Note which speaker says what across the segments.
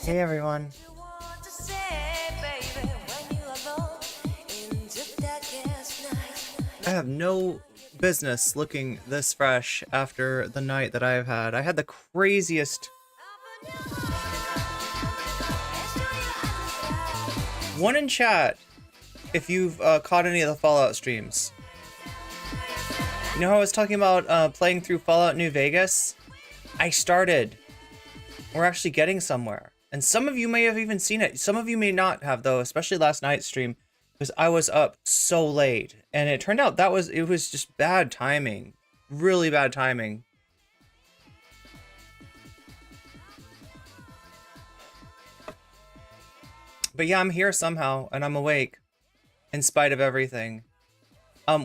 Speaker 1: Hey everyone. I have no business looking this fresh after the night that I've had. I had the craziest... One in chat, if you've caught any of the Fallout streams. You know how I was talking about playing through Fallout New Vegas? I started. We're actually getting somewhere. And some of you may have even seen it. Some of you may not have, though, especially last night's stream, because I was up so late. And it turned out it was just bad timing. Really bad timing. But yeah, I'm here somehow, and I'm awake, in spite of everything.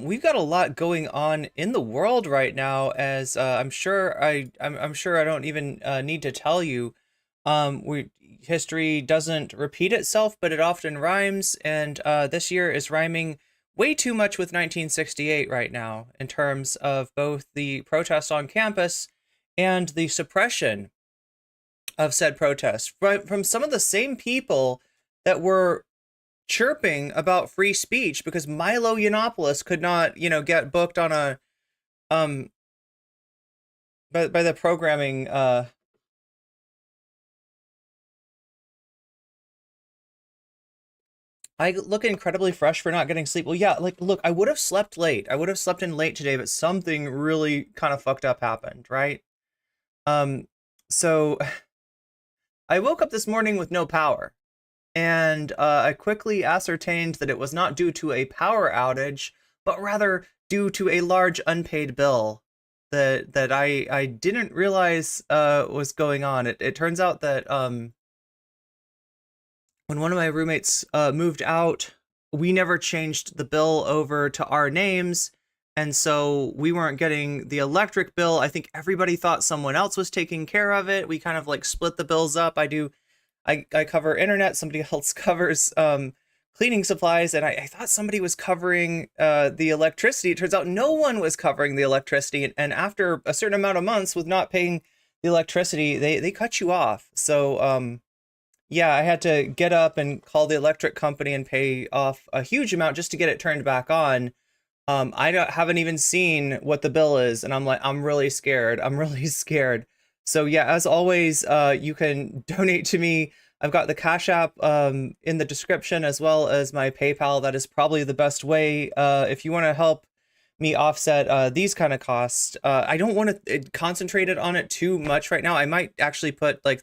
Speaker 1: We've got a lot going on in the world right now, as I'm sure I'm sure I don't even need to tell you. History doesn't repeat itself, but it often rhymes, and this year is rhyming way too much with 1968 right now, in terms of both the protests on campus and the suppression of said protests from some of the same people that were chirping about free speech because Milo Yiannopoulos could not, get booked on a by the programming I look incredibly fresh for not getting sleep. Well, yeah, look, I would have slept late. I would have slept in late today, but something really kind of fucked up happened, right? So I woke up this morning with no power. And I quickly ascertained that it was not due to a power outage, but rather due to a large unpaid bill that I didn't realize was going on. It turns out that when one of my roommates moved out, we never changed the bill over to our names, and so we weren't getting the electric bill. I think everybody thought someone else was taking care of it. We kind of like split the bills up. I cover internet, somebody else covers cleaning supplies, and I thought somebody was covering the electricity. It turns out no one was covering the electricity, and after a certain amount of months with not paying the electricity, they cut you off. So yeah, I had to get up and call the electric company and pay off a huge amount just to get it turned back on. Haven't even seen what the bill is, and I'm really scared. I'm really scared. So yeah, as always, you can donate to me. I've got the Cash App in the description, as well as my PayPal. That is probably the best way if you want to help me offset these kind of costs. I don't want to concentrate it on it too much right now. I might actually put like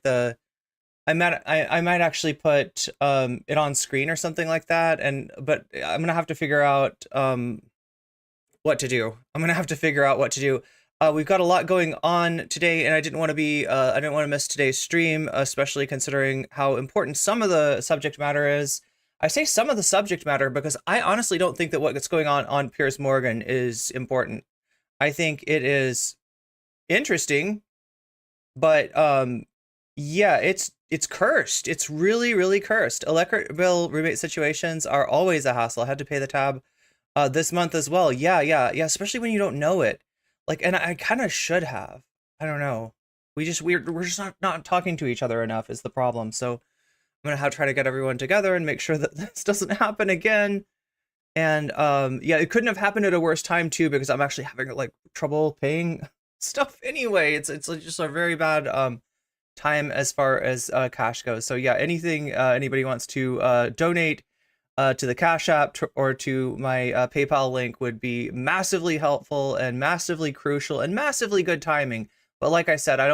Speaker 1: I might actually put it on screen or something like that. But I'm gonna have to figure out what to do. I'm gonna have to figure out what to do. We've got a lot going on today, and I didn't want to miss today's stream, especially considering how important some of the subject matter is. I say some of the subject matter because I honestly don't think that what's going on Piers Morgan is important. I think it is interesting, but yeah, it's cursed. It's really, really cursed. Electric bill rebate situations are always a hassle. I had to pay the tab this month as well. Yeah, especially when you don't know it. Like, and I kind of should have. I don't know. We're just not talking to each other enough is the problem. So I'm gonna have to try to get everyone together and make sure that this doesn't happen again. And yeah, it couldn't have happened at a worse time too, because I'm actually having like trouble paying stuff anyway. It's just a very bad time as far as cash goes. So yeah, anything anybody wants to donate to the Cash App or to my PayPal link would be massively helpful and massively crucial and massively good timing. But like I said, I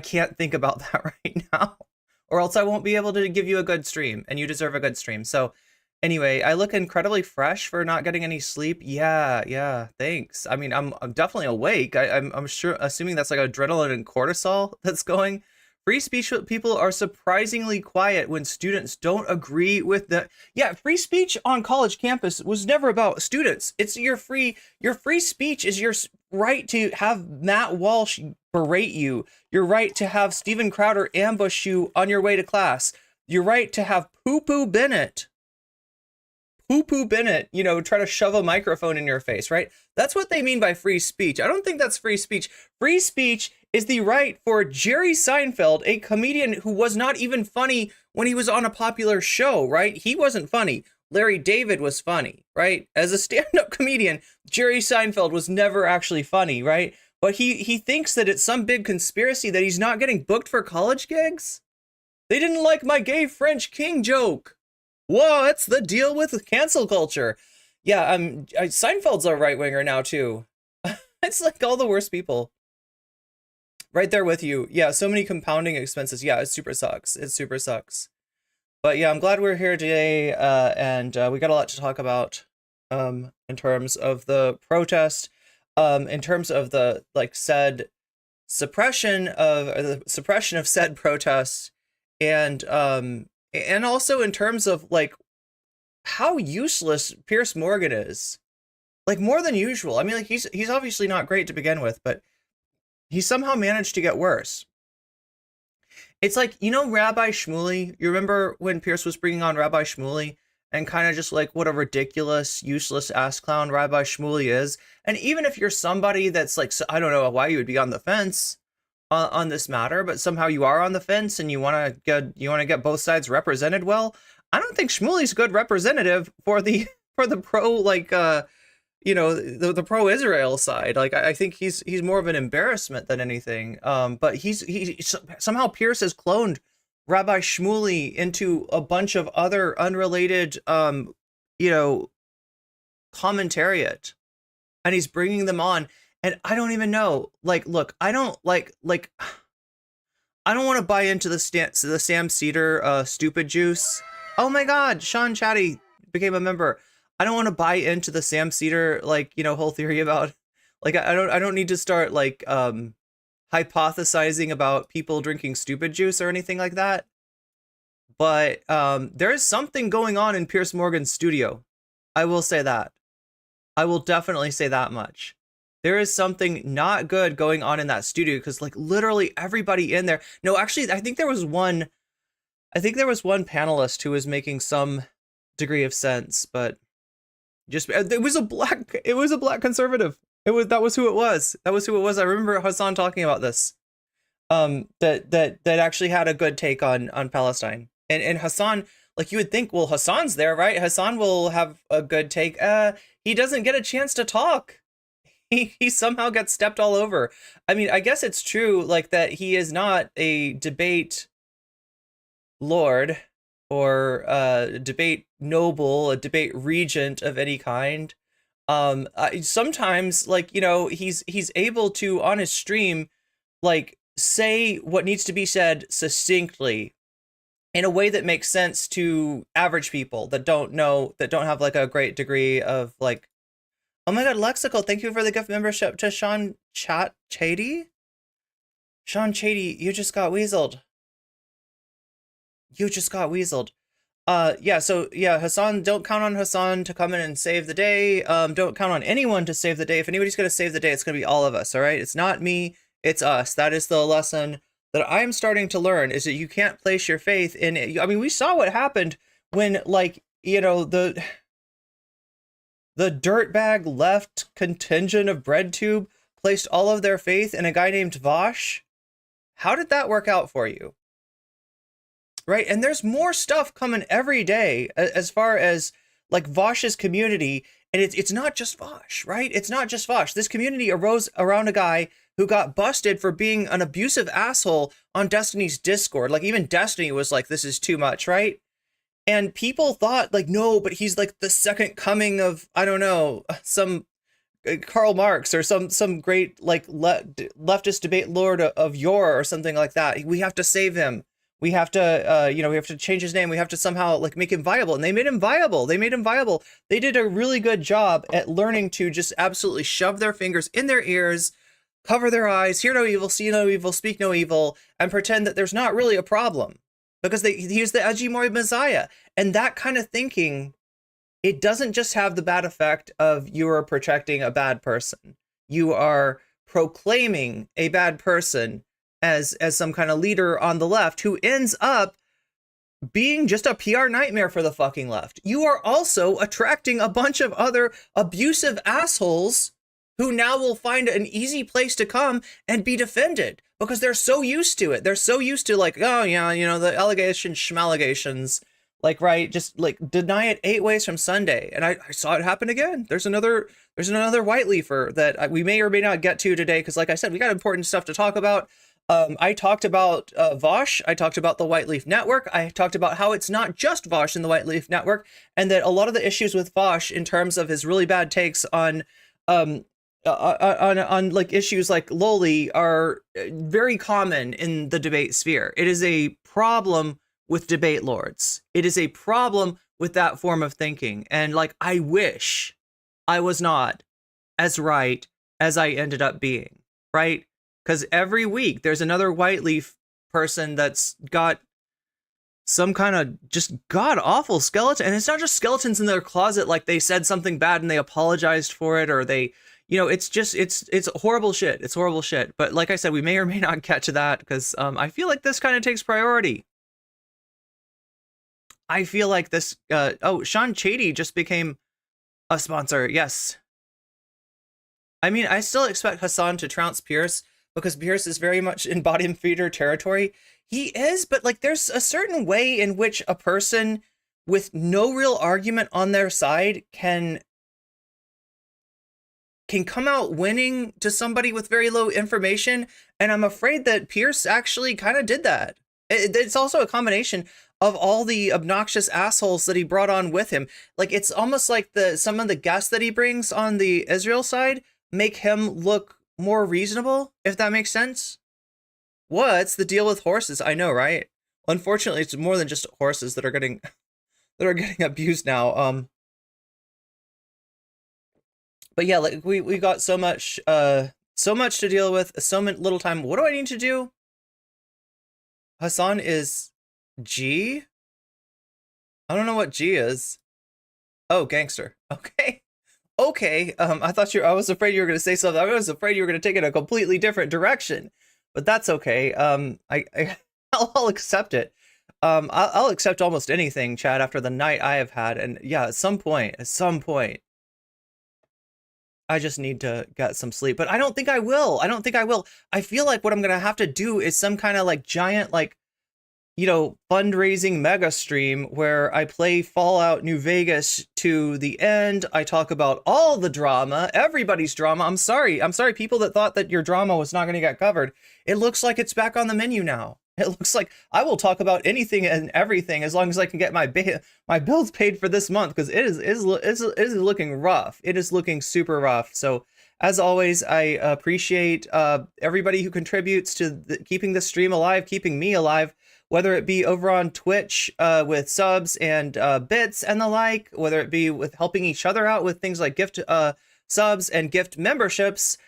Speaker 1: can't think about that right now, or else I won't be able to give you a good stream, and you deserve a good stream. So anyway, I look incredibly fresh for not getting any sleep. Yeah, thanks. I mean, I'm definitely awake. I'm sure, assuming that's like adrenaline and cortisol that's going. Free speech people are surprisingly quiet when students don't agree with the... Yeah, free speech on college campus was never about students. It's your free speech is your right to have Matt Walsh berate you. Your right to have Steven Crowder ambush you on your way to class. Your right to have Poo-Poo Bennett, try to shove a microphone in your face, right? That's what they mean by free speech. I don't think that's free speech. Free speech is the right for Jerry Seinfeld, a comedian who was not even funny when he was on a popular show, right? He wasn't funny. Larry David was funny, right? As a stand-up comedian, Jerry Seinfeld was never actually funny, right? But he thinks that it's some big conspiracy that he's not getting booked for college gigs. They didn't like my gay French king joke. What's the deal with cancel culture? Yeah, Seinfeld's a right-winger now, too. It's like all the worst people. Right there with you. Yeah, so many compounding expenses. Yeah, it super sucks. It super sucks. But yeah, I'm glad we're here today, and we got a lot to talk about in terms of the protest, in terms of the said suppression of said protests, and also in terms of like how useless Piers Morgan is, like more than usual. I mean, like he's obviously not great to begin with, but he somehow managed to get worse. It's like, you know, Rabbi Shmuley. You remember when Piers was bringing on Rabbi Shmuley and kind of just like what a ridiculous, useless ass clown Rabbi Shmuley is. And even if you're somebody that's like, I don't know why you would be on the fence on this matter, but somehow you are on the fence and you want to get both sides represented well. I don't think Shmuley's a good representative for the pro the pro-Israel side. Like, I think he's more of an embarrassment than anything. But he somehow Piers has cloned Rabbi Shmuley into a bunch of other unrelated, commentariat, and he's bringing them on. And I don't even know. Like, look, I don't I don't want to buy into the Sam Cedar stupid juice. Oh my God, Sean Chatty became a member. I don't want to buy into the Sam Cedar, whole theory about, like, I don't need to start, hypothesizing about people drinking stupid juice or anything like that. But there is something going on in Piers Morgan's studio. I will say that. I will definitely say that much. There is something not good going on in that studio, because, like, literally everybody in there. No, actually, I think there was one panelist who was making some degree of sense, but it was a black conservative. That was who it was. I remember Hasan talking about this. That actually had a good take on Palestine. And Hasan, like, you would think, well, Hasan's there, right? Hasan will have a good take. He doesn't get a chance to talk. He somehow gets stepped all over. I mean, I guess it's true, like, that he is not a debate lord or a debate noble, a debate regent of any kind. Sometimes, like, he's able to, on his stream, like, say what needs to be said succinctly in a way that makes sense to average people that don't have like a great degree of, like, oh my God, Lexical, thank you for the gift membership to Sean Chady. Sean Chady, you just got weaseled. Hasan, don't count on Hasan to come in and save the day. Don't count on anyone to save the day. If anybody's going to save the day, it's going to be all of us, all right? It's not me, it's us. That is the lesson that I'm starting to learn, is that you can't place your faith in it. I mean, we saw what happened when, like, the dirtbag left contingent of BreadTube placed all of their faith in a guy named Vosh. How did that work out for you? Right? And there's more stuff coming every day as far as, like, Vosh's community. And it's not just Vosh, right? It's not just Vosh. This community arose around a guy who got busted for being an abusive asshole on Destiny's Discord. Like, even Destiny was like, this is too much, right? And people thought, like, no, but he's like the second coming of, I don't know, some Karl Marx or some great, like, leftist debate lord of yore or something like that. We have to save him. We have to, we have to change his name. We have to somehow, like, make him viable. And they made him viable. They did a really good job at learning to just absolutely shove their fingers in their ears, cover their eyes, hear no evil, see no evil, speak no evil, and pretend that there's not really a problem. Because he's the edgy messiah. And that kind of thinking, it doesn't just have the bad effect of you are protecting a bad person. You are proclaiming a bad person as some kind of leader on the left who ends up being just a PR nightmare for the fucking left. You are also attracting a bunch of other abusive assholes who now will find an easy place to come and be defended because they're so used to it. They're so used to like, oh yeah, you know, the allegations, schmalegations, like, right, just like deny it 8 ways from Sunday. And I saw it happen again. There's another white leafer that we may or may not get to today because, like I said, we got important stuff to talk about. I talked about Vosh. I talked about the White Leaf Network. I talked about how it's not just Vosh in the White Leaf Network, and that a lot of the issues with Vosh in terms of his really bad takes on like issues like Loli are very common in the debate sphere. It is a problem with debate lords. It is a problem with that form of thinking. And like, I wish I was not as right as I ended up being, right? Because every week there's another white leaf person that's got some kind of just god awful skeleton. And it's not just skeletons in their closet, like they said something bad and they apologized for it, or they, you know, it's just, it's horrible shit. It's horrible shit. But like I said, we may or may not get to that because I feel like this kind of takes priority. I feel like this, oh, Sean Chady just became a sponsor. Yes. I mean, I still expect Hasan to trounce Piers because Piers is very much in bottom feeder territory. He is, but like there's a certain way in which a person with no real argument on their side can come out winning to somebody with very low information. And I'm afraid that Piers actually kind of did that. It's also a combination of all the obnoxious assholes that he brought on with him. Like, it's almost like some of the guests that he brings on the Israel side make him look more reasonable, if that makes sense. What's the deal with horses? I know, right? Unfortunately, it's more than just horses that are getting abused now. But yeah, like we got so much to deal with, so little time. What do I need to do? Hasan is G? I don't know what G is. Oh, gangster. Okay. Okay. I was afraid you were going to say something. I was afraid you were going to take it a completely different direction, but that's okay. I'll accept it. I'll accept almost anything, Chad, after the night I have had. And yeah, at some point, I just need to get some sleep, but I don't think I will. I feel like what I'm going to have to do is some kind of like giant, like, you know, fundraising mega stream where I play Fallout New Vegas to the end. I talk about all the drama, everybody's drama. I'm sorry, people that thought that your drama was not going to get covered. It looks like it's back on the menu now. It looks like I will talk about anything and everything as long as I can get my bills paid for this month, because it is looking rough. It is looking super rough. So as always, I appreciate everybody who contributes to keeping the stream alive, keeping me alive, whether it be over on Twitch with subs and bits and the like, whether it be with helping each other out with things like gift subs and gift memberships,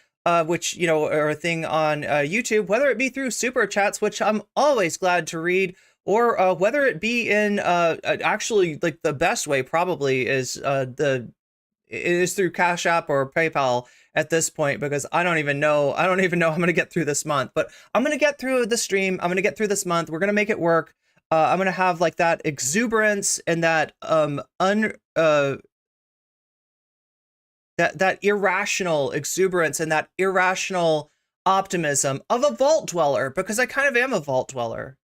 Speaker 1: which, you know, are a thing on YouTube, whether it be through super chats, which I'm always glad to read, or whether it be in actually, like, the best way probably is through Cash App or PayPal at this point, because I don't even know I'm going to get through this month, but I'm going to get through the stream. I'm going to get through this month. We're going to make it work. I'm going to have like that exuberance and that that irrational exuberance and that irrational optimism of a vault dweller, because I kind of am a vault dweller.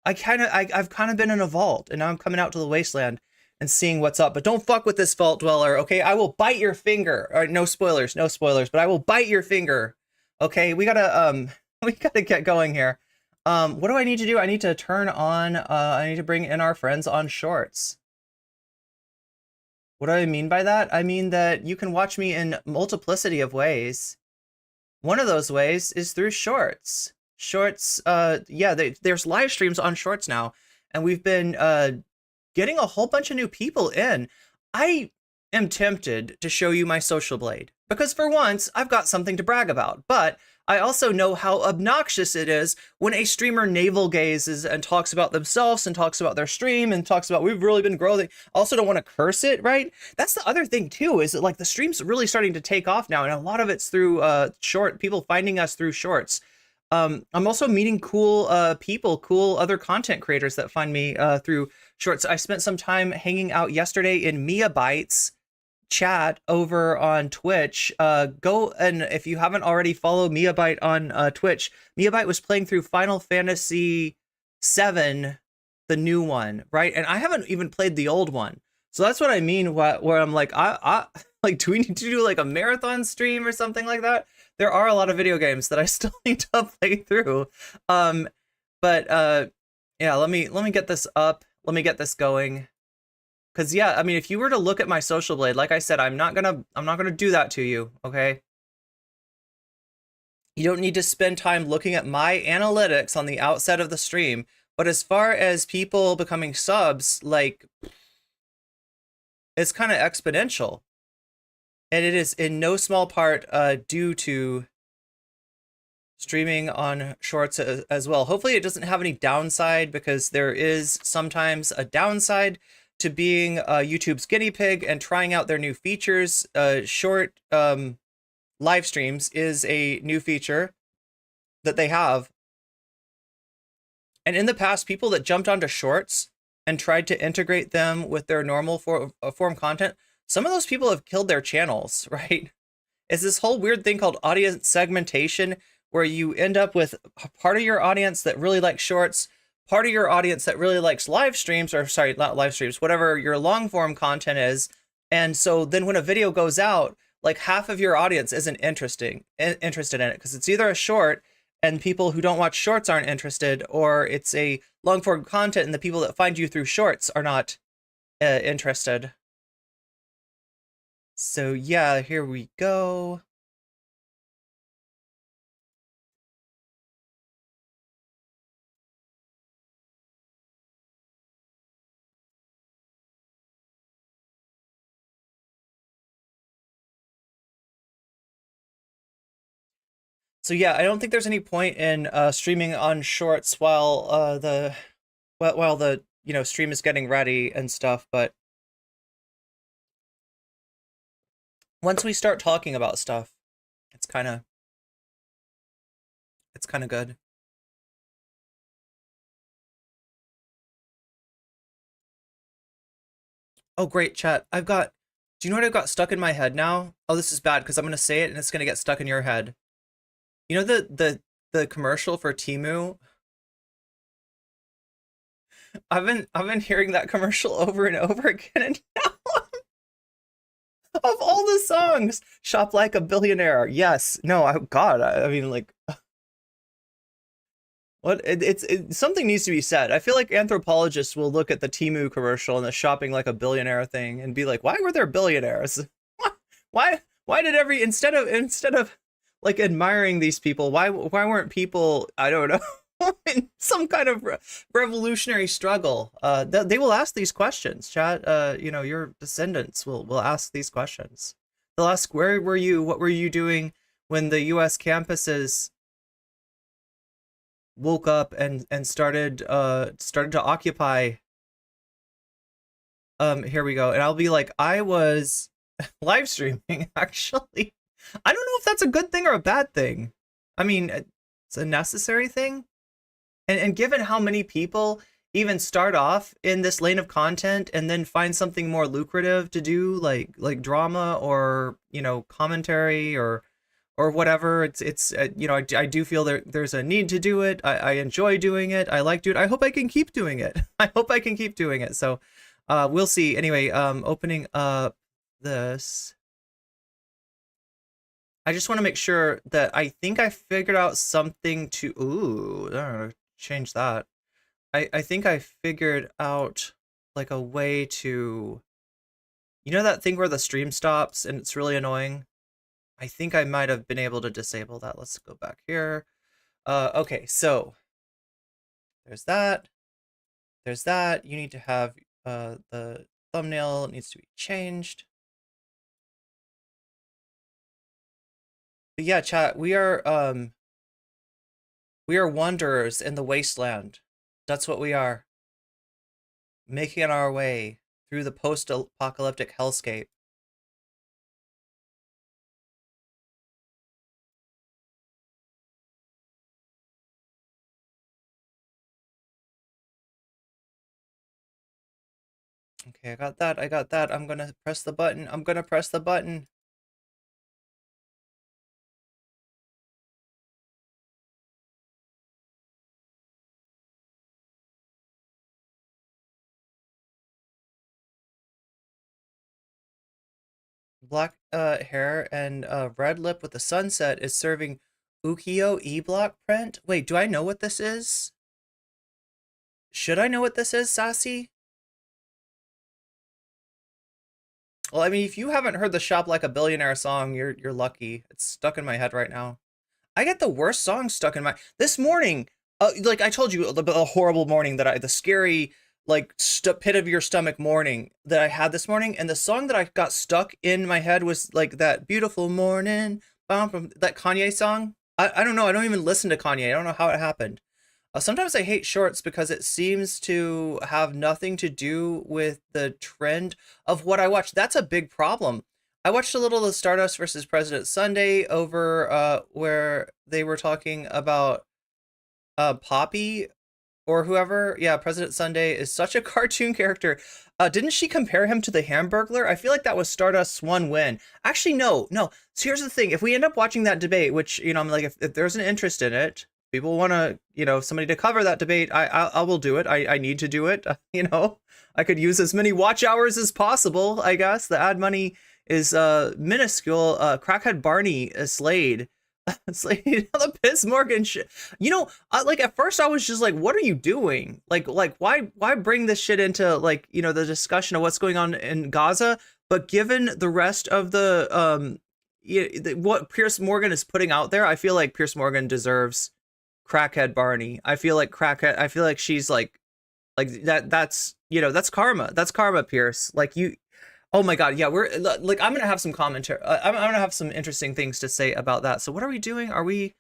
Speaker 1: I've kind of been in a vault, and now I'm coming out to the wasteland and seeing what's up. But don't fuck with this vault dweller, okay? I will bite your finger. All right, no spoilers, but I will bite your finger. Okay, we gotta get going here. What do I need to do? I need to turn on, I need to bring in our friends on Shorts. What do I mean by that? I mean that you can watch me in multiplicity of ways. One of those ways is through Shorts. Shorts, yeah, there's live streams on Shorts now, and we've been getting a whole bunch of new people in. I am tempted to show you my social blade, because for once, I've got something to brag about, but I also know how obnoxious it is when a streamer navel gazes and talks about themselves and talks about their stream and talks about, we've really been growing. I also don't want to curse it, right? That's the other thing too, is that like the stream's really starting to take off now, and a lot of it's through people finding us through Shorts. I'm also meeting cool people, cool other content creators that find me through Shorts. I spent some time hanging out yesterday in Mia Bytes. chat over on Twitch. Go, and if you haven't already, follow Miabyte on Twitch. Miabyte was playing through Final Fantasy VII, the new one, right? And I haven't even played the old one. So that's what I mean, where I'm like, I like, do we need to do like a marathon stream or something like that? There are a lot of video games that I still need to play through. But yeah, let me get this up. Let me get this going. Cause yeah, I mean, if you were to look at my social blade, like I said, I'm not gonna do that to you, okay? You don't need to spend time looking at my analytics on the outset of the stream. But as far as people becoming subs, like, it's kind of exponential. And it is in no small part due to streaming on shorts as well. Hopefully it doesn't have any downside, because there is sometimes a downside to being YouTube's guinea pig and trying out their new features. Short live streams is a new feature that they have. And in the past, people that jumped onto shorts and tried to integrate them with their normal form content, some of those people have killed their channels, right? It's this whole weird thing called audience segmentation, where you end up with part of your audience that really likes shorts, part of your audience that really likes live streams, or sorry, not live streams, whatever your long form content is. And so then when a video goes out, like half of your audience isn't interested in it, because it's either a short and people who don't watch shorts aren't interested, or it's a long form content and the people that find you through shorts are not interested. So yeah, here we go. So yeah, I don't think there's any point in streaming on shorts while the stream is getting ready and stuff. But once we start talking about stuff, it's kind of good. Oh, great, chat. Do you know what I've got stuck in my head now? Oh, this is bad because I'm gonna say it and it's gonna get stuck in your head. You know the commercial for Temu? I've been hearing that commercial over and over again, and now of all the songs, "Shop Like a Billionaire." Yes. No, God, I mean, like, what? Something needs to be said. I feel like anthropologists will look at the Temu commercial and the shopping like a billionaire thing and be like, why were there billionaires? Why did instead of like admiring these people, why weren't people, I don't know, in some kind of revolutionary struggle? They will ask these questions, chat. Your descendants will ask these questions. They'll ask, where were you? What were you doing when the U.S. campuses woke up and started to occupy? Here we go. And I'll be like, I was live streaming, actually. I don't know if that's a good thing or a bad thing. I mean, it's a necessary thing. And given how many people even start off in this lane of content and then find something more lucrative to do, like drama or, commentary or whatever, it's I do feel there's a need to do it. I enjoy doing it. I like doing it. I hope I can keep doing it. I hope I can keep doing it. So we'll see. Anyway, opening up this. I just want to make sure that I think I figured out something to, change that. I think I figured out like a way to, that thing where the stream stops and it's really annoying? I think I might have been able to disable that. Let's go back here. Okay, so there's that. There's that. You need to have the thumbnail needs to be changed. But yeah, chat, we are wanderers in the wasteland. That's what we are. Making our way through the post-apocalyptic hellscape. Okay, Okay, I got that. I got that. I'm gonna press the button. I'm gonna press the button. Black hair and red lip with the sunset is serving ukiyo e-block print. Wait, do I know what this is? Should I know what this is, Sassy? Well, I mean, if you haven't heard the Shop Like a Billionaire song, you're lucky. It's stuck in my head right now. I get the worst songs stuck in my this morning. Like I told you, the horrible morning that the scary like pit of your stomach morning that I had this morning, and the song that I got stuck in my head was like that beautiful morning, from that Kanye song. I don't know. I don't even listen to Kanye. I don't know how it happened. Sometimes I hate shorts because it seems to have nothing to do with the trend of what I watch. That's a big problem. I watched a little of Stardust versus President Sunday over where they were talking about Poppy or whoever. Yeah, President Sunday is such a cartoon character. Didn't she compare him to the Hamburglar? I feel like that was Stardust's one win. Actually, no. So here's the thing. If we end up watching that debate, which, I'm like, if there's an interest in it, people want to, somebody to cover that debate, I will do it. I need to do it. I could use as many watch hours as possible, I guess. The ad money is minuscule. Crackhead Barney is Slade. Slade on the Piers Morgan shit. Like at first I was just like, what are you doing? Like why bring this shit into like, the discussion of what's going on in Gaza? But given the rest of the what Piers Morgan is putting out there, I feel like Piers Morgan deserves Crackhead Barney. I feel like she's like that's that's karma. That's karma, Piers. Like you, oh my God, yeah, we're like I'm gonna have some commentary. I'm gonna have some interesting things to say about that. So what are we doing? Are we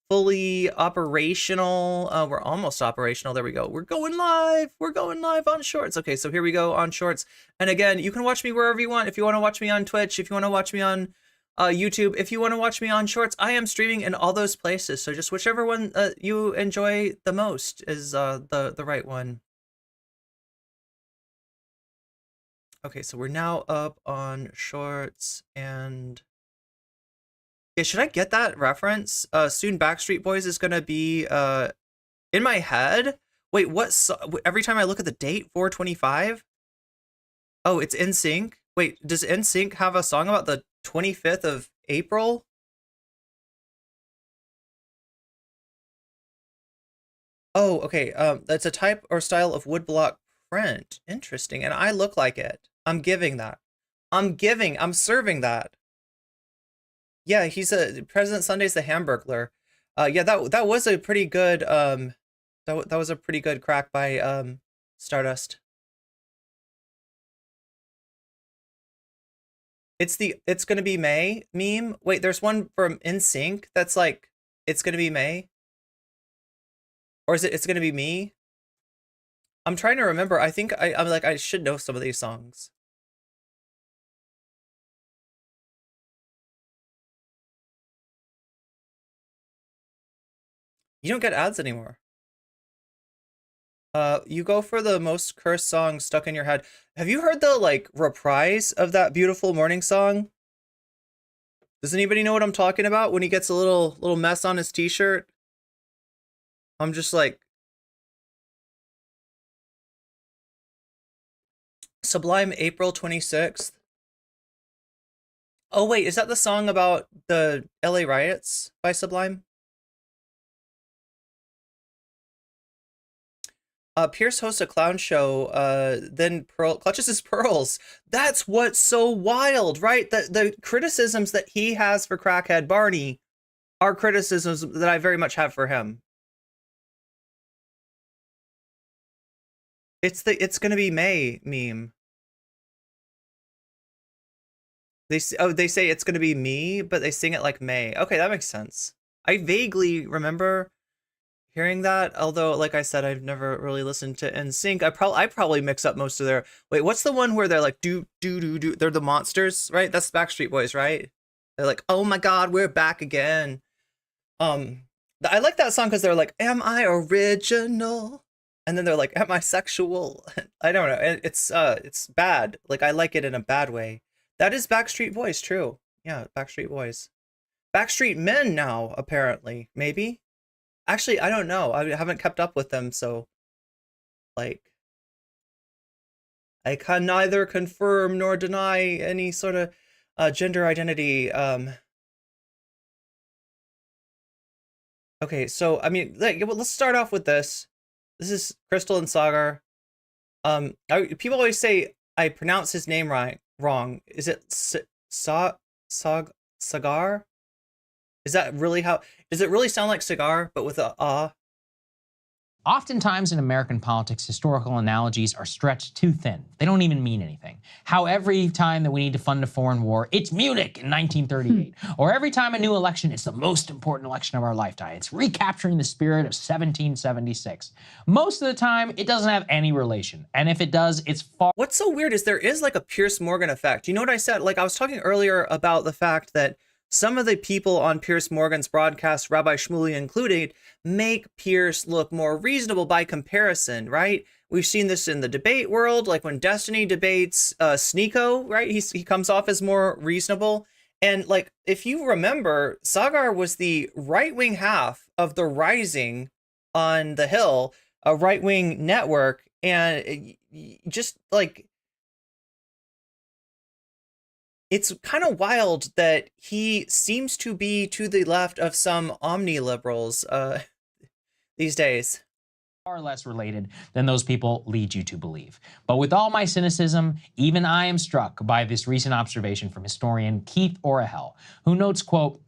Speaker 1: fully operational? We're almost operational. There we go. We're going live. We're going live on Shorts. Okay, so here we go on Shorts. And again, you can watch me wherever you want. If you want to watch me on Twitch, if you want to watch me on YouTube, if you want to watch me on Shorts, I am streaming in all those places. So just whichever one you enjoy the most is the right one. Okay, so we're now up on Shorts, and yeah, should I get that reference? Soon Backstreet Boys is gonna be in my head. Wait, every time I look at the date, 4/25? Oh, it's NSYNC. Wait, does NSYNC have a song about the 25th of April? Oh, okay. That's a type or style of woodblock print. Interesting. And I look like it. I'm giving that. I'm serving that. Yeah, President Sunday's the Hamburglar. Yeah, that was a pretty good that was a pretty good crack by Stardust. It's gonna be May meme. Wait, there's one from NSYNC that's like it's gonna be May. Or is it's gonna be me? I'm trying to remember. I think I'm like I should know some of these songs. You don't get ads anymore. You go for the most cursed song stuck in your head. Have you heard the like reprise of that beautiful morning song? Does anybody know what I'm talking about when he gets a little mess on his t-shirt? I'm just like Sublime April 26th. Oh wait, is that the song about the LA riots by Sublime? Piers hosts a clown show, then Pearl clutches his pearls. That's what's so wild, right? The criticisms that he has for Crackhead Barney are criticisms that I very much have for him. It's gonna be May meme. They say it's gonna be me, but they sing it like May. Okay, that makes sense. I vaguely remember hearing that, although like I said, I've never really listened to NSYNC. I probably mix up most of their. Wait, what's the one where they're like do do do do? They're the monsters, right? That's Backstreet Boys, right? They're like, oh my God, we're back again. I like that song because they're like, am I original? and then they're like, "Am I sexual?" I don't know. It's bad. Like, I like it in a bad way. That is Backstreet Boys, true. Yeah, Backstreet Boys. Backstreet Men now, apparently. Maybe. Actually, I don't know. I haven't kept up with them, so like I can neither confirm nor deny any sort of gender identity. Okay, so I mean, let's start off with this. This is Crystal and Sagar. People always say I pronounce his name wrong. Is it Sagar? Is that really how? Does it really sound like cigar, but with a?
Speaker 2: Oftentimes in American politics, historical analogies are stretched too thin. They don't even mean anything. How every time that we need to fund a foreign war, it's Munich in 1938. Or every time a new election, it's the most important election of our lifetime. It's recapturing the spirit of 1776. Most of the time, it doesn't have any relation. And if it does, it's far...
Speaker 1: What's so weird is there is like a Piers Morgan effect. You know what I said? Like, I was talking earlier about the fact that some of the people on Piers Morgan's broadcast, Rabbi Shmuley included, make Piers look more reasonable by comparison, right? We've seen this in the debate world, like when Destiny debates Sneeko, right? He comes off as more reasonable. And like, if you remember, Sagar was the right-wing half of The Rising on the Hill, a right-wing network, and just like... It's kind of wild that he seems to be to the left of some omni-liberals these days.
Speaker 2: Far less related than those people lead you to believe. But with all my cynicism, even I am struck by this recent observation from historian Keith Orahel, who notes, quote,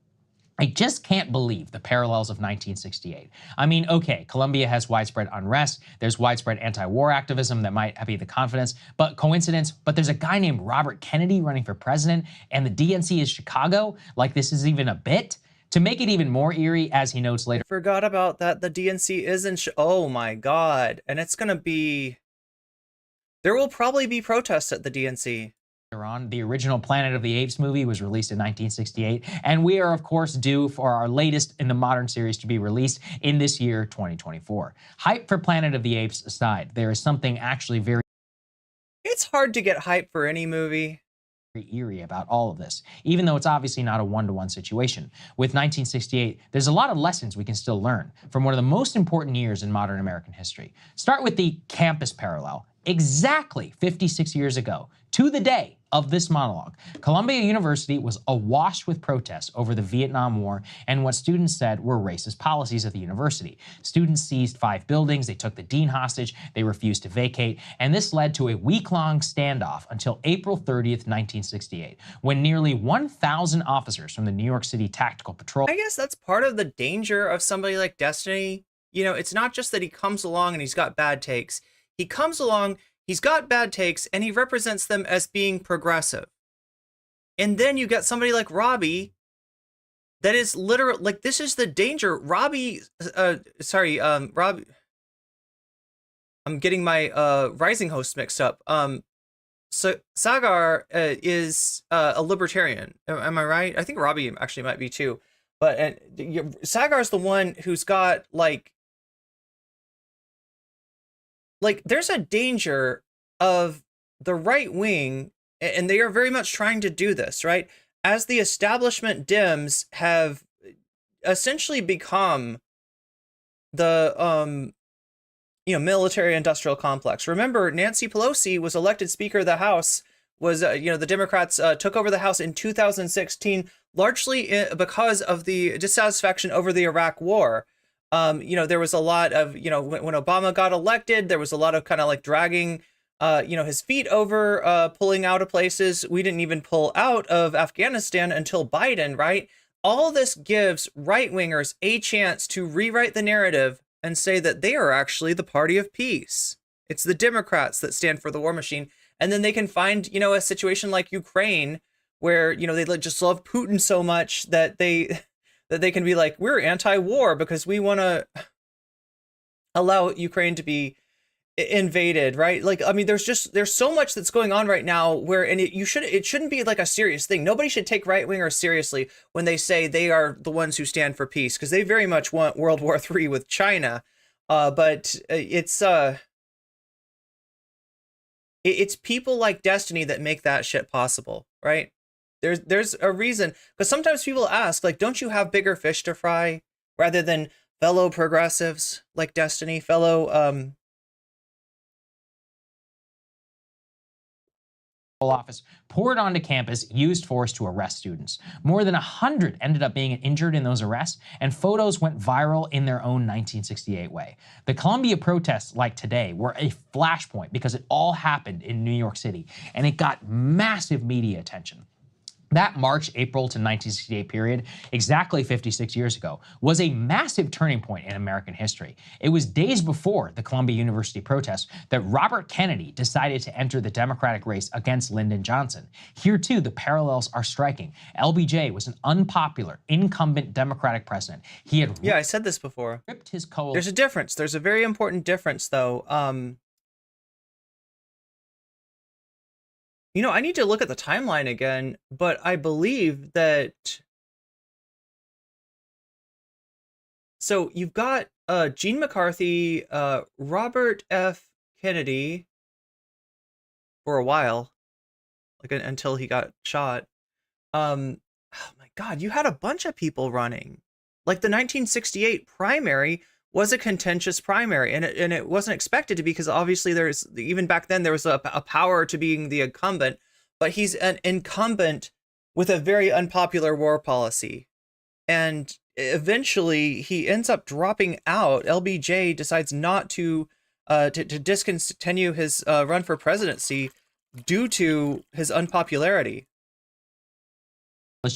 Speaker 2: I just can't believe the parallels of 1968. I mean, okay, Colombia has widespread unrest, there's widespread anti-war activism that might be the confidence, but coincidence, but there's a guy named Robert Kennedy running for president, and the DNC is Chicago? Like this is even a bit? To make it even more eerie, as he notes later...
Speaker 1: I forgot about that, the DNC is in oh my god, and it's gonna be... There will probably be protests at the DNC.
Speaker 2: On. The original Planet of the Apes movie was released in 1968, and we are, of course, due for our latest in the modern series to be released in this year, 2024. Hype for Planet of the Apes aside, there is something actually very...
Speaker 1: It's hard to get hype for any movie.
Speaker 2: Eerie about all of this, even though it's obviously not a one-to-one situation. With 1968, there's a lot of lessons we can still learn from one of the most important years in modern American history. Start with the campus parallel. Exactly 56 years ago, to the day of this monologue, Columbia University was awash with protests over the Vietnam War and what students said were racist policies at the university. Students seized 5 buildings, they took the dean hostage, they refused to vacate, and this led to a week-long standoff until April 30th, 1968, when nearly 1,000 officers from the New York City Tactical Patrol...
Speaker 1: I guess that's part of the danger of somebody like Destiny. You know, it's not just that he comes along and he's got bad takes. He comes along, he's got bad takes, and he represents them as being progressive. And then you get somebody like Robbie that is literally, like, this is the danger. Robbie, Robbie, I'm getting my Rising hosts mixed up. So Sagar is a libertarian. Am I right? I think Robbie actually might be too. But Sagar's the one who's got, like, there's a danger of the right wing, and they are very much trying to do this, right? As the establishment Dems have essentially become the, military industrial complex. Remember, Nancy Pelosi was elected Speaker of the House, the Democrats took over the House in 2016, largely because of the dissatisfaction over the Iraq War. There was a lot of, when Obama got elected, there was a lot of kind of like dragging, his feet over, pulling out of places. We didn't even pull out of Afghanistan until Biden, right? All this gives right-wingers a chance to rewrite the narrative and say that they are actually the party of peace. It's the Democrats that stand for the war machine. And then they can find, a situation like Ukraine where, they just love Putin so much that they can be like, we're anti-war because we want to allow Ukraine to be invaded, right? Like, I mean, there's so much that's going on right now where, and it shouldn't be like a serious thing. Nobody should take right-wingers seriously when they say they are the ones who stand for peace, because they very much want World War III with China. But it's people like Destiny that make that shit possible, right? There's a reason, because sometimes people ask, like, don't you have bigger fish to fry rather than fellow progressives like Destiny, fellow
Speaker 2: office poured onto campus, used force to arrest students. More than 100 ended up being injured in those arrests, and photos went viral in their own 1968 way. The Columbia protests, like today, were a flashpoint because it all happened in New York City, and it got massive media attention. That March-April to 1968 period, exactly 56 years ago, was a massive turning point in American history. It was days before the Columbia University protests that Robert Kennedy decided to enter the Democratic race against Lyndon Johnson. Here too, the parallels are striking. LBJ was an unpopular, incumbent Democratic president. He had
Speaker 1: yeah, I said this before.
Speaker 2: ripped his coalition.
Speaker 1: There's a difference. There's a very important difference, though. You know, I need to look at the timeline again, but I believe that. So you've got Gene McCarthy, Robert F. Kennedy for a while, like until he got shot. Oh my God, you had a bunch of people running. Like the 1968 primary was a contentious primary, and it wasn't expected to be, because obviously there's, even back then, there was a power to being the incumbent, but he's an incumbent with a very unpopular war policy. And eventually he ends up dropping out. LBJ decides not to discontinue his run for presidency due to his unpopularity.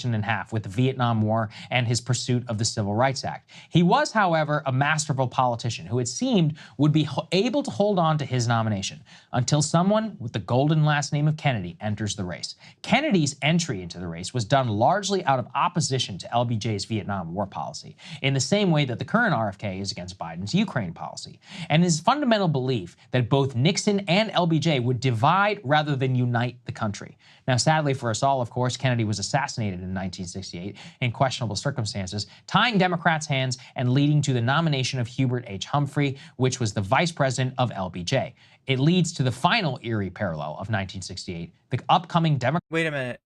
Speaker 2: In half with the Vietnam War and his pursuit of the Civil Rights Act. He was, however, a masterful politician who it seemed would be able to hold on to his nomination until someone with the golden last name of Kennedy enters the race. Kennedy's entry into the race was done largely out of opposition to LBJ's Vietnam War policy, in the same way that the current RFK is against Biden's Ukraine policy, and his fundamental belief that both Nixon and LBJ would divide rather than unite the country. Now, sadly for us all, of course, Kennedy was assassinated in 1968 in questionable circumstances, tying Democrats' hands and leading to the nomination of Hubert H. Humphrey, which was the vice president of LBJ. It leads to the final eerie parallel of 1968, the upcoming
Speaker 1: Wait a minute.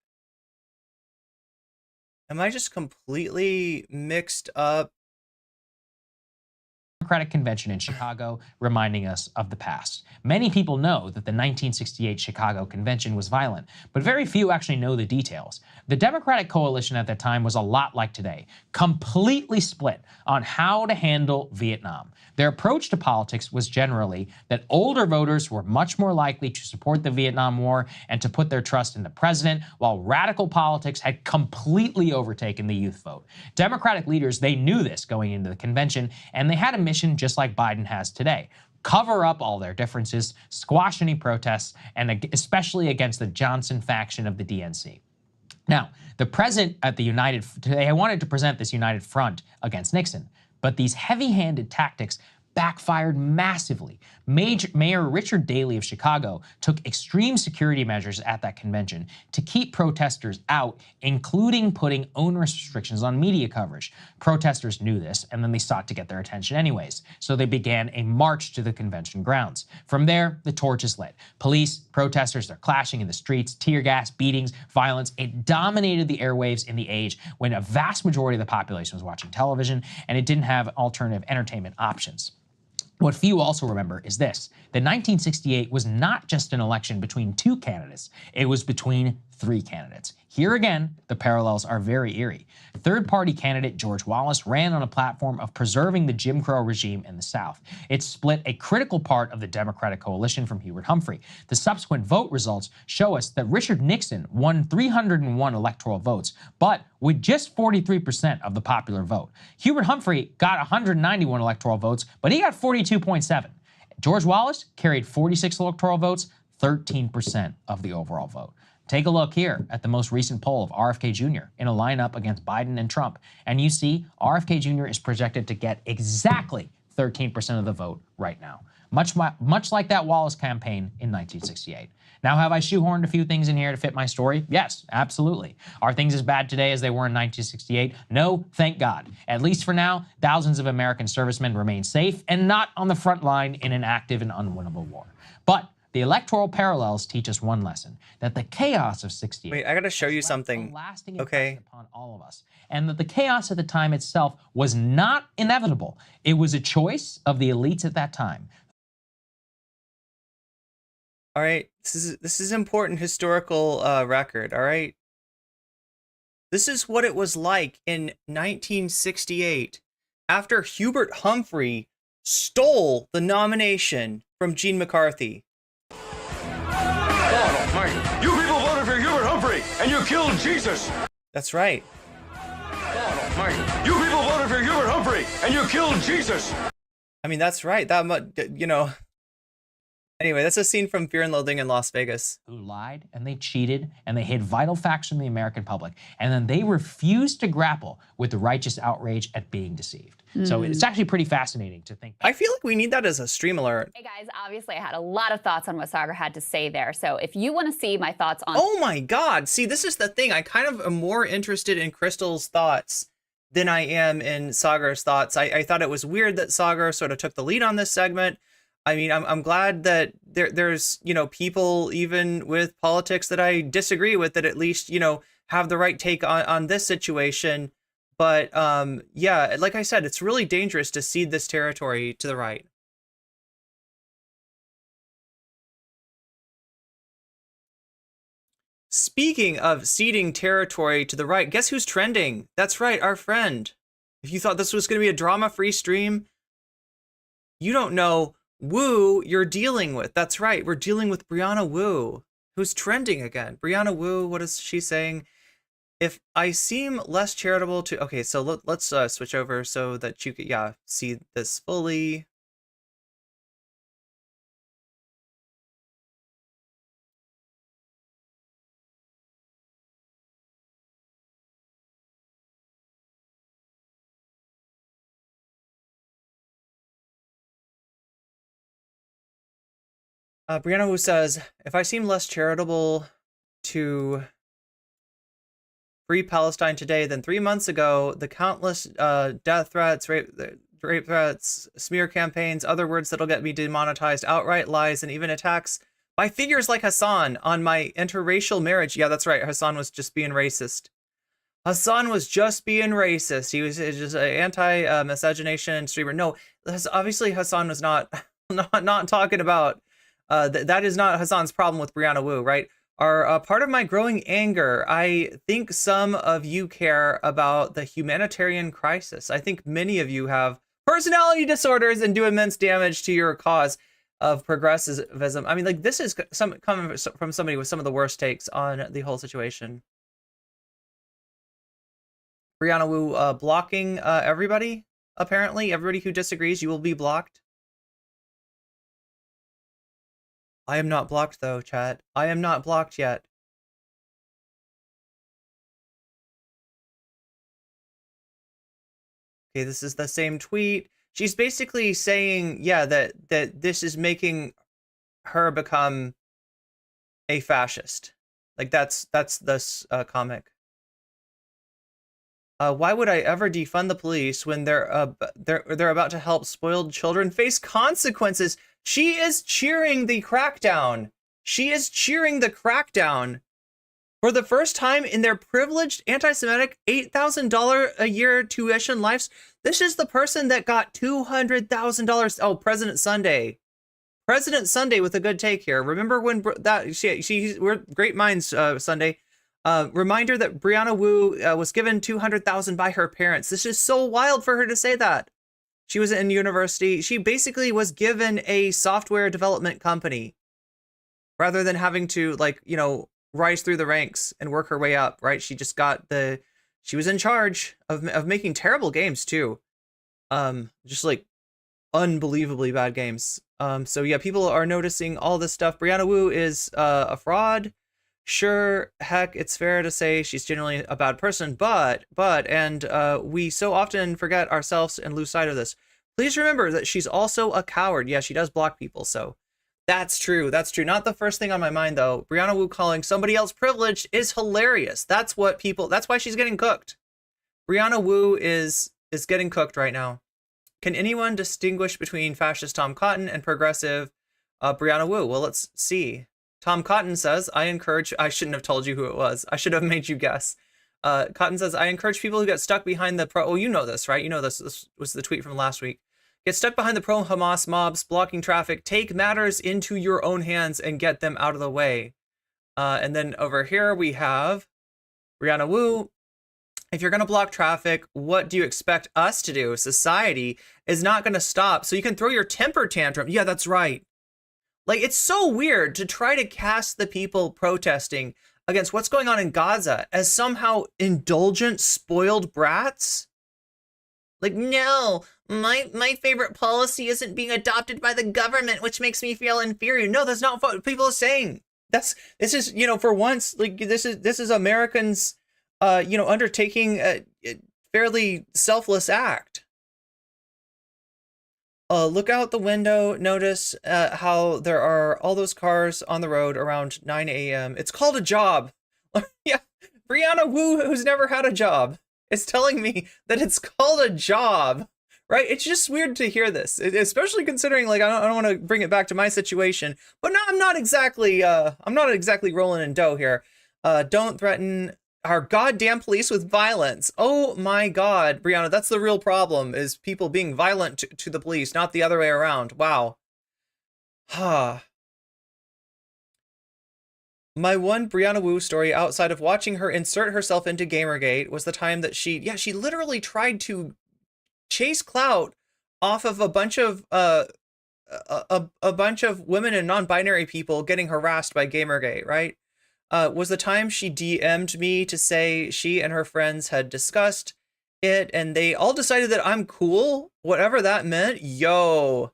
Speaker 1: Am I just completely mixed up?
Speaker 2: Democratic Convention in Chicago, reminding us of the past. Many people know that the 1968 Chicago Convention was violent, but very few actually know the details. The Democratic coalition at that time was a lot like today, completely split on how to handle Vietnam. Their approach to politics was generally that older voters were much more likely to support the Vietnam War and to put their trust in the president, while radical politics had completely overtaken the youth vote. Democratic leaders, they knew this going into the convention, and they had a mission just like Biden has today: cover up all their differences, squash any protests, and especially against the Johnson faction of the DNC. Now, the president at the they wanted to present this united front against Nixon, but these heavy-handed tactics backfired massively. Mayor Richard Daley of Chicago took extreme security measures at that convention to keep protesters out, including putting onerous restrictions on media coverage. Protesters knew this, and then they sought to get their attention anyways, so they began a march to the convention grounds. From there, the torch is lit. Police, protesters, they're clashing in the streets, tear gas, beatings, violence. It dominated the airwaves in the age when a vast majority of the population was watching television, and it didn't have alternative entertainment options. What few also remember is this: that 1968 was not just an election between two candidates, it was between three candidates. Here again, the parallels are very eerie. Third-party candidate George Wallace ran on a platform of preserving the Jim Crow regime in the South. It split a critical part of the Democratic coalition from Hubert Humphrey. The subsequent vote results show us that Richard Nixon won 301 electoral votes, but with just 43% of the popular vote. Hubert Humphrey got 191 electoral votes, but he got 42.7. George Wallace carried 46 electoral votes, 13% of the overall vote. Take a look here at the most recent poll of RFK Jr. in a lineup against Biden and Trump, and you see RFK Jr. is projected to get exactly 13% of the vote right now. much like that Wallace campaign in 1968. Now, have I shoehorned a few things in here to fit my story? Yes, absolutely. Are things as bad today as they were in 1968? No, thank God. At least for now, thousands of American servicemen remain safe and not on the front line in an active and unwinnable war. But the electoral parallels teach us one lesson, that the chaos of 68
Speaker 1: Wait, I gotta show you something.
Speaker 2: a lasting
Speaker 1: Okay.
Speaker 2: impression upon all of us, and that the chaos at the time itself was not inevitable. It was a choice of the elites at that time.
Speaker 1: All right, this is important historical record. All right, this is what it was like in 1968 after Hubert Humphrey stole the nomination from Gene McCarthy.
Speaker 3: God almighty. You people voted for Hubert Humphrey, and you killed Jesus.
Speaker 1: That's right.
Speaker 3: God almighty. You people voted for Hubert Humphrey, and you killed Jesus.
Speaker 1: I mean, that's right. That much, you know. Anyway, that's a scene from Fear and Loathing in Las Vegas.
Speaker 2: Who lied and they cheated and they hid vital facts from the American public, and then they refused to grapple with the righteous outrage at being deceived. So it's actually pretty fascinating to think.
Speaker 1: I feel like we need that as a stream alert.
Speaker 4: Hey guys, obviously I had a lot of thoughts on what Sagar had to say there. So if you want to see my thoughts on—
Speaker 1: Oh my God. See, this is the thing. I kind of am more interested in Crystal's thoughts than I am in Sagar's thoughts. I thought it was weird that Sagar sort of took the lead on this segment. I mean, I'm glad that there's, you know, people even with politics that I disagree with that at least, you know, have the right take on this situation. But yeah, like I said, it's really dangerous to cede this territory to the right. Speaking of ceding territory to the right, guess who's trending? That's right, our friend. If you thought this was going to be a drama-free stream, you don't know Wu you're dealing with. That's right, we're dealing with Brianna Wu, who's trending again. Brianna Wu, what is she saying? If I seem less charitable to... Okay, so let's switch over so that you could, yeah, see this fully. Brianna Wu says, if I seem less charitable to free Palestine today than 3 months ago, the countless death threats, rape threats, smear campaigns, other words that'll get me demonetized, outright lies, and even attacks by figures like Hasan on my interracial marriage. Yeah, that's right. Hasan was just being racist. Hasan was just being racist. He was just an anti-miscegenation streamer. No, obviously Hasan was not talking about... that is not Hasan's problem with Brianna Wu, right? Are part of my growing anger. I think some of you care about the humanitarian crisis. I think many of you have personality disorders and do immense damage to your cause of progressivism. I mean, like, this is coming from somebody with some of the worst takes on the whole situation. Brianna Wu blocking everybody, apparently. Everybody who disagrees, you will be blocked. I am not blocked though, chat. I am not blocked yet. Okay, this is the same tweet. She's basically saying, yeah, that this is making her become a fascist. Like that's this comic. Why would I ever defund the police when they're about to help spoiled children face consequences? She is cheering the crackdown. She is cheering the crackdown for the first time in their privileged anti-Semitic $8,000 a year tuition lives. This is the person that got $200,000. Oh, President Sunday. President Sunday with a good take here. Remember when we're great minds, Sunday. Reminder that Brianna Wu was given $200,000 by her parents. This is so wild for her to say that. She was in university. She basically was given a software development company rather than having to, like, you know, rise through the ranks and work her way up, right? She just got she was in charge of making terrible games too. Just like unbelievably bad games. So yeah, people are noticing all this stuff. Brianna Wu is a fraud. Sure, heck, it's fair to say she's generally a bad person, but we so often forget ourselves and lose sight of this. Please remember that she's also a coward. Yeah, she does block people, so that's true. That's true. Not the first thing on my mind, though. Brianna Wu calling somebody else privileged is hilarious. That's what people, that's why she's getting cooked. Brianna Wu is getting cooked right now. Can anyone distinguish between fascist Tom Cotton and progressive Brianna Wu? Well, let's see. Tom Cotton says, I shouldn't have told you who it was. I should have made you guess. Cotton says, I encourage people who get stuck behind the oh, you know this, right? You know this. This was the tweet from last week. Get stuck behind the pro-Hamas mobs blocking traffic. Take matters into your own hands and get them out of the way. And then over here we have Brianna Wu. If you're going to block traffic, what do you expect us to do? Society is not going to stop. So you can throw your temper tantrum. Yeah, that's right. Like, it's so weird to try to cast the people protesting against what's going on in Gaza as somehow indulgent, spoiled brats. Like, no, my favorite policy isn't being adopted by the government, which makes me feel inferior. No, that's not what people are saying. This is, you know, for once, like, this is Americans, you know, undertaking a fairly selfless act. Look out the window, notice how there are all those cars on the road around 9 a.m. It's called a job. Yeah, Brianna Wu, who's never had a job, is telling me that it's called a job, right? It's just weird to hear this, especially considering, like, I don't want to bring it back to my situation, but no, I'm not exactly rolling in dough here. Don't threaten our goddamn police with violence. Oh my God, Brianna, that's the real problem, is people being violent to the police, not the other way around. Wow. My one Brianna Wu story outside of watching her insert herself into Gamergate was the time that she literally tried to chase clout off of a bunch of women and non-binary people getting harassed by Gamergate, right? Was the time she DM'd me to say she and her friends had discussed it and they all decided that I'm cool, whatever that meant. Yo,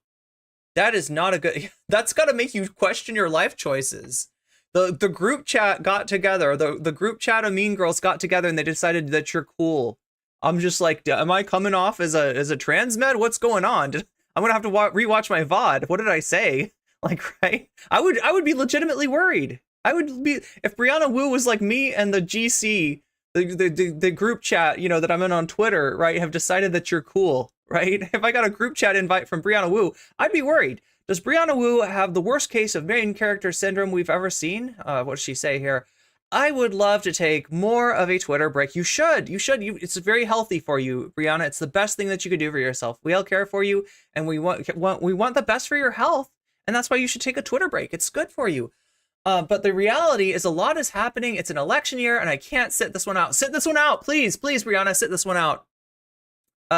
Speaker 1: that is not a good, that's got to make you question your life choices. The group chat got together, the group chat of Mean Girls got together and they decided that you're cool. I'm just like, am I coming off as a trans med? What's going on? I'm gonna have to rewatch my VOD. What did I say? Like, right? I would be legitimately worried. I would be, if Brianna Wu was like me and the GC, the group chat, you know, that I'm in on Twitter, right, have decided that you're cool, right? If I got a group chat invite from Brianna Wu, I'd be worried. Does Brianna Wu have the worst case of main character syndrome we've ever seen? What does she say here? I would love to take more of a Twitter break. You should. It's very healthy for you, Brianna. It's the best thing that you could do for yourself. We all care for you, and we want the best for your health, and that's why you should take a Twitter break. It's good for you. But the reality is a lot is happening. It's an election year, and I can't sit this one out. Sit this one out, please, Brianna, sit this one out.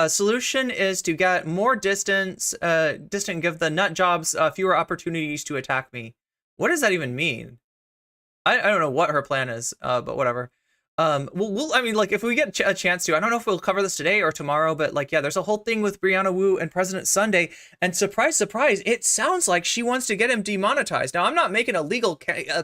Speaker 1: Solution is to get more distant and give the nut jobs fewer opportunities to attack me. What does that even mean? I don't know what her plan is, but whatever. We'll I mean, like, if we get a chance to, I don't know if we'll cover this today or tomorrow, but like, yeah, there's a whole thing with Brianna Wu and President Sunday, and surprise, surprise, it sounds like she wants to get him demonetized. Now, I'm not making a legal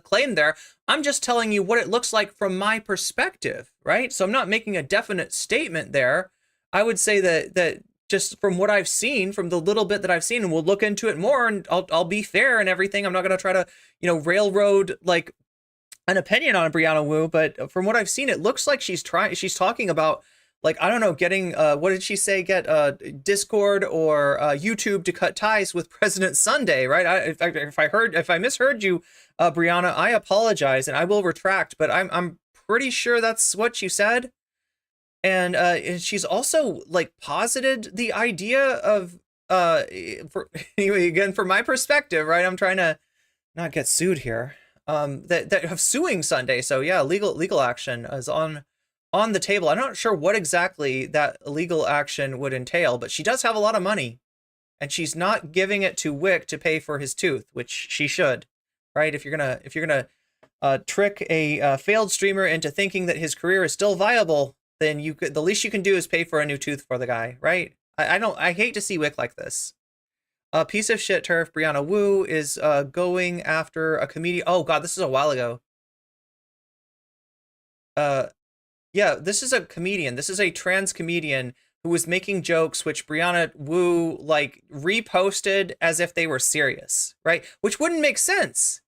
Speaker 1: claim there. I'm just telling you what it looks like from my perspective, right? So I'm not making a definite statement there. I would say that just from what I've seen, from the little bit that I've seen, and we'll look into it more, and I'll be fair and everything. I'm not going to try to, you know, railroad like an opinion on Brianna Wu, but from what I've seen, it looks like she's talking about, like, I don't know, getting, what did she say? Get Discord or YouTube to cut ties with President Sunday, right? If I misheard you, Brianna, I apologize and I will retract, but I'm pretty sure that's what you said. And she's also like posited the idea of, anyway, again, from my perspective, right? I'm trying to not get sued here. That have suing Sunday. So yeah, legal action is on the table. I'm not sure what exactly that legal action would entail, but she does have a lot of money, and she's not giving it to Wick to pay for his tooth, which she should, right? If you're gonna trick a failed streamer into thinking that his career is still viable, then the least you can do is pay for a new tooth for the guy, right? I hate to see Wick like this. A piece of shit turf, Brianna Wu, is going after a comedian. Oh God, this is a while ago. Yeah, this is a comedian. This is a trans comedian who was making jokes, which Brianna Wu like reposted as if they were serious, right? Which wouldn't make sense.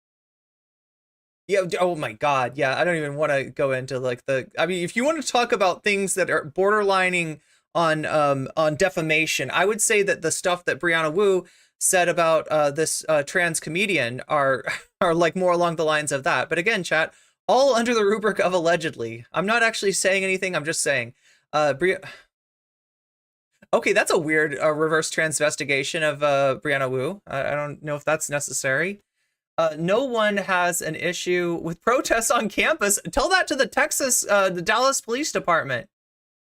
Speaker 1: Yeah. Oh my God. Yeah. I don't even want to go into like I mean, if you want to talk about things that are borderlining on defamation, I would say that the stuff that Brianna Wu said about this trans comedian are are like more along the lines of that. But again, chat, all under the rubric of allegedly. I'm not actually saying anything. I'm just saying. Okay, that's a weird reverse transvestigation of Brianna Wu. I don't know if that's necessary. No one has an issue with protests on campus. Tell that to the Dallas Police Department.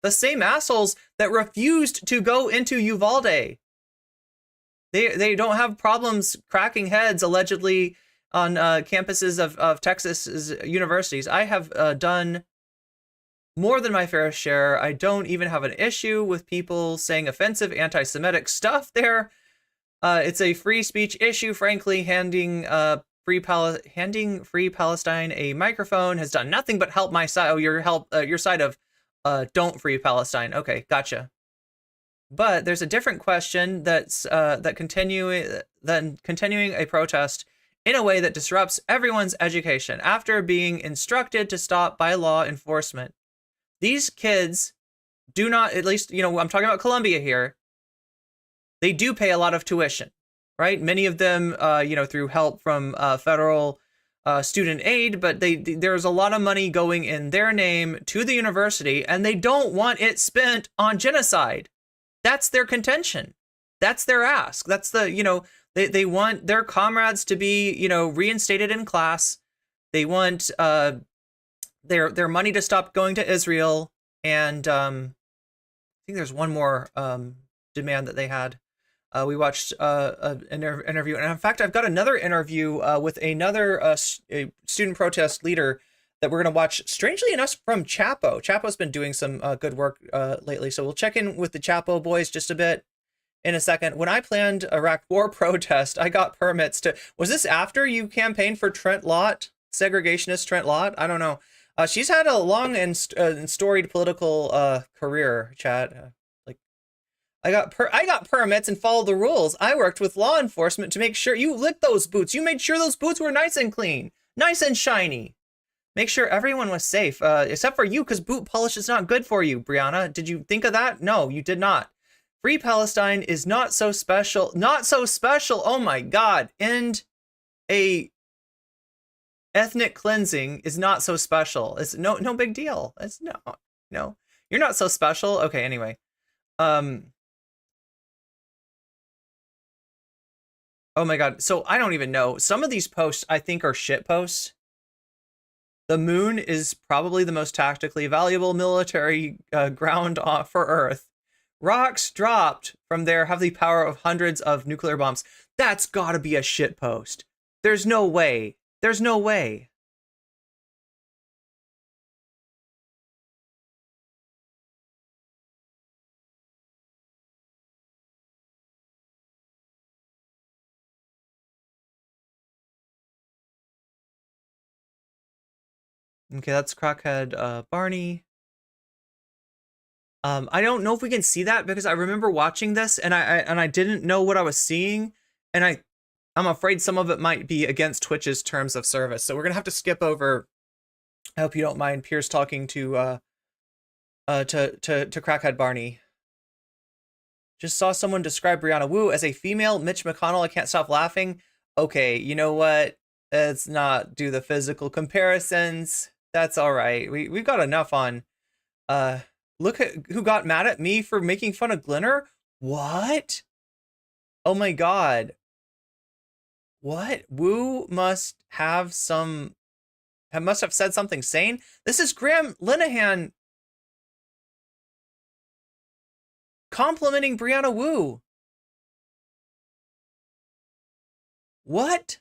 Speaker 1: The same assholes that refused to go into Uvalde. They don't have problems cracking heads, allegedly, on campuses of Texas universities. I have done more than my fair share. I don't even have an issue with people saying offensive anti-Semitic stuff there. It's a free speech issue, frankly. Handing Free Palestine a microphone has done nothing but help my side. Oh, your side of don't free Palestine. Okay, gotcha. But there's a different question that's continuing a protest in a way that disrupts everyone's education after being instructed to stop by law enforcement. These kids do not, at least, I'm talking about Columbia here. They do pay a lot of tuition, right? Many of them, through help from federal student aid, but there's a lot of money going in their name to the university, and they don't want it spent on genocide. That's their contention. That's their ask. That's they want their comrades to be, reinstated in class. They want their money to stop going to Israel. And I think there's one more demand that they had. We watched an interview, and in fact, I've got another interview with another student protest leader that we're going to watch, strangely enough, from Chapo. Chapo's been doing some good work lately, so we'll check in with the Chapo boys just a bit in a second. When I planned Iraq War protest, I got permits to... Was this after you campaigned for Trent Lott, segregationist Trent Lott? I don't know. She's had a long and storied political career, chat. I got permits and followed the rules. I worked with law enforcement to make sure you licked those boots. You made sure those boots were nice and clean, nice and shiny. Make sure everyone was safe, except for you, because boot polish is not good for you, Brianna. Did you think of that? No, you did not. Free Palestine is not so special. Not so special. Oh my God. End a ethnic cleansing is not so special. It's no big deal. It's no. You're not so special. Okay, anyway. Oh my God. So I don't even know. Some of these posts I think are shit posts. The moon is probably the most tactically valuable military ground for Earth. Rocks dropped from there have the power of hundreds of nuclear bombs. That's gotta be a shit post. There's no way. There's no way. Okay, that's Crackhead Barney. I don't know if we can see that because I remember watching this and I didn't know what I was seeing, and I'm afraid some of it might be against Twitch's terms of service. So we're gonna have to skip over. I hope you don't mind Piers talking to Crackhead Barney. Just saw someone describe Brianna Wu as a female Mitch McConnell. I can't stop laughing. Okay, you know what? Let's not do the physical comparisons. That's all right. We've got enough on. Look at who got mad at me for making fun of Glinner. What? Oh my God. What? Wu must have said something sane. This is Graham Linehan complimenting Brianna Wu. What?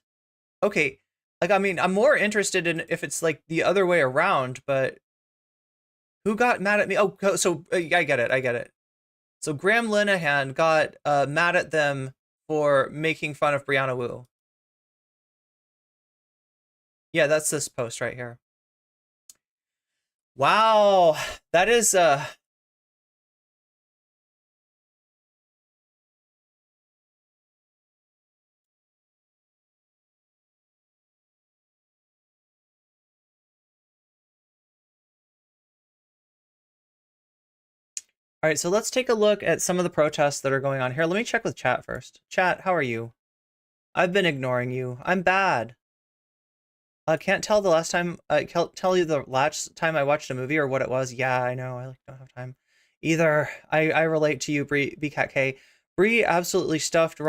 Speaker 1: Okay. Like, I mean, I'm more interested in if it's like the other way around, but who got mad at me? Oh, so I get it. So Graham Linehan got mad at them for making fun of Brianna Wu. Yeah, that's this post right here. Wow, that is All right, so let's take a look at some of the protests that are going on here. Let me check with chat first. Chat, how are you? I've been ignoring you. I'm bad. Can't tell the last time. Can't tell you the last time I watched a movie or what it was. Yeah, I know. I like don't have time. Either. I relate to you, Bree BCatK. Bree absolutely stuffed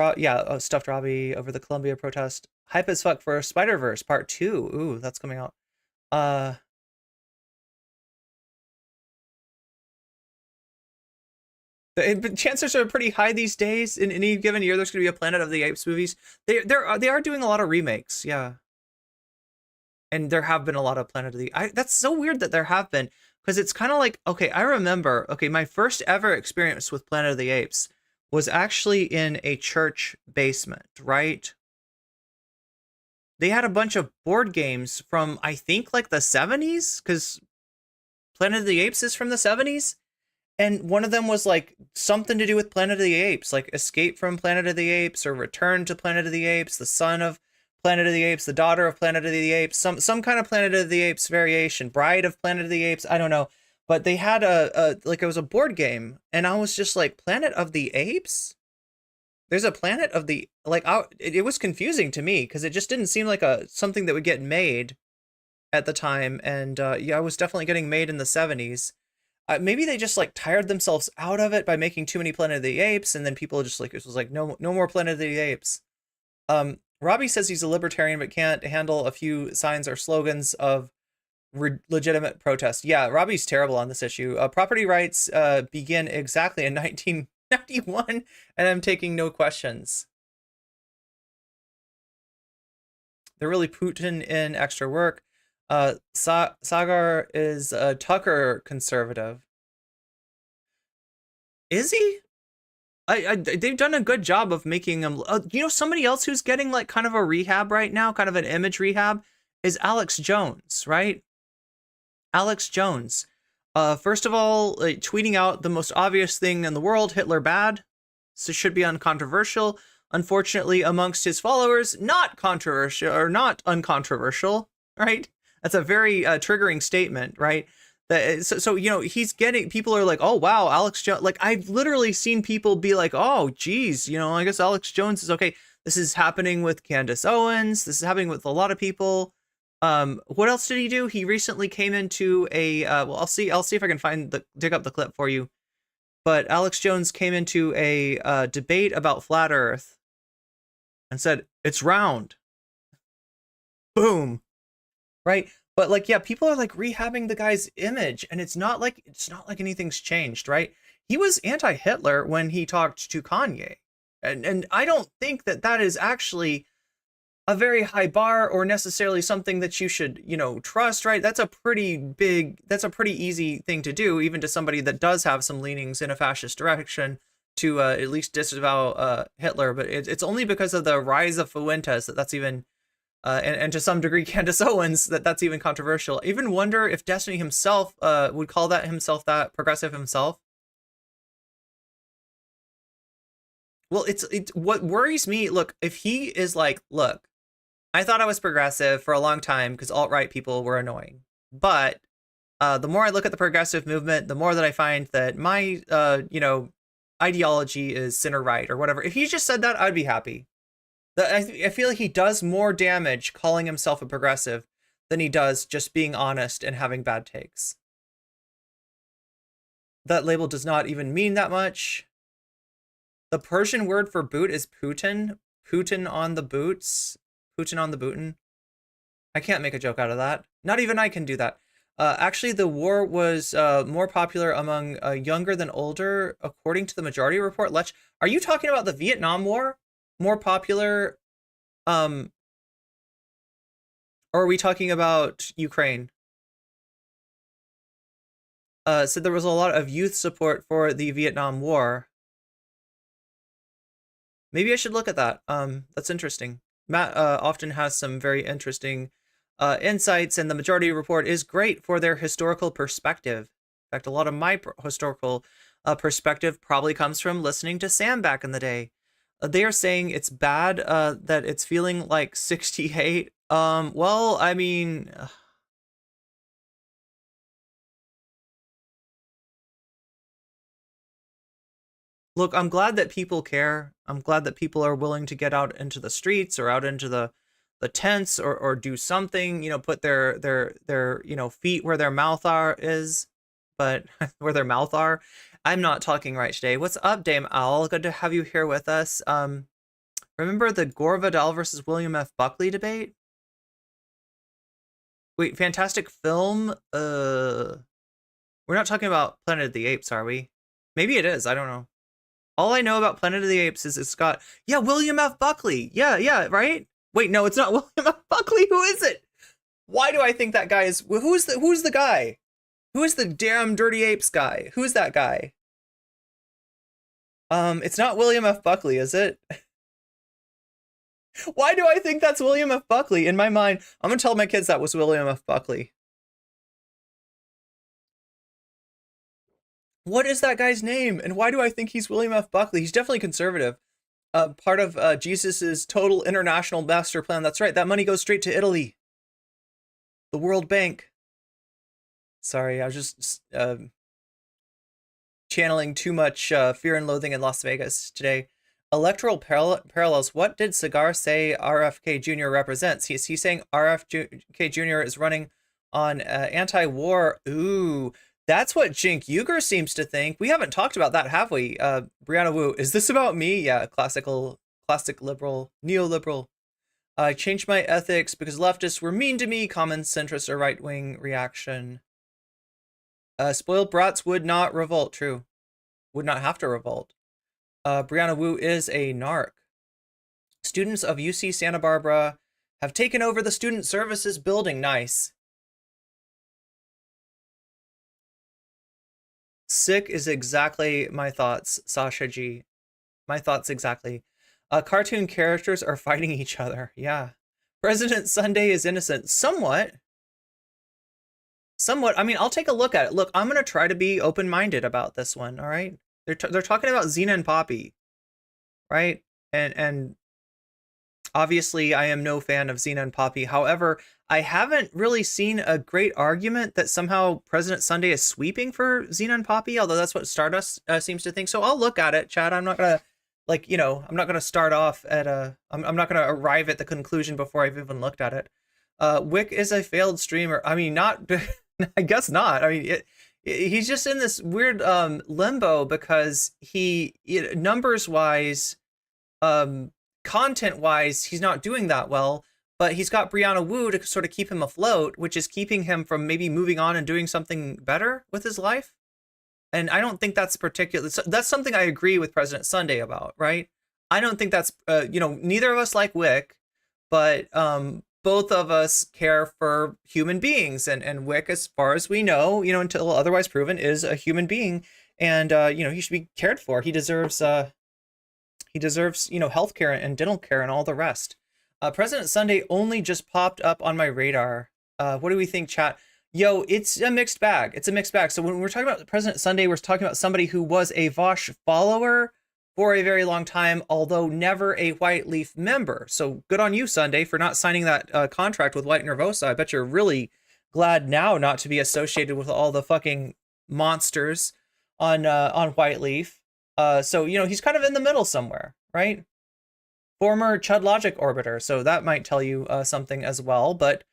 Speaker 1: stuffed Robbie over the Columbia protest. Hype as fuck for Spider-Verse Part 2. Ooh, that's coming out. The chances are pretty high these days. In any given year, there's going to be a Planet of the Apes movies. They are doing a lot of remakes, yeah. And there have been a lot of Planet of the that's so weird that there have been, because it's kind of like, okay, I remember, okay, my first ever experience with Planet of the Apes was actually in a church basement, right? They had a bunch of board games from, I think, like the 70s, because Planet of the Apes is from the 70s. And one of them was like something to do with Planet of the Apes, like Escape from Planet of the Apes or Return to Planet of the Apes, the son of Planet of the Apes, the daughter of Planet of the Apes, some kind of Planet of the Apes variation, Bride of Planet of the Apes, I don't know. But they had like it was a board game, and I was just like, Planet of the Apes? There's a Planet of the, like, it was confusing to me because it just didn't seem like something that would get made at the time. And yeah, it was definitely getting made in the 70s. Maybe they just like tired themselves out of it by making too many Planet of the Apes, and then people just like, it was like, no more Planet of the Apes. Robbie says he's a libertarian but can't handle a few signs or slogans of legitimate protest. Yeah, Robbie's terrible on this issue. Property rights begin exactly in 1991, and I'm taking no questions. They're really Putin in extra work. Sagar is a Tucker conservative. Is he? They've done a good job of making him. You know, somebody else who's getting like kind of a rehab right now, kind of an image rehab, is Alex Jones, right? Alex Jones. First of all, tweeting out the most obvious thing in the world, Hitler bad. So it should be uncontroversial. Unfortunately, amongst his followers, not controversial or not uncontroversial, right? That's a very triggering statement, right? So you know, he's getting, people are like, oh wow, Alex Jones, like I've literally seen people be like, oh geez, you know, I guess Alex Jones is okay. This is happening with Candace Owens. This is happening with a lot of people. What else did he do? He recently came into a well, I'll see if I can dig up the clip for you. But Alex Jones came into a debate about flat Earth and said it's round. Boom. Right? But like, yeah, people are like rehabbing the guy's image, and it's not like anything's changed, right? He was anti-Hitler when he talked to Kanye. And I don't think that is actually a very high bar or necessarily something that you should, you know, trust, right? That's a pretty easy thing to do, even to somebody that does have some leanings in a fascist direction, to at least disavow Hitler. But it's only because of the rise of Fuentes that's even and to some degree Candace Owens that's even controversial. I even wonder if Destiny himself would call himself that progressive himself. Well, it's what worries me. Look, if he is like, look, I thought I was progressive for a long time because alt-right people were annoying, but the more I look at the progressive movement, the more that I find that my you know, ideology is center right or whatever. If he just said that, I'd be happy. I feel like he does more damage calling himself a progressive than he does just being honest and having bad takes. That label does not even mean that much. The Persian word for boot is Putin. Putin on the boots. Putin on the bootin'. I can't make a joke out of that. Not even I can do that. Actually, the war was more popular among younger than older, according to the Majority Report. Lech, are you talking about the Vietnam War? More popular, or are we talking about Ukraine? So there was a lot of youth support for the Vietnam War. Maybe I should look at that. That's interesting. Matt often has some very interesting insights, and the Majority Report is great for their historical perspective. In fact, a lot of my historical perspective probably comes from listening to Sam back in the day. They are saying it's bad that it's feeling like 68. Well, I mean, Look, I'm glad that people care. I'm glad that people are willing to get out into the streets or out into the tents or do something, put their feet where their mouth is, but where their mouth are. I'm not talking right today. What's up, Dame Owl? Good to have you here with us. Remember the Gore Vidal versus William F. Buckley debate? Wait, fantastic film? We're not talking about Planet of the Apes, are we? Maybe it is. I don't know. All I know about Planet of the Apes is it's got, William F. Buckley. Yeah, right? Wait, no, it's not William F. Buckley. Who is it? Why do I think that guy is, who's the guy? Who is the damn Dirty Apes guy? Who's that guy? It's not William F. Buckley, is it? Why do I think that's William F. Buckley? In my mind, I'm gonna tell my kids that was William F. Buckley. What is that guy's name? And why do I think he's William F. Buckley? He's definitely conservative. Part of Jesus's total international master plan. That's right. That money goes straight to Italy. The World Bank. Sorry, I was just channeling too much Fear and Loathing in Las Vegas today. Electoral parallels. What did Cigar say RFK Jr. represents? He's saying RFK Jr. is running on anti-war. Ooh, that's what Jink Uger seems to think. We haven't talked about that, have we? Brianna Wu, is this about me? Yeah, classic liberal, neoliberal. I changed my ethics because leftists were mean to me. Common centrist or right-wing reaction. Spoiled brats would not revolt. True. Would not have to revolt. Brianna Wu is a narc. Students of UC Santa Barbara have taken over the student services building. Nice. Sick is exactly my thoughts, Sasha G. My thoughts exactly. Cartoon characters are fighting each other. Yeah. President Sunday is innocent. Somewhat. I mean, I'll take a look at it. Look, I'm going to try to be open-minded about this one, all right? They're talking about Xena and Poppy, right? And obviously, I am no fan of Xena and Poppy. However, I haven't really seen a great argument that somehow President Sunday is sweeping for Xena and Poppy, although that's what Stardust seems to think. So I'll look at it, Chad. I'm not going to, I'm not going to start off at I'm not going to arrive at the conclusion before I've even looked at it. Wick is a failed streamer. I mean, not, I guess not. I mean, he's just in this weird limbo because numbers wise, content wise, he's not doing that well, but he's got Brianna Wu to sort of keep him afloat, which is keeping him from maybe moving on and doing something better with his life. And I don't think that's that's something I agree with President Sunday about, right? I don't think that's, neither of us like Wick, but both of us care for human beings, and Wick, as far as we know, until otherwise proven, is a human being, and he should be cared for. He deserves healthcare and dental care and all the rest. President Sunday only just popped up on my radar. What do we think, chat? Yo, it's a mixed bag. It's a mixed bag. So when we're talking about President Sunday, we're talking about somebody who was a Vosh follower for a very long time, although never a White Leaf member. So good on you, Sunday, for not signing that contract with White Nervosa. I bet you're really glad now not to be associated with all the fucking monsters on White Leaf. So he's kind of in the middle somewhere, right? Former Chud Logic orbiter, so that might tell you something as well, but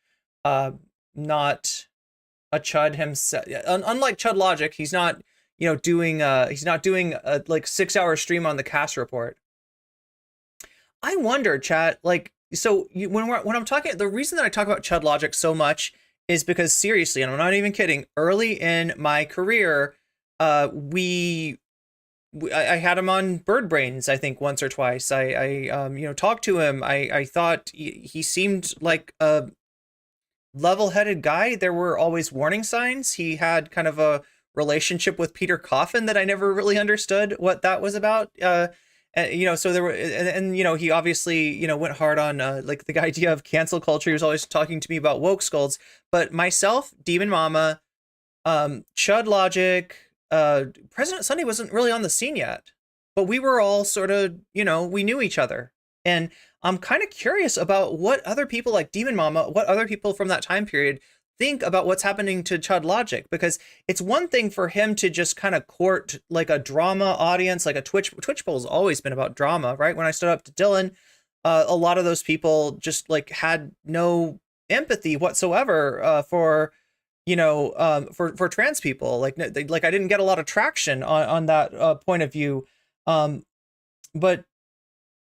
Speaker 1: not a Chud himself. Unlike Chud Logic, he's not doing a 6-hour stream on the cast report. I wonder, chat, when I'm talking, the reason that I talk about Chud Logic so much is because, seriously, and I'm not even kidding, early in my career, I had him on Bird Brains, I think, once or twice. I talked to him. I thought he seemed like a level-headed guy. There were always warning signs. He had kind of a relationship with Peter Coffin that I never really understood what that was about. So there were, and he obviously, went hard on the idea of cancel culture. He was always talking to me about woke skulls. But myself, Demon Mama, Chud Logic, President Sunday wasn't really on the scene yet, but we were all sort of, we knew each other. And I'm kind of curious about what other people like Demon Mama, what other people from that time period think about what's happening to Chud Logic, because it's one thing for him to just kind of court like a drama audience, like a Twitch poll's always been about drama, right? When I stood up to Dylan, a lot of those people just like had no empathy whatsoever for for trans people. Like I didn't get a lot of traction on that point of view, but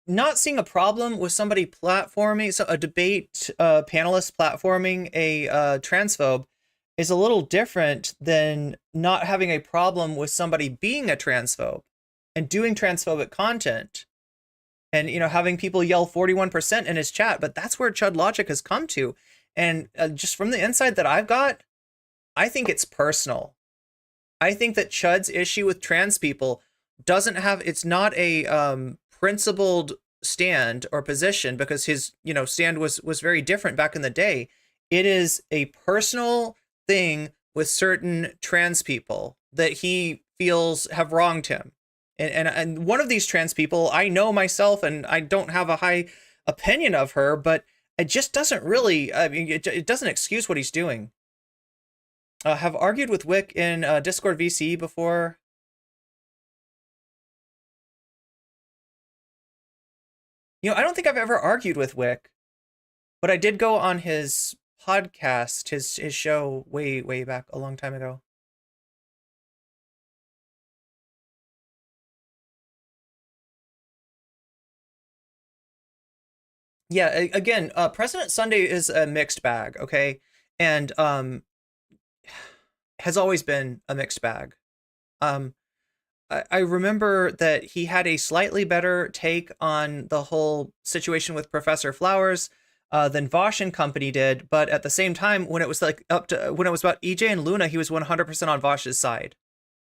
Speaker 1: not seeing a problem with somebody platforming, so a debate panelist platforming a transphobe is a little different than not having a problem with somebody being a transphobe and doing transphobic content, and having people yell 41% in his chat. But that's where Chud Logic has come to, and just from the insight that I've got, I think it's personal. I think that Chud's issue with trans people it's not a principled stand or position, because his stand was very different back in the day. It is a personal thing with certain trans people that he feels have wronged him, and one of these trans people I know myself, and I don't have a high opinion of her, but it just doesn't really, I mean, it doesn't excuse what he's doing. Have argued with Wick in Discord VC before. I don't think I've ever argued with Wick, but I did go on his podcast, his show way back a long time ago. Yeah, again, President Sunday is a mixed bag, okay? And has always been a mixed bag. I remember that he had a slightly better take on the whole situation with Professor Flowers than Vosh and company did, but at the same time, when it was like when it was about EJ and Luna, he was 100% on Vosh's side.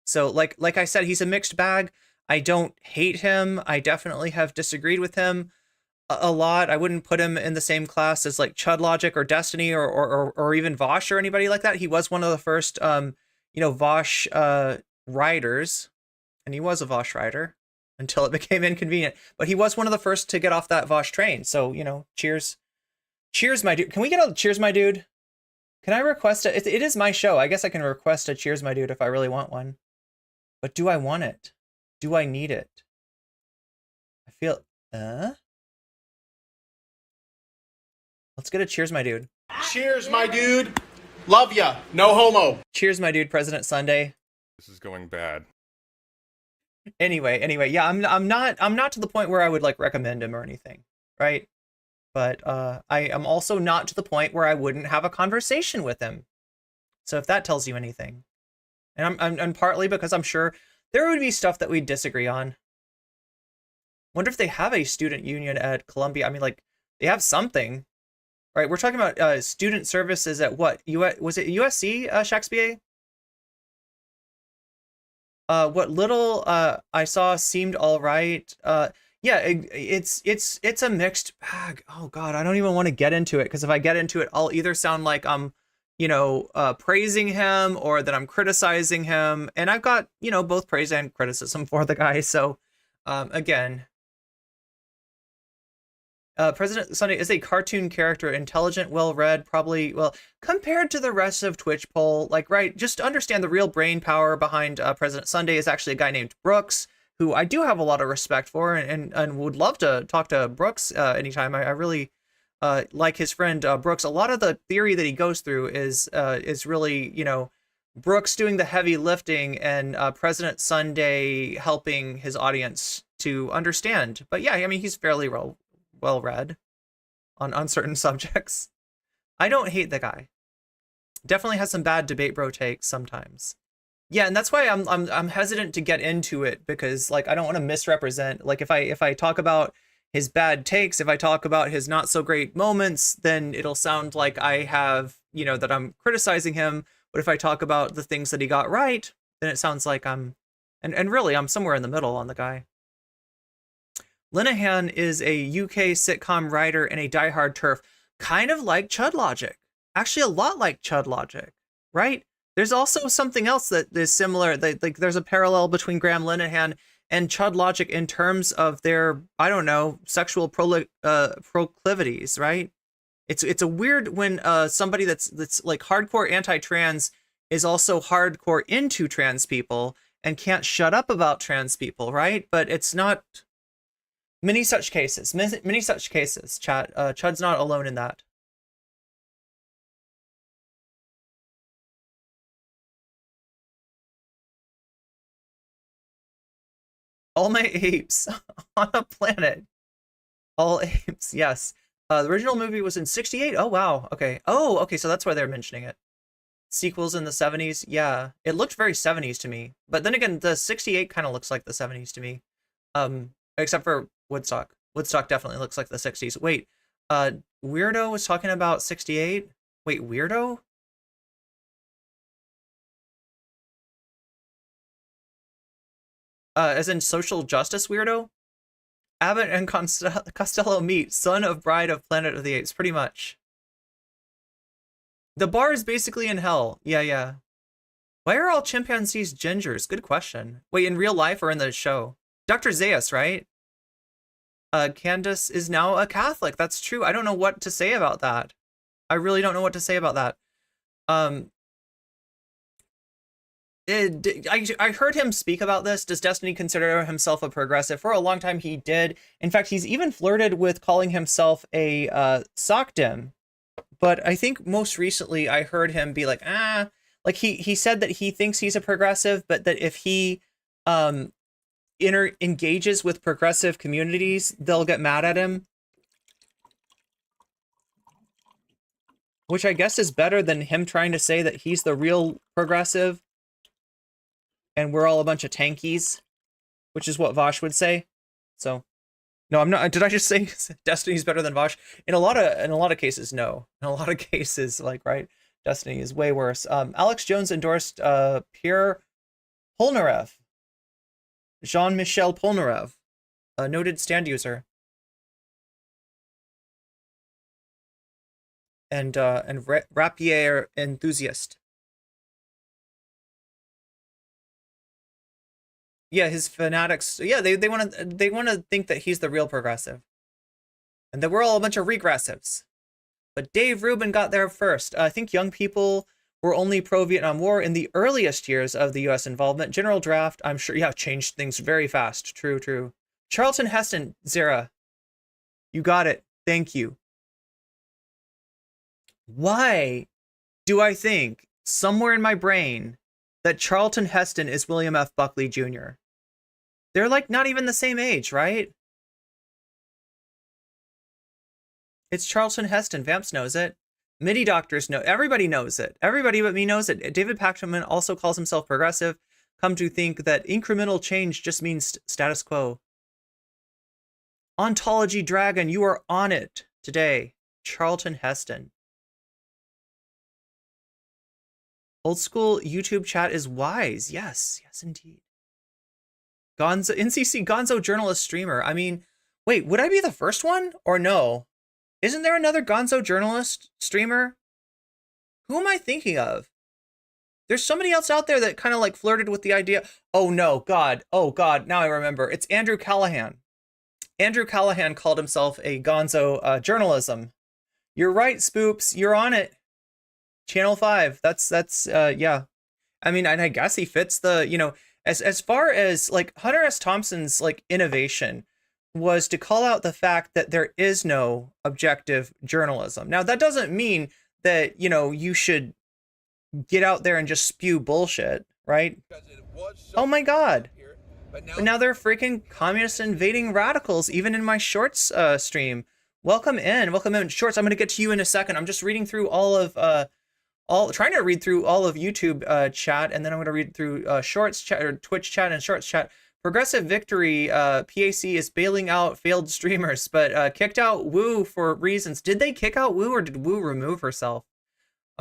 Speaker 1: So like I said, he's a mixed bag. I don't hate him. I definitely have disagreed with him a lot. I wouldn't put him in the same class as like Chud Logic or Destiny or even Vosh or anybody like that. He was one of the first Vosh writers. And he was a Vosh writer until it became inconvenient. But he was one of the first to get off that Vosh train. So, cheers. Cheers, my dude. Can we get a cheers, my dude? Can I request it? It is my show. I guess I can request a cheers, my dude, if I really want one. But do I want it? Do I need it? I feel... Let's get a cheers, my dude.
Speaker 5: Cheers, my dude. Love ya. No homo.
Speaker 1: Cheers, my dude, President Sunday.
Speaker 6: This is going bad.
Speaker 1: Anyway, yeah, I'm not to the point where I would like recommend him or anything, right? But I am also not to the point where I wouldn't have a conversation with him. So if that tells you anything, and partly because I'm sure there would be stuff that we disagree on. Wonder if they have a student union at Columbia. I mean, like they have something, right? We're talking about student services at what? Was it USC, Shakespeare? What little I saw seemed all right. Yeah, it's a mixed bag. Oh God, I don't even want to get into it, because if I get into it, I'll either sound like I'm, praising him or that I'm criticizing him. And I've got, both praise and criticism for the guy. So, again, President Sunday is a cartoon character, intelligent, well-read, probably, well, compared to the rest of Twitch poll, like, right, just understand the real brain power behind President Sunday is actually a guy named Brooks, who I do have a lot of respect for, and would love to talk to Brooks anytime. I really like his friend Brooks. A lot of the theory that he goes through is really, Brooks doing the heavy lifting and President Sunday helping his audience to understand. But yeah, I mean, he's fairly well read on certain subjects. I don't hate the guy. Definitely has some bad debate bro takes sometimes. Yeah, and that's why I'm hesitant to get into it, because like I don't want to misrepresent. Like if I talk about his bad takes, if I talk about his not so great moments, then it'll sound like I have, that I'm criticizing him. But if I talk about the things that he got right, then it sounds like and really I'm somewhere in the middle on the guy. Linehan is a UK sitcom writer and a diehard TERF, kind of like Chud Logic. Actually, a lot like Chud Logic, right? There's also something else that is similar. Like there's a parallel between Graham Linehan and Chud Logic in terms of their, I don't know, sexual proclivities, right? It's a weird when somebody that's like hardcore anti-trans is also hardcore into trans people and can't shut up about trans people, right? But it's not many such cases. Many such cases, chat. Chud's not alone in that. All my apes on a planet. All apes, yes. The original movie was in 68. Oh, wow. Okay. Oh, okay. So that's why they're mentioning it. Sequels in the 70s. Yeah. It looked very 70s to me. But then again, the 68 kind of looks like the 70s to me. Except for Woodstock. Woodstock definitely looks like the 60s. Wait, Weirdo was talking about 68? Wait, Weirdo? As in social justice weirdo? Abbott and Costello meet, son of bride of Planet of the Apes, pretty much. The bar is basically in hell. Yeah, yeah. Why are all chimpanzees gingers? Good question. Wait, in real life or in the show? Dr. Zaius, right? Candace is now a Catholic. That's true. I don't know what to say about that. I really don't know what to say about that. I heard him speak about this. Does Destiny consider himself a progressive? For a long time, he did. In fact, he's even flirted with calling himself a sock dim. But I think most recently, I heard him be like, like he said that he thinks he's a progressive, but that if he engages with progressive communities, they'll get mad at him. Which I guess is better than him trying to say that he's the real progressive. And we're all a bunch of tankies, which is what Vosh would say. So, no, I'm not. Did I just say Destiny's better than Vosh? In a lot of cases, no. In a lot of cases, like, right, Destiny is way worse. Alex Jones endorsed Pierre Polnareff, Jean-Michel Polnareff, a noted stand user, and rapier enthusiast. Yeah, his fanatics. Yeah, they want to think that he's the real progressive, and that we're all a bunch of regressives. But Dave Rubin got there first. I think young people were only pro-Vietnam War in the earliest years of the U.S. involvement. General Draft, I'm sure, yeah, changed things very fast. True, true. Charlton Heston, Zara, you got it. Thank you. Why do I think somewhere in my brain that Charlton Heston is William F. Buckley Jr.? They're like not even the same age, right? It's Charlton Heston. Vamps knows it. MIDI doctors know. Everybody knows it. Everybody but me knows it. David Packerman also calls himself progressive. Come to think that incremental change just means status quo. Ontology Dragon, you are on it today. Charlton Heston. Old school YouTube chat is wise. Yes, yes, indeed. Gonzo, NCC Gonzo journalist streamer. I mean, wait, would I be the first one or no? Isn't there another Gonzo journalist streamer? Who am I thinking of? There's somebody else out there that kind of like flirted with the idea. Oh no, God. Oh God, now I remember. It's Andrew Callahan. Andrew Callahan called himself a Gonzo journalism. You're right, Spoops. You're on it. Channel 5. That's yeah. I mean, and I guess he fits the, you know, as far as like Hunter S. Thompson's like innovation was to call out the fact that there is no objective journalism. Now, that doesn't mean that, you know, you should get out there and just spew bullshit, right? Oh my God. But now they're freaking communist invading radicals, even in my Shorts stream. Welcome in, Shorts. I'm going to get to you in a second. I'm just reading through trying to read through all of YouTube chat, and then I'm going to read through Shorts chat, or Twitch chat and Shorts chat. Progressive Victory, PAC is bailing out failed streamers, but kicked out Woo for reasons. Did they kick out Woo, or did Woo remove herself?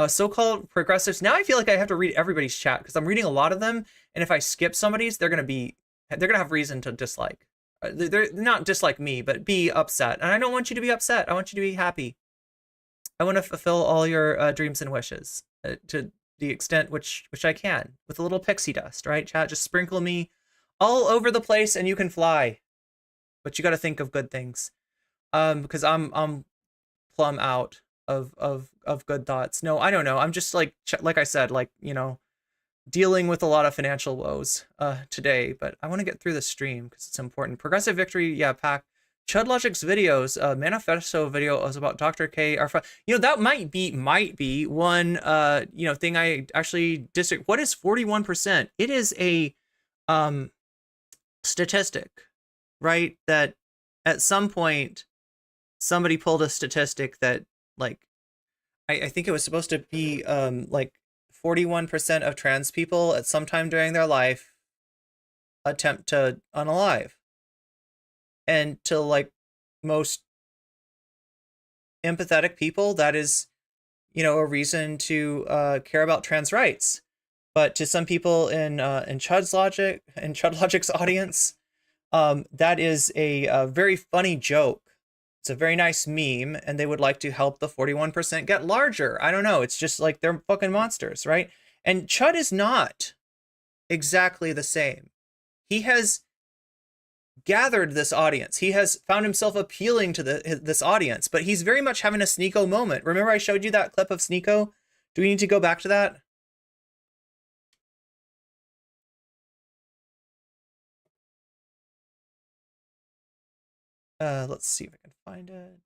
Speaker 1: So-called progressives. Now I feel like I have to read everybody's chat, because I'm reading a lot of them, and if I skip somebody's, they're going to have reason to dislike. They're not dislike me, but be upset. And I don't want you to be upset. I want you to be happy. I want to fulfill all your dreams and wishes to the extent which I can, with a little pixie dust, right, chat? Just sprinkle me all over the place and you can fly. But you got to think of good things. Because I'm plumb out. of good thoughts. No, I don't know. I'm just like I said, like, you know, dealing with a lot of financial woes today, but I want to get through the stream because it's important. Progressive Victory, yeah, Pack. Chud Logic's videos, manifesto video was about Dr. K are fun. You know, that might be one you know, thing I actually disagree. What is 41%? It is a statistic, right? That at some point somebody pulled a statistic that, like, I think it was supposed to be like 41% of trans people at some time during their life attempt to unalive. And to, like, most empathetic people, that is, you know, a reason to care about trans rights. But to some people in Chud Logic's audience, that is a very funny joke. It's a very nice meme, and they would like to help the 41% get larger. I don't know. It's just like they're fucking monsters, right? And Chud is not exactly the same. He has gathered this audience. He has found himself appealing to this audience, but he's very much having a Sneeko moment. Remember I showed you that clip of Sneeko? Do we need to go back to that? Let's see if I can find it.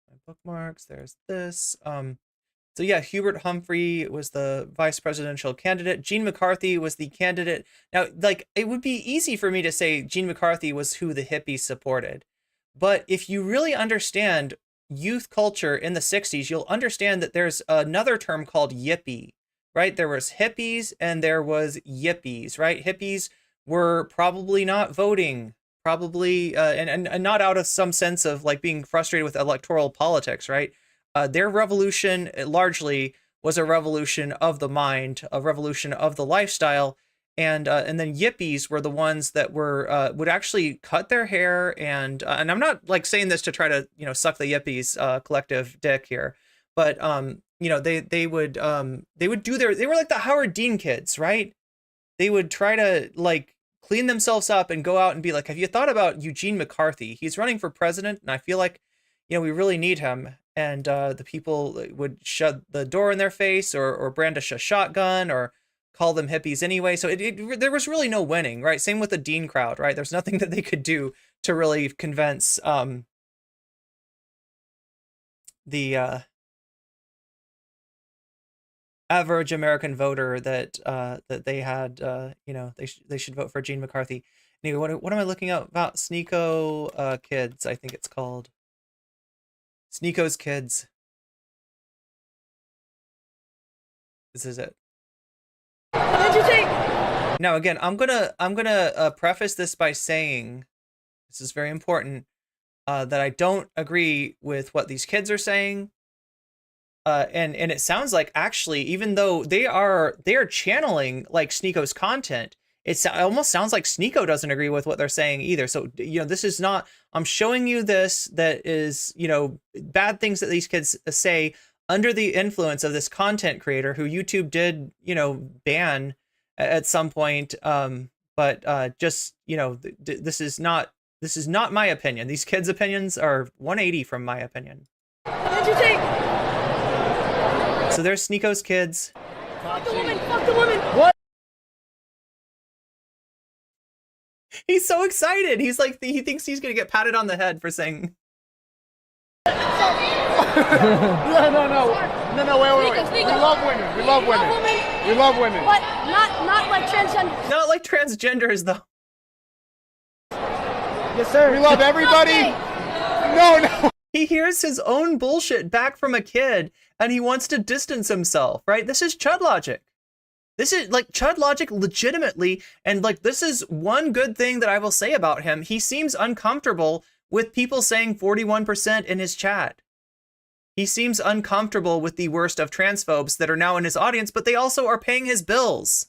Speaker 1: My bookmarks, there's this. So yeah, Hubert Humphrey was the vice presidential candidate. Gene McCarthy was the candidate. Now, like, it would be easy for me to say Gene McCarthy was who the hippies supported. But if you really understand youth culture in the 60s, you'll understand that there's another term called yippie, right? There was hippies and there was yippies, right? Hippies were probably not voting, probably, and not out of some sense of, like, being frustrated with electoral politics, right? Their revolution largely was a revolution of the mind, a revolution of the lifestyle, and then yippies were the ones that were would actually cut their hair, and I'm not, like, saying this to try to, you know, suck the yippies collective dick here, but you know, they would do they were like the Howard Dean kids, right? They would try to, like, clean themselves up and go out and be like, have you thought about Eugene McCarthy? He's running for president, and I feel like, you know, we really need him. And the people would shut the door in their face, or brandish a shotgun, or call them hippies anyway. So there was really no winning, right? Same with the Dean crowd, right? There's nothing that they could do to really convince the average American voter that that they had, you know, they should vote for Gene McCarthy. Anyway, what am I looking up about Sneeko Kids? I think it's called. Sneeko's Kids. This is it.
Speaker 6: What did you say?
Speaker 1: Now again, I'm gonna preface this by saying, this is very important, that I don't agree with what these kids are saying, and it sounds like, actually, even though they are channeling, like, Sneeko's content, it almost sounds like Sneeko doesn't agree with what they're saying either. So, you know, this is not, I'm showing you this, that is, you know, bad things that these kids say under the influence of this content creator who YouTube did, you know, ban at some point. But just, you know, this is not my opinion. These kids' opinions are 180 from my opinion.
Speaker 6: What did you say?
Speaker 1: So there's Sneeko's Kids.
Speaker 6: Fuck the woman! Fuck the woman! What?
Speaker 1: He's so excited. He's like, he thinks he's gonna get patted on the head for saying.
Speaker 5: No, wait. We love women. We love women. We love women.
Speaker 6: But not like transgender.
Speaker 1: Not like transgenders, though.
Speaker 5: Yes, sir. We love everybody. No.
Speaker 1: He hears his own bullshit back from a kid, and he wants to distance himself, right? This is Chud Logic. This is, like, Chud Logic legitimately, and, like, this is one good thing that I will say about him. He seems uncomfortable with people saying 41% in his chat. He seems uncomfortable with the worst of transphobes that are now in his audience, but they also are paying his bills.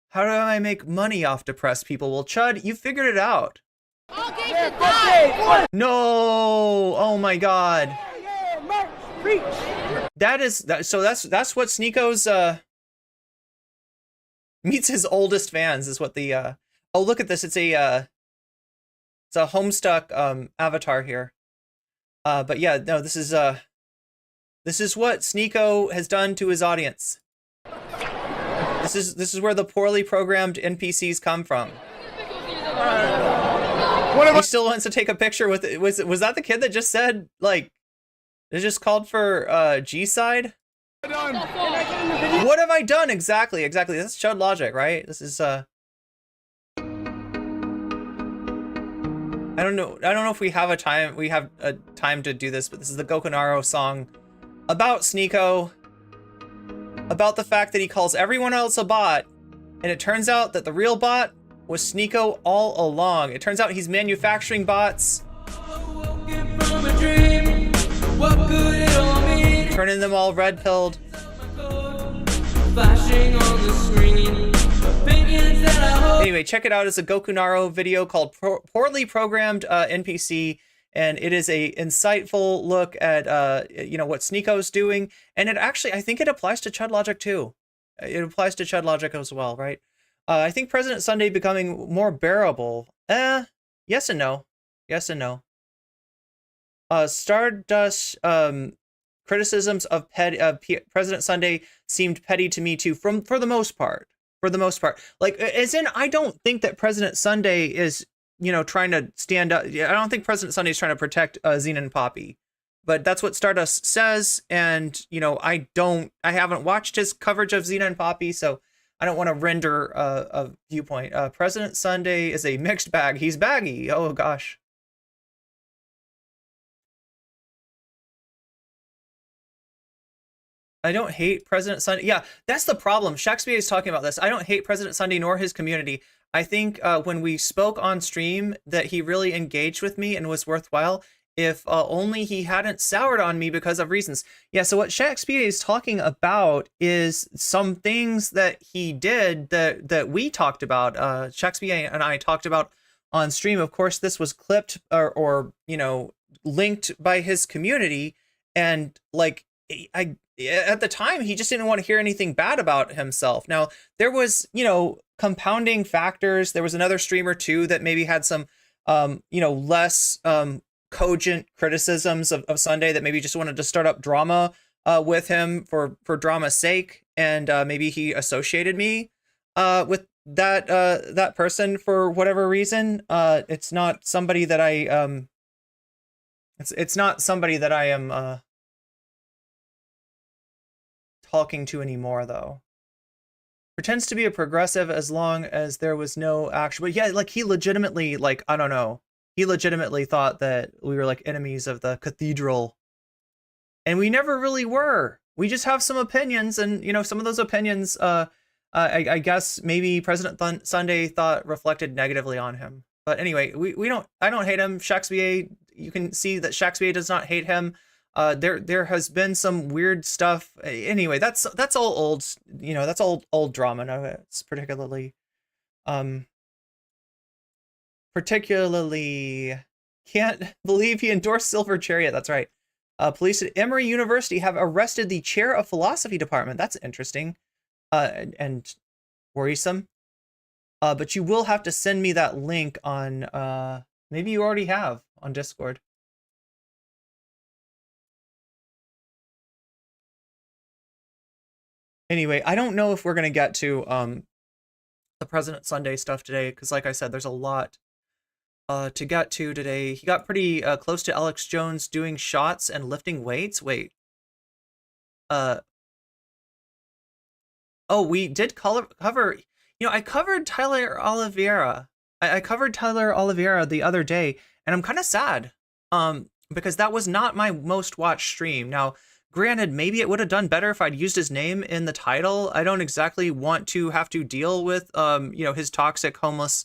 Speaker 1: How do I make money off depressed people? Well, Chud, you figured it out. No! Oh my God. That's what Sneeko's meets his oldest fans, is what the oh, look at this. It's a It's a Homestuck avatar here. But yeah, no, this is what Sneeko has done to his audience. This is where the poorly programmed NPCs come from. He still wants to take a picture with it. Was that the kid that just said, like, it just called for G-side? What have I done? Exactly. That's Chud logic, right? This is I don't know if we have a time to do this, but this is the Gokunaro song about Sneeko, about the fact that he calls everyone else a bot, and it turns out that the real bot was Sneeko all along. It turns out he's manufacturing bots, turning them all red-pilled. Anyway, check it out. It's a Gokunaro video called Poorly Programmed NPC, and it is a insightful look at what Sneeko's doing, and it actually, I think it applies to Chud logic too. It applies to Chud logic as well, right? I think President Sunday becoming more bearable. Yes and no. Yes and no. Stardust criticisms of President Sunday seemed petty to me too, for the most part. For the most part, like, as in, I don't think that President Sunday is, trying to stand up. I don't think President Sunday is trying to protect Xena and Poppy, but that's what Stardust says. And I haven't watched his coverage of Xena and Poppy, so I don't want to render a viewpoint. President Sunday is a mixed bag. He's baggy. Oh gosh. I don't hate President Sunday. Yeah, that's the problem. Shakespeare is talking about this. I don't hate President Sunday nor his community. I think when we spoke on stream that he really engaged with me and was worthwhile, if only he hadn't soured on me because of reasons. Yeah, so what Shakespeare is talking about is some things that he did that we talked about. Shakespeare and I talked about on stream. Of course, this was clipped or linked by his community, and like at the time, he just didn't want to hear anything bad about himself. Now, there was, compounding factors. There was another streamer too that maybe had some, less cogent criticisms of Sunday, that maybe just wanted to start up drama with him for drama's sake, and maybe he associated me with that person for whatever reason. It's not somebody that I it's not somebody that I am talking to anymore, though. Pretends to be a progressive as long as there was no action. But yeah, like, he legitimately, like, I don't know, he legitimately thought that we were like enemies of the cathedral, and we never really were. We just have some opinions, and some of those opinions I guess maybe President Sunday thought reflected negatively on him. But anyway, I don't hate him. Shakespeare, you can see that Shakespeare does not hate him. There has been some weird stuff. Anyway, that's all old, that's old drama. No, it's particularly can't believe he endorsed Silver Chariot. That's right. Police at Emory University have arrested the chair of philosophy department. That's interesting, and worrisome. But you will have to send me that link on, maybe you already have on Discord. Anyway, I don't know if we're going to get to the President Sunday stuff today, because like I said, there's a lot to get to today. He got pretty close to Alex Jones doing shots and lifting weights. Wait. Oh, we did cover, I covered Tyler Oliveira. I covered Tyler Oliveira the other day, and I'm kind of sad because that was not my most watched stream. Now, granted, maybe it would have done better if I'd used his name in the title. I don't exactly want to have to deal with, his toxic, homeless,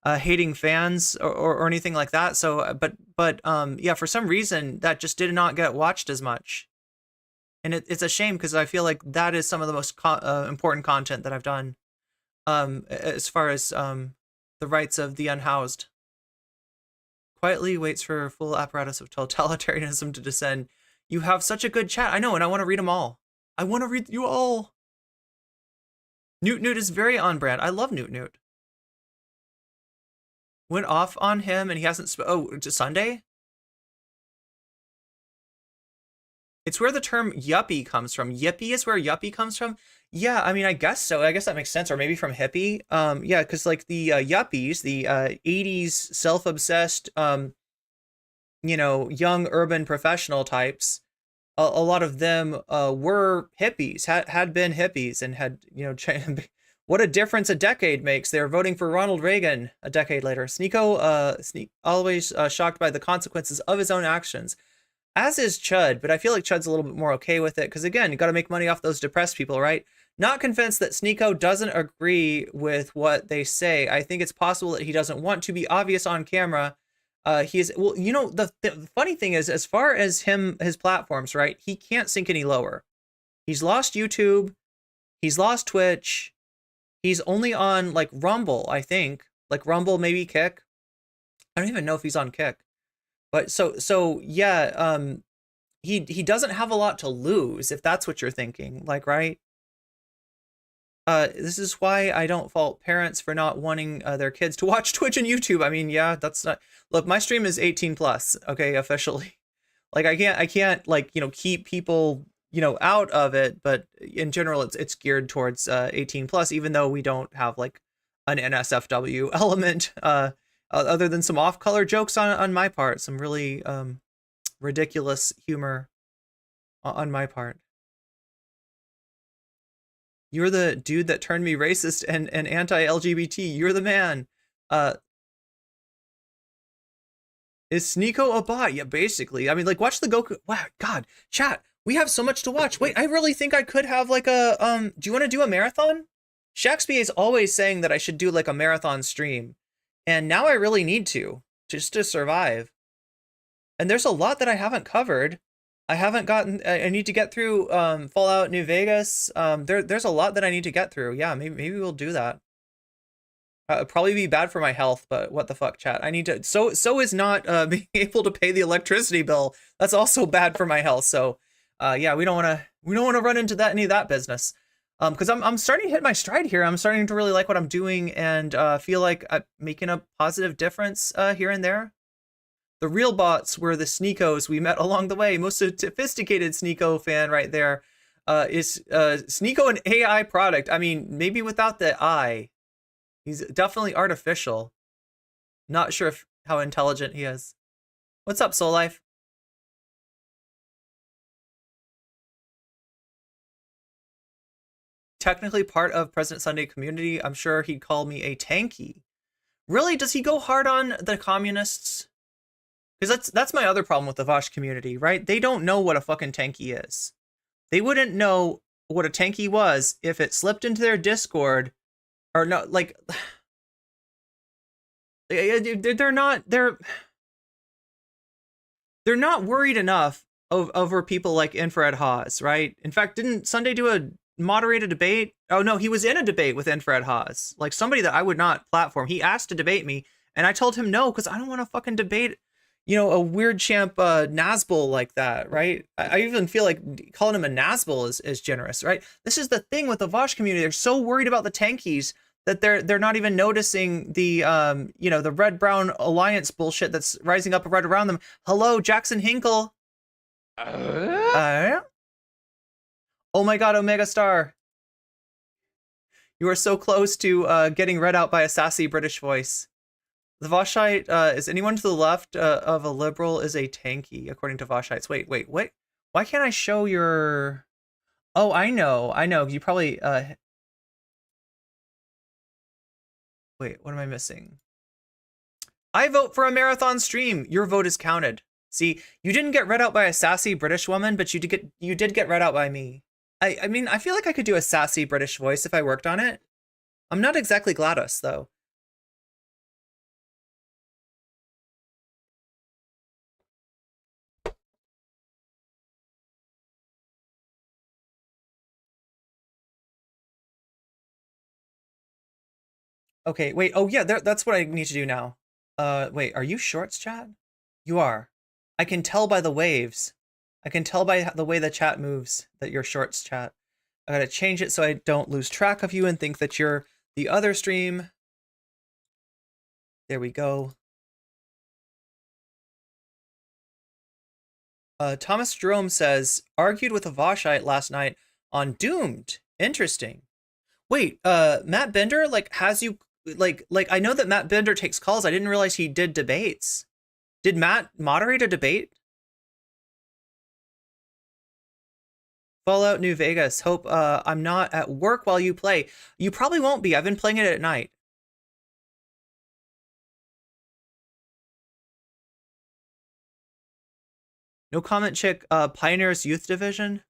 Speaker 1: hating fans or anything like that. So, but yeah, for some reason that just did not get watched as much, and it's a shame, because I feel like that is some of the most important content that I've done, as far as the rights of the unhoused. Quietly waits for a full apparatus of totalitarianism to descend. You have such a good chat. I know, and I want to read them all. I want to read you all. Newt is very on brand. I love Newt. went off on him and he hasn't oh, to Sunday? It's where the term yuppie comes from. Yippie is where yuppie comes from. Yeah, I mean, I guess so. I guess that makes sense. Or maybe from hippie. Yeah, because like the yuppies, the 80s self-obsessed, you know, young urban professional types, a lot of them were hippies, had been hippies, and had, you know, what a difference a decade makes. They're voting for Ronald Reagan a decade later. Sneeko, always shocked by the consequences of his own actions. As is Chud, but I feel like Chud's a little bit more okay with it, because again, you got to make money off those depressed people, right? Not convinced that Sneeko doesn't agree with what they say. I think it's possible that he doesn't want to be obvious on camera. He's, well, you know, the funny thing is, as far as his platforms, right, he can't sink any lower. He's lost YouTube, he's lost Twitch, he's only on like Rumble, I think, like Rumble, maybe Kick. I don't even know if he's on Kick. But so yeah, he doesn't have a lot to lose, if that's what you're thinking, like, right? This is why I don't fault parents for not wanting their kids to watch Twitch and YouTube. I mean, yeah, that's not, look, my stream is 18 plus, okay, officially. Like, I can't like, you know, keep people, you know, out of it, but in general, it's geared towards 18 plus, even though we don't have like an NSFW element, other than some off-color jokes on my part, some really ridiculous humor on my part. You're the dude that turned me racist and anti-LGBT. You're the man. Is Sneeko a bot? Yeah, basically. I mean, like, watch the Goku. Wow, God, chat. We have so much to watch. Wait, I really think I could have like a do you want to do a marathon? Shakespeare is always saying that I should do like a marathon stream. And now I really need to, just to survive. And there's a lot that I haven't covered. I haven't gotten, I need to get through Fallout New Vegas. There's a lot that I need to get through. Yeah, maybe we'll do that. It'd probably be bad for my health, but what the fuck, chat. I need to, so is not being able to pay the electricity bill. That's also bad for my health. So yeah, we don't want to run into any of that business. Because I'm starting to hit my stride here. I'm starting to really like what I'm doing, and feel like I'm making a positive difference here and there. The real bots were the Sneekos we met along the way. Most sophisticated Sneeko fan right there is Sneeko an AI product. I mean, maybe without the I. He's definitely artificial. Not sure how intelligent he is. What's up, Soul Life? Technically part of President Sunday community. I'm sure he'd call me a tanky. Really? Does he go hard on the communists? Because that's my other problem with the Vosh community, right? They don't know what a fucking tanky is. They wouldn't know what a tanky was if it slipped into their Discord, or no, like they're not worried enough over people like Infrared Haas, right? In fact, didn't Sunday do a moderated debate? Oh no, he was in a debate with Infrared Haas, like somebody that I would not platform. He asked to debate me, and I told him no, because I don't want to fucking debate, you know, a weird champ Nazbol like that, right? I even feel like calling him a Nazbol is generous, right? This is the thing with the Vosh community. They're so worried about the tankies that they're not even noticing the you know, the red-brown alliance bullshit that's rising up right around them. Hello, Jackson Hinkle. Oh my god, Omega Star. You are so close to getting read out by a sassy British voice. The Voshite, is anyone to the left of a liberal is a tanky, according to Voshites. Wait, what? Why can't I show your... Oh, I know. You probably... Wait, what am I missing? I vote for a marathon stream. Your vote is counted. See, you didn't get read out by a sassy British woman, but you did get read out by me. I mean, I feel like I could do a sassy British voice if I worked on it. I'm not exactly GLaDOS, though. Okay, wait. Oh, yeah, that's what I need to do now. Wait, are you shorts, chat? You are. I can tell by the waves. I can tell by the way the chat moves that you're shorts, chat. I gotta change it so I don't lose track of you and think that you're the other stream. There we go. Thomas Jerome says, argued with a Vashite last night on Doomed. Interesting. Wait, Matt Bender, like, has you, like, I know that Matt Bender takes calls. I didn't realize he did debates. Did Matt moderate a debate? Fallout New Vegas. Hope I'm not at work while you play. You probably won't be. I've been playing it at night. No comment chick, Pioneers Youth Division.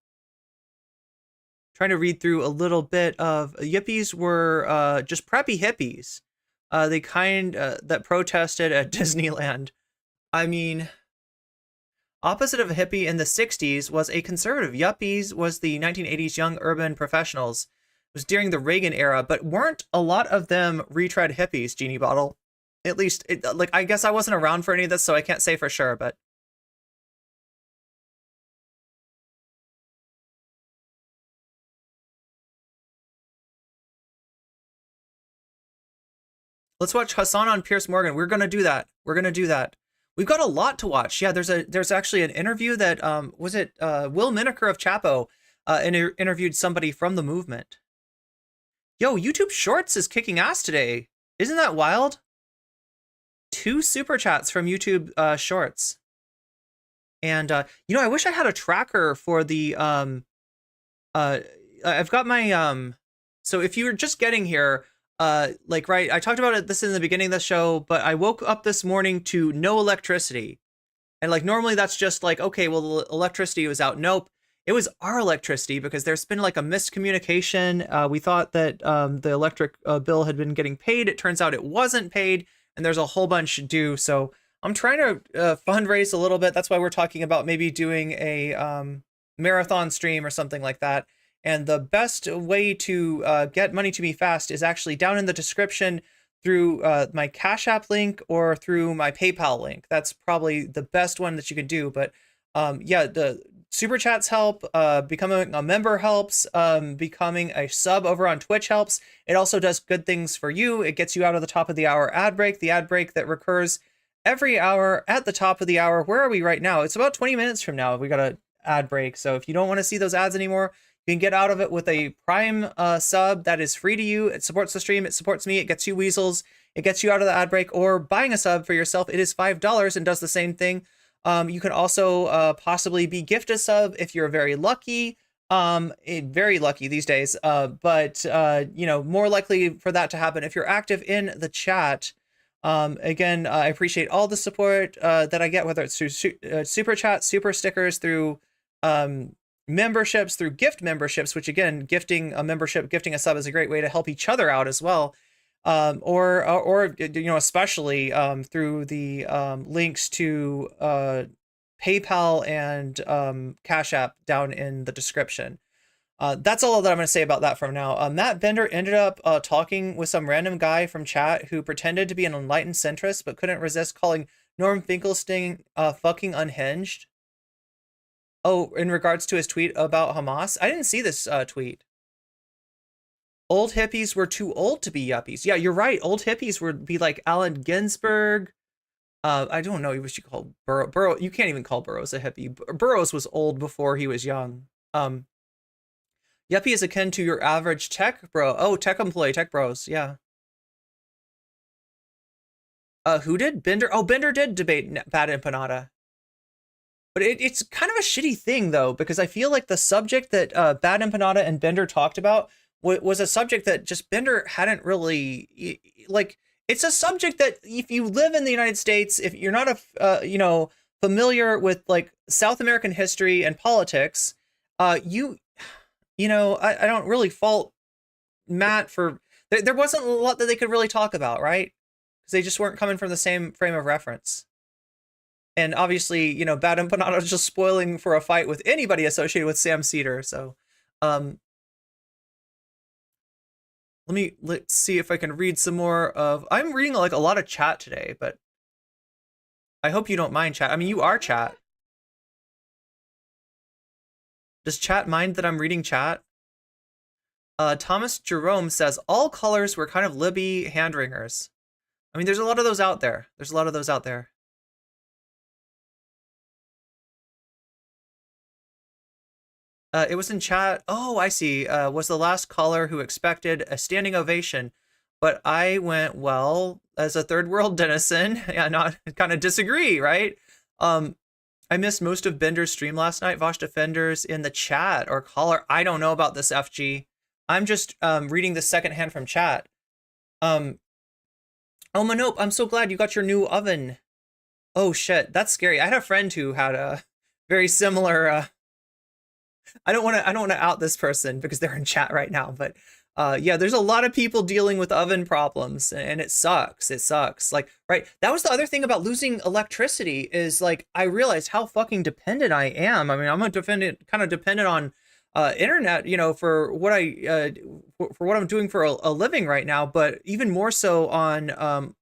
Speaker 1: Trying to read through a little bit of yippies were just preppy hippies. They kind that protested at Disneyland. I mean, opposite of a hippie in the 60s was a conservative. Yuppies was the 1980s young urban professionals. It was during the Reagan era, but weren't a lot of them retread hippies, Genie Bottle? At least, like, I guess I wasn't around for any of this, so I can't say for sure, but... Let's watch Hasan on Piers Morgan. We're gonna do that. We're gonna do that. We've got a lot to watch. Yeah, there's actually an interview that was it Will Miniker of Chapo interviewed somebody from the movement. Yo, YouTube Shorts is kicking ass today. Isn't that wild? 2 super chats from YouTube Shorts. And you know, I wish I had a tracker for the I've got my so if you were just getting here, like, right, I talked about this in the beginning of the show, but I woke up this morning to no electricity. And like, normally that's just like, okay, well, the electricity was out. Nope. It was our electricity because there's been like a miscommunication. We thought that the electric bill had been getting paid. It turns out it wasn't paid, and there's a whole bunch due. So I'm trying to fundraise a little bit. That's why we're talking about maybe doing a marathon stream or something like that. And the best way to get money to me fast is actually down in the description through my Cash App link or through my PayPal link. That's probably the best one that you could do. But yeah, the super chats help, becoming a member helps, becoming a sub over on Twitch helps. It also does good things for you. It gets you out of the top of the hour ad break, the ad break that recurs every hour at the top of the hour. Where are we right now? It's about 20 minutes from now. We got an ad break. So if you don't want to see those ads anymore, you can get out of it with a Prime sub that is free to you. It supports the stream. It supports me. It gets you weasels. It gets you out of the ad break. Or buying a sub for yourself. It is $5 and does the same thing. You can also possibly be gifted a sub if you're very lucky. Very lucky these days. But you know, more likely for that to happen if you're active in the chat. Again, I appreciate all the support that I get, whether it's through super chat, super stickers, through memberships, through gift memberships, which again, gifting a membership, gifting a sub is a great way to help each other out as well. Or you know, especially through the links to PayPal and Cash App down in the description. That's all that I'm going to say about that from now. Matt Bender ended up talking with some random guy from chat who pretended to be an enlightened centrist but couldn't resist calling Norm Finkelstein fucking unhinged. Oh, in regards to his tweet about Hamas? I didn't see this tweet. Old hippies were too old to be yuppies. Yeah, you're right. Old hippies would be like Allen Ginsberg. I don't know what you call Burroughs. You can't even call Burroughs a hippie. Burroughs was old before he was young. Yuppie is akin to your average tech bro. Oh, tech employee, tech bros. Yeah. Who did? Bender? Oh, Bender did debate Bad Empanada. But it's kind of a shitty thing, though, because I feel like the subject that Bad Empanada and Bender talked about was a subject that just Bender hadn't really, like, it's a subject that if you live in the United States, if you're not you know, familiar with like South American history and politics, you know, I don't really fault Matt for, there wasn't a lot that they could really talk about, right? Because they just weren't coming from the same frame of reference. And obviously, you know, Bad Empanada is just spoiling for a fight with anybody associated with Sam Cedar. So, let's see if I can read some more of, I'm reading like a lot of chat today, but I hope you don't mind chat. I mean, you are chat. Does chat mind that I'm reading chat? Thomas Jerome says, all colors were kind of Libby hand wringers. I mean, there's a lot of those out there. There's a lot of those out there. It was in chat. Oh, I see. Was the last caller who expected a standing ovation, but I went, well, as a third world denizen, yeah, not kind of disagree, right? I missed most of Bender's stream last night. Vosh Defenders in the chat or caller. I don't know about this, FG. I'm just reading the secondhand from chat. Oh, Manope, I'm so glad you got your new oven. Oh shit, that's scary. I had a friend who had a very similar. I don't want to out this person because they're in chat right now, but yeah, there's a lot of people dealing with oven problems, and it sucks. It sucks. Like, right. That was the other thing about losing electricity is like, I realized how fucking dependent I am. I mean, I'm kind of dependent on internet, you know, for what for what I'm doing for a living right now, but even more so on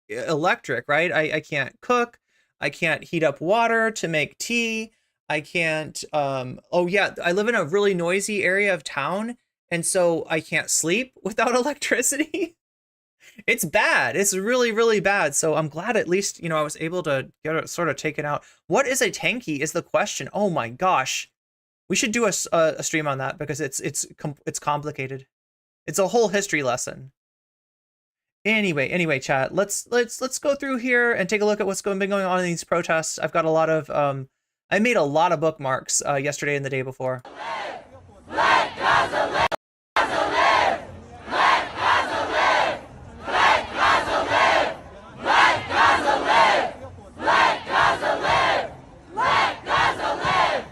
Speaker 1: electric, right? I can't cook. I can't heat up water to make tea. I can't, oh yeah, I live in a really noisy area of town, and so I can't sleep without electricity. It's bad. It's really, really bad. So I'm glad at least, you know, I was able to get it sort of taken out. What is a tanky is the question. Oh my gosh. We should do a stream on that because it's complicated. It's a whole history lesson. Anyway, chat, let's go through here and take a look at what's been going on in these protests. I've got a lot of, I made a lot of bookmarks yesterday and the day before.
Speaker 7: Let Gaza live! Gaza live! Let Gaza live! Let Gaza live! Let Gaza live! Let Gaza live! Let Gaza live!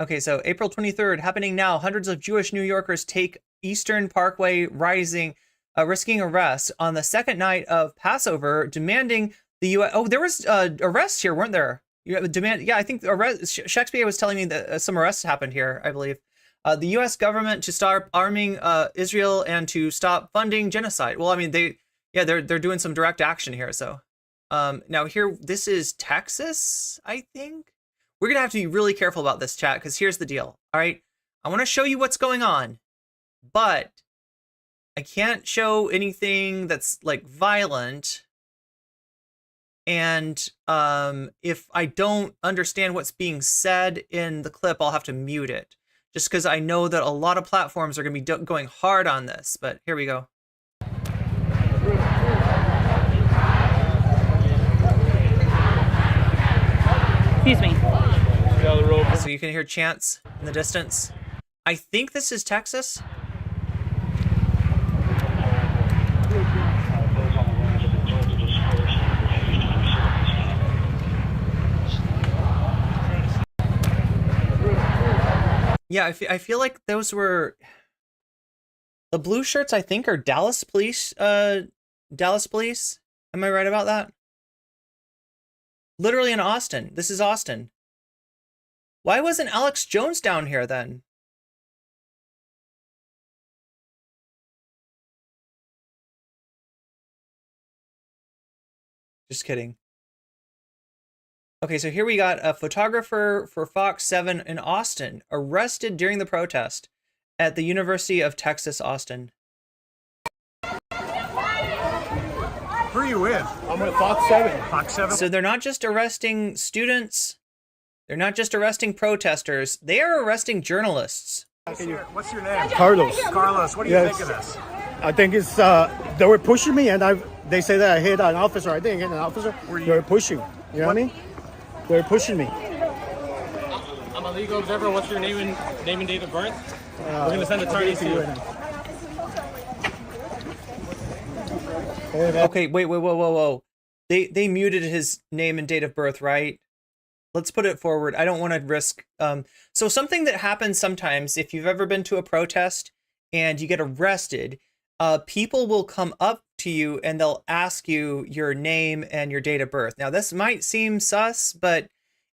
Speaker 1: Okay, so April 23rd, happening now. Hundreds of Jewish New Yorkers take Eastern Parkway Rising, risking arrest on the second night of Passover, demanding the U.S. Oh, there was arrests here, weren't there? Yeah, I think Shakespeare was telling me that some arrests happened here, I believe. The U.S. government to start arming Israel and to stop funding genocide. Well, I mean, they're doing some direct action here. So now here, this is Texas, I think. We're gonna have to be really careful about this, chat, because here's the deal. All right, I want to show you what's going on, but I can't show anything that's like violent. And if I don't understand what's being said in the clip, I'll have to mute it. Just because I know that a lot of platforms are going to be going hard on this. But here we go.
Speaker 8: Excuse me.
Speaker 1: So you can hear chants in the distance. I think this is Texas. Yeah, I feel like those were the blue shirts. I think are Dallas police. Dallas police. Am I right about that? Literally in Austin. This is Austin. Why wasn't Alex Jones down here then? Just kidding. Okay, so here we got a photographer for Fox 7 in Austin arrested during the protest at the University of Texas, Austin.
Speaker 5: Who are you with? I'm with Fox 7. Fox 7.
Speaker 1: So they're not just arresting students, they're not just arresting protesters, they are arresting journalists.
Speaker 5: What's your name?
Speaker 9: Carlos.
Speaker 5: Carlos, what do you think of this?
Speaker 9: I think it's they were pushing me, and they say that I hit an officer. I didn't hit an officer. They were pushing. You know what I mean? They were pushing me.
Speaker 10: I'm a legal observer. What's your name and date of birth? We're gonna send attorneys to you.
Speaker 1: Okay, wait, whoa. They muted his name and date of birth, right? Let's put it forward. I don't want to risk. So something that happens sometimes, if you've ever been to a protest and you get arrested, people will come up to you and they'll ask you your name and your date of birth. Now, this might seem sus, but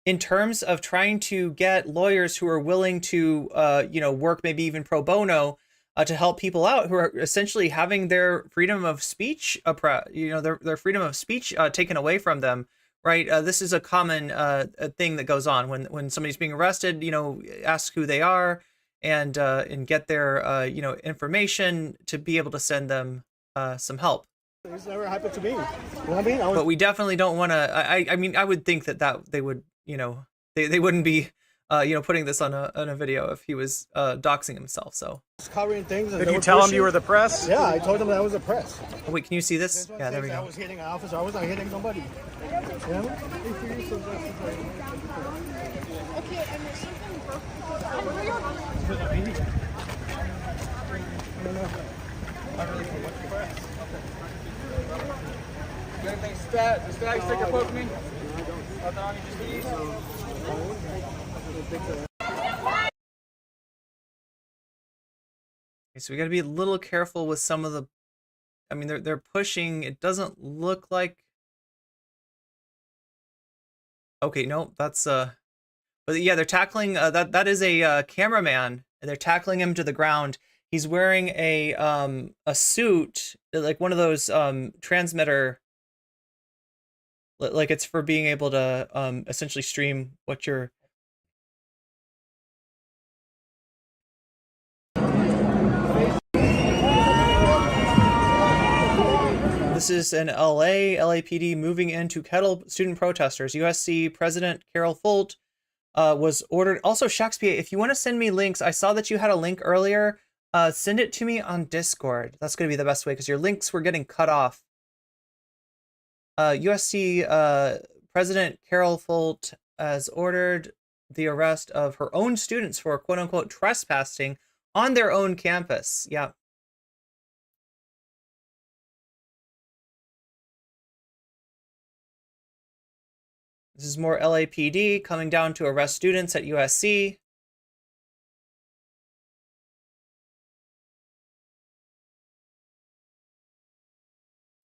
Speaker 1: in terms of trying to get lawyers who are willing to, work maybe even pro bono to help people out who are essentially having their freedom of speech, their freedom of speech taken away from them, right? This is a common thing that goes on when somebody's being arrested. Ask who they are and get their information to be able to send them some help.
Speaker 9: It's never happened to me. You know what I mean?
Speaker 1: But we definitely don't want to. I mean, I would think that they would, you know, they wouldn't be, you know, putting this on a video if he was doxing himself. So.
Speaker 9: Covering things.
Speaker 10: Did you tell him you were the press?
Speaker 9: Yeah, I told him that I was the press.
Speaker 1: Oh, wait, can you see this? Yeah, there we go.
Speaker 9: I was hitting an officer. I was not hitting nobody. You know what I mean?
Speaker 6: Okay, and there's something broken.
Speaker 10: Anything stat? Does Stag sticker poke me? Nothing on you, just these?
Speaker 1: Okay, so we got to be a little careful with some of the. I mean, they're pushing. It doesn't look like. Okay, no, that's but yeah, they're tackling. That is a cameraman, and they're tackling him to the ground. He's wearing a suit, like one of those transmitter. Like it's for being able to essentially stream what you're. This is in LAPD moving into kettle student protesters. USC President Carol Folt was ordered. Also, Shakespeare, if you want to send me links, I saw that you had a link earlier. Send it to me on Discord. That's going to be the best way because your links were getting cut off. USC President Carol Folt has ordered the arrest of her own students for quote unquote trespassing on their own campus. Yeah. This is more LAPD coming down to arrest students at USC.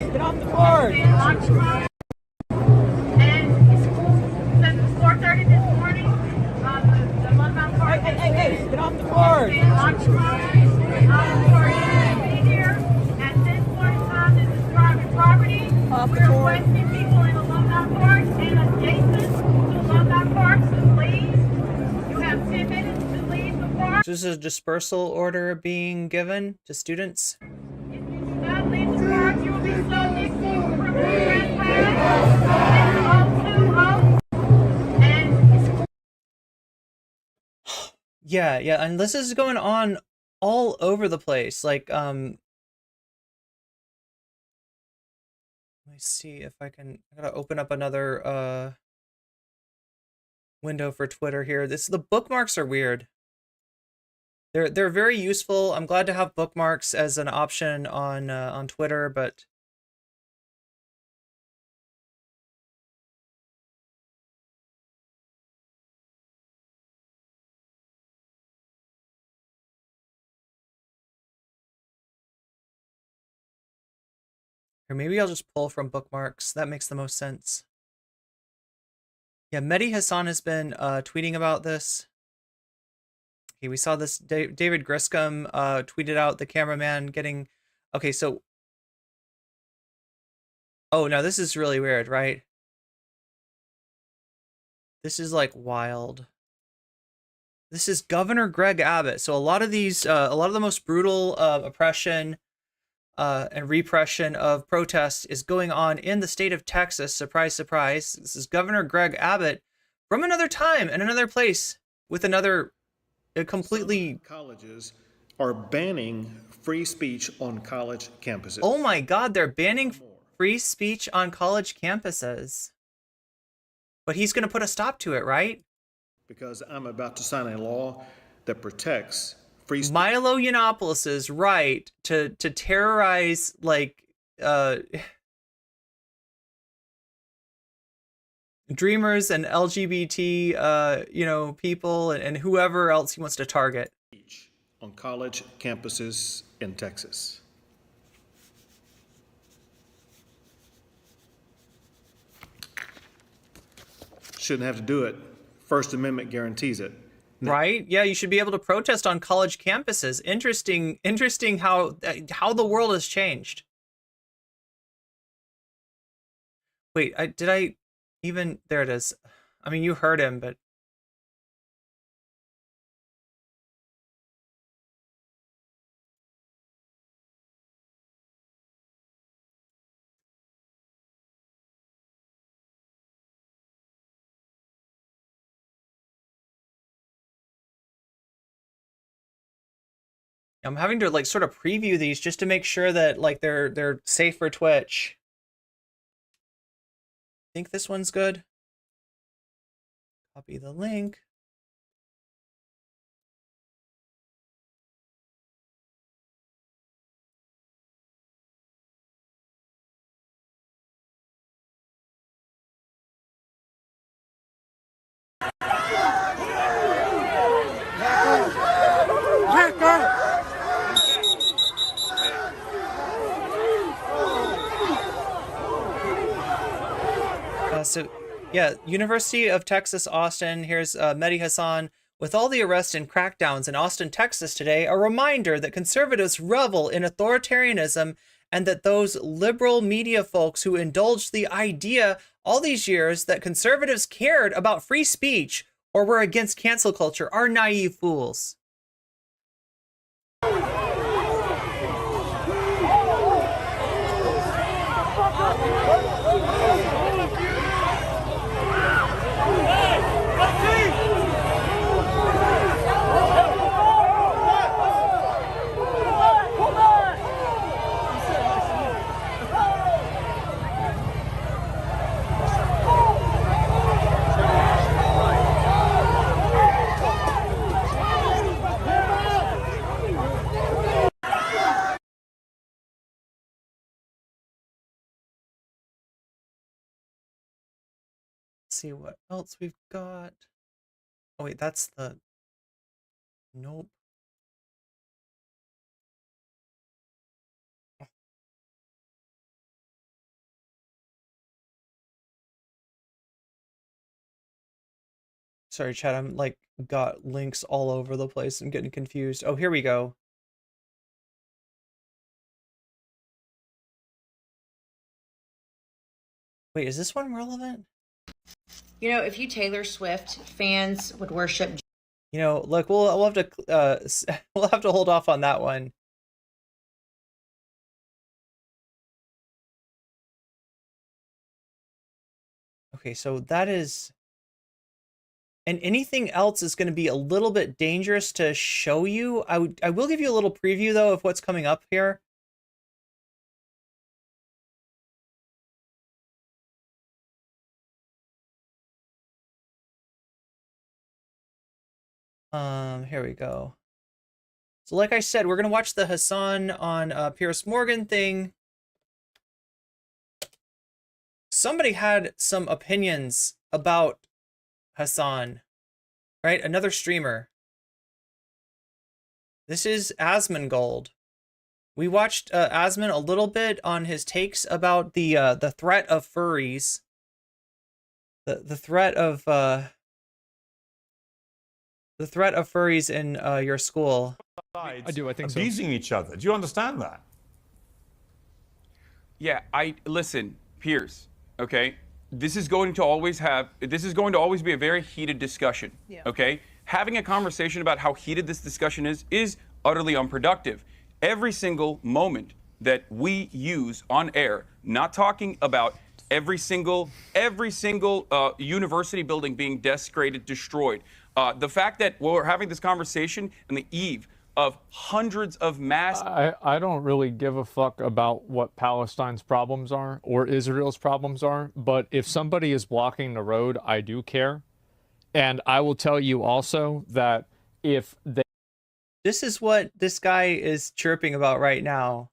Speaker 7: Get off the board! And since it's 4:30 this morning, the London Park. Hey, get off the board! Here. At this point in time, this is private property. We're requesting people in the London Park and adjacent to London Park to leave. You have 10 minutes to leave the park.
Speaker 1: So this is a dispersal order being given to students.
Speaker 7: If you do not leave the park, you will be subject to criminal trespass. And
Speaker 1: Yeah, and this is going on all over the place. Like, let me see if I can. I gotta open up another window for Twitter here. The bookmarks are weird. They're very useful. I'm glad to have bookmarks as an option on Twitter, but or maybe I'll just pull from bookmarks. That makes the most sense. Yeah, Mehdi Hasan has been tweeting about this. Okay, we saw this. David Griscom tweeted out the cameraman getting. Okay, so. Oh, no, this is really weird, right? This is like wild. This is Governor Greg Abbott. So a lot of these, a lot of the most brutal oppression and repression of protests is going on in the state of Texas. Surprise, surprise. This is Governor Greg Abbott from another time and another place with another completely.
Speaker 11: Colleges are banning free speech on college campuses.
Speaker 1: Oh my God, they're banning free speech on college campuses. But he's going to put a stop to it, right?
Speaker 11: Because I'm about to sign a law that protects free speech.
Speaker 1: Milo Yiannopoulos' right to terrorize, like, dreamers and LGBT, you know, people and whoever else he wants to target.
Speaker 11: On college campuses in Texas. Shouldn't have to do it. First Amendment guarantees it.
Speaker 1: Right? Yeah, you should be able to protest on college campuses. Interesting how the world has changed. Wait, did I even there it is. I mean, you heard him, but I'm having to like sort of preview these just to make sure that like they're safe for Twitch. Think this one's good. Copy the link. So, yeah, University of Texas, Austin. Here's Mehdi Hasan. With all the arrests and crackdowns in Austin, Texas today, a reminder that conservatives revel in authoritarianism and that those liberal media folks who indulged the idea all these years that conservatives cared about free speech or were against cancel culture are naive fools. See what else we've got. Oh wait, that's the nope. Sorry, chat, I'm like got links all over the place. I'm getting confused. Oh, here we go. Wait, is this one relevant?
Speaker 12: You know, if you Taylor Swift fans would worship,
Speaker 1: you know, look, we'll have to we'll have to hold off on that one. Okay, so that is, and anything else is going to be a little bit dangerous to show you. I will give you a little preview though of what's coming up here. Here we go. So like I said, we're going to watch the Hasan on Piers Morgan thing. Somebody had some opinions about Hasan, right? Another streamer. This is Asmongold. We watched Asmon a little bit on his takes about the threat of furries. The threat of furries in your school.
Speaker 13: I do. I think abusing each other. Do you understand that?
Speaker 14: Yeah, listen, Piers. Okay, this is going to always be a very heated discussion. Yeah. Okay, having a conversation about how heated this discussion is utterly unproductive. Every single moment that we use on air, not talking about every single university building being desecrated, destroyed. The fact that we're having this conversation on the eve of hundreds of mass...
Speaker 15: I don't really give a fuck about what Palestine's problems are or Israel's problems are, but if somebody is blocking the road, I do care. And I will tell you also that if they...
Speaker 1: This is what this guy is chirping about right now.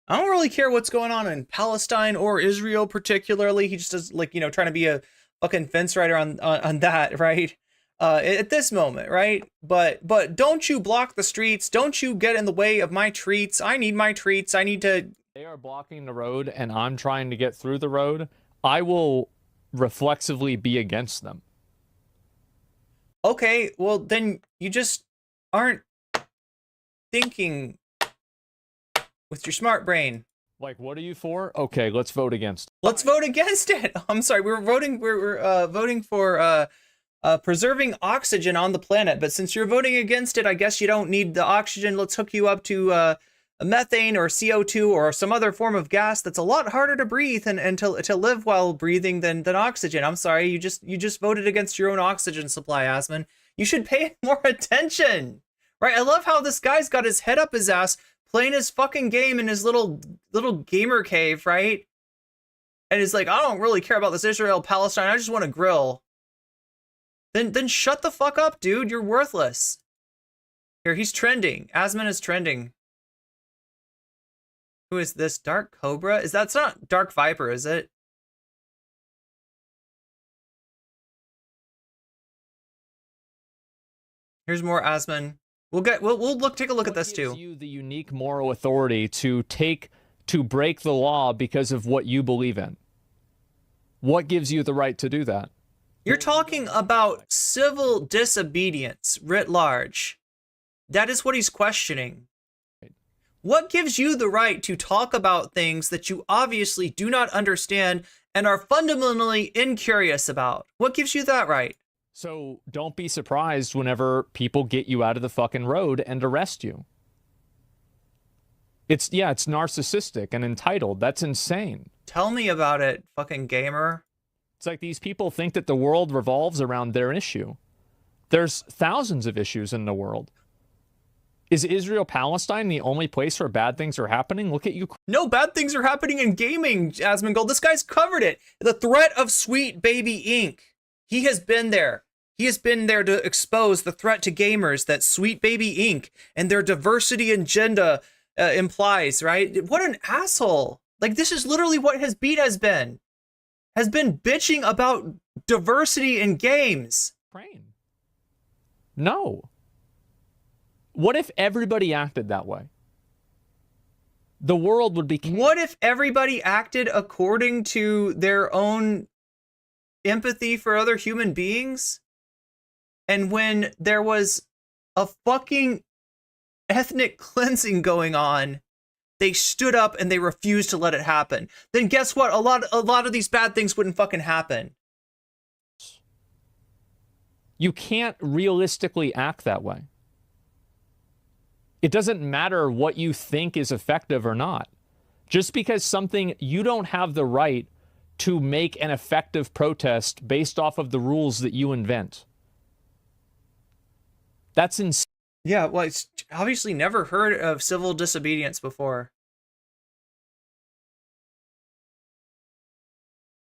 Speaker 1: I don't really care what's going on in Palestine or Israel particularly. He just does, like, you know, trying to be a fucking fence rider on that, right? At this moment, right? But don't you block the streets. Don't you get in the way of my treats. I need my treats. I need to...
Speaker 15: They are blocking the road and I'm trying to get through the road. I will reflexively be against them.
Speaker 1: Okay, well then you just aren't thinking with your smart brain.
Speaker 15: Like, what are you for? Okay, let's vote against.
Speaker 1: Let's vote against it. I'm sorry, we're voting for preserving oxygen on the planet, but since you're voting against it, I guess you don't need the oxygen. Let's hook you up to methane or CO2 or some other form of gas that's a lot harder to breathe and to live while breathing than oxygen. I'm sorry, you just voted against your own oxygen supply, Asmon. You should pay more attention, right? I love how this guy's got his head up his ass playing his fucking game in his little gamer cave, right? And he's like, I don't really care about this Israel-Palestine. I just want to grill. Then shut the fuck up, dude. You're worthless. Here, he's trending. Asman is trending. Who is this? Dark Cobra? That's not Dark Viper, is it? Here's more Asman. We'll take a look at this too.
Speaker 15: What gives you the unique moral authority to break the law because of what you believe in? What gives you the right to do that?
Speaker 1: You're talking about civil disobedience writ large. That is what he's questioning. What gives you the right to talk about things that you obviously do not understand and are fundamentally incurious about? What gives you that right?
Speaker 15: So don't be surprised whenever people get you out of the fucking road and arrest you. It's narcissistic and entitled. That's insane.
Speaker 1: Tell me about it, fucking gamer.
Speaker 15: It's like these people think that the world revolves around their issue. There's thousands of issues in the world. Is Israel-Palestine the only place where bad things are happening? Look at you.
Speaker 1: No, bad things are happening in gaming, Asmongold. This guy's covered it. The threat of Sweet Baby Inc. He has been there. He has been there to expose the threat to gamers that Sweet Baby Inc. and their diversity agenda implies, right? What an asshole. Like, this is literally what his beat has been bitching about diversity in games.
Speaker 15: No. What if everybody acted that way? The world would be...
Speaker 1: What if everybody acted according to their own empathy for other human beings? And when there was a fucking ethnic cleansing going on, they stood up and they refused to let it happen. Then guess what? A lot of these bad things wouldn't fucking happen.
Speaker 15: You can't realistically act that way. It doesn't matter what you think is effective or not. Just because you don't have the right to make an effective protest based off of the rules that you invent. That's insane.
Speaker 1: Yeah, well, it's obviously never heard of civil disobedience before.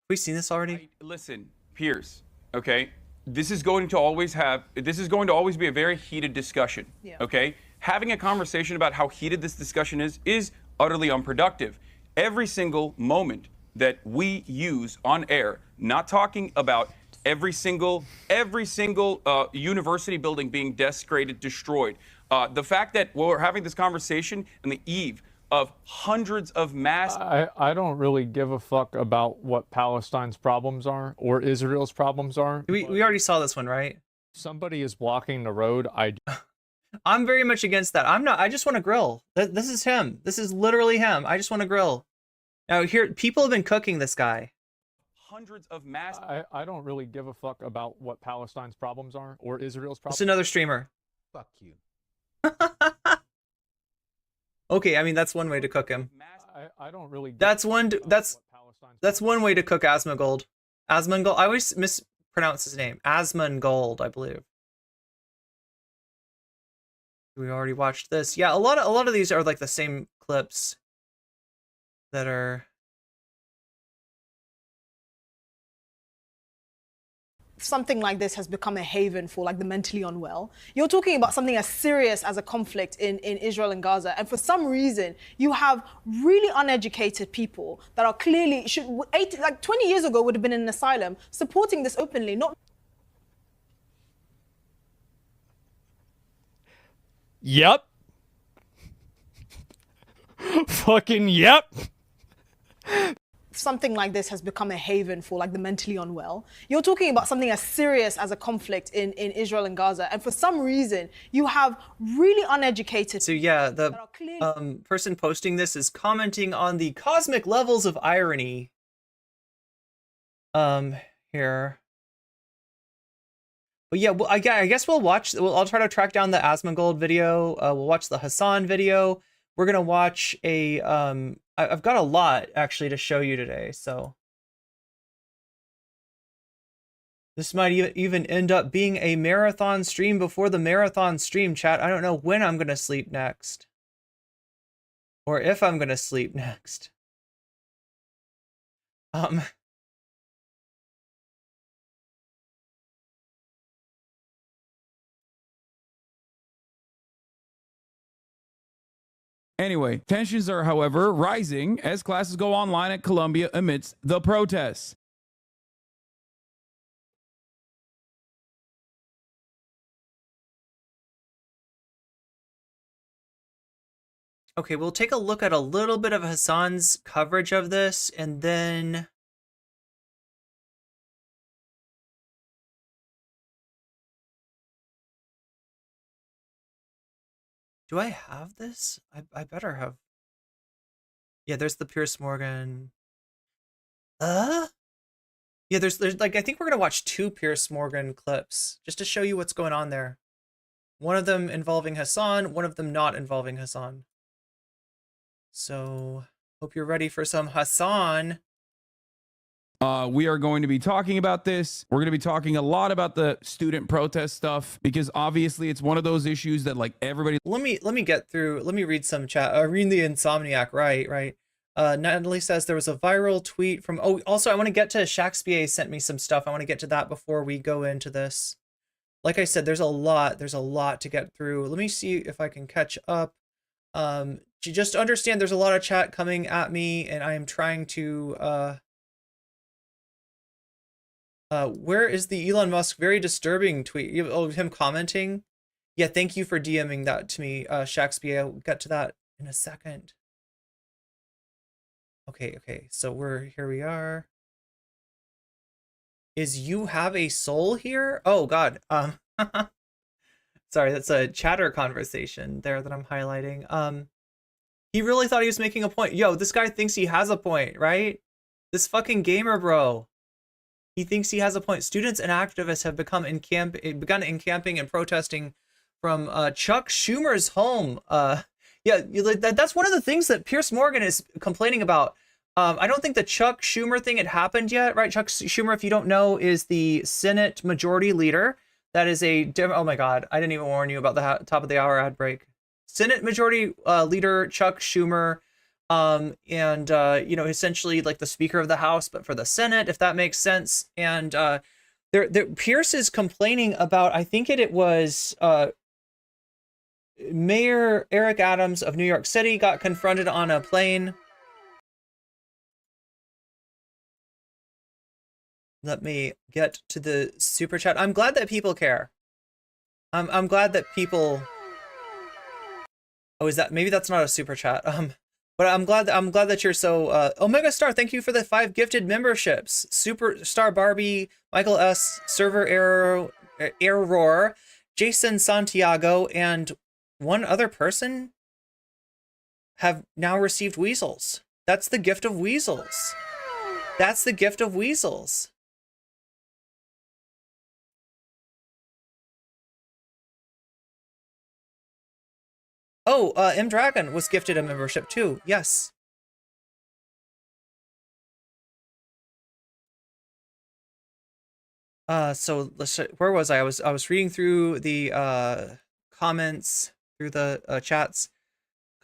Speaker 1: Have we seen this already?
Speaker 14: Listen, Piers, okay? This is going to always be a very heated discussion, okay? Having a conversation about how heated this discussion is utterly unproductive. Every single moment that we use on air, not talking about every single university building being desecrated, destroyed. The fact that we're having this conversation on the eve of hundreds of mass...
Speaker 15: I don't really give a fuck about what Palestine's problems are or Israel's problems are.
Speaker 1: We already saw this one, right?
Speaker 15: Somebody is blocking the road.
Speaker 1: I'm very much against that. I'm not. I just want to grill. This is him. This is literally him. I just want to grill. Now, here, people have been cooking this guy.
Speaker 14: Hundreds of mass...
Speaker 15: I don't really give a fuck about what Palestine's problems are or Israel's problems.
Speaker 1: It's another streamer.
Speaker 2: Fuck you.
Speaker 1: Okay, I mean, that's one way to cook him.
Speaker 15: I don't really...
Speaker 1: That's one way to cook Asmongold. Asmongold. I always mispronounce his name. Asmongold, I believe. We already watched this. Yeah, a lot of these are like the same clips that are...
Speaker 6: Something like this has become a haven for like the mentally unwell. You're talking about something as serious as a conflict in Israel and Gaza, and for some reason you have really uneducated people that are clearly 20 years ago would have been in an asylum supporting this openly. Not.
Speaker 15: Yep. Fucking yep.
Speaker 6: Something like this has become a haven for like the mentally unwell. You're talking about something as serious as a conflict in Israel and Gaza, and for some reason you have really uneducated.
Speaker 1: So yeah, the person posting this is commenting on the cosmic levels of irony. Here. But yeah, well, I guess we'll watch. I'll try to track down the Asmongold video. We'll watch the Hasan video. We're gonna watch a I've got a lot actually to show you today, so This might even end up being a marathon stream before the marathon stream, chat. I don't know when I'm going to sleep next. Or if I'm going to sleep next.
Speaker 14: Anyway, tensions are, however, rising as classes go online at Columbia amidst the protests.
Speaker 1: Okay, we'll take a look at a little bit of Hasan's coverage of this, and then... Do I have this? I better have. Yeah, there's the Piers Morgan. Yeah, there's like, I think we're gonna watch 2 Piers Morgan clips just to show you what's going on there. One of them involving Hasan, one of them not involving Hasan. So, hope you're ready for some Hasan.
Speaker 14: We are going to be talking about this. We're going to be talking a lot about the student protest stuff because obviously it's one of those issues that like everybody.
Speaker 1: Let me get through. Let me read some chat. Irene the Insomniac, right. Natalie says there was a viral tweet from. Oh, also I want to get to Shakespeare sent me some stuff. I want to get to that before we go into this. Like I said, there's a lot to get through. Let me see if I can catch up. You just understand there's a lot of chat coming at me, and I am trying to. Where is the Elon Musk very disturbing tweet? Oh, him commenting? Yeah, thank you for DMing that to me, Shakespeare. I'll get to that in a second. Okay, so here we are. Is you have a soul here? Oh god. Sorry, that's a chatter conversation there that I'm highlighting. He really thought he was making a point. Yo, this guy thinks he has a point, right? This fucking gamer bro. He thinks he has a point. Students and activists have begun encamping and protesting from Chuck Schumer's home. Yeah, that's one of the things that Piers Morgan is complaining about. I don't think the Chuck Schumer thing had happened yet, right? Chuck Schumer, if you don't know, is the Senate Majority Leader. That is oh my God, I didn't even warn you about the top of the hour ad break. Senate Majority Leader Chuck Schumer. Essentially like the Speaker of the House, but for the Senate, if that makes sense. And Piers is complaining about, I think it was Mayor Eric Adams of New York City got confronted on a plane. Let me get to the super chat. I'm glad that people care. I'm glad that people. Oh, is that maybe that's not a super chat? But I'm glad that you're so Omega Star, thank you for the 5 gifted memberships. Superstar Barbie, Michael S, Server Error, Jason Santiago, and one other person have now received weasels. That's the gift of weasels. That's the gift of weasels. Oh, M Dragon was gifted a membership too. Yes. So where was I? I was reading through the comments, through the chats.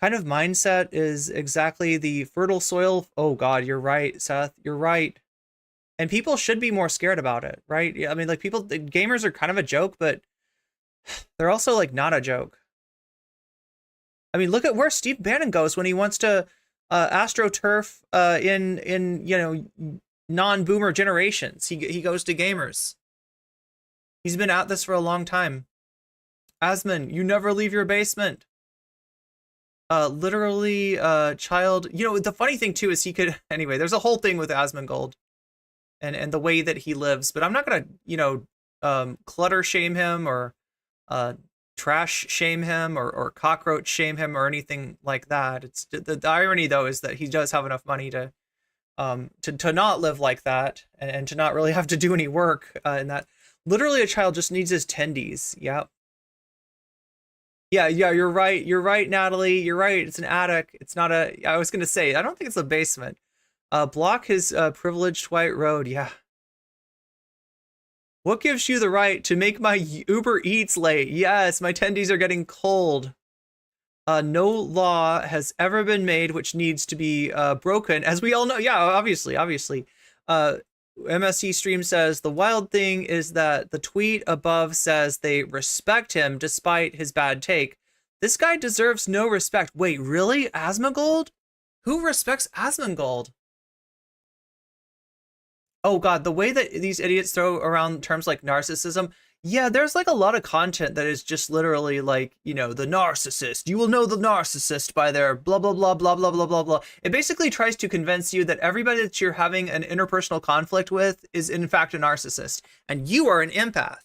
Speaker 1: Kind of mindset is exactly the fertile soil. Oh God, you're right, Seth. You're right. And people should be more scared about it, right? I mean, like the gamers are kind of a joke, but they're also like not a joke. I mean, look at where Steve Bannon goes when he wants to astroturf in non-boomer generations. He goes to gamers. He's been at this for a long time. Asmon, you never leave your basement. Literally, child. The funny thing too is he could. Anyway, there's a whole thing with Asmongold, and the way that he lives. But I'm not gonna clutter shame him or trash shame him or cockroach shame him or anything like that. It's the irony though is that he does have enough money to not live like that and to not really have to do any work in that. Literally a child just needs his tendies. Yep. Yeah, you're right, Natalie. You're right. It's an attic. It's not I was gonna say, I don't think it's a basement. Block his privileged white road. Yeah. What gives you the right to make my Uber Eats late? Yes, my tendies are getting cold. No law has ever been made which needs to be broken, as we all know. Yeah, obviously. MSC Stream says, the wild thing is that the tweet above says they respect him despite his bad take. This guy deserves no respect. Wait, really? Asmongold? Who respects Asmongold? Oh God, the way that these idiots throw around terms like narcissism. Yeah, there's like a lot of content that is just literally like, you know, the narcissist. You will know the narcissist by their blah, blah, blah, blah, blah, blah, blah, blah. It basically tries to convince you that everybody that you're having an interpersonal conflict with is in fact a narcissist. And you are an empath.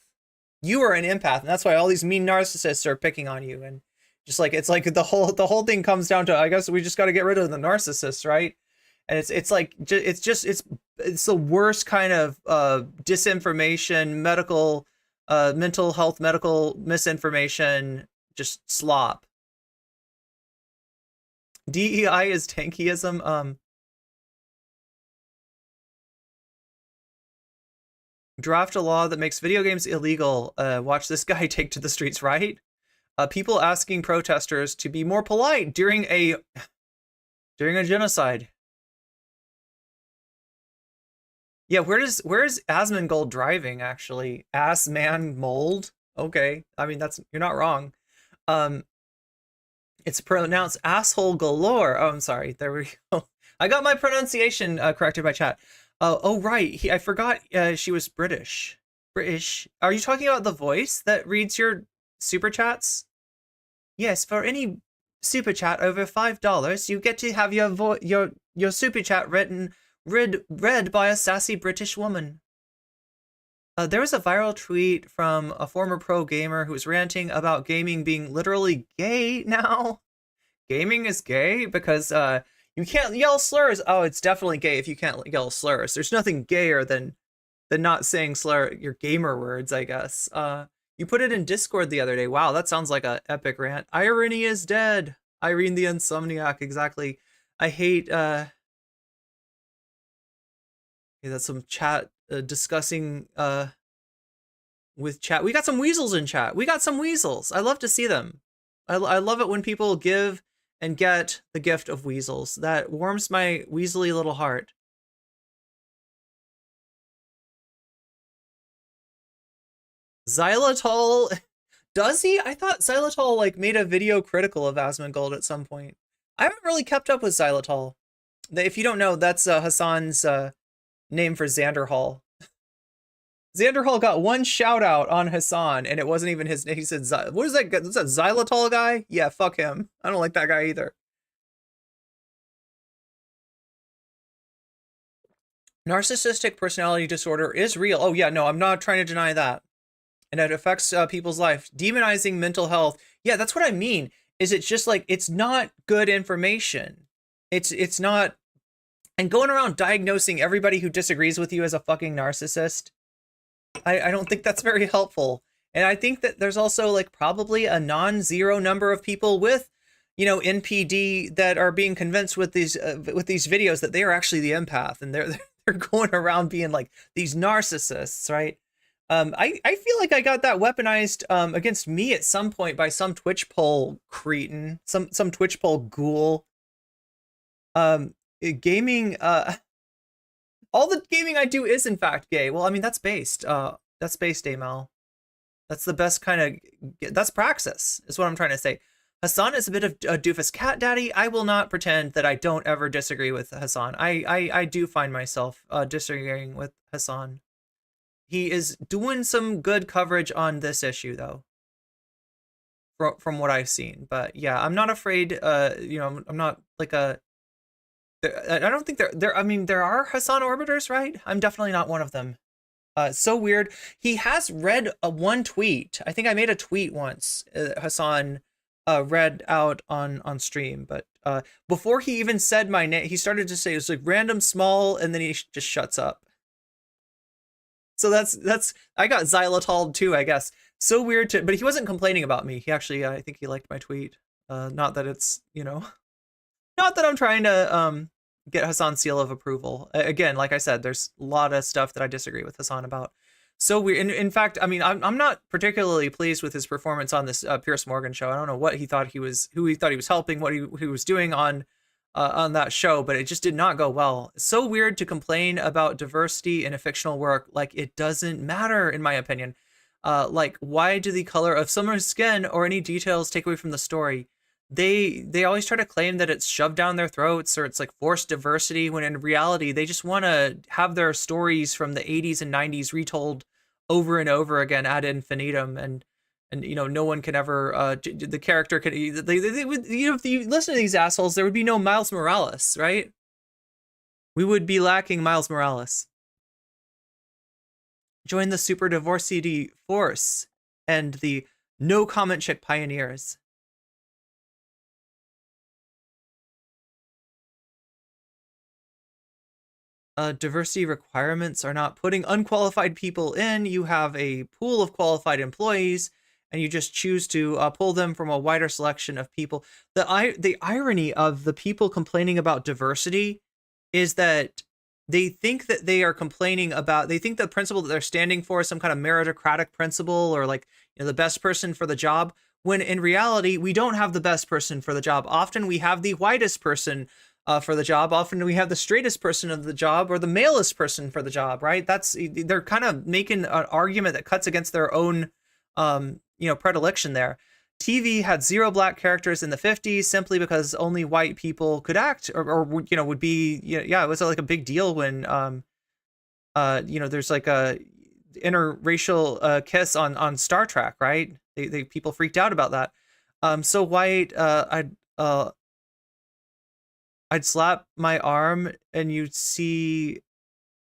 Speaker 1: You are an empath. And that's why all these mean narcissists are picking on you. And just like, it's like the whole thing comes down to, I guess we just got to get rid of the narcissists, right? And it's the worst kind of disinformation, mental health, medical misinformation, just slop. DEI is tankyism. Draft a law that makes video games illegal. Watch this guy take to the streets, right? People asking protesters to be more polite during a genocide. Yeah, where is Asmongold driving, actually? Ass man mold? Okay. I mean, you're not wrong. It's pronounced asshole galore. Oh, I'm sorry. There we go. I got my pronunciation corrected by chat. Oh, right. I forgot she was British. British. Are you talking about the voice that reads your super chats? Yes, for any super chat over $5, you get to have your super chat read by a sassy British woman. There was a viral tweet from a former pro gamer who was ranting about gaming being literally gay now. Gaming is gay because you can't yell slurs. Oh, it's definitely gay if you can't yell slurs. There's nothing gayer than not saying your gamer words, I guess. You put it in Discord the other day. Wow, that sounds like an epic rant. Irene is dead. Irene the Insomniac, exactly. I hate that's some chat discussing with chat. We got some weasels in chat. We got some weasels. I love to see them. I love it when people give and get the gift of weasels. That warms my weaselly little heart. Xylitol, does he? I thought Xylitol like made a video critical of Asmongold at some point. I haven't really kept up with Xylitol. If you don't know, that's Hasan's name for Xanderhall. Xanderhall got one shout out on Hasan, and it wasn't even his name. He said, "What is that? Is that Xylitol guy? Yeah, fuck him. I don't like that guy either." Narcissistic personality disorder is real. Oh yeah, no, I'm not trying to deny that. And it affects people's life. Demonizing mental health. Yeah, that's what I mean. Is it's just like, it's not good information. It's not, and going around diagnosing everybody who disagrees with you as a fucking narcissist, I don't think that's very helpful. And I think that there's also like probably a non-zero number of people with, you know, NPD that are being convinced with these videos that they are actually the empath, and they're going around being like these narcissists, right? I feel like I got that weaponized against me at some point by some Twitch poll cretin, some Twitch poll ghoul. Gaming, all the gaming I do is in fact gay. Well, I mean, that's based, Amal. That's the best kind of, that's praxis, is what I'm trying to say. Hasan is a bit of a doofus cat daddy. I will not pretend that I don't ever disagree with Hasan. I do find myself disagreeing with Hasan. He is doing some good coverage on this issue, though, from what I've seen. But yeah, I'm not afraid. You know, I'm not like a. I don't think there. I mean, there are Hasan orbiters, right? I'm definitely not one of them. So weird. He has read one tweet. I think I made a tweet once. Hasan read out on stream, but before he even said my name, he started to say it was like random small, and then he just shuts up. So that's I got xylitol too, I guess. So weird but he wasn't complaining about me. He actually, I think he liked my tweet. Not that it's, you know, not that I'm trying to get Hasan's seal of approval. Again, like I said, there's a lot of stuff that I disagree with Hasan about. So weird. In fact, I mean, I'm not particularly pleased with his performance on this Piers Morgan show. I don't know what he thought he was, who he thought he was helping, what he was doing on that show, but it just did not go well. It's so weird to complain about diversity in a fictional work. Like, it doesn't matter, in my opinion. Like, why do the color of someone's skin or any details take away from the story? They always try to claim that it's shoved down their throats or it's like forced diversity, when in reality they just want to have their stories from the 80s and 90s retold over and over again ad infinitum, and you know, no one can ever the character could they would, you know, if you listen to these assholes, there would be no Miles Morales, right? We would be lacking Miles Morales. Join the super diversity force and the no comment chick pioneers. Diversity requirements are not putting unqualified people in. You have a pool of qualified employees, and you just choose to pull them from a wider selection of people. The irony of the people complaining about diversity is that they think that they are complaining about, they think the principle that they're standing for is some kind of meritocratic principle, or like, you know, the best person for the job, when in reality, we don't have the best person for the job. Often we have the whitest person for the job. Often we have the straightest person of the job, or the malest person for the job, right? They're kind of making an argument that cuts against their own, you know, predilection there. TV had 0 black characters in the 50s simply because only white people could act, or you know, would be, yeah, it was like a big deal when, you know, there's like a interracial kiss on Star Trek, right? People freaked out about that. So white, I'd slap my arm and you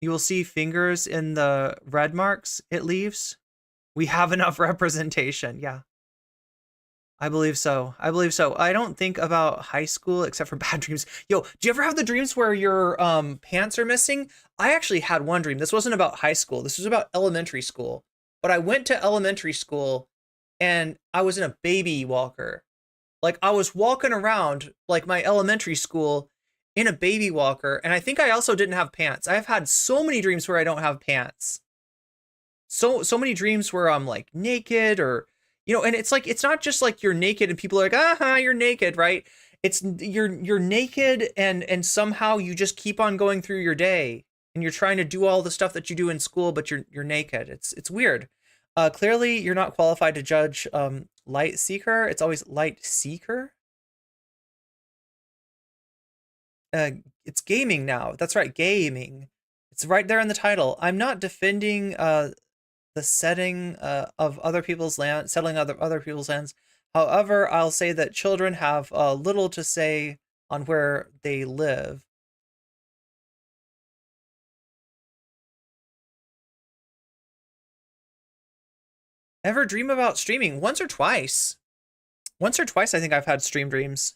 Speaker 1: will see fingers in the red marks it leaves. We have enough representation. Yeah. I believe so. I believe so. I don't think about high school except for bad dreams. Yo, do you ever have the dreams where your pants are missing? I actually had one dream. This wasn't about high school. This was about elementary school. But I went to elementary school and I was in a baby walker. Like, I was walking around like my elementary school in a baby walker, and I think I also didn't have pants. I've had so many dreams where I don't have pants. So many dreams where I'm like naked, or, you know, and it's like, it's not just like you're naked and people are like, aha, you're naked, right? It's you're naked and somehow you just keep on going through your day and you're trying to do all the stuff that you do in school, but you're naked. It's weird. Clearly you're not qualified to judge Light Seeker. It's always Light Seeker. It's gaming now. That's right, gaming. It's right there in the title. I'm not defending the setting of other people's land, settling other people's lands. However, I'll say that children have little to say on where they live. Ever dream about streaming? Once or twice. Once or twice I think I've had stream dreams.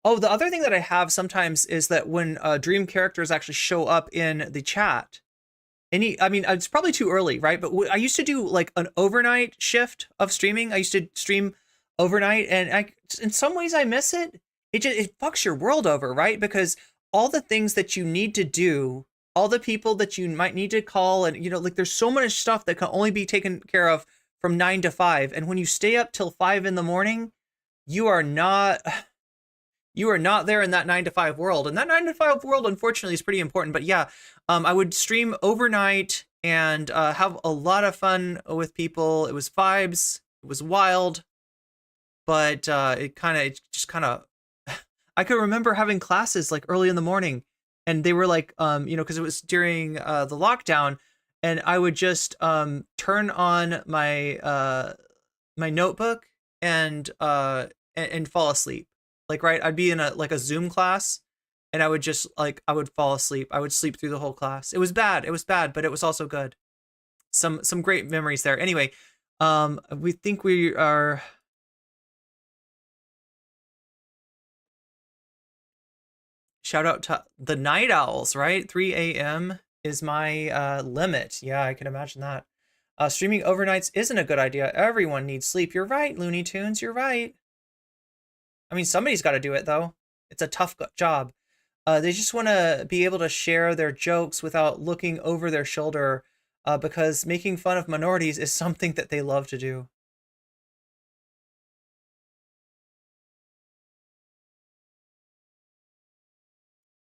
Speaker 1: Oh, the other thing that I have sometimes is that when dream characters actually show up in the chat, I mean, it's probably too early, right? But I used to do like an overnight shift of streaming. I used to stream overnight, and in some ways I miss it. It fucks your world over, right? Because all the things that you need to do, all the people that you might need to call, and, you know, like, there's so much stuff that can only be taken care of from 9 to 5. And when you stay up till 5 in the morning, you are not there in that 9 to 5 world. And that 9 to 5 world, unfortunately, is pretty important. But yeah, I would stream overnight and have a lot of fun with people. It was vibes. It was wild. But it just kind of, I could remember having classes like early in the morning, and they were like, you know, because it was during the lockdown, and I would just turn on my my notebook and fall asleep. Like, right, I'd be in a Zoom class, and I would fall asleep. I would sleep through the whole class. It was bad, but it was also good. Some great memories there. Anyway, we think we are. Shout out to the night owls, right? 3 a.m. is my limit. Yeah, I can imagine that. Streaming overnights isn't a good idea. Everyone needs sleep. You're right, Looney Tunes. You're right. I mean, somebody's got to do it, though. It's a tough job. They just want to be able to share their jokes without looking over their shoulder because making fun of minorities is something that they love to do.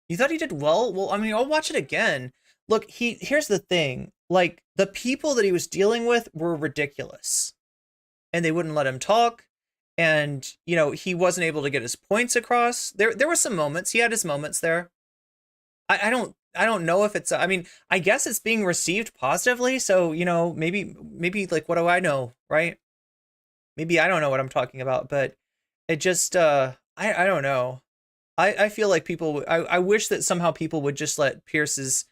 Speaker 1: You thought he did well? Well, I mean, I'll watch it again. Look, here's the thing. Like, the people that he was dealing with were ridiculous. And they wouldn't let him talk. And, you know, he wasn't able to get his points across. There were some moments. He had his moments there. I don't know if it's, I mean, I guess it's being received positively. So, you know, maybe like, what do I know, right? Maybe I don't know what I'm talking about, but it just, I don't know. I feel like people, I wish that somehow people would just let Pierce's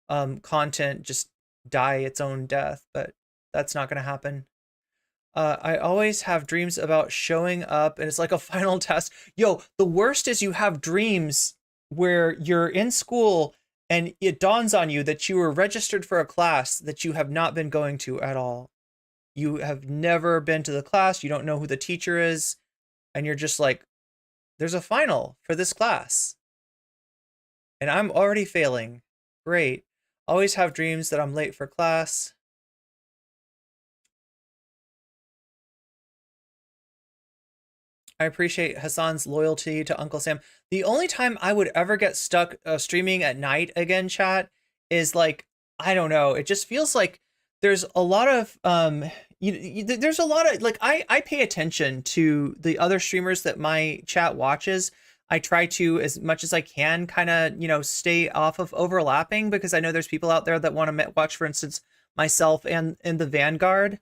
Speaker 1: content just die its own death, but that's not going to happen. I always have dreams about showing up and it's like a final test. Yo, the worst is you have dreams where you're in school and it dawns on you that you were registered for a class that you have not been going to at all. You have never been to the class. You don't know who the teacher is. And you're just like, there's a final for this class. And I'm already failing. Great. Always have dreams that I'm late for class. I appreciate Hasan's loyalty to Uncle Sam. The only time I would ever get stuck streaming at night again, chat, is like, I don't know. It just feels like there's a lot of, there's a lot of, like, I pay attention to the other streamers that my chat watches. I try to, as much as I can, kind of, you know, stay off of overlapping because I know there's people out there that want to watch, for instance, myself and the Vanguard.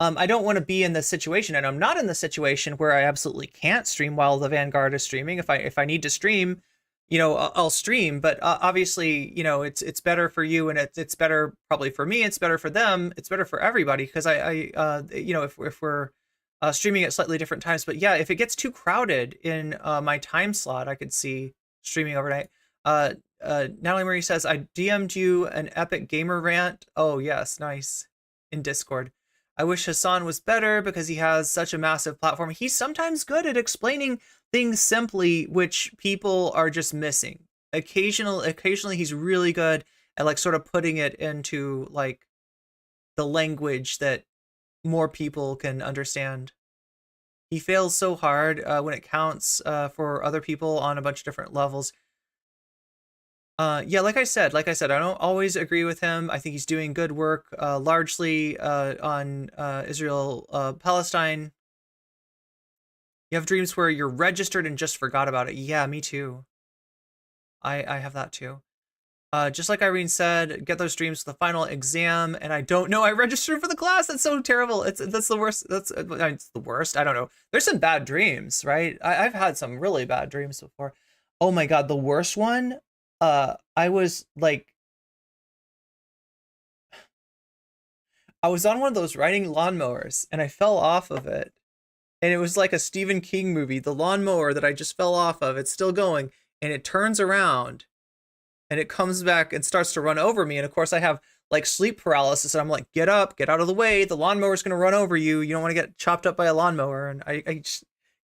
Speaker 1: I don't want to be in the situation, and I'm not in the situation where I absolutely can't stream while the Vanguard is streaming. If I need to stream, you know, I'll stream. But obviously, you know, it's better for you, and it's better probably for me. It's better for them. It's better for everybody because you know, if we're streaming at slightly different times. But yeah, if it gets too crowded in my time slot, I could see streaming overnight. Natalie Marie says, I DM'd you an epic gamer rant. Oh yes, nice, in Discord. I wish Hasan was better because he has such a massive platform. He's sometimes good at explaining things simply, which people are just missing. Occasionally he's really good at like sort of putting it into like the language that more people can understand. He fails so hard when it counts for other people on a bunch of different levels. Yeah, like I said, I don't always agree with him. I think he's doing good work, largely on Israel, Palestine. You have dreams where you're registered and just forgot about it. Yeah, me too. I have that too. Just like Irene said, get those dreams for the final exam, and I don't know I registered for the class. That's so terrible. That's the worst. It's the worst. I don't know. There's some bad dreams, right? I've had some really bad dreams before. Oh my God, the worst one. I was like, I was on one of those riding lawnmowers and I fell off of it. And it was like a Stephen King movie. The lawnmower that I just fell off of, it's still going and it turns around and it comes back and starts to run over me. And of course I have like sleep paralysis and I'm like, get up, get out of the way. The lawnmower's going to run over you. You don't want to get chopped up by a lawnmower. And I just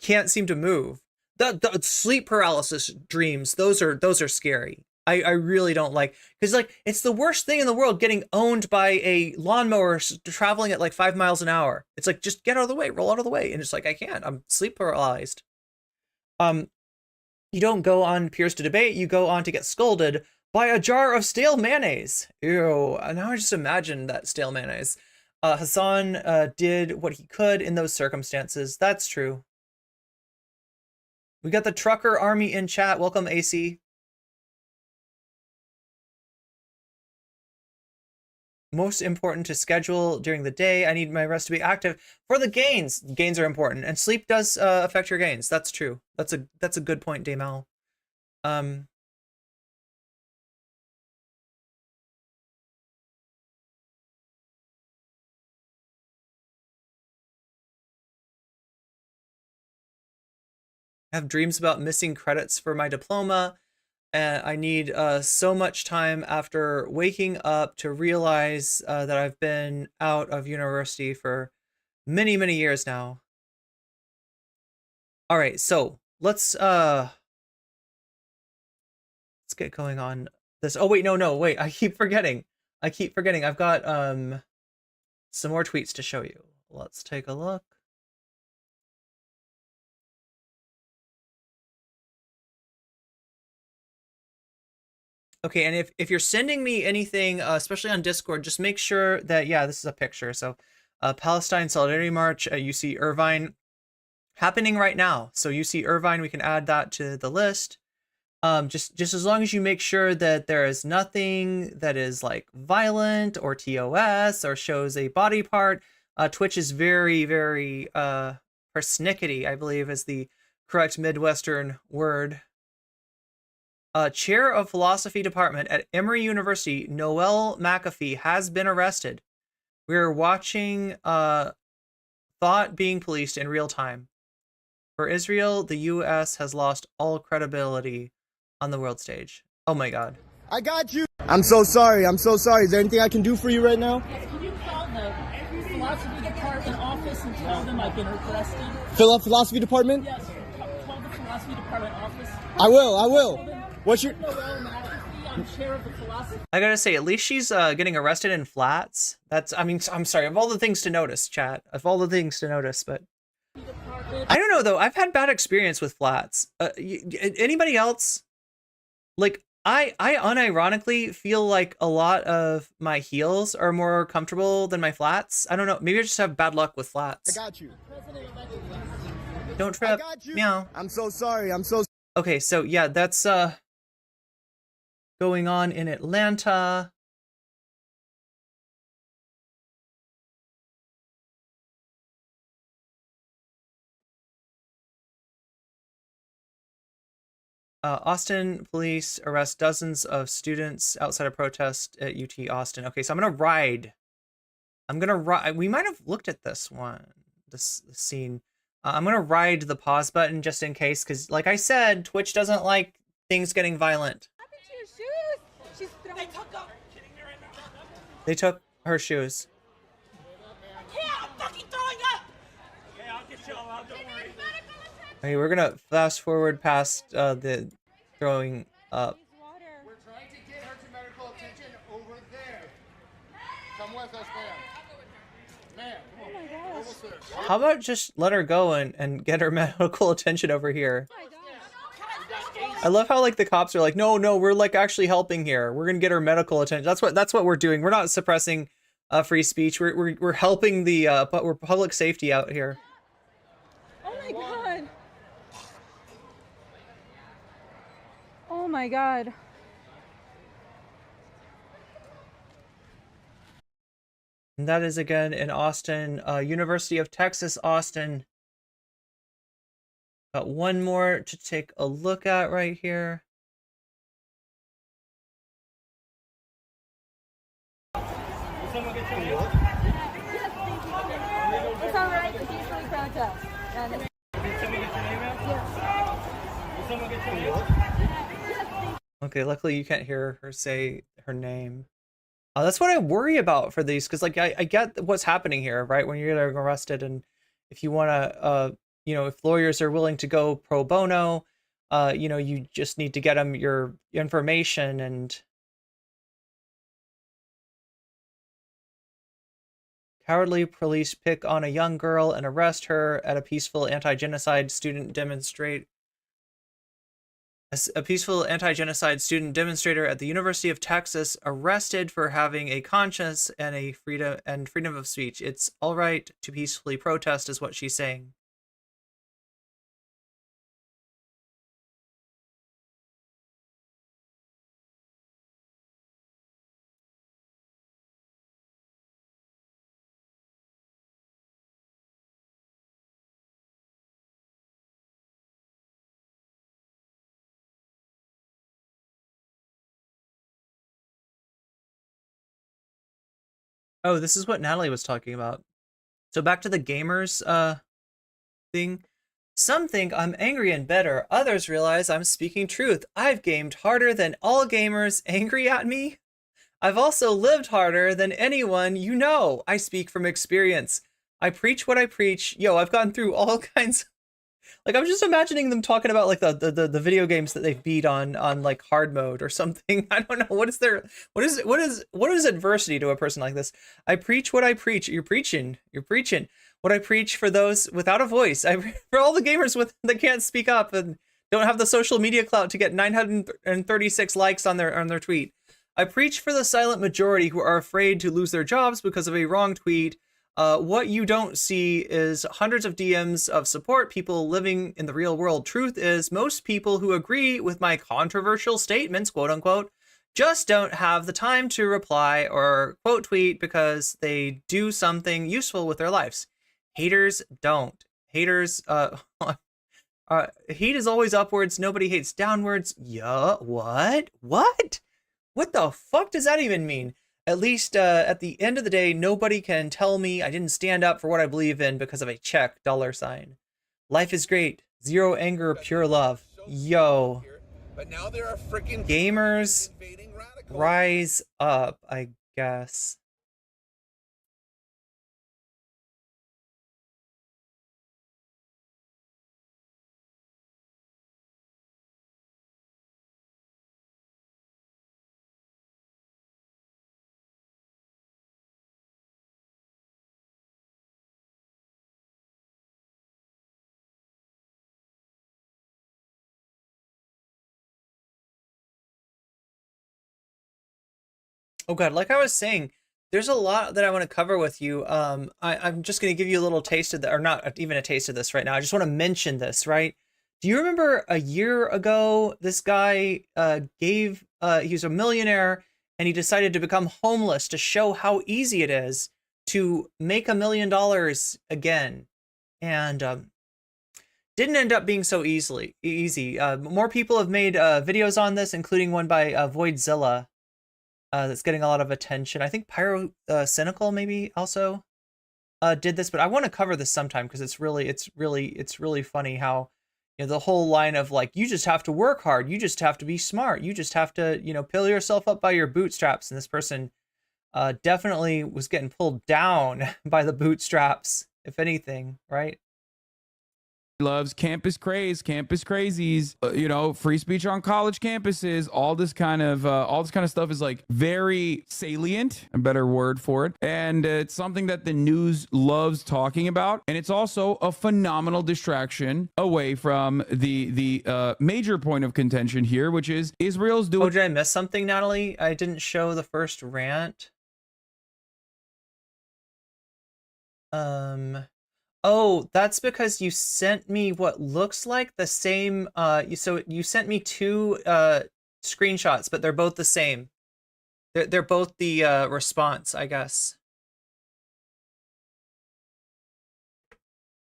Speaker 1: can't seem to move. The sleep paralysis dreams, those are scary. I really don't like, because like it's the worst thing in the world getting owned by a lawnmower traveling at like 5 miles an hour. It's like, just get out of the way, roll out of the way. And it's like, I can't, I'm sleep paralyzed. You don't go on Piers to debate, you go on to get scolded by a jar of stale mayonnaise. Ew, now I just imagine that stale mayonnaise. Hasan did what he could in those circumstances. That's true. We got the trucker army in chat. Welcome, AC. Most important to schedule during the day. I need my rest to be active for the gains. Gains are important, and sleep does affect your gains. That's true. That's a good point, Daymel. I have dreams about missing credits for my diploma, and I need so much time after waking up to realize that I've been out of university for many, many years now. All right, so let's get going on this. Oh wait, no, wait, I keep forgetting. I keep forgetting. I've got some more tweets to show you. Let's take a look. Okay, and if you're sending me anything, especially on Discord, just make sure that, yeah, this is a picture. So Palestine Solidarity March at UC Irvine happening right now. So UC Irvine, we can add that to the list. Just as long as you make sure that there is nothing that is like violent or TOS or shows a body part. Twitch is very, very persnickety, I believe is the correct Midwestern word. Chair of Philosophy Department at Emory University, Noel McAfee, has been arrested. We're watching thought being policed in real time. For Israel, the U.S. has lost all credibility on the world stage. Oh my God.
Speaker 16: I got you. I'm so sorry. I'm so sorry. Is there anything I can do for you right now?
Speaker 8: Yes, can you call the philosophy department office and tell them I've been arrested?
Speaker 16: Philosophy department?
Speaker 8: Yes, call the philosophy department office.
Speaker 16: I will. What's your...
Speaker 8: I'm chair of the philosophy.
Speaker 1: I gotta say, at least she's getting arrested in flats. That's, I mean, I'm sorry, of all the things to notice, chat. Of all the things to notice, but... I don't know, though. I've had bad experience with flats. Anybody else? Like, I unironically feel like a lot of my heels are more comfortable than my flats. I don't know. Maybe I just have bad luck with flats.
Speaker 16: I got you.
Speaker 1: Don't trip.
Speaker 16: I got you.
Speaker 1: Meow.
Speaker 16: I'm so sorry. I'm so...
Speaker 1: Okay, so yeah, that's going on in Atlanta. Austin police arrest dozens of students outside a protest at UT Austin. Okay, so I'm gonna ride. We might have looked at this one, this scene. I'm gonna ride the pause button just in case, because like I said, Twitch doesn't like things getting violent. They took her shoes. Okay, we're gonna fast forward past the throwing up.
Speaker 5: We're trying to get her to medical attention over there. Come with us, ma'am. Ma'am, come on. Almost there.
Speaker 1: How about just let her go and get her medical attention over here? I love how like the cops are like, no, we're like actually helping here. We're gonna get her medical attention. That's what we're doing. We're not suppressing free speech. We're helping the we're public safety out here.
Speaker 17: Oh my God. Oh my God.
Speaker 1: And that is again in Austin, University of Texas, Austin. Got one more to take a look at right here.
Speaker 17: It's all right. It's usually protest.
Speaker 1: Okay, luckily you can't hear her say her name. That's what I worry about for these, because like I get what's happening here, right? When you're getting arrested, and if you want to, you know, if lawyers are willing to go pro bono, you know, you just need to get them your information. And cowardly police pick on a young girl and arrest her at a peaceful anti-genocide student demonstrate. A peaceful anti-genocide student demonstrator at the University of Texas arrested for having a conscience and a freedom of speech. It's all right to peacefully protest, is what she's saying. Oh, this is what Natalie was talking about. So back to the gamers thing. Some think I'm angry and bitter. Others realize I'm speaking truth. I've gamed harder than all gamers angry at me. I've also lived harder than anyone you know. I speak from experience. I preach what I preach. Yo, I've gone through all kinds Like I'm just imagining them talking about like the video games that they've beat on like hard mode or something. I don't know. What is adversity to a person like this? I preach what I preach. You're preaching what I preach for those without a voice. For all the gamers that can't speak up and don't have the social media clout to get 936 likes on their tweet. I preach for the silent majority who are afraid to lose their jobs because of a wrong tweet. What you don't see is hundreds of DMs of support, people living in the real world. Truth is, most people who agree with my controversial statements, quote unquote, just don't have the time to reply or quote tweet because they do something useful with their lives. Haters don't. Haters, hate is always upwards. Nobody hates downwards. Yeah, what? What the fuck does that even mean? At least at the end of the day, nobody can tell me I didn't stand up for what I believe in because of a check $sign. Life is great. Zero anger, pure love. Yo.
Speaker 18: But now there are freaking
Speaker 1: gamers rise up, I guess. Oh god, like I was saying, there's a lot that I want to cover with you. I'm just going to give you a little taste of that, or not even a taste of this right now. I just want to mention this, right? Do you remember a year ago, this guy he was a millionaire and he decided to become homeless to show how easy it is to make $1 million again. And didn't end up being so easy. More people have made videos on this, including one by Voidzilla. That's getting a lot of attention. I think Pyro Cynical maybe also did this, but I want to cover this sometime because it's really funny how, you know, the whole line of like, you just have to work hard, you just have to be smart, you just have to, you know, pull yourself up by your bootstraps. And this person definitely was getting pulled down by the bootstraps, if anything, right?
Speaker 19: Loves campus craze, campus crazies, you know, free speech on college campuses, all this kind of stuff is like very salient, a better word for it, and it's something that the news loves talking about, and it's also a phenomenal distraction away from the major point of contention here, which is Israel's doing.
Speaker 1: Oh, did I miss something, Natalie? I didn't show the first rant. Oh, that's because you sent me what looks like the same, so you sent me two screenshots, but they're both the same. They're both the response, I guess.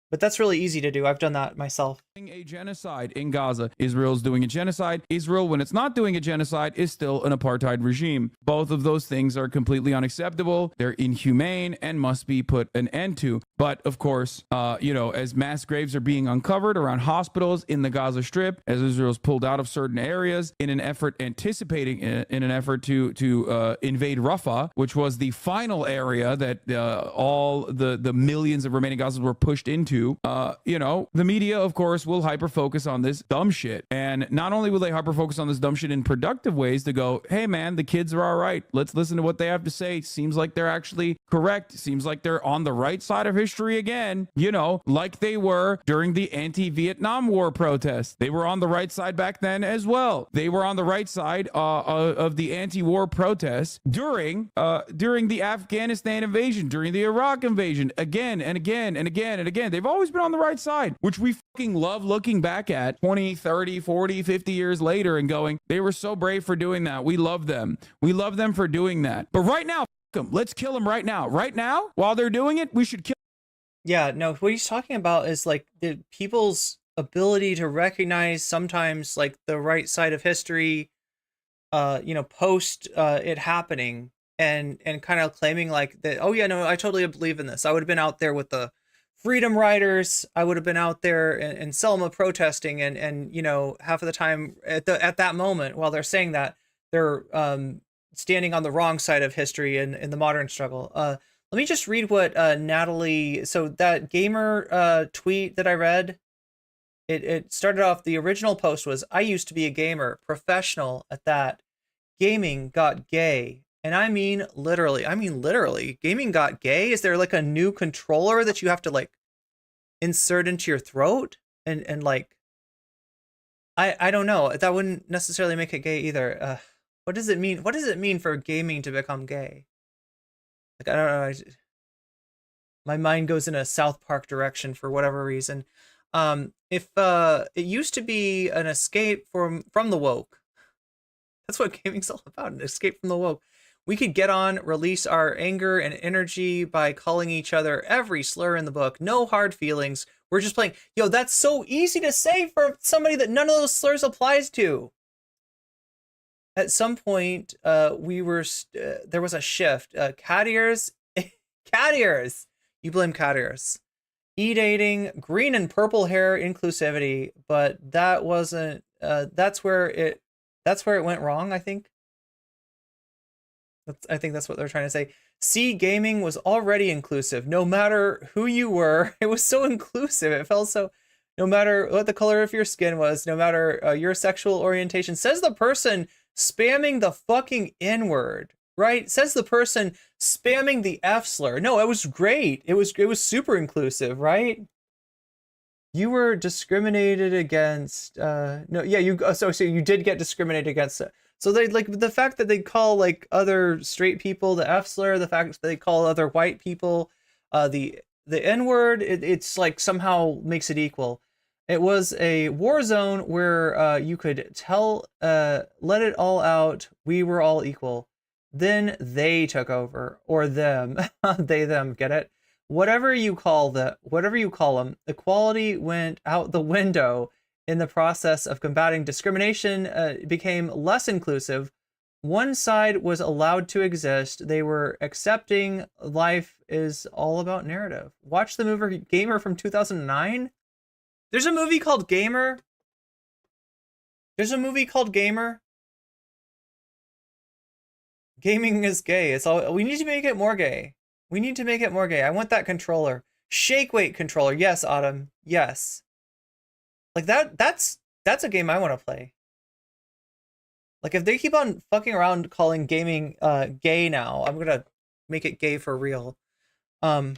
Speaker 1: But that's really easy to do. I've done that myself.
Speaker 19: A genocide in Gaza. Israel's doing a genocide. Israel, when it's not doing a genocide, is still an apartheid regime. Both of those things are completely unacceptable. They're inhumane and must be put an end to. But of course, you know, as mass graves are being uncovered around hospitals in the Gaza Strip, as Israel's pulled out of certain areas in an effort to invade Rafah, which was the final area that all the millions of remaining Gazans were pushed into. You know, the media, of course, will hyper focus on this dumb shit. And not only will they hyper focus on this dumb shit in productive ways to go, hey man, the kids are all right, let's listen to what they have to say, seems like they're actually correct, seems like they're on the right side of history again, you know, like they were during the anti-Vietnam War protests. They were on the right side back then as well. They were on the right side of the anti-war protests during the Afghanistan invasion, during the Iraq invasion, again and again and again and again. They've always been on the right side, which we fucking love looking back at 20, 30, 40, 50 years later and going, they were so brave for doing that. We love them. We love them for doing that. But right now, them. Let's kill them right now. Right now, while they're doing it, we should kill.
Speaker 1: Yeah, no, what he's talking about is like the people's ability to recognize sometimes like the right side of history, you know, post it happening and kind of claiming like that, oh yeah, no, I totally believe in this. I would have been out there with the Freedom Riders. I would have been out there in Selma protesting, and you know, half of the time at that moment while they're saying that, they're standing on the wrong side of history in the modern struggle. Let me just read what Natalie, so that gamer tweet that I read, it started off, the original post was, I used to be a gamer, professional at that. Gaming got gay. And I mean literally, gaming got gay? Is there like a new controller that you have to like insert into your throat? And like, I don't know. That wouldn't necessarily make it gay either. What does it mean? What does it mean for gaming to become gay? Like, I don't know. My mind goes in a South Park direction for whatever reason. If it used to be an escape from the woke. That's what gaming's all about, an escape from the woke. We could get on, release our anger and energy by calling each other every slur in the book. No hard feelings. We're just playing. Yo, that's so easy to say for somebody that none of those slurs applies to. At some point, there was a shift. Cat ears. Cat ears. You blame cat ears. E-dating, green and purple hair inclusivity, but that wasn't, that's where it went wrong, I think. I think that's what they're trying to say. See, gaming was already inclusive. No matter who you were, it was so inclusive. It felt so, no matter what the color of your skin was, no matter your sexual orientation, says the person spamming the fucking N-word, right? Says the person spamming the F slur. No, it was great. It was super inclusive, right? You were discriminated against. No, yeah, so you did get discriminated against. So they like the fact that they call like other straight people the F slur, the fact that they call other white people the N-word, it's like somehow makes it equal. It was a war zone where you could let it all out. We were all equal. Then they took over, or them, they, them, get it? Whatever you call them, equality went out the window in the process of combating discrimination. Became less inclusive. One side was allowed to exist. They were accepting life is all about narrative. Watch the movie Gamer from 2009. There's a movie called Gamer. Gaming is gay. It's all. We need to make it more gay. I want that controller. Shake weight controller. Yes, Autumn. Yes. Like that's a game I want to play. Like if they keep on fucking around calling gaming gay now, I'm gonna make it gay for real.
Speaker 19: Kill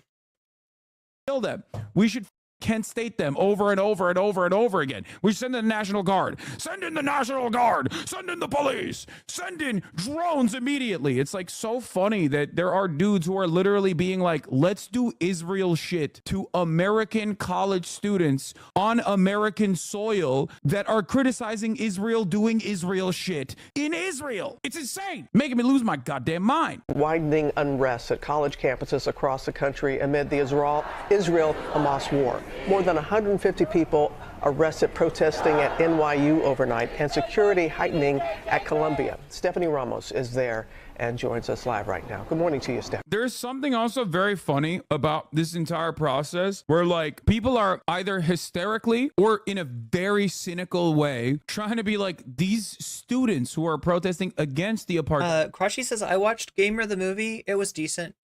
Speaker 19: them. We should Kent State them over and over and over and over again. We send in the National Guard. Send in the National Guard. Send in the police. Send in drones immediately. It's like so funny that there are dudes who are literally being like, let's do Israel shit to American college students on American soil that are criticizing Israel doing Israel shit in Israel. It's insane. Making me lose my goddamn mind.
Speaker 20: Widening unrest at college campuses across the country amid the Israel-Hamas war. More than 150 people arrested protesting at NYU overnight, and security heightening at Columbia. Stephanie Ramos is there and joins us live right now. Good morning to you, Stephanie.
Speaker 19: There's something also very funny about this entire process where like people are either hysterically or in a very cynical way trying to be like these students who are protesting against the apartheid.
Speaker 1: Crushy says, I watched Gamer the movie. It was decent.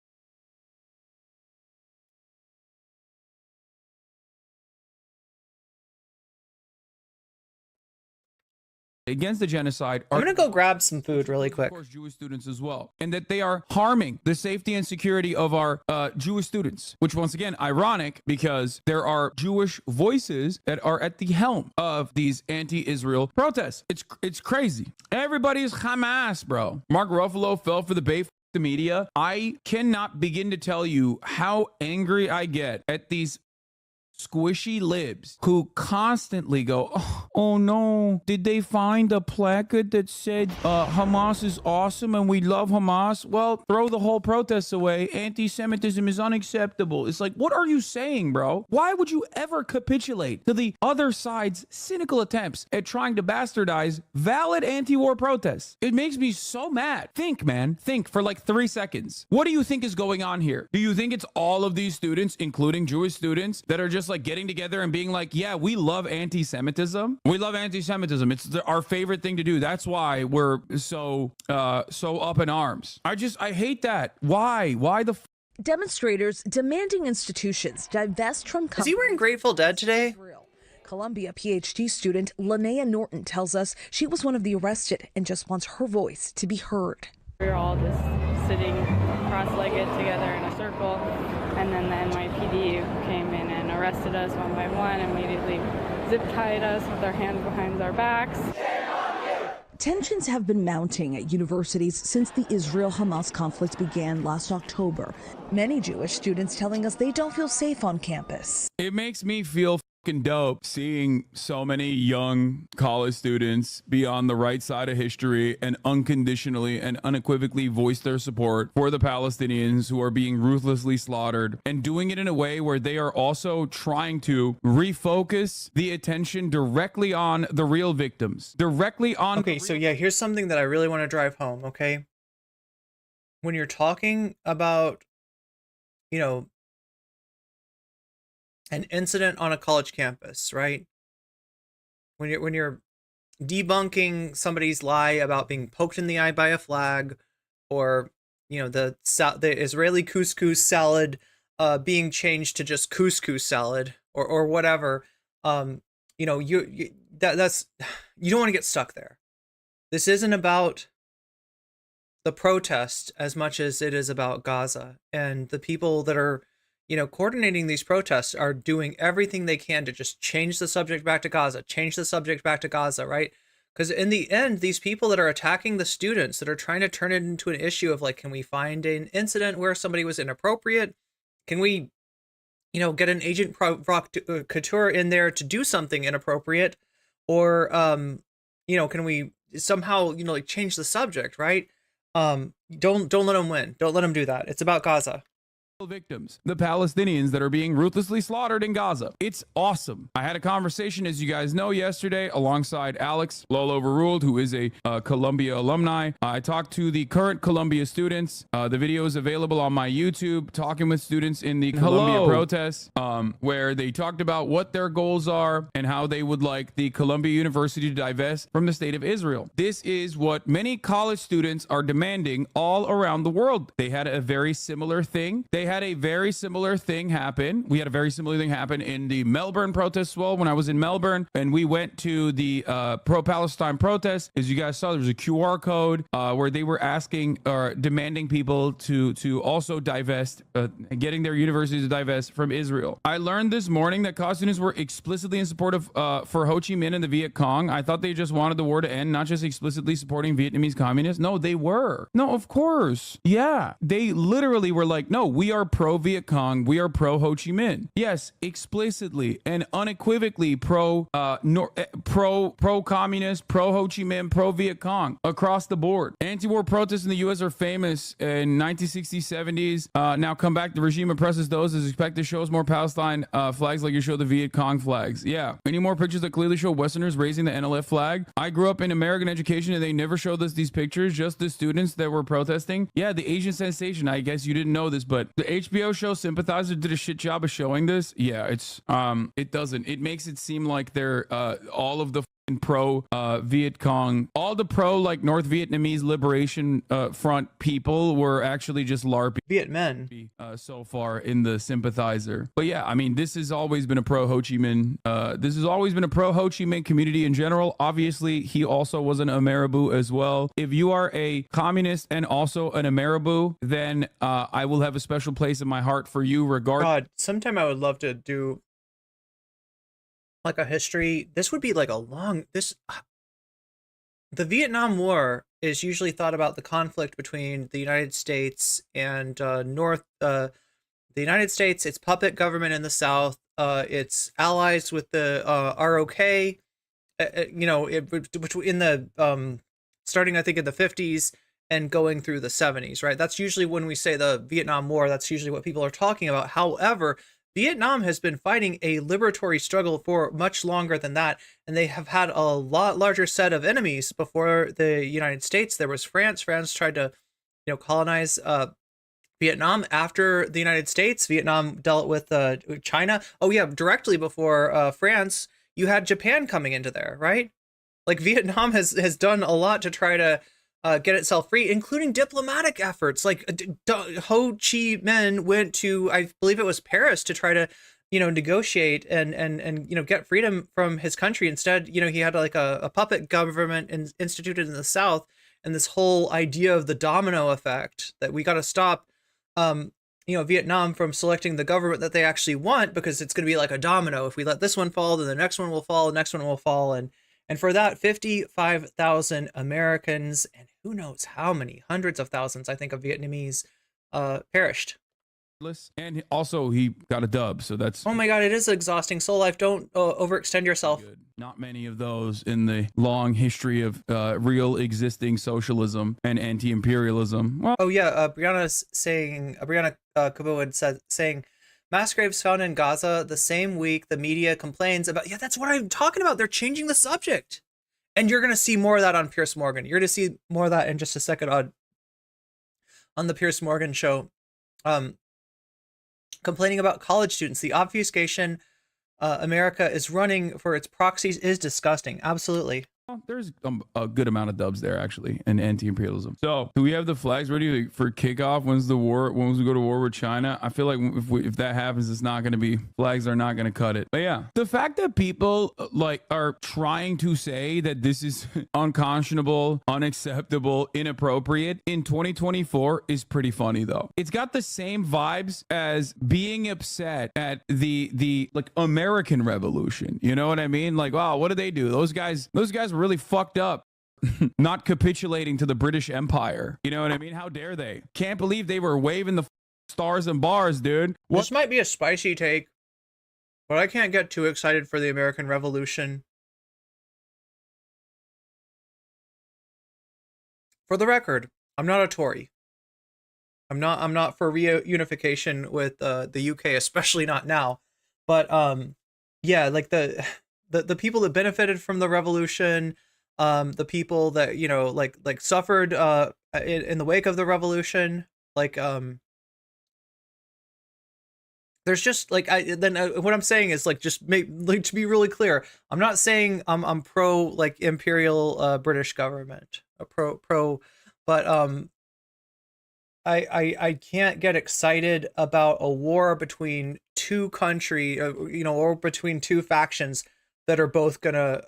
Speaker 19: Against the genocide
Speaker 1: I'm gonna go grab some food really quick.
Speaker 19: Of course, Jewish students as well, and that they are harming the safety and security of our Jewish students, which once again ironic because there are Jewish voices that are at the helm of these anti-Israel protests. It's crazy. Everybody is Hamas, bro. Mark Ruffalo fell for the bait. The media. I cannot begin to tell you how angry I get at these squishy libs who constantly go, oh no, did they find a placard that said Hamas is awesome and we love Hamas? Well, throw the whole protest away. Anti-Semitism is unacceptable. It's like, what are you saying, bro? Why would you ever capitulate to the other side's cynical attempts at trying to bastardize valid anti-war protests? It makes me so mad. Think, man, think for like 3 seconds. What do you think is going on here? Do you think it's all of these students, including Jewish students, that are just like getting together and being like, yeah, we love anti-Semitism. We love anti-Semitism. It's our favorite thing to do. That's why we're so up in arms. I hate that. Why the
Speaker 21: demonstrators demanding institutions divest from.
Speaker 1: Is he wearing Grateful Dead today?
Speaker 21: Columbia PhD student Linnea Norton tells us she was one of the arrested and just wants her voice to be heard.
Speaker 22: We were all just sitting cross-legged together in a circle, and then the NYPD came in and arrested us one by one, immediately zip-tied us with our hands behind our backs.
Speaker 21: Tensions have been mounting at universities since the Israel-Hamas conflict began last October. Many Jewish students telling us they don't feel safe on campus.
Speaker 19: It makes me feel fucking dope seeing so many young college students be on the right side of history and unconditionally and unequivocally voice their support for the Palestinians who are being ruthlessly slaughtered, and doing it in a way where they are also trying to refocus the attention directly on the real victims, directly on.
Speaker 1: Okay, so yeah, here's something that I really want to drive home, okay? When you're talking about, you know, an incident on a college campus, right? When you're debunking somebody's lie about being poked in the eye by a flag, or you know, the Israeli couscous salad being changed to just couscous salad, or whatever, you know, that's you don't want to get stuck there. This isn't about the protest as much as it is about Gaza, and the people that are, you know, coordinating these protests are doing everything they can to just change the subject back to Gaza, change the subject back to Gaza, right? Because in the end, these people that are attacking the students, that are trying to turn it into an issue of like, can we find an incident where somebody was inappropriate? Can we, you know, get an agent provocateur in there to do something inappropriate? Or, you know, can we somehow, you know, like change the subject, right? Don't let them win. Don't let them do that. It's about Gaza.
Speaker 19: Victims, the Palestinians that are being ruthlessly slaughtered in Gaza. It's awesome. I had a conversation, as you guys know, yesterday alongside Alex, Lol Overruled, who is a Columbia alumni. I talked to the current Columbia students. The video is available on my YouTube, talking with students in the Columbia protests, where they talked about what their goals are and how they would like the Columbia University to divest from the state of Israel. This is what many college students are demanding all around the world. They had a very similar thing. They had a very similar thing happen. We had a very similar thing happen in the Melbourne protests as well when I was in Melbourne, and we went to the pro-Palestine protest. As you guys saw, there was a QR code where they were asking or demanding people to also divest, getting their universities to divest from Israel. I learned this morning that college students were explicitly in support of for Ho Chi Minh and the Viet Cong. I thought they just wanted the war to end, not just explicitly supporting Vietnamese communists. No, they were. No, of course. Yeah, they literally were like, no, we are pro Viet Cong, we are pro Ho Chi Minh. Yes, explicitly and unequivocally pro communist, pro Ho Chi Minh, pro Viet Cong across the board. Anti-war protests in the U.S. are famous in 1960s, 70s. Now come back, the regime oppresses those as expected to show us more Palestine flags like you show the Viet Cong flags. Yeah, any more pictures that clearly show Westerners raising the NLF flag? I grew up in American education and they never showed us these pictures, just the students that were protesting. Yeah, the Asian sensation, I guess you didn't know this, but the HBO show Sympathizer did a shit job of showing this. Yeah, it's it doesn't. It makes it seem like they're all of the pro Viet Cong, all the pro like North Vietnamese Liberation Front people were actually just LARPing
Speaker 1: Viet men
Speaker 19: so far in the Sympathizer. But yeah, I mean, this has always been a pro Ho Chi Minh. This has always been a pro Ho Chi Minh community in general. Obviously, he also was an Ameribu as well. If you are a communist and also an Ameribu, then I will have a special place in my heart for you.
Speaker 1: God, sometime I would love to do like a history. This would be like a long, the Vietnam War is usually thought about the conflict between the United States and the United States, its puppet government in the South, its allies with the ROK, you know, which in the starting I think in the 50s and going through the 70s, right? That's usually when we say the Vietnam War, that's usually what people are talking about. However, Vietnam has been fighting a liberatory struggle for much longer than that, and they have had a lot larger set of enemies before the United States. There was France. France tried to, you know, colonize Vietnam after the United States. Vietnam dealt with China. Oh yeah, directly before France, you had Japan coming into there, right? Like Vietnam has done a lot to try to get itself free, including diplomatic efforts. Like Ho Chi Minh went to, I believe it was Paris, to try to, negotiate and get freedom from his country. Instead, he had like a puppet government instituted in the South, and this whole idea of the domino effect that we got to stop Vietnam from selecting the government that they actually want, because it's going to be like a domino. If we let this one fall, then the next one will fall, the next one will fall. And for that, 55,000 Americans, and who knows how many, hundreds of thousands, I think, of Vietnamese perished.
Speaker 19: And also he got a dub, so that's...
Speaker 1: Oh my God, it is exhausting. Soul Life, don't overextend yourself.
Speaker 19: Not many of those in the long history of real existing socialism and anti-imperialism. Well,
Speaker 1: oh yeah, Brianna Kabowood saying, mass graves found in Gaza the same week the media complains about... Yeah, that's what I'm talking about. They're changing the subject. And you're going to see more of that on Piers Morgan. You're going to see more of that in just a second on the Piers Morgan show. Complaining about college students. The obfuscation America is running for its proxies is disgusting. Absolutely.
Speaker 19: Well, there's a good amount of dubs there, actually, and anti-imperialism. So, do we have the flags ready for kickoff? When's the war? When we go to war with China? I feel like if that happens, it's not going to be, flags are not going to cut it. But yeah, the fact that people are trying to say that this is unconscionable, unacceptable, inappropriate in 2024 is pretty funny, though. It's got the same vibes as being upset at the American Revolution. You know what I mean? Like, wow, what did they do? Those guys were really fucked up. Not capitulating to the British Empire. You know what I mean? How dare they? Can't believe they were waving the stars and bars, dude.
Speaker 1: This might be a spicy take, but I can't get too excited for the American Revolution. For the record, I'm not a Tory. I'm not for reunification with the UK, especially not now. But yeah, like the people that benefited from the revolution, the people that like suffered in the wake of the revolution, like there's just like what I'm saying is like just to be really clear, I'm not saying I'm pro like imperial British government, but I can't get excited about a war between two countries, or between two factions that are both gonna,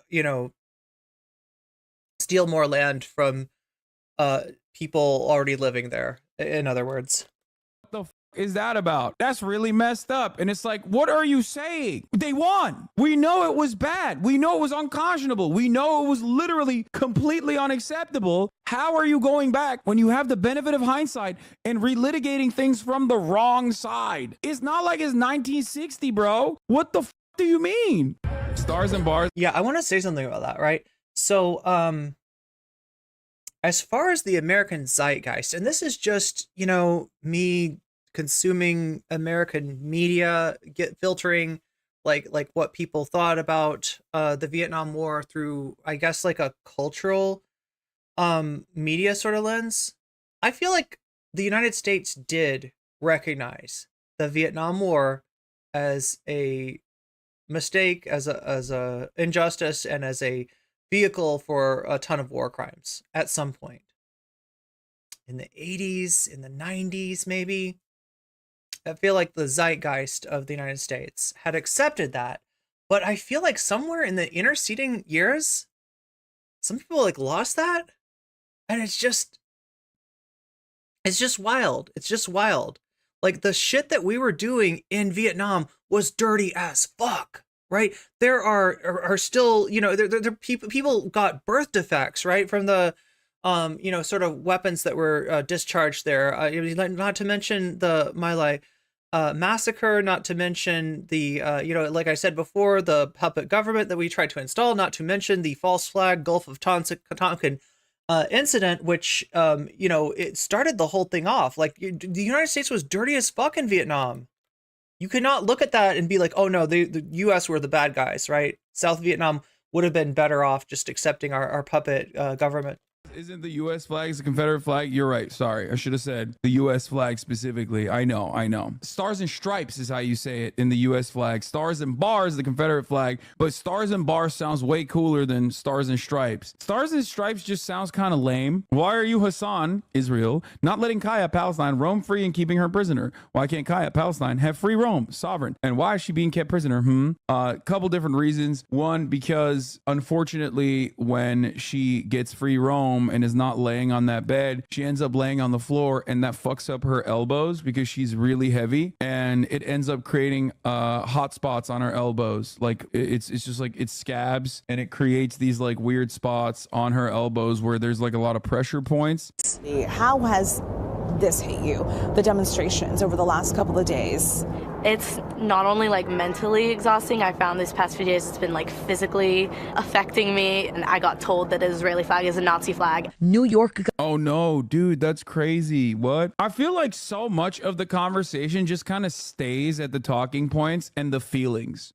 Speaker 1: steal more land from people already living there, in other words.
Speaker 19: What the f is that about? That's really messed up. And it's like, what are you saying? They won. We know it was bad. We know it was unconscionable. We know it was literally completely unacceptable. How are you going back when you have the benefit of hindsight and relitigating things from the wrong side? It's not like it's 1960, bro. What the f do you mean? Stars and bars.
Speaker 1: Yeah, I want to say something about that, right? So, as far as the American zeitgeist, and this is just, me consuming American media, filtering like what people thought about the Vietnam War through, I guess, like a cultural media sort of lens. I feel like the United States did recognize the Vietnam War as a mistake, as a injustice, and as a vehicle for a ton of war crimes at some point in the 80s, in the 90s, maybe. I feel like the zeitgeist of the United States had accepted that, but I feel like somewhere in the interceding years, some people like lost that, and it's just wild. It's just wild. Like the shit that we were doing in Vietnam was dirty as fuck, right? There are still, there people got birth defects, right, from the sort of weapons that were discharged there. Not to mention the My Lai massacre, not to mention the like I said before, the puppet government that we tried to install, not to mention the false flag Gulf of Tonkin incident, which it started the whole thing off. Like the United States was dirty as fuck in Vietnam. You cannot look at that and be like, oh no, the US were the bad guys, right? South Vietnam would have been better off just accepting our puppet government.
Speaker 19: Isn't the U.S. flag the Confederate flag? You're right. Sorry, I should have said the U.S. flag specifically. I know. Stars and stripes is how you say it in the U.S. flag. Stars and bars, the Confederate flag, but stars and bars sounds way cooler than stars and stripes. Stars and stripes just sounds kind of lame. Why are you, Hasan, Israel, not letting Kaya, Palestine, roam free and keeping her prisoner? Why can't Kaya, Palestine, have free roam, sovereign? And why is she being kept prisoner? Couple different reasons. One, because unfortunately, when she gets free roam and is not laying on that bed, she ends up laying on the floor, and that fucks up her elbows because she's really heavy, and it ends up creating hot spots on her elbows. Like it's just like it scabs, and it creates these like weird spots on her elbows where there's like a lot of pressure points.
Speaker 21: How has this hit you, the demonstrations over the last couple of days?
Speaker 3: It's not only like mentally exhausting. I found this past few days it's been like physically affecting me, and I got told that the Israeli flag is a Nazi flag.
Speaker 21: New York.
Speaker 19: Oh no, dude, that's crazy. What? I feel like so much of the conversation just kind of stays at the talking points and the feelings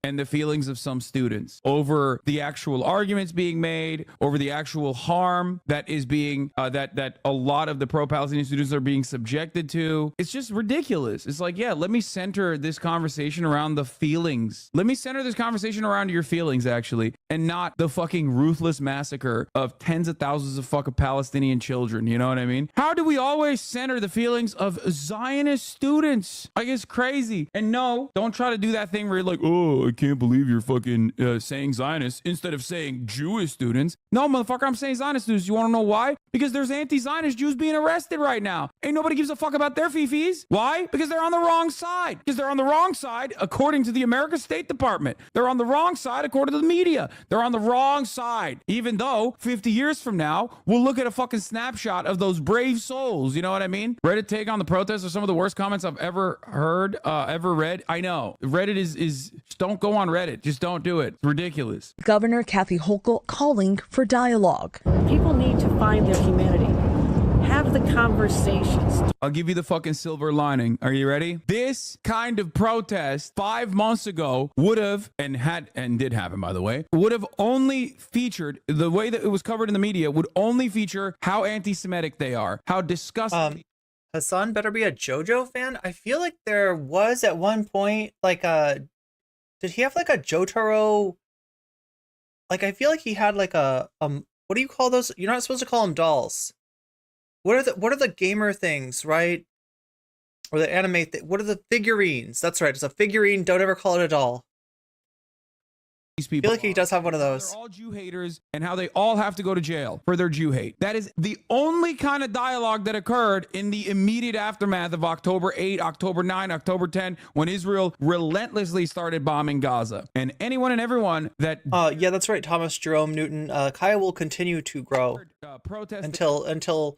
Speaker 19: of some students over the actual arguments being made, over the actual harm that is being that a lot of the pro-Palestinian students are being subjected to. It's just ridiculous. It's like, yeah, let me center this conversation around the feelings. Let me center this conversation around your feelings, actually, and not the fucking ruthless massacre of tens of thousands of fucking Palestinian children. You know what I mean? How do we always center the feelings of Zionist students? Like, it's crazy. And no, don't try to do that thing where you're like, oh, I can't believe you're fucking saying Zionists instead of saying Jewish students. No, motherfucker, I'm saying Zionist students. You want to know why? Because there's anti-Zionist Jews being arrested right now. Ain't nobody gives a fuck about their fifis. Why? Because they're on the wrong side. Because they're on the wrong side according to the American State Department. They're on the wrong side according to the media. They're on the wrong side. Even though 50 years from now, we'll look at a fucking snapshot of those brave souls. You know what I mean? Reddit take on the protests are some of the worst comments I've ever heard, ever read. I know. Reddit is just don't go on Reddit. Just don't do it. It's ridiculous.
Speaker 21: Governor Kathy Hochul calling for dialogue.
Speaker 4: People need to find their humanity. Have the conversations.
Speaker 19: I'll give you the fucking silver lining. Are you ready? This kind of protest 5 months ago would have, and did happen, by the way, would have only featured, the way that it was covered in the media, would only feature how anti-Semitic they are, how disgusting.
Speaker 1: Hasan better be a JoJo fan. I feel like there was at one point like did he have like a Jotaro? Like, I feel like he had like a what do you call those? You're not supposed to call them dolls. What are the gamer things, right? Or the anime what are the figurines? That's right, it's a figurine. Don't ever call it a doll.
Speaker 19: These people
Speaker 1: I feel like he does have one of those.
Speaker 19: They're all Jew haters, and how they all have to go to jail for their Jew hate. That is the only kind of dialogue that occurred in the immediate aftermath of October 8, October 9, October 10, when Israel relentlessly started bombing Gaza. And anyone and everyone that
Speaker 1: yeah, that's right, Thomas Jerome Newton. Kaya will continue to grow until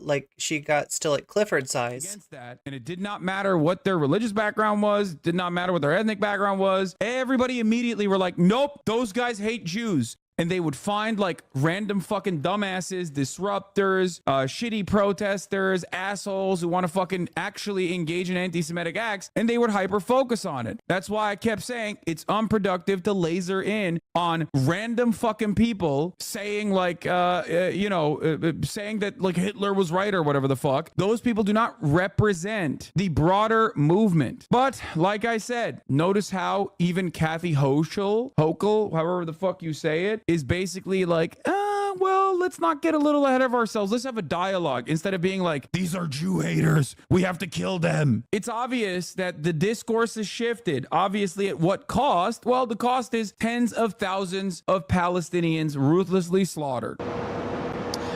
Speaker 1: like she got still at Clifford size.
Speaker 19: Against that, and it did not matter what their religious background was, did not matter what their ethnic background was. Everybody immediately were like, nope, those guys hate Jews. And they would find like random fucking dumbasses, disruptors, shitty protesters, assholes who want to fucking actually engage in anti-Semitic acts, and they would hyper focus on it. That's why I kept saying it's unproductive to laser in on random fucking people saying like, saying that like Hitler was right or whatever the fuck. Those people do not represent the broader movement. But like I said, notice how even Kathy Hochul, however the fuck you say it, is basically like, well, let's not get a little ahead of ourselves. Let's have a dialogue instead of being like, these are Jew haters. We have to kill them. It's obvious that the discourse has shifted. Obviously, at what cost? Well, the cost is tens of thousands of Palestinians ruthlessly slaughtered.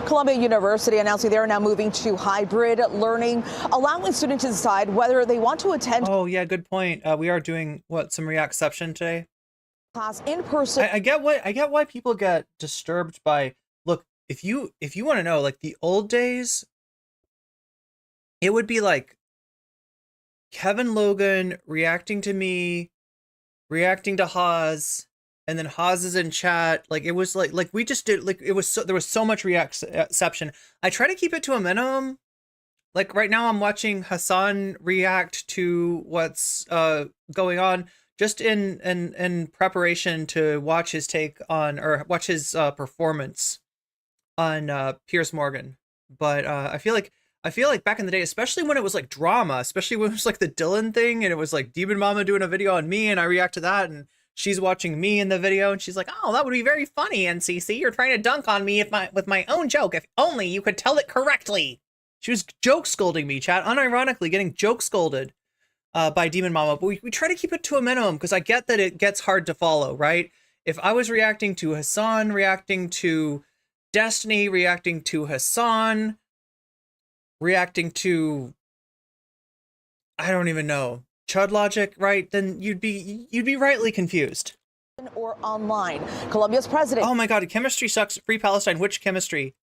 Speaker 21: Columbia University announcing they're now moving to hybrid learning, allowing students to decide whether they want to attend.
Speaker 1: Oh, yeah, good point. We are doing, some Reactception today?
Speaker 21: Class in person.
Speaker 1: I get why people get disturbed by, look, if you want to know, like the old days, it would be like Kevin Logan reacting to me, reacting to Haas, and then Haas is in chat. Like, it was like we just did, like, it was so, there was so much Reactception. I try to keep it to a minimum. Like right now I'm watching Hasan react to what's going on, just in preparation to watch his take on, or watch his performance Piers Morgan. But I feel like back in the day, especially when it was like drama, especially when it was like the Dylan thing, and it was like Demon Mama doing a video on me, and I react to that, and she's watching me in the video, and she's like, "Oh, that would be very funny, NCC. You're trying to dunk on me with my own joke. If only you could tell it correctly." She was joke scolding me, chat, unironically getting joke scolded by Demon Mama. But we try to keep it to a minimum because I get that it gets hard to follow, right? If I was reacting to Hasan, reacting to Destiny, reacting to Hasan, reacting to, I don't even know, Chud Logic, right? Then you'd be rightly confused.
Speaker 21: Or online. Colombia's president.
Speaker 1: Oh my God, chemistry sucks. Free Palestine. Which chemistry?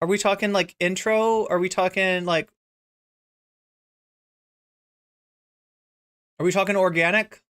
Speaker 1: Are we talking like intro? Are we talking like? Are we talking organic?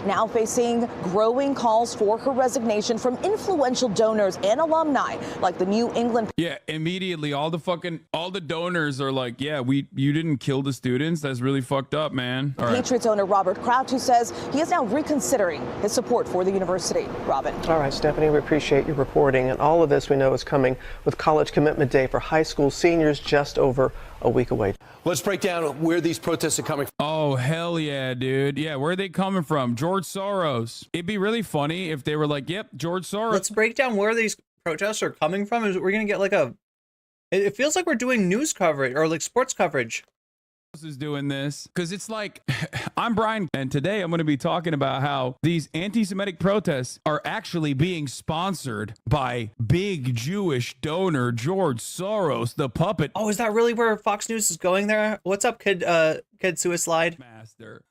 Speaker 21: Now facing growing calls for her resignation from influential donors and alumni like the New England.
Speaker 19: Yeah, immediately all the donors are like, yeah, you didn't kill the students. That's really fucked up, man. All right.
Speaker 21: Patriots owner Robert Kraft, who says he is now reconsidering his support for the university. Robin.
Speaker 20: All right, Stephanie, we appreciate your reporting. And all of this we know is coming with College Commitment Day for high school seniors just over a week away.
Speaker 9: Let's break down where these protests are coming from.
Speaker 19: Oh, hell yeah, dude. Yeah, where are they coming from? George Soros. It'd be really funny if they were like, yep, George Soros.
Speaker 1: Let's break down where these protests are coming from. We're going to get like it feels like we're doing news coverage or like sports coverage.
Speaker 19: Is doing this because it's like I'm Brian, and today I'm going to be talking about how these anti-Semitic protests are actually being sponsored by big Jewish donor George Soros, the puppet.
Speaker 1: Oh, is that really where Fox News is going there? What's up, kid suicide
Speaker 19: master?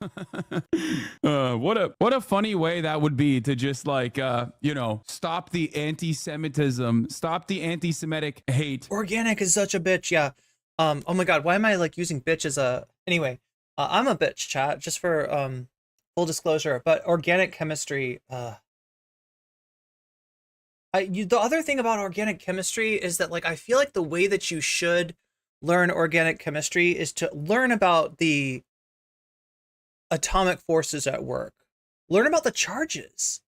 Speaker 19: What a funny way that would be to just like stop the anti-Semitism, stop the anti-Semitic hate.
Speaker 1: Organic is such a bitch, yeah. Oh my God, why am I like using bitch as a, anyway, I'm a bitch, chat, just for full disclosure, but organic chemistry, the other thing about organic chemistry is that like I feel like the way that you should learn organic chemistry is to learn about the atomic forces at work, learn about the charges,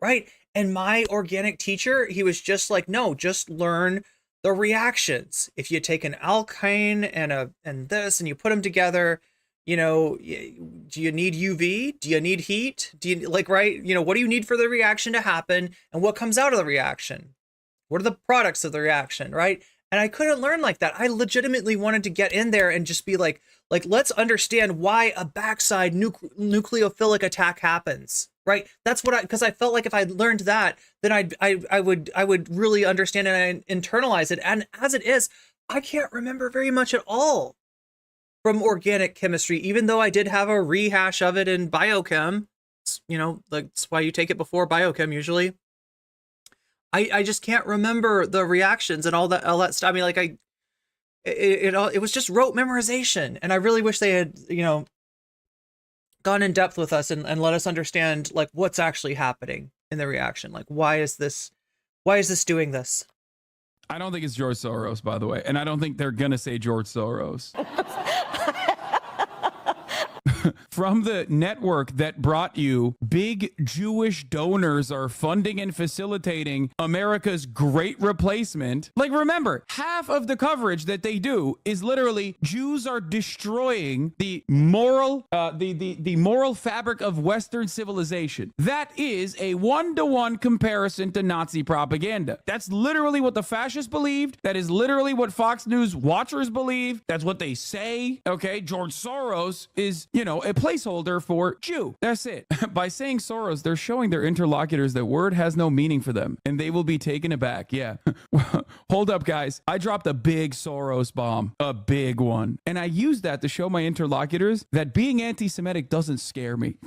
Speaker 1: right? And my organic teacher, he was just like, no, just learn the reactions. If you take an alkyne and this and you put them together, you know, do you need UV? Do you need heat? Do you like, right? You know, what do you need for the reaction to happen? And what comes out of the reaction? What are the products of the reaction, right? And I couldn't learn like that. I legitimately wanted to get in there and just be like let's understand why a backside nucleophilic attack happens. Right. That's what because I felt like if I learned that, then I would really understand it and internalize it. And as it is, I can't remember very much at all from organic chemistry, even though I did have a rehash of it in biochem. You know, that's why you take it before biochem usually. I just can't remember the reactions and all that stuff. I mean, like it was just rote memorization, and I really wish they had, you know, gone in depth with us and let us understand like what's actually happening in the reaction. Like, why is this doing this?
Speaker 19: I don't think it's George Soros, by the way. And I don't think they're going to say George Soros. From the network that brought you big Jewish donors are funding and facilitating America's great replacement. Like, remember, half of the coverage that they do is literally Jews are destroying the moral, the moral fabric of Western civilization. That is a one-to-one comparison to Nazi propaganda. That's literally what the fascists believed. That is literally what Fox News watchers believe. That's what they say. Okay, George Soros is, you know, a placeholder for Jew. That's it. By saying Soros, they're showing their interlocutors that word has no meaning for them, and they will be taken aback. Yeah. Hold up, guys. I dropped a big Soros bomb, a big one. And I used that to show my interlocutors that being anti-Semitic doesn't scare me.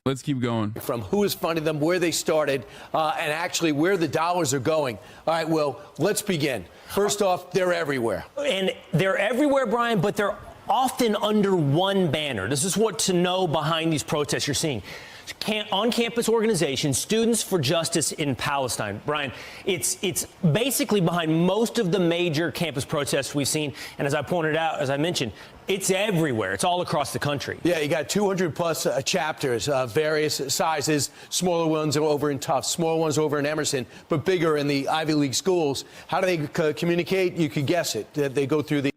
Speaker 19: Let's keep going.
Speaker 9: From who is funding them, where they started, and actually where the dollars are going. All right, well, let's begin. First off, they're everywhere.
Speaker 10: And they're everywhere, Brian, but they're often under one banner. This is what to know behind these protests you're seeing. on-campus organization, Students for Justice in Palestine. Brian, it's basically behind most of the major campus protests we've seen. And as I pointed out, as I mentioned, it's everywhere. It's all across the country.
Speaker 9: Yeah, you got 200 plus chapters, various sizes, smaller ones over in Tufts, smaller ones over in Emerson, but bigger in the Ivy League schools. How do they communicate? You could guess it. They go through the...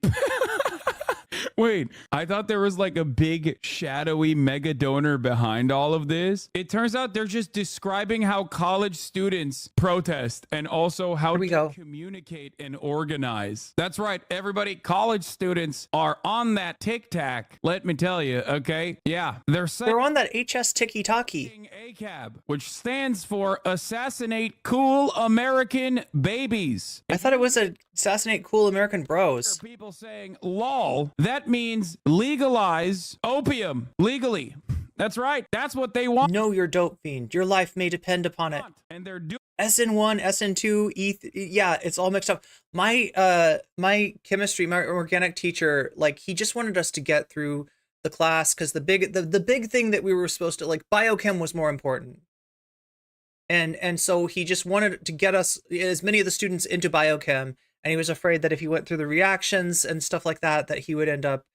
Speaker 19: Wait, I thought there was like a big shadowy mega donor behind all of this. It turns out they're just describing how college students protest and also how to communicate and organize. That's right, everybody. College students are on that tic-tac. Let me tell you, okay? Yeah, they're
Speaker 1: on that HS tiki-taki.
Speaker 19: ACAB, which stands for Assassinate Cool American Babies.
Speaker 1: I thought it was Assassinate Cool American Bros.
Speaker 19: People saying, lol, that means legalize opium legally. That's right. That's what they want.
Speaker 1: Know your dope fiend. Your life may depend upon it.
Speaker 19: And they're doing
Speaker 1: SN1, SN2, ETH. Yeah, it's all mixed up. My chemistry, my organic teacher, like he just wanted us to get through the class because the big thing that we were supposed to, like, biochem was more important. And so he just wanted to get us, as many of the students, into biochem. And he was afraid that if he went through the reactions and stuff like that, that he would end up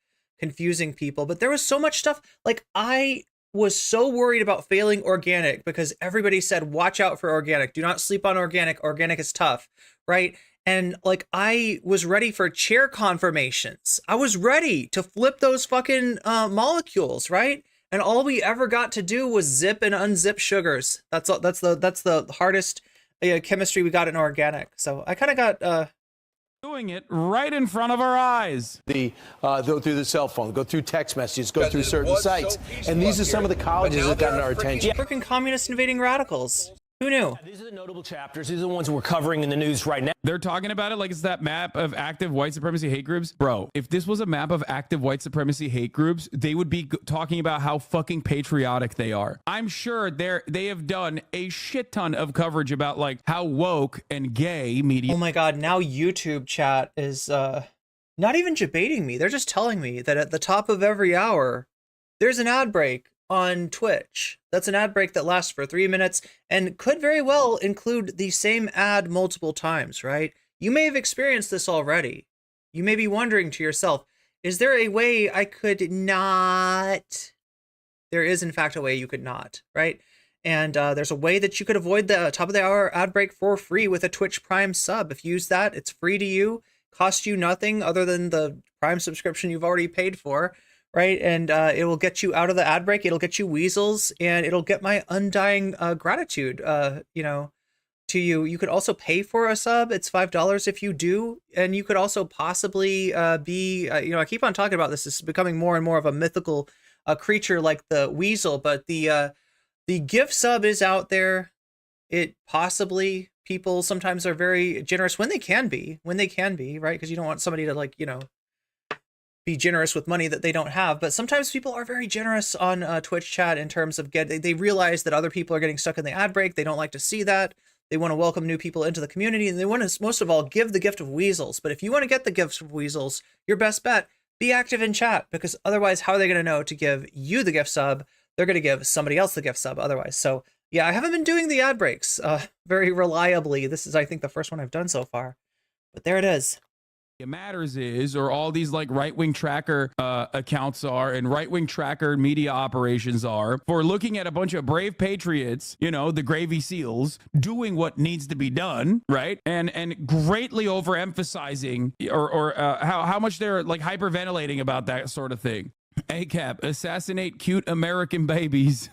Speaker 1: confusing people. But there was so much stuff. Like, I was so worried about failing organic because everybody said, watch out for organic. Do not sleep on organic. Organic is tough, right? And like, I was ready for chair conformations. I was ready to flip those fucking molecules, right? And all we ever got to do was zip and unzip sugars. That's the hardest chemistry we got in organic. So I kind of got
Speaker 19: doing it right in front of our eyes.
Speaker 9: Go through the cell phone, go through text messages, go through certain sites. And these are some of the colleges that got our attention.
Speaker 1: Freaking communist invading radicals. Who knew?
Speaker 10: These are the notable chapters. These are the ones we're covering in the news right now.
Speaker 19: They're talking about it like it's that map of active white supremacy hate groups. Bro, if this was a map of active white supremacy hate groups, they would be talking about how fucking patriotic they are. I'm sure they have done a shit ton of coverage about like how woke and gay media.
Speaker 1: Oh my God, now YouTube chat is not even debating me. They're just telling me that at the top of every hour, there's an ad break on Twitch. That's an ad break that lasts for 3 minutes and could very well include the same ad multiple times, right? You may have experienced this already. You may be wondering to yourself, is there a way I could not? There is, in fact, a way you could not, right? And there's a way that you could avoid the top of the hour ad break for free with a Twitch Prime sub. If you use that, it's free to you, costs you nothing other than the Prime subscription you've already paid for. Right, and it will get you out of the ad break. It'll get you weasels, and it'll get my undying gratitude, you know, to you. You could also pay for a sub. It's $5 if you do, and you could also possibly be, you know, I keep on talking about this. This is becoming more and more of a mythical creature like the weasel, but the gift sub is out there. It possibly, people sometimes are very generous when they can be, right? Because you don't want somebody to, like, you know, be generous with money that they don't have. But sometimes people are very generous on Twitch chat in terms of they realize that other people are getting stuck in the ad break. They don't like to see that. They want to welcome new people into the community, and they want to, most of all, give the gift of weasels. But if you want to get the gift of weasels, your best bet, be active in chat, because otherwise, how are they going to know to give you the gift sub? They're going to give somebody else the gift sub otherwise. So yeah, I haven't been doing the ad breaks very reliably. This is, I think, the first one I've done so far, but there it is.
Speaker 19: It matters is, or all these like right-wing tracker accounts are, and right-wing tracker media operations are, for looking at a bunch of brave patriots, you know, the Gravy Seals, doing what needs to be done, right? And greatly overemphasizing or how much they're like hyperventilating about that sort of thing. ACAP, assassinate cute American babies.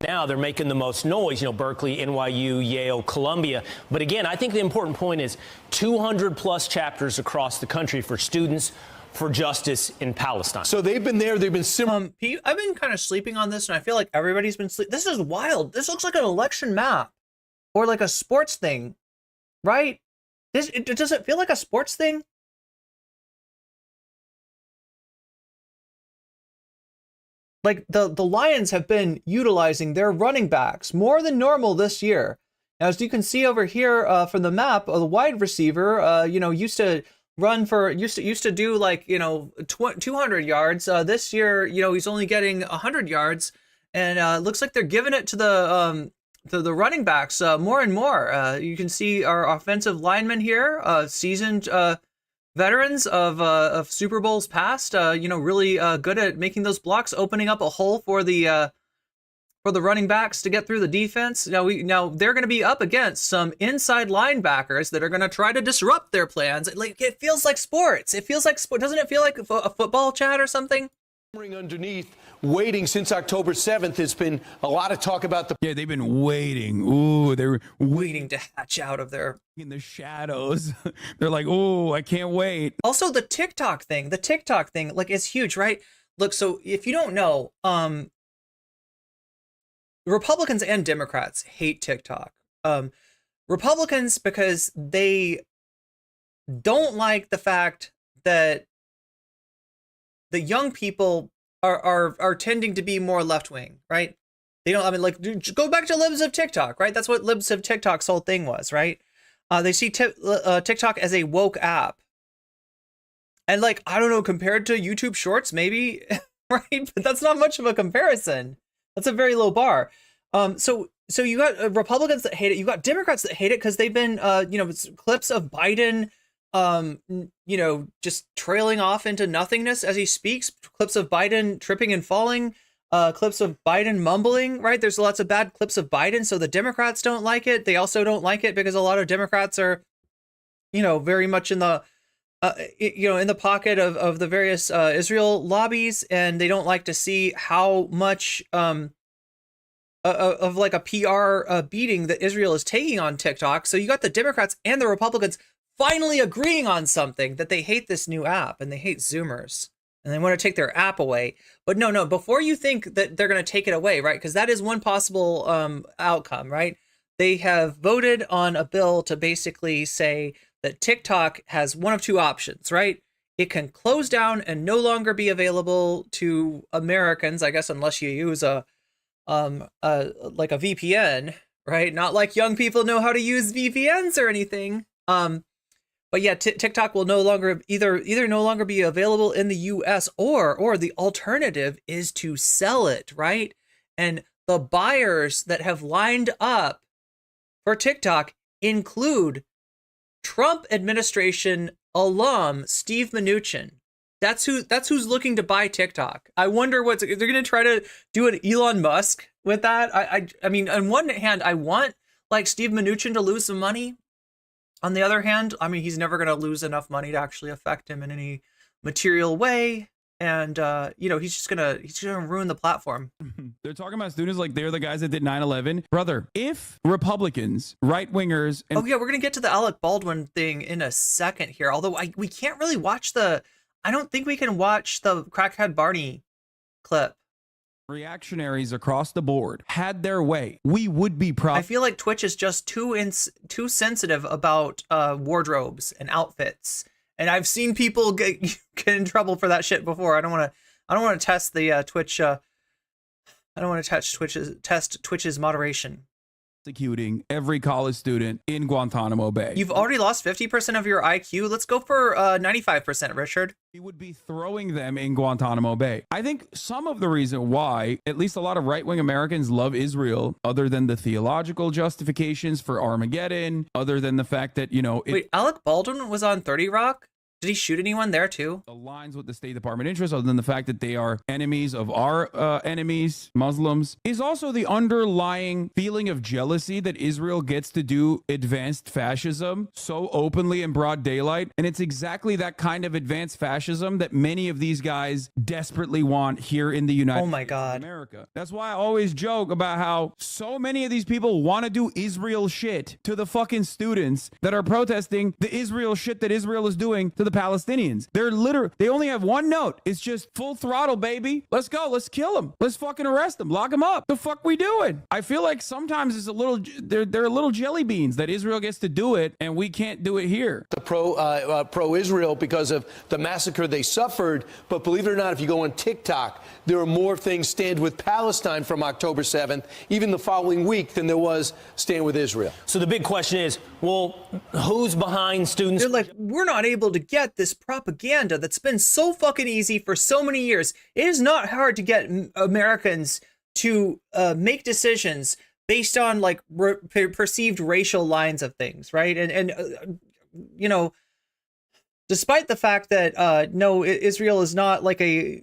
Speaker 10: Now they're making the most noise, you know, Berkeley, NYU, Yale, Columbia. But again, I think the important point is 200 plus chapters across the country for Students for Justice in Palestine.
Speaker 9: So they've been there. They've been
Speaker 1: I've been kind of sleeping on this, and I feel like everybody's been sleeping. This is wild. This looks like an election map or like a sports thing, right? Does it feel like a sports thing? Like the Lions have been utilizing their running backs more than normal this year. As you can see over here from the map, the wide receiver, you know, used to run for, used to do like, you know, 200 yards. This year, you know, he's only getting 100 yards. And it looks like they're giving it to the running backs more and more. You can see our offensive linemen here, seasoned veterans of Super Bowls past, really good at making those blocks, opening up a hole for the running backs to get through the defense. Now they're going to be up against some inside linebackers that are going to try to disrupt their plans. Like, it feels like sports. It feels like sport. Doesn't it feel like a football chat or something?
Speaker 9: Underneath, waiting since October 7th. There's been a lot of talk about the...
Speaker 19: Yeah, they've been waiting. Ooh, they're
Speaker 1: waiting to hatch out of their...
Speaker 19: in the shadows. They're like, oh, I can't wait.
Speaker 1: Also, the TikTok thing, like, is huge, right? Look, so if you don't know, Republicans and Democrats hate TikTok. Republicans because they don't like the fact that the young people are tending to be more left-wing, right? They don't, go back to Libs of TikTok, right? That's what Libs of TikTok's whole thing was, right? They see TikTok as a woke app. And like, I don't know, compared to YouTube Shorts, maybe, right? But that's not much of a comparison. That's a very low bar. So you got Republicans that hate it. You got Democrats that hate it because they've been, clips of Biden, just trailing off into nothingness as he speaks, clips of Biden tripping and falling, clips of Biden mumbling, right? There's lots of bad clips of Biden. So the Democrats don't like it. They also don't like it because a lot of Democrats are, very much in the, in the pocket of the various Israel lobbies. And they don't like to see how much of like a PR beating that Israel is taking on TikTok. So you got the Democrats and the Republicans finally agreeing on something, that they hate this new app and they hate Zoomers and they want to take their app away. But no, before you think that they're going to take it away, right? Because that is one possible outcome, right? They have voted on a bill to basically say that TikTok has one of two options, right? It can close down and no longer be available to Americans, I guess, unless you use a VPN, right? Not like young people know how to use VPNs or anything. But yeah, TikTok will no longer either no longer be available in the US or the alternative is to sell it, right? And the buyers that have lined up for TikTok include Trump administration alum Steve Mnuchin. That's who's looking to buy TikTok. I wonder they're going to try to do an Elon Musk with that. I mean, on one hand, I want like Steve Mnuchin to lose some money. On the other hand, I mean, he's never going to lose enough money to actually affect him in any material way. And, he's just going to ruin the platform.
Speaker 19: They're talking about students like they're the guys that did 9/11. Brother, if Republicans, right-wingers... and
Speaker 1: oh, yeah, we're going to get to the Alec Baldwin thing in a second here. Although we can't really watch I don't think we can watch the Crackhead Barney clip.
Speaker 19: Reactionaries across the board had their way, we would be proud.
Speaker 1: I feel like Twitch is just too sensitive about wardrobes and outfits, and I've seen people get in trouble for that shit before. I don't want to test the Twitch. I don't want to test Twitch's moderation.
Speaker 19: Executing every college student in Guantanamo Bay.
Speaker 1: You've already lost 50% of your IQ. Let's go for 95%, Richard.
Speaker 19: We would be throwing them in Guantanamo Bay. I think some of the reason why at least a lot of right-wing Americans love Israel, other than the theological justifications for Armageddon, other than the fact that,
Speaker 1: wait, Alec Baldwin was on 30 Rock? Did he shoot anyone there too?
Speaker 19: Aligns with the State Department interest, other than the fact that they are enemies of our enemies, Muslims, is also the underlying feeling of jealousy that Israel gets to do advanced fascism so openly in broad daylight. And it's exactly that kind of advanced fascism that many of these guys desperately want here in the United States of America. That's why I always joke about how so many of these people want to do Israel shit to the fucking students that are protesting the Israel shit that Israel is doing to the Palestinians. They only have one note. It's just full throttle, baby. Let's go. Let's kill them. Let's fucking arrest them. Lock them up. The fuck we doing? I feel like sometimes it's they're a little jelly beans that Israel gets to do it and we can't do it here.
Speaker 9: The pro-Israel because of the massacre they suffered. But believe it or not, if you go on TikTok, there are more things Stand with Palestine from October 7th, even the following week, than there was Stand with Israel.
Speaker 10: So the big question is, well, who's behind students?
Speaker 1: They're like, we're not able to get this propaganda that's been so fucking easy for so many years. It is not hard to get Americans to make decisions based on like perceived racial lines of things, right? And you know, despite the fact that no, Israel is not like a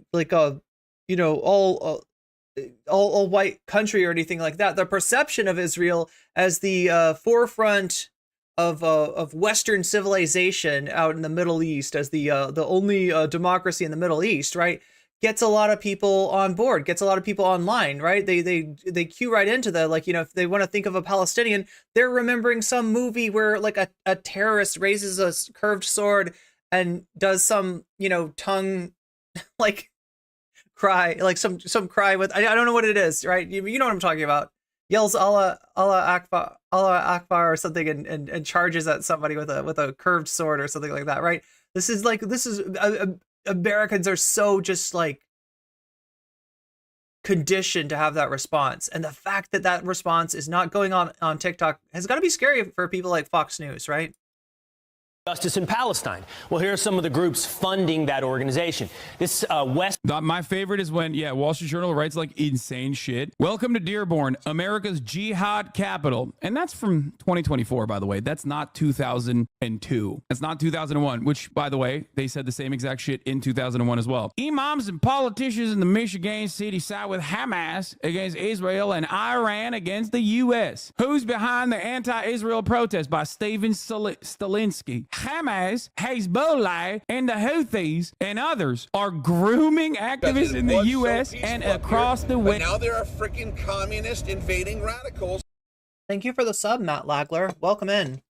Speaker 1: you know all white country or anything like that. The perception of Israel as the forefront of Western civilization out in the Middle East, as the only democracy in the Middle East, right, gets a lot of people on board, gets a lot of people online, right? They cue right into the, like, you know, if they want to think of a Palestinian, they're remembering some movie where like a terrorist raises a curved sword and does some, you know, tongue like cry, like some cry with, I don't know what it is, right? You know what I'm talking about. Yells Allah Akbar or something and charges at somebody with a curved sword or something like that, right? This is Americans are so just like conditioned to have that response, and the fact that that response is not going on TikTok has got to be scary for people like Fox News, right?
Speaker 10: Justice in Palestine. Well, here are some of the groups funding that organization. This
Speaker 19: My favorite is when, Wall Street Journal writes like insane shit. Welcome to Dearborn, America's jihad capital. And that's from 2024, by the way. That's not 2002. That's not 2001, which, by the way, they said the same exact shit in 2001 as well. Imams and politicians in the Michigan city side with Hamas against Israel and Iran against the U.S. Who's behind the anti-Israel protest by Steven Stalinsky? Hamas, Hezbollah, and the Houthis and others are grooming activists in the U.S. and across the
Speaker 18: West. But now there are freaking communist invading radicals.
Speaker 1: Thank you for the sub, Matt Lagler. Welcome in.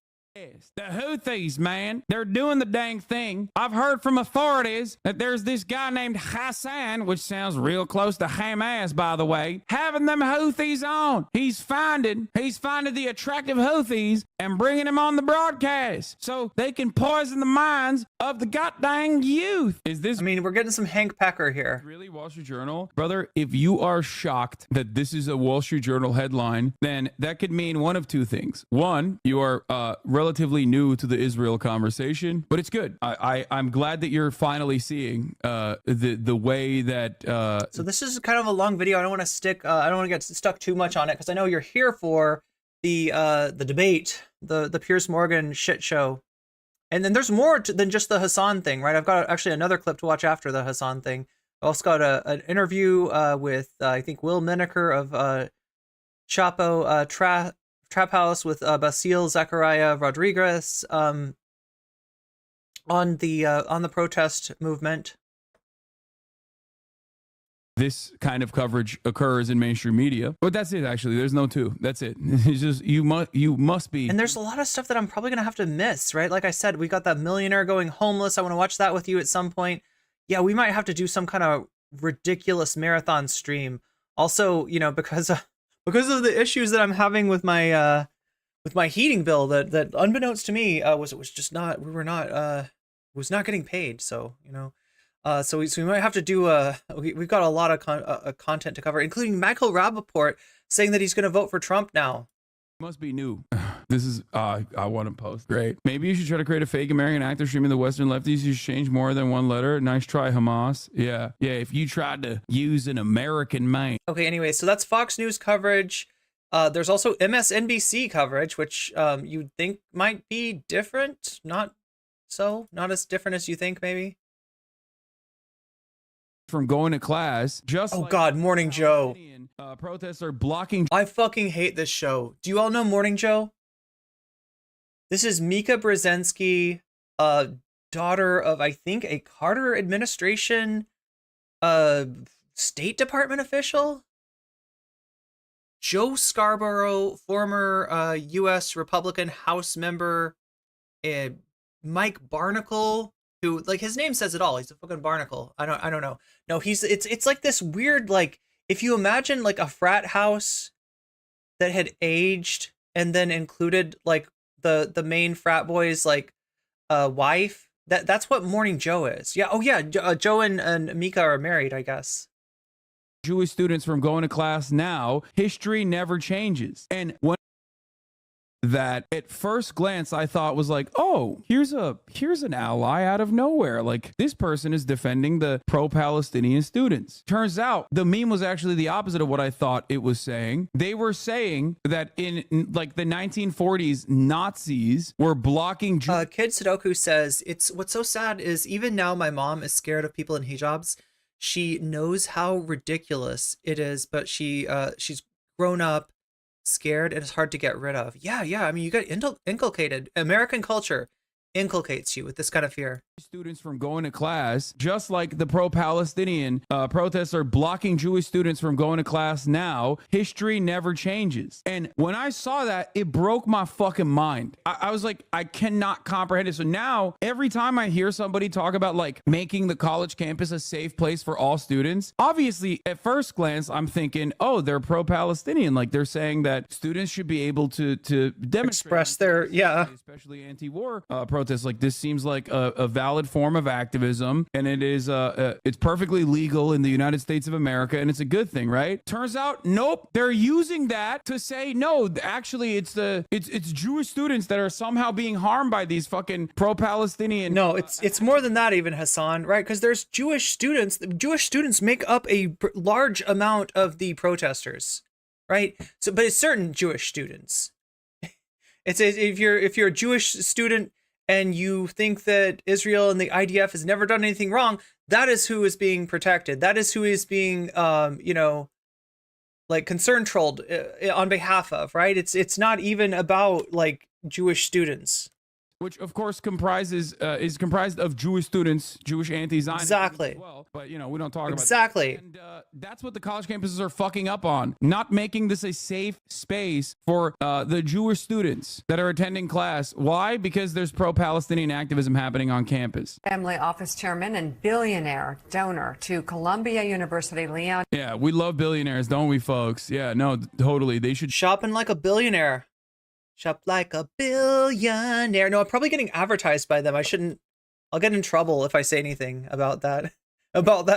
Speaker 19: The Houthis, man, they're doing the dang thing. I've heard from authorities that there's this guy named Hasan, which sounds real close to Hamas, by the way, having them Houthis on. He's finding the attractive Houthis and bringing them on the broadcast so they can poison the minds of the goddamn youth. Is this?
Speaker 1: I mean, we're getting some Hank Pecker here.
Speaker 19: Really, Wall Street Journal? Brother, if you are shocked that this is a Wall Street Journal headline, then that could mean one of two things. One, you are relatively new to the Israel conversation, but it's good. I'm glad that you're finally seeing the way that.
Speaker 1: So this is kind of a long video. I don't want to get stuck too much on it because I know you're here for the debate, the Piers Morgan shit show, and then there's more than just the Hasan thing, right? I've got actually another clip to watch after the Hasan thing. I also got an interview with I think Will Menaker of Chapo Trap House with Basil Zachariah Rodriguez on the protest movement.
Speaker 19: This kind of coverage occurs in mainstream media, but that's it. Actually, there's no two. That's it. It's just you must be.
Speaker 1: And there's a lot of stuff that I'm probably gonna have to miss, right? Like I said, we got that millionaire going homeless. I want to watch that with you at some point. Yeah, we might have to do some kind of ridiculous marathon stream. Also, you know, because of the issues that I'm having with my heating bill that unbeknownst to me was not getting paid. So, you know, so we might have to do we've got a lot of content to cover, including Michael Rappaport saying that he's going to vote for Trump now.
Speaker 19: Must be new. This is I want to post. Great. Maybe you should try to create a fake American actor streaming the Western lefties. You should change more than one letter. Nice try, Hamas. Yeah. If you tried to use an American man.
Speaker 1: Okay. Anyway, so that's Fox News coverage. There's also MSNBC coverage, which you'd think might be different. Not as different as you think, maybe.
Speaker 19: From going to class, just
Speaker 1: God, Morning Joe.
Speaker 19: Protests are blocking.
Speaker 1: I fucking hate this show. Do you all know Morning Joe? This is Mika Brzezinski, daughter of, I think, a Carter administration State Department official. Joe Scarborough, former U.S. Republican House member, Mike Barnacle, who, like, his name says it all. He's a fucking barnacle. I don't know. No, it's like this weird, like, if you imagine like a frat house that had aged and then included like the main frat boy's like wife, that's what Morning Joe is. Yeah. Oh yeah. Joe and Mika are married, I guess.
Speaker 19: Jewish students from going to class now, history never changes. And when that at first glance I thought was like, oh, here's an ally out of nowhere. Like, this person is defending the pro-Palestinian students. Turns out the meme was actually the opposite of what I thought it was saying. They were saying that in like the 1940s, Nazis were blocking
Speaker 1: Kid Sudoku says, what's so sad is even now my mom is scared of people in hijabs. She knows how ridiculous it is, but she's grown up scared and it's hard to get rid of. Yeah. I mean, you get inculcated. American culture inculcates you with this kind of fear.
Speaker 19: Students from going to class, just like the pro-Palestinian protests are blocking Jewish students from going to class now. History never changes. And when I saw that, it broke my fucking mind. I was like, I cannot comprehend it. So now every time I hear somebody talk about like making the college campus a safe place for all students, obviously at first glance, I'm thinking, oh, they're pro-Palestinian. Like, they're saying that students should be able to demonstrate,
Speaker 1: express their,
Speaker 19: especially anti-war protests. Like, this seems like a valid form of activism, and it is it's perfectly legal in the United States of America, and it's a good thing, right? Turns out, nope, they're using that to say no. Actually, it's Jewish students that are somehow being harmed by these fucking pro-Palestinian.
Speaker 1: No, it's more than that, even, Hasan, right? Because there's Jewish students. Jewish students make up a large amount of the protesters, right? So, but it's certain Jewish students. If you're a Jewish student and you think that Israel and the IDF has never done anything wrong, that is who is being protected. That is who is being, like concern trolled on behalf of, right? It's not even about like Jewish students.
Speaker 19: Which, of course, is comprised of Jewish students, Jewish anti-Zionists.
Speaker 1: Exactly.
Speaker 19: As well. But, we don't talk about
Speaker 1: exactly.
Speaker 19: that. And that's what the college campuses are fucking up on. Not making this a safe space for the Jewish students that are attending class. Why? Because there's pro-Palestinian activism happening on campus.
Speaker 7: Family office chairman and billionaire donor to Columbia University, Leon.
Speaker 19: Yeah, we love billionaires, don't we, folks? Yeah, no, totally. They should
Speaker 1: shopping like a billionaire. Shop like a billionaire. No, I'm probably getting advertised by them. I'll get in trouble if I say anything about that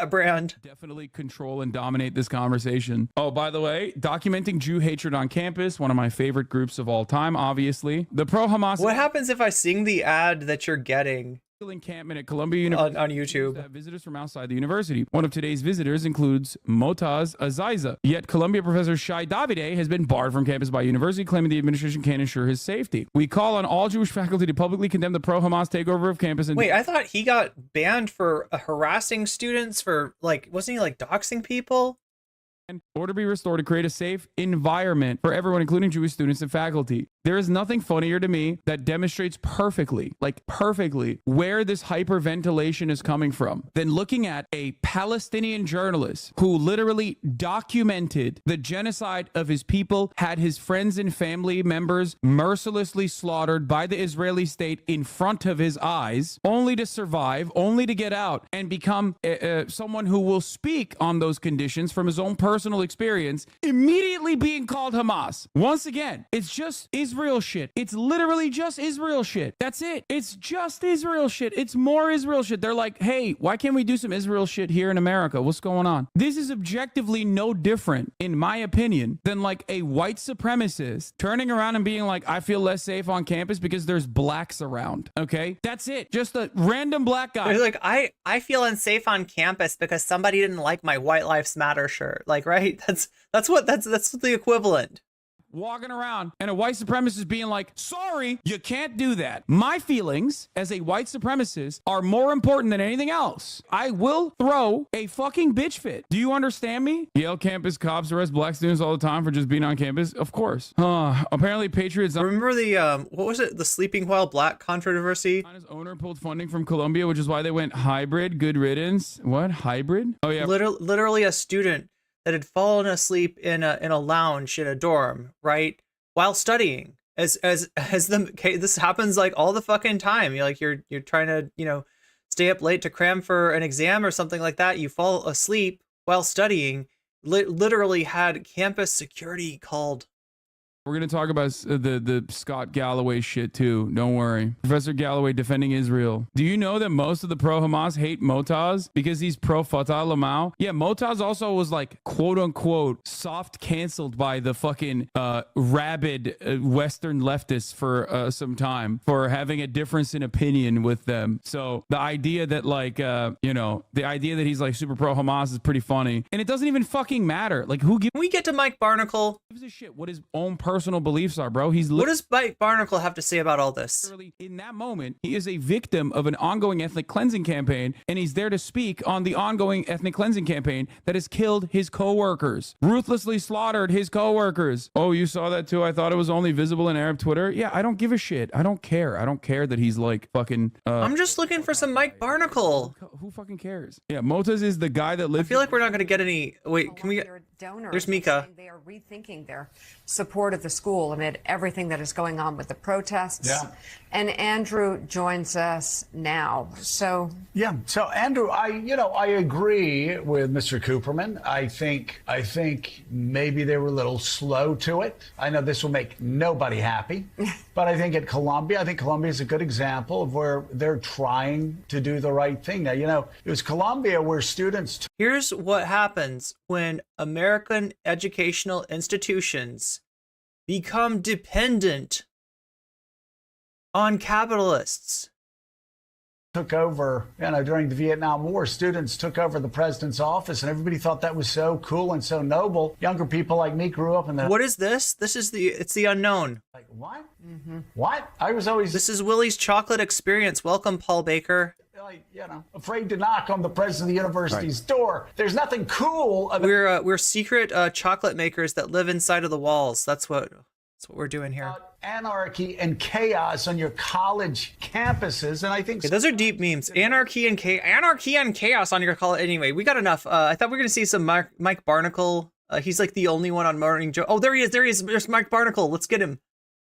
Speaker 1: brand.
Speaker 19: Definitely control and dominate this conversation. Oh, by the way, documenting Jew hatred on campus, one of my favorite groups of all time, obviously. The pro-Hamas...
Speaker 1: What happens if I sing the ad that you're getting?
Speaker 19: Encampment at Columbia University
Speaker 1: on YouTube.
Speaker 19: Have visitors from outside the university. One of today's visitors includes Motaz Aziza. Yet Columbia professor Shai Davide has been barred from campus by university, claiming the administration can't ensure his safety. We call on all Jewish faculty to publicly condemn the pro-Hamas takeover of campus. And
Speaker 1: wait, I thought he got banned for harassing students for wasn't he like doxing people?
Speaker 19: Order be restored to create a safe environment for everyone, including Jewish students and faculty. There is nothing funnier to me that demonstrates perfectly, where this hyperventilation is coming from than looking at a Palestinian journalist who literally documented the genocide of his people, had his friends and family members mercilessly slaughtered by the Israeli state in front of his eyes, only to survive, only to get out and become someone who will speak on those conditions from his own personal experience, immediately being called Hamas. Once again, it's just Israel shit. It's literally just Israel shit. That's it. It's just Israel shit. It's more Israel shit. They're like, hey, why can't we do some Israel shit here in America? What's going on? This is objectively no different, in my opinion, than like a white supremacist turning around and being like, I feel less safe on campus because there's blacks around. Okay? That's it. Just a random black guy.
Speaker 1: They're like, I feel unsafe on campus because somebody didn't like my White Lives Matter shirt. Like, right? That's the equivalent.
Speaker 19: Walking around and a white supremacist being like, sorry, you can't do that. My feelings as a white supremacist are more important than anything else. I will throw a fucking bitch fit. Do you understand me? Yale campus cops arrest black students all the time for just being on campus. Of course. Apparently patriots.
Speaker 1: Remember the what was it? The sleeping while black controversy.
Speaker 19: His owner pulled funding from Columbia, which is why they went hybrid. Good riddance. What? Hybrid? Oh yeah.
Speaker 1: Literally a student that had fallen asleep in a lounge in a dorm, right, while studying. This happens like all the fucking time. You're trying to stay up late to cram for an exam or something like that. You fall asleep while studying. Literally had campus security called.
Speaker 19: We're going to talk about the Scott Galloway shit too. Don't worry. Professor Galloway defending Israel. Do you know that most of the pro-Hamas hate Motaz because he's pro-Fatah Lamau? Yeah, Motaz also was like, quote unquote, soft canceled by the fucking rabid Western leftists for some time for having a difference in opinion with them. So the idea that like, you know, the idea that he's like super pro-Hamas is pretty funny. And it doesn't even fucking matter. Like who gives...
Speaker 1: Can we get to Mike Barnacle?
Speaker 19: Gives a shit what his own personal beliefs are, bro.
Speaker 1: What does Mike Barnacle have to say about all this?
Speaker 19: In that moment, he is a victim of an ongoing ethnic cleansing campaign, and he's there to speak on the ongoing ethnic cleansing campaign that has killed his co-workers, ruthlessly slaughtered his co-workers. Oh, you saw that too? I thought it was only visible in Arab Twitter. Yeah, I don't give a shit. I don't care. I don't care that he's like fucking...
Speaker 1: I'm just looking for some Mike Barnacle.
Speaker 19: Who fucking cares? Yeah, Motaz is the guy that lives...
Speaker 1: I feel like we're not going to get any... Wait, can we get... There's Mika.
Speaker 7: They are rethinking their support of the school amid everything that is going on with the protests.
Speaker 11: Yeah.
Speaker 7: And Andrew joins us now. So
Speaker 11: yeah. So Andrew, I agree with Mr. Cooperman. I think maybe they were a little slow to it. I know this will make nobody happy, but I think Columbia is a good example of where they're trying to do the right thing. Now, it was Columbia where students...
Speaker 1: Here's what happens when American educational institutions become dependent on capitalists.
Speaker 11: Took over, during the Vietnam War, students took over the president's office and everybody thought that was so cool and so noble. Younger people like me grew up in the...
Speaker 1: What is this? It's the unknown.
Speaker 11: Like, what? Mm-hmm. What? I was always...
Speaker 1: This is Willie's chocolate experience. Welcome, Paul Baker.
Speaker 11: Afraid to knock on the president of the university's door. There's nothing cool about...
Speaker 1: We're secret chocolate makers that live inside of the walls. That's what we're doing here.
Speaker 11: Anarchy and chaos on your college campuses, and I think...
Speaker 1: Okay, those are deep memes. Anarchy and chaos on your college... Anyway, we got enough. I thought we were going to see some Mike Barnacle. He's like the only one on Morning Joe. Oh, there he is. There's Mike Barnacle. Let's get him.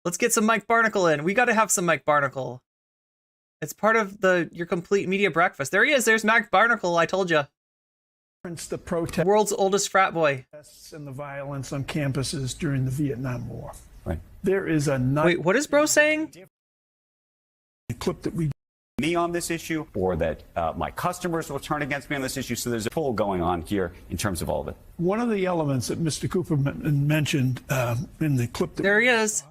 Speaker 1: Let's get some Mike Barnacle in. We got to have some Mike Barnacle. It's part of your complete media breakfast. There he is. There's Mike Barnacle. I told you.
Speaker 12: The protest,
Speaker 1: world's oldest frat boy.
Speaker 12: And the violence on campuses during the Vietnam War.
Speaker 11: Right.
Speaker 12: There is a...
Speaker 1: Wait, what is bro saying?
Speaker 12: The clip that we...
Speaker 23: Me on this issue, or that my customers will turn against me on this issue. So there's a pull going on here in terms of all of it.
Speaker 12: One of the elements that Mr. Cooper mentioned in the clip that...
Speaker 1: There he is.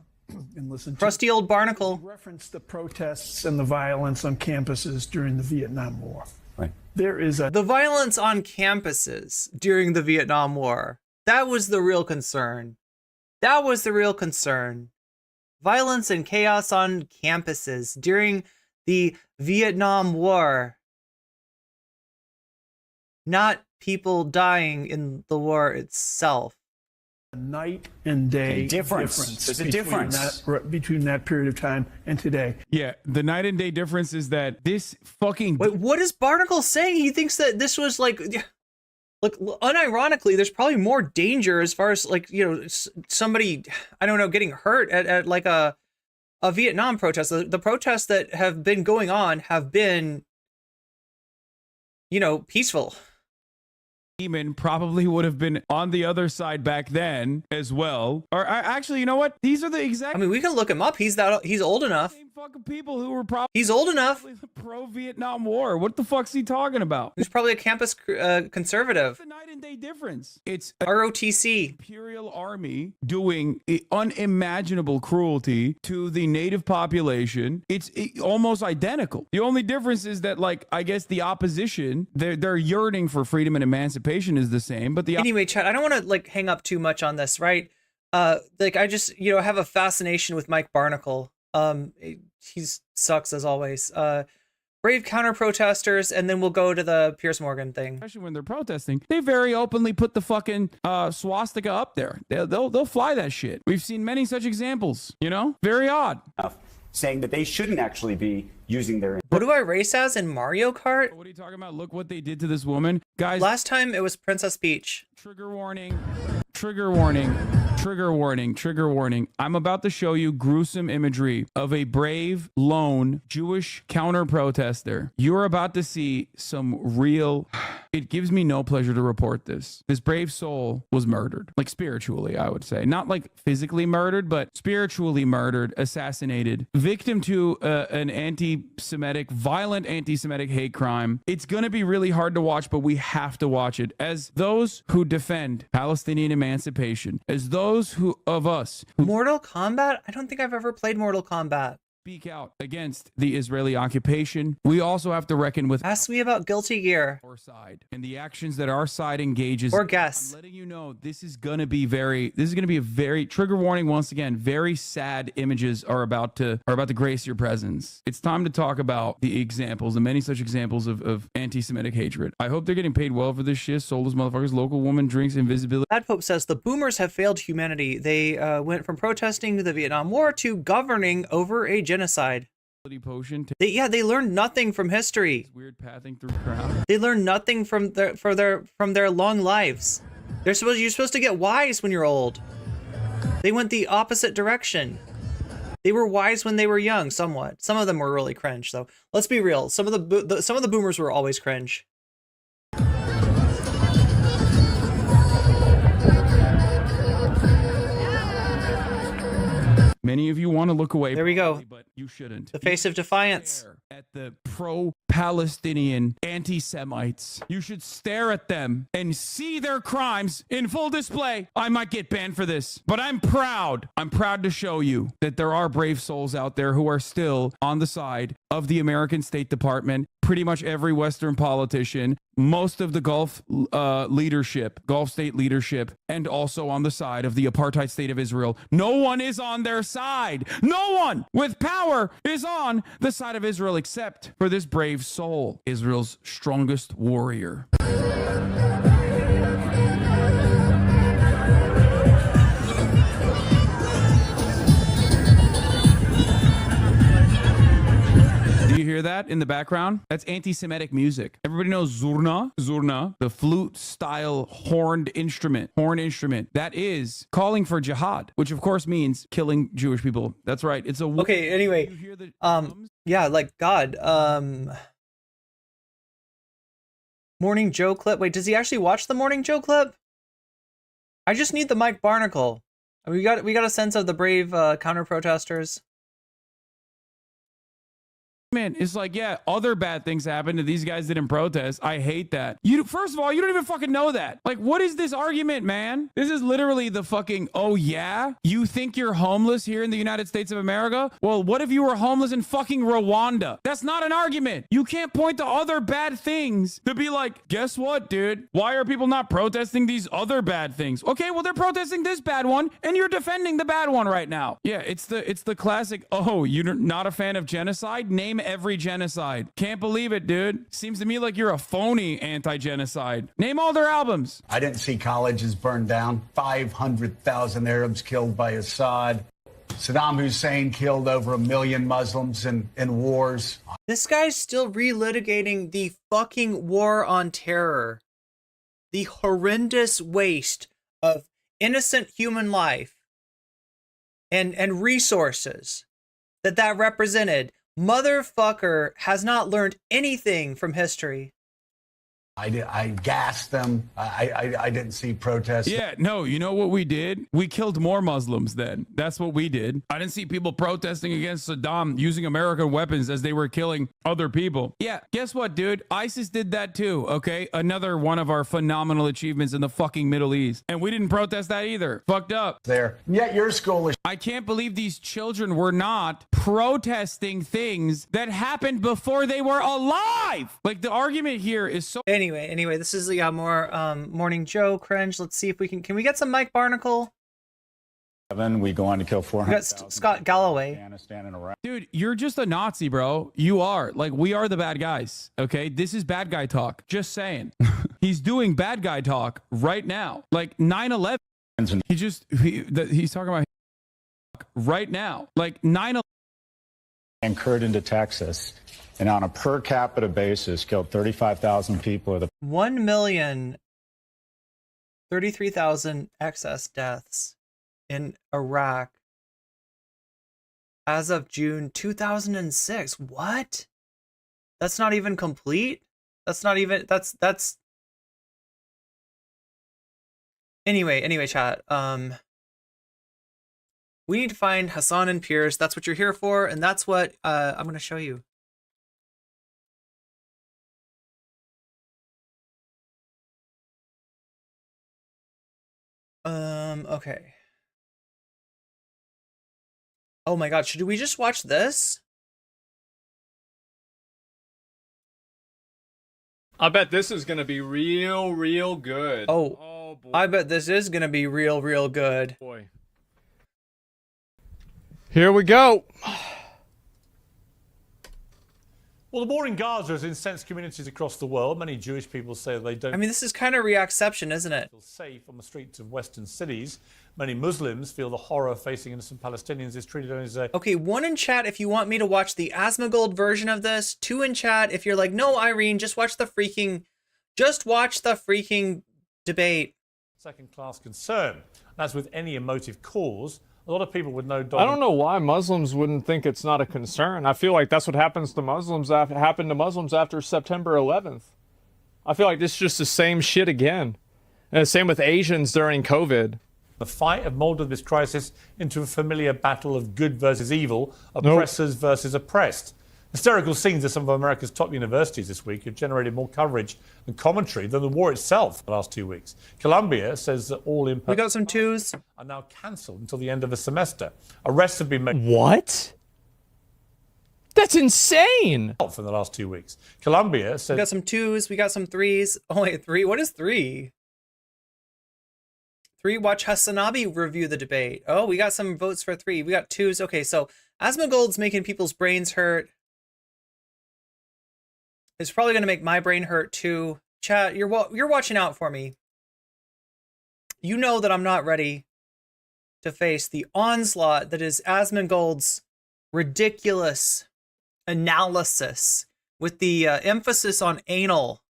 Speaker 12: And listen,
Speaker 1: crusty old Barnacle.
Speaker 12: Reference the protests and the violence on campuses during the Vietnam War.
Speaker 23: Right.
Speaker 12: There is
Speaker 1: the violence on campuses during the Vietnam War. That was the real concern. That was the real concern. Violence and chaos on campuses during the Vietnam War. Not people dying in the war itself.
Speaker 12: Night and day difference.
Speaker 23: There's a difference
Speaker 12: between that period of time and today.
Speaker 19: Yeah, the night and day difference is that this fucking...
Speaker 1: Wait, what is Barnacle saying? He thinks that this was like unironically, there's probably more danger as far as somebody, I don't know, getting hurt at like a Vietnam protest. The protests that have been going on have been, peaceful.
Speaker 19: Demon probably would have been on the other side back then as well. Or actually, you know what? These are the exact...
Speaker 1: I mean, we can look him up. He's old enough.
Speaker 19: Same fucking people who were probably...
Speaker 1: He's old enough.
Speaker 19: Pro-Vietnam War. What the fuck's he talking about?
Speaker 1: He's probably a campus conservative.
Speaker 19: It's the night and day difference. It's
Speaker 1: ROTC.
Speaker 19: Imperial Army doing unimaginable cruelty to the native population. It's almost identical. The only difference is that, I guess the opposition, they're yearning for freedom and emancipation is the same, but
Speaker 1: anyway, Chad, I don't want to hang up too much on this, right? I just have a fascination with Mike Barnacle. He sucks as always. Brave counter protesters, and then we'll go to the Piers Morgan thing.
Speaker 19: Especially when they're protesting, they very openly put the fucking swastika up there. They'll fly that shit. We've seen many such examples. Very odd.
Speaker 23: Saying that they shouldn't actually be using their...
Speaker 1: What do I race as in Mario Kart?
Speaker 19: What are you talking about? Look what they did to this woman. Guys,
Speaker 1: last time it was Princess Peach.
Speaker 19: Trigger warning. Trigger warning, trigger warning, trigger warning. I'm about to show you gruesome imagery of a brave, lone Jewish counter-protester. You're about to see some real... It gives me no pleasure to report this. This brave soul was murdered. Like spiritually, I would say. Not like physically murdered, but spiritually murdered, assassinated. Victim to an anti-Semitic, violent anti-Semitic hate crime. It's going to be really hard to watch, but we have to watch it. As those who defend Palestinian emancipation, as those of us who
Speaker 1: Mortal Kombat? I don't think I've ever played Mortal Kombat.
Speaker 19: Speak out against the Israeli occupation. We also have to reckon with...
Speaker 1: Ask me about Guilty Gear.
Speaker 19: Our side and the actions that our side engages.
Speaker 1: Or guess.
Speaker 19: I'm letting you know this is going to be a very trigger warning once again. Very sad images are about to grace your presence. It's time to talk about the examples, the many such examples of anti-Semitic hatred. I hope they're getting paid well for this shit. Soulless motherfuckers. Local woman drinks invisibility.
Speaker 1: Bad Pope says the boomers have failed humanity. They went from protesting the Vietnam War to governing over a genocide.
Speaker 19: Potion
Speaker 1: they learned nothing from history.
Speaker 19: Weird pathing through crowd.
Speaker 1: They learned nothing from their long lives. You're supposed to get wise when you're old. They went the opposite direction. They were wise when they were young, somewhat. Some of them were really cringe, though. Let's be real. Some of the boomers were always cringe.
Speaker 19: Many of you want to look away.
Speaker 1: There we go.
Speaker 19: But you shouldn't.
Speaker 1: The face of defiance.
Speaker 19: At the pro-Palestinian anti-Semites. You should stare at them and see their crimes in full display. I might get banned for this, but I'm proud. I'm proud to show you that there are brave souls out there who are still on the side of the American State Department, pretty much every Western politician, most of the Gulf state leadership, and also on the side of the apartheid state of Israel. No one is on their side. No one with power is on the side of Israel except for this brave soul, Israel's strongest warrior. Do you hear that in the background? That's anti-Semitic music. Everybody knows zurna, the flute-style horn instrument. That is calling for jihad, which of course means killing Jewish people. That's right. It's a...
Speaker 1: Okay, anyway.
Speaker 19: You hear the
Speaker 1: yeah, like God. Morning Joe clip. Wait, does he actually watch the Morning Joe clip? I just need the Mike Barnacle. We got a sense of the brave counter-protesters.
Speaker 19: Man, it's like, yeah, other bad things happened and these guys didn't protest. I hate that. First of all, you don't even fucking know that. Like, what is this argument, man? This is literally the fucking, oh yeah? You think you're homeless here in the United States of America? Well, what if you were homeless in fucking Rwanda? That's not an argument. You can't point to other bad things to be like, guess what, dude? Why are people not protesting these other bad things? Okay, well, they're protesting this bad one and you're defending the bad one right now. Yeah, it's the classic, oh, you're not a fan of genocide? Name every genocide. Can't believe it, dude. Seems to me like you're a phony anti-genocide. Name all their albums.
Speaker 11: I didn't see colleges burned down. 500,000 Arabs killed by Assad. Saddam Hussein killed over 1 million Muslims in wars.
Speaker 1: This guy's still relitigating the fucking war on terror. The horrendous waste of innocent human life and resources that represented. Motherfucker has not learned anything from history.
Speaker 11: I gassed them. I didn't see protests.
Speaker 19: Yeah, no, you know what we did? We killed more Muslims then. That's what we did. I didn't see people protesting against Saddam using American weapons as they were killing other people. Yeah, guess what, dude? ISIS did that too, okay? Another one of our phenomenal achievements in the fucking Middle East. And we didn't protest that either. Fucked up.
Speaker 11: There. Yet your school is...
Speaker 19: I can't believe these children were not protesting things that happened before they were alive. Like, the argument here is so...
Speaker 1: Anyway, this is more Morning Joe cringe. Let's see if we can we get some Mike Barnacle?
Speaker 23: We go on to kill 400.
Speaker 1: Scott Galloway.
Speaker 19: Dude, you're just a Nazi, bro. You are. Like, we are the bad guys, okay? This is bad guy talk. Just saying. He's doing bad guy talk right now. Like 9/11. He's talking about right now. Like 9/11.
Speaker 23: Incurred into Texas. And on a per capita basis, killed 35,000 people.
Speaker 1: 1 million 33,000 excess deaths in Iraq as of June 2006. What? That's not even complete? That's not even, that's anyway, chat. We need to find Hasan and Piers. That's what you're here for, and that's what I'm gonna show you. Okay. Oh my god, should we just watch this?
Speaker 2: I bet this is gonna be real good.
Speaker 1: Oh boy. I bet this is gonna be real good.
Speaker 2: Boy. Here we go.
Speaker 13: Well, the war in Gaza has incensed communities across the world. Many Jewish people say they don't.
Speaker 1: I mean, this is kind of reacception, isn't it?
Speaker 13: Feel safe on the streets of Western cities. Many Muslims feel the horror facing innocent Palestinians is treated as a.
Speaker 1: Okay, 1 in chat if you want me to watch the Asmongold version of this. 2 in chat if you're like, no, Irene, just watch the freaking debate.
Speaker 13: Second-class concern. As with any emotive cause, a lot of people with no.
Speaker 2: I don't know why Muslims wouldn't think it's not a concern. I feel like that's what happens to Muslims happened to Muslims after September 11th. I feel like this is just the same shit again. And the same with Asians during COVID.
Speaker 13: The fight have molded this crisis into a familiar battle of good versus evil, oppressors versus oppressed. Hysterical scenes at some of America's top universities this week have generated more coverage and commentary than the war itself the last 2 weeks. Columbia says that all in-person
Speaker 1: we got some twos
Speaker 13: are now cancelled until the end of the semester. Arrests have been made.
Speaker 2: What? That's insane.
Speaker 13: From the last 2 weeks. Columbia says
Speaker 1: we got some twos, we got some threes. Oh wait, 3. What is 3? 3, watch Hasanabi review the debate. Oh, we got some votes for 3. We got 2s. Okay, so Asmongold's making people's brains hurt. It's probably going to make my brain hurt too. Chat, you're watching out for me. You know that I'm not ready to face the onslaught that is Asmongold's ridiculous analysis with the emphasis on anal.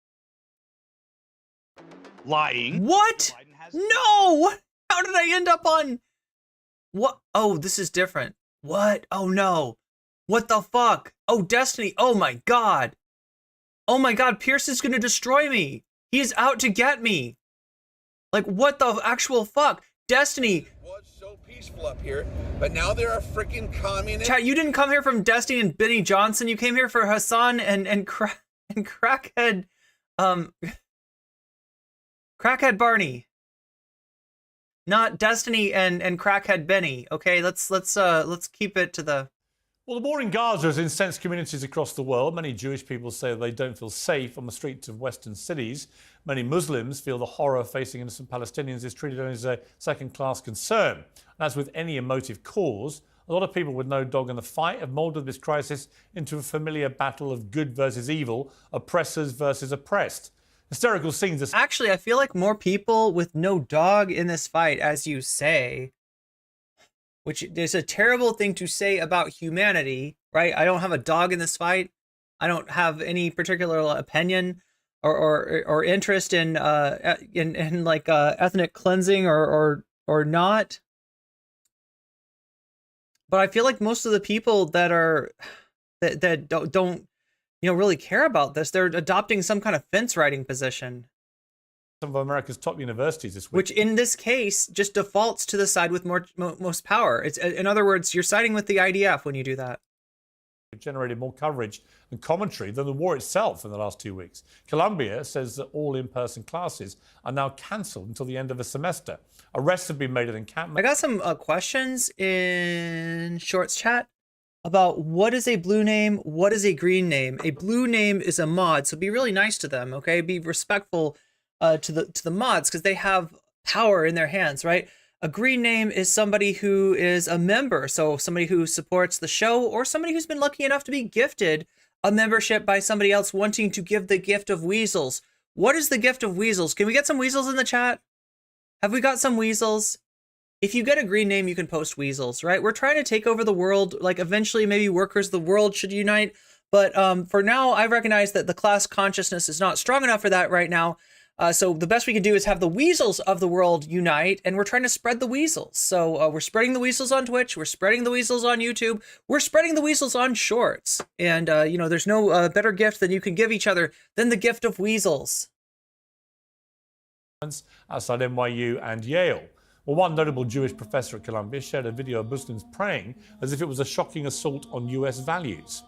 Speaker 15: Lying.
Speaker 1: What? No! How did I end up on... What? Oh, this is different. What? Oh no. What the fuck? Oh, Destiny. Oh my god. Oh my god, Piers is gonna destroy me. He's out to get me. Like, what the actual fuck? Destiny.
Speaker 18: It was so peaceful up here, but now there are freaking communists.
Speaker 1: Chat, you didn't come here from Destiny and Benny Johnson. You came here for Hasan and Crackhead, Crackhead Barney. Not Destiny and Crackhead Benny. Okay, let's keep it to the.
Speaker 13: Well, the war in Gaza has incensed communities across the world. Many Jewish people say they don't feel safe on the streets of Western cities. Many Muslims feel the horror facing innocent Palestinians is treated as a second-class concern. And as with any emotive cause, a lot of people with no dog in the fight have molded this crisis into a familiar battle of good versus evil, oppressors versus oppressed. Hysterical scenes.
Speaker 1: Actually, I feel like more people with no dog in this fight, as you say, which is a terrible thing to say about humanity, right? I don't have a dog in this fight. I don't have any particular opinion or interest in like ethnic cleansing or not. But I feel like most of the people that don't really care about this, they're adopting some kind of fence riding position.
Speaker 13: Some of America's top universities this week.
Speaker 1: Which in this case just defaults to the side with most power. It's, in other words, you're siding with the IDF when you do that.
Speaker 13: It generated more coverage and commentary than the war itself in the last 2 weeks. Columbia says that all in-person classes are now cancelled until the end of the semester. Arrests have been made at encampments.
Speaker 1: I got some questions in Shorts chat about what is a blue name, what is a green name. A blue name is a mod, so be really nice to them, okay? Be respectful to the mods because they have power in their hands, right? A green name is somebody who is a member, so somebody who supports the show or somebody who's been lucky enough to be gifted a membership by somebody else wanting to give the gift of weasels. What is the gift of weasels? Can we get some weasels in the chat? Have we got some weasels? If you get a green name, you can post weasels, right? We're trying to take over the world. Like eventually maybe workers of the world should unite. But for now, I recognize that the class consciousness is not strong enough for that right now. So the best we can do is have the weasels of the world unite, and we're trying to spread the weasels. So we're spreading the weasels on Twitch, we're spreading the weasels on YouTube, we're spreading the weasels on Shorts. And, you know, there's no better gift than you can give each other than the gift of weasels.
Speaker 13: Outside NYU and Yale. Well, one notable Jewish professor at Columbia shared a video of Muslims praying as if it was a shocking assault on US values.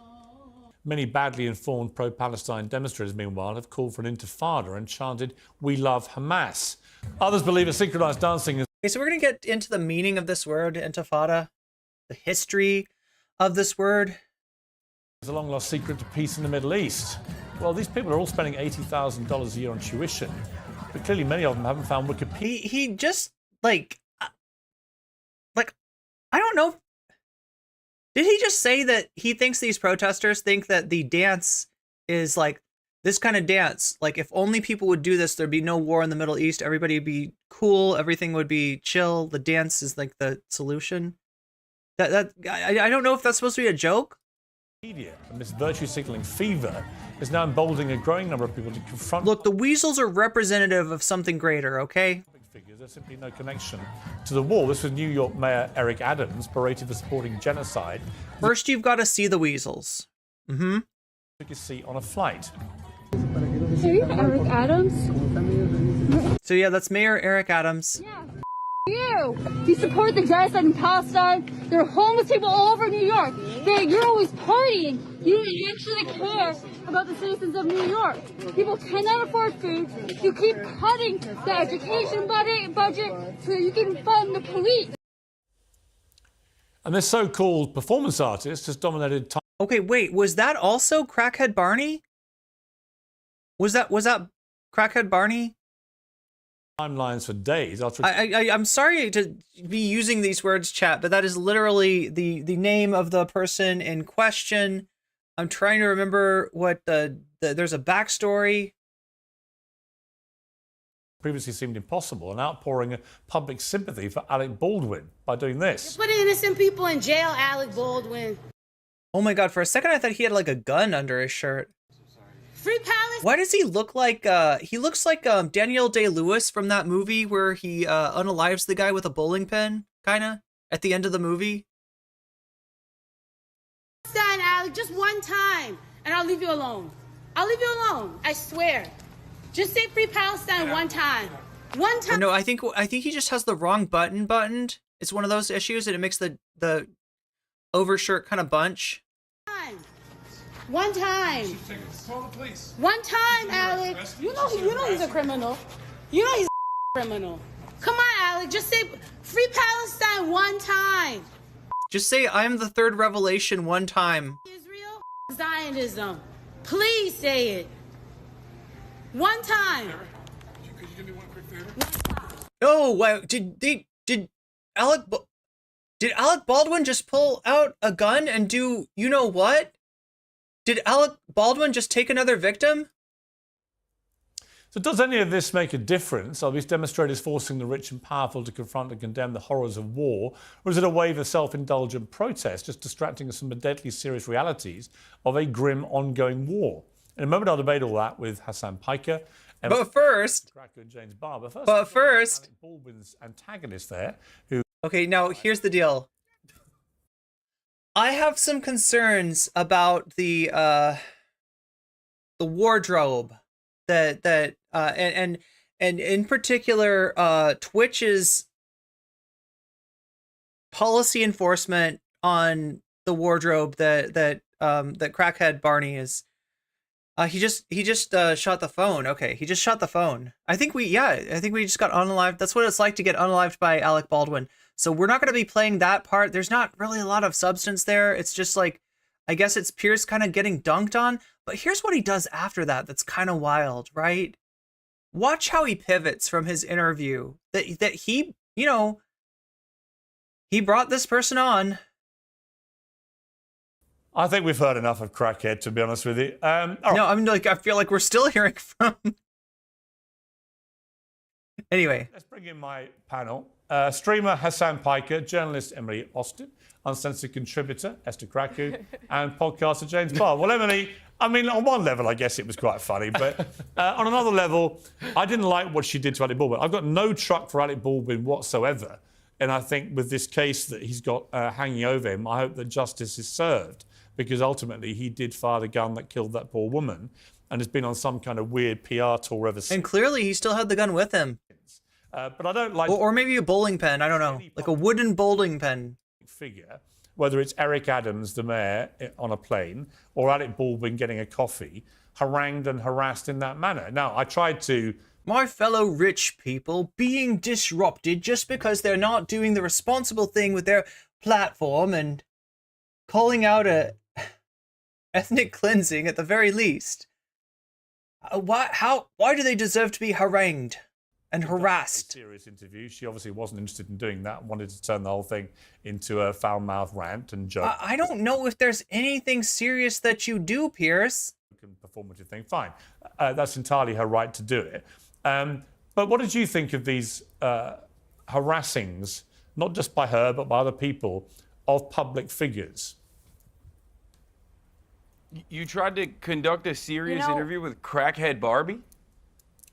Speaker 13: Many badly informed pro-Palestine demonstrators, meanwhile, have called for an intifada and chanted, "We love Hamas." Others believe a synchronized dancing is...
Speaker 1: Okay, so we're going to get into the meaning of this word, intifada, the history of this word.
Speaker 13: ...is a long-lost secret to peace in the Middle East. Well, these people are all spending $80,000 a year on tuition, but clearly many of them haven't found Wikipedia.
Speaker 1: He just, like, I don't know. Did he just say that he thinks these protesters think that the dance is like this kind of dance? Like, if only people would do this, there'd be no war in the Middle East. Everybody would be cool. Everything would be chill. The dance is like the solution. I don't know if that's supposed to be a joke.
Speaker 13: And this virtue signaling fever is now emboldening a growing number of people to confront...
Speaker 1: Look, the weasels are representative of something greater, okay?
Speaker 13: There's simply no connection to the war. This was New York Mayor Eric Adams, berated for supporting genocide.
Speaker 1: First, you've got to see the weasels. Mm-hmm.
Speaker 13: Took his seat on a flight.
Speaker 17: Are you Eric Adams?
Speaker 1: So yeah, that's Mayor Eric Adams.
Speaker 17: Yeah. You support the genocide in Palestine. There are homeless people all over New York. You're always partying. You don't actually care about the citizens of New York. People cannot afford food. You keep cutting the education budget so you can fund the police.
Speaker 13: And this so-called performance artist has dominated time.
Speaker 1: Okay, wait, was that also Crackhead Barney? Was that Crackhead Barney?
Speaker 13: Timelines for days.
Speaker 1: I'm sorry to be using these words, chat, but that is literally the name of the person in question. I'm trying to remember what there's a backstory.
Speaker 13: Previously seemed impossible, an outpouring of public sympathy for Alec Baldwin by doing this.
Speaker 6: Put innocent people in jail, Alec Baldwin.
Speaker 1: Oh my god, for a second I thought he had like a gun under his shirt.
Speaker 6: Free Palestine.
Speaker 1: Why does he look like he looks like Daniel Day-Lewis from that movie where he unalives the guy with a bowling pin, kinda, at the end of the movie?
Speaker 6: Palestine, Alec, just one time, and I'll leave you alone. I'll leave you alone, I swear. Just say Free Palestine one time. One time.
Speaker 1: Or no, I think he just has the wrong button buttoned. It's one of those issues, and it makes the overshirt kind of bunch.
Speaker 6: One time. One time, Alec. You know he's a criminal. You know he's a criminal. Come on, Alec. Just say Free Palestine one time.
Speaker 1: Just say I'm the third revelation one time.
Speaker 6: Israel, Zionism. Please say it. One time.
Speaker 5: Could you do me one quick favor?
Speaker 1: Oh, wow. Did Alec Baldwin just pull out a gun and do you know what? Did Alec Baldwin just take another victim?
Speaker 13: So does any of this make a difference? Are these demonstrators forcing the rich and powerful to confront and condemn the horrors of war? Or is it a wave of self-indulgent protest, just distracting us from the deadly serious realities of a grim ongoing war? In a moment, I'll debate all that with Hasan Piker.
Speaker 1: But first...
Speaker 13: and James Barber.
Speaker 1: But first...
Speaker 13: Alec Baldwin's antagonist there, who...
Speaker 1: Okay, now here's the deal. I have some concerns about the wardrobe that and in particular Twitch's policy enforcement on the wardrobe that Crackhead Barney is. He just shot the phone. Okay, he just shot the phone. I think we just got unalived. That's what it's like to get unalived by Alec Baldwin. So we're not going to be playing that part. There's not really a lot of substance there. It's just like, I guess it's Piers kind of getting dunked on. But here's what he does after that that's kind of wild, right? Watch how he pivots from his interview. That he, you know, he brought this person on.
Speaker 13: I think we've heard enough of Crackhead, to be honest with you.
Speaker 1: No, I mean, like, I feel like we're still hearing from... Anyway.
Speaker 13: Let's bring in my panel. Streamer Hasan Piker, journalist Emily Austin, uncensored contributor Esther Krakow, and podcaster James Barr. Well, Emily, I mean, on one level, I guess it was quite funny, but on another level, I didn't like what she did to Alec Baldwin. I've got no truck for Alec Baldwin whatsoever. And I think with this case that he's got hanging over him, I hope that justice is served, because ultimately he did fire the gun that killed that poor woman and has been on some kind of weird PR tour ever since.
Speaker 1: And clearly he still had the gun with him.
Speaker 13: But I don't like...
Speaker 1: Or maybe a bowling pen, I don't know. Like a wooden bowling pen.
Speaker 13: Figure, whether it's Eric Adams, the mayor, on a plane, or Alec Baldwin getting a coffee, harangued and harassed in that manner. Now, I tried to...
Speaker 1: My fellow rich people being disrupted just because they're not doing the responsible thing with their platform and calling out a ethnic cleansing at the very least. Why do they deserve to be harangued and harassed?
Speaker 13: Serious interview. She obviously wasn't interested in doing that, wanted to turn the whole thing into a foul-mouthed rant and joke.
Speaker 1: I don't know if there's anything serious that you do, Piers.
Speaker 13: Performative thing, fine. That's entirely her right to do it. But what did you think of these harassings, not just by her, but by other people, of public figures?
Speaker 8: You tried to conduct a serious interview with crackhead Barbie?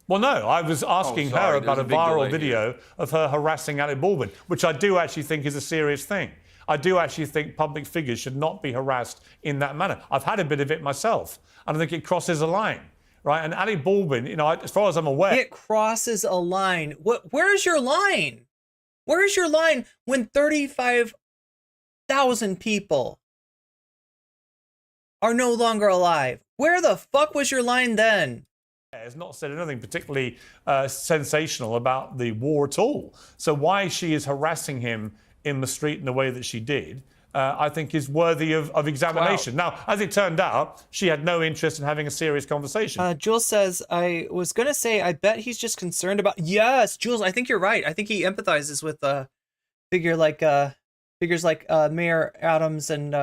Speaker 13: Well, no, I was asking her about a viral video of her harassing Alec Baldwin, which I do actually think is a serious thing. I do actually think public figures should not be harassed in that manner. I've had a bit of it myself, and I think it crosses a line, right? And Alec Baldwin, you know, as far as I'm aware...
Speaker 1: It crosses a line. Where's your line? Where's your line when 35,000 people are no longer alive? Where the fuck was your line then?
Speaker 13: Has not said anything particularly sensational about the war at all. So why she is harassing him in the street in the way that she did, I think is worthy of examination. Now, as it turned out, she had no interest in having a serious conversation.
Speaker 1: Jules says, I was going to say, I bet he's just concerned about... Yes, Jules, I think you're right. I think he empathizes with figures like Mayor Adams and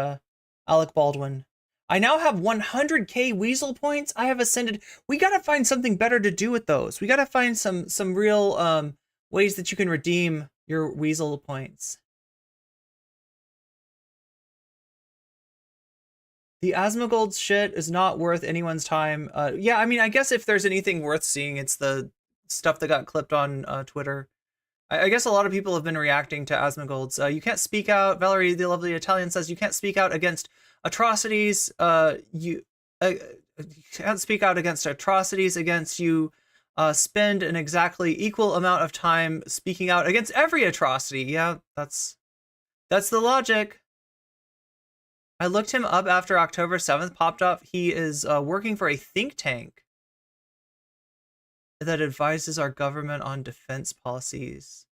Speaker 1: Alec Baldwin. I now have 100k weasel points. I have ascended. We gotta find something better to do with those. We gotta find some real ways that you can redeem your weasel points. The Asmongold shit is not worth anyone's time. Yeah, I mean, I guess if there's anything worth seeing, it's the stuff that got clipped on Twitter. I guess a lot of people have been reacting to Asmongold's. You can't speak out. Valerie, the lovely Italian, says you can't speak out against atrocities. You can't speak out against atrocities against you. Spend an exactly equal amount of time speaking out against every atrocity. Yeah, that's the logic. I looked him up after October 7th popped up. He is working for a think tank that advises our government on defense policies.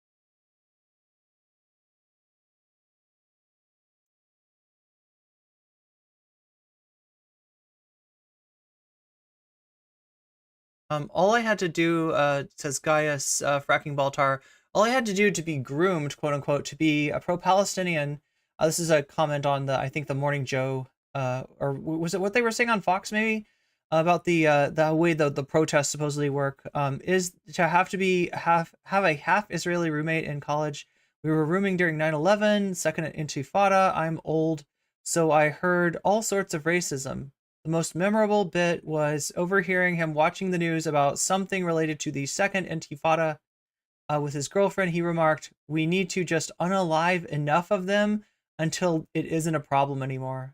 Speaker 1: All I had to do, says Gaius Fracking Baltar, all I had to do to be groomed, quote unquote, to be a pro-Palestinian. This is a comment on I think the Morning Joe, or was it what they were saying on Fox maybe? About the way the protests supposedly work, is to have a half Israeli roommate in college. We were rooming during 9/11, second Intifada. I'm old, so I heard all sorts of racism. The most memorable bit was overhearing him watching the news about something related to the second Intifada with his girlfriend. He remarked, "We need to just unalive enough of them until it isn't a problem anymore."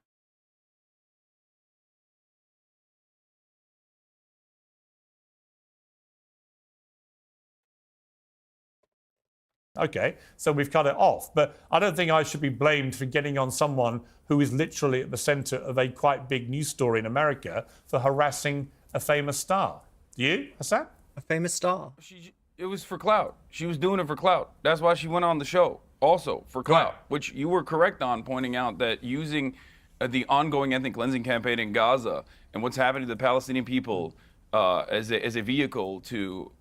Speaker 13: Okay, so we've cut it off. But I don't think I should be blamed for getting on someone who is literally at the centre of a quite big news story in America for harassing a famous star. Do you, Hasan?
Speaker 1: A famous star.
Speaker 8: It was for clout. She was doing it for clout. That's why she went on the show, also for clout, right. Which you were correct on pointing out that using the ongoing ethnic cleansing campaign in Gaza and what's happening to the Palestinian people as a vehicle to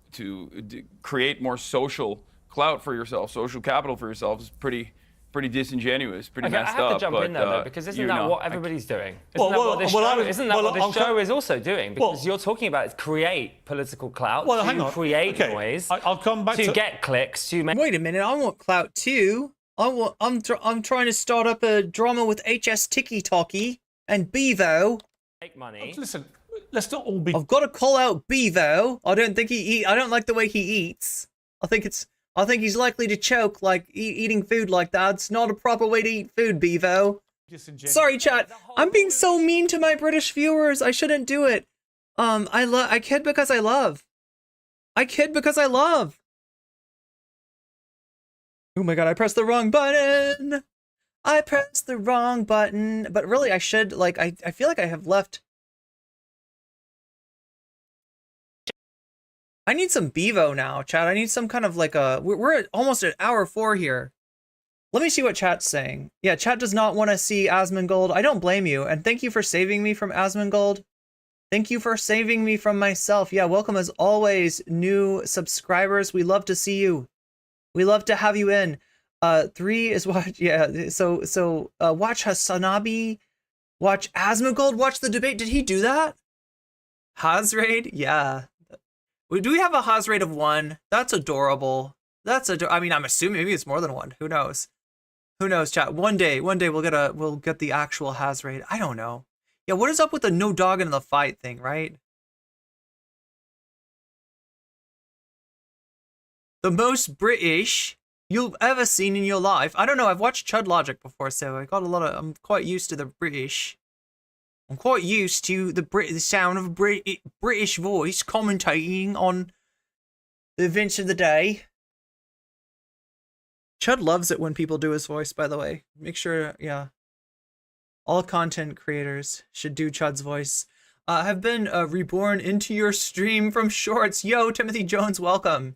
Speaker 8: create more social clout for yourself, social capital for yourself is pretty pretty disingenuous, pretty
Speaker 14: Okay, I
Speaker 8: messed
Speaker 14: have
Speaker 8: up.
Speaker 14: to jump
Speaker 8: but,
Speaker 14: in there though, because isn't
Speaker 8: you
Speaker 14: that
Speaker 8: know,
Speaker 14: what everybody's doing?
Speaker 13: Well,
Speaker 14: Isn't that what this show,
Speaker 13: isn't that
Speaker 14: what this show is also doing? Because you're talking about is create political clout,
Speaker 13: Well, hang on.
Speaker 14: create
Speaker 13: Okay,
Speaker 14: noise,
Speaker 13: I'll come back
Speaker 14: to
Speaker 13: to
Speaker 14: get clicks, to make.
Speaker 1: Wait a minute, I want clout too. I'm trying to start up a drama with HS Tiki Talkie and Bevo.
Speaker 14: Make money.
Speaker 13: Listen, let's not all be.
Speaker 1: I've got to call out Bevo. I don't like the way he eats. I think he's likely to choke like eating food like that. It's not a proper way to eat food, Bevo. Sorry, chat. I'm being so mean to my British viewers. I shouldn't do it. I kid because I love. I kid because I love. Oh my god, I pressed the wrong button. I pressed the wrong button. But really, I should, like, I feel like I have left. I need some Bevo now, chat. I need some kind of like a... We're at almost at hour 4 here. Let me see what chat's saying. Yeah, chat does not want to see Asmongold. I don't blame you. And thank you for saving me from Asmongold. Thank you for saving me from myself. Yeah, welcome as always, new subscribers. We love to see you. We love to have you in. 3 is watch. Yeah, so watch Hasanabi. Watch Asmongold. Watch the debate. Did he do that? Hasraid? Yeah. Do we have a Haas rate of 1? That's adorable. I mean, I'm assuming maybe it's more than 1. Who knows? Who knows, chat? One day we'll get the actual Haas rate. I don't know. Yeah, what is up with the no dog in the fight thing, right? The most British you've ever seen in your life. I don't know. I've watched Chud Logic before, so I'm quite used to the British. I'm quite used to the sound of a British voice commentating on the events of the day. Chud loves it when people do his voice, by the way. Make sure, yeah. All content creators should do Chud's voice. Have been reborn into your stream from shorts. Yo, Timothy Jones, welcome.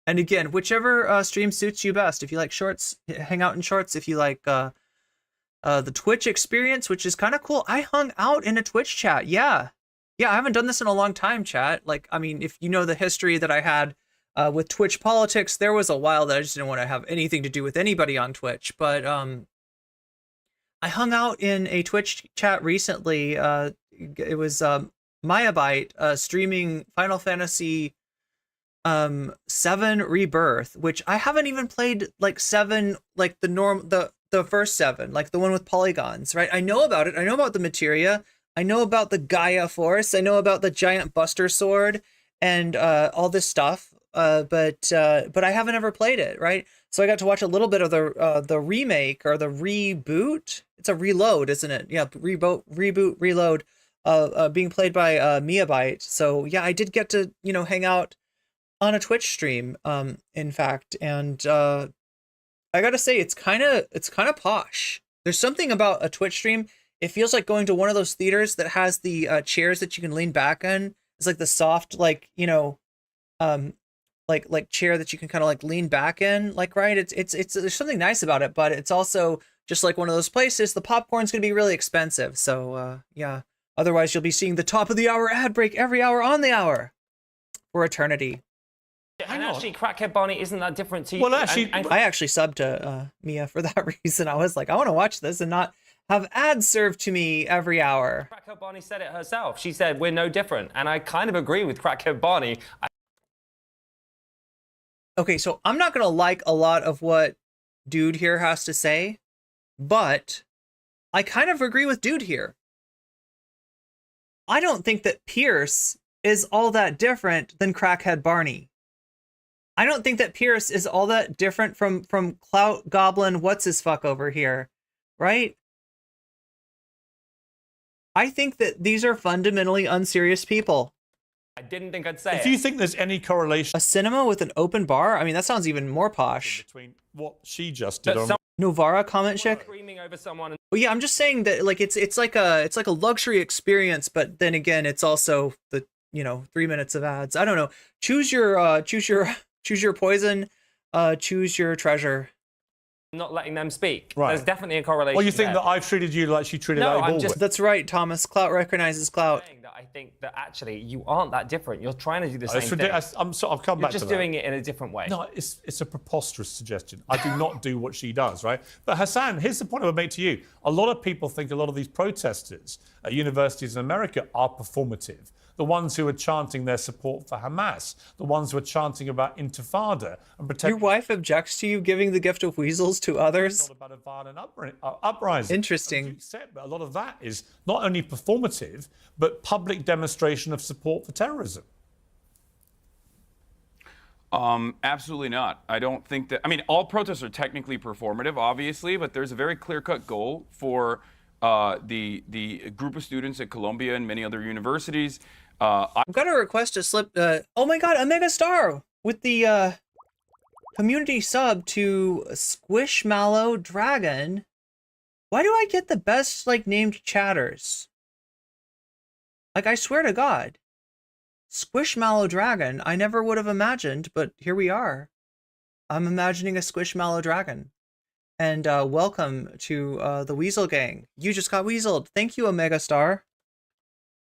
Speaker 1: And again, whichever stream suits you best. If you like shorts, hang out in shorts. If you like... the Twitch experience, which is kind of cool. I hung out in a Twitch chat. Yeah, I haven't done this in a long time, chat. Like, I mean, if you know the history that I had with Twitch politics, there was a while that I just didn't want to have anything to do with anybody on Twitch. But I hung out in a Twitch chat recently. It was Mayabyte streaming Final Fantasy 7 Rebirth, which I haven't even played like 7, like the first 7, like the one with polygons, right? I know about it. I know about the materia. I know about the Gaia Force. I know about the giant Buster Sword and all this stuff. But I haven't ever played it, right? So I got to watch a little bit of the remake or the reboot. It's a reload, isn't it? Yeah, reboot, reload. Being played by Miabyte. So yeah, I did get to hang out on a Twitch stream. In fact, and I gotta say, it's kind of posh. There's something about a Twitch stream. It feels like going to one of those theaters that has the chairs that you can lean back on. It's like the soft, like like chair that you can kind of like lean back in, like, right? It's there's something nice about it, but it's also just like one of those places. The popcorn's gonna be really expensive, so yeah. Otherwise, you'll be seeing the top of the hour ad break every hour on the hour for eternity.
Speaker 14: And actually, Crackhead Barney isn't that different to you.
Speaker 1: Well, actually, I actually subbed to Mia for that reason. I was like, I want to watch this and not have ads served to me every hour.
Speaker 14: Crackhead Barney said it herself. She said, we're no different. And I kind of agree with Crackhead Barney.
Speaker 1: Okay, so I'm not going to like a lot of what Dude here has to say, but I kind of agree with Dude here. I don't think that Piers is all that different than Crackhead Barney. I don't think that Piers is all that different from Clout Goblin what's-his-fuck over here, right? I think that these are fundamentally unserious people.
Speaker 14: I didn't think I'd say
Speaker 13: If you think there's any correlation...
Speaker 1: A cinema with an open bar? I mean, that sounds even more posh.
Speaker 13: ...between what she just did on...
Speaker 1: Novara comment check?
Speaker 14: Screaming over someone.
Speaker 1: Well, yeah, I'm just saying that like it's like a luxury experience, but then again, it's also the 3 minutes of ads. I don't know. Choose your poison, choose your treasure.
Speaker 14: not letting them speak.
Speaker 13: Right.
Speaker 14: There's definitely a correlation.
Speaker 13: Well, you think
Speaker 14: there.
Speaker 13: that I've treated you like she treated
Speaker 14: No,
Speaker 13: Ali
Speaker 14: I'm
Speaker 13: Baldwin?
Speaker 14: just
Speaker 1: That's right, Thomas. Clout recognizes clout.
Speaker 14: that I think that actually you aren't that different. You're trying to do the same thing.
Speaker 13: Ridiculous. I'll come
Speaker 14: You're
Speaker 13: back to
Speaker 14: just
Speaker 13: that.
Speaker 14: doing it in a different way.
Speaker 13: No, it's a preposterous suggestion. I do not do what she does, right? But Hasan, here's the point I would make to you. A lot of people think a lot of these protesters at universities in America are performative. The ones who are chanting their support for Hamas, the ones who are chanting about intifada and protecting...
Speaker 1: Your wife objects to you giving the gift of weasels to others?
Speaker 13: It's not about a violent uprising.
Speaker 1: Interesting.
Speaker 13: But a lot of that is not only performative, but public demonstration of support for terrorism.
Speaker 8: Absolutely not. I don't think that. I mean, all protests are technically performative, obviously, but there's a very clear-cut goal for the group of students at Columbia and many other universities.
Speaker 1: I've got a request to slip. Oh my God, Omega Star with the community sub to Squishmallow Dragon. Why do I get the best named chatters? I swear to God, Squishmallow Dragon. I never would have imagined, but here we are. I'm imagining a Squishmallow Dragon. And welcome to the Weasel Gang. You just got weaseled. Thank you, Omega Star.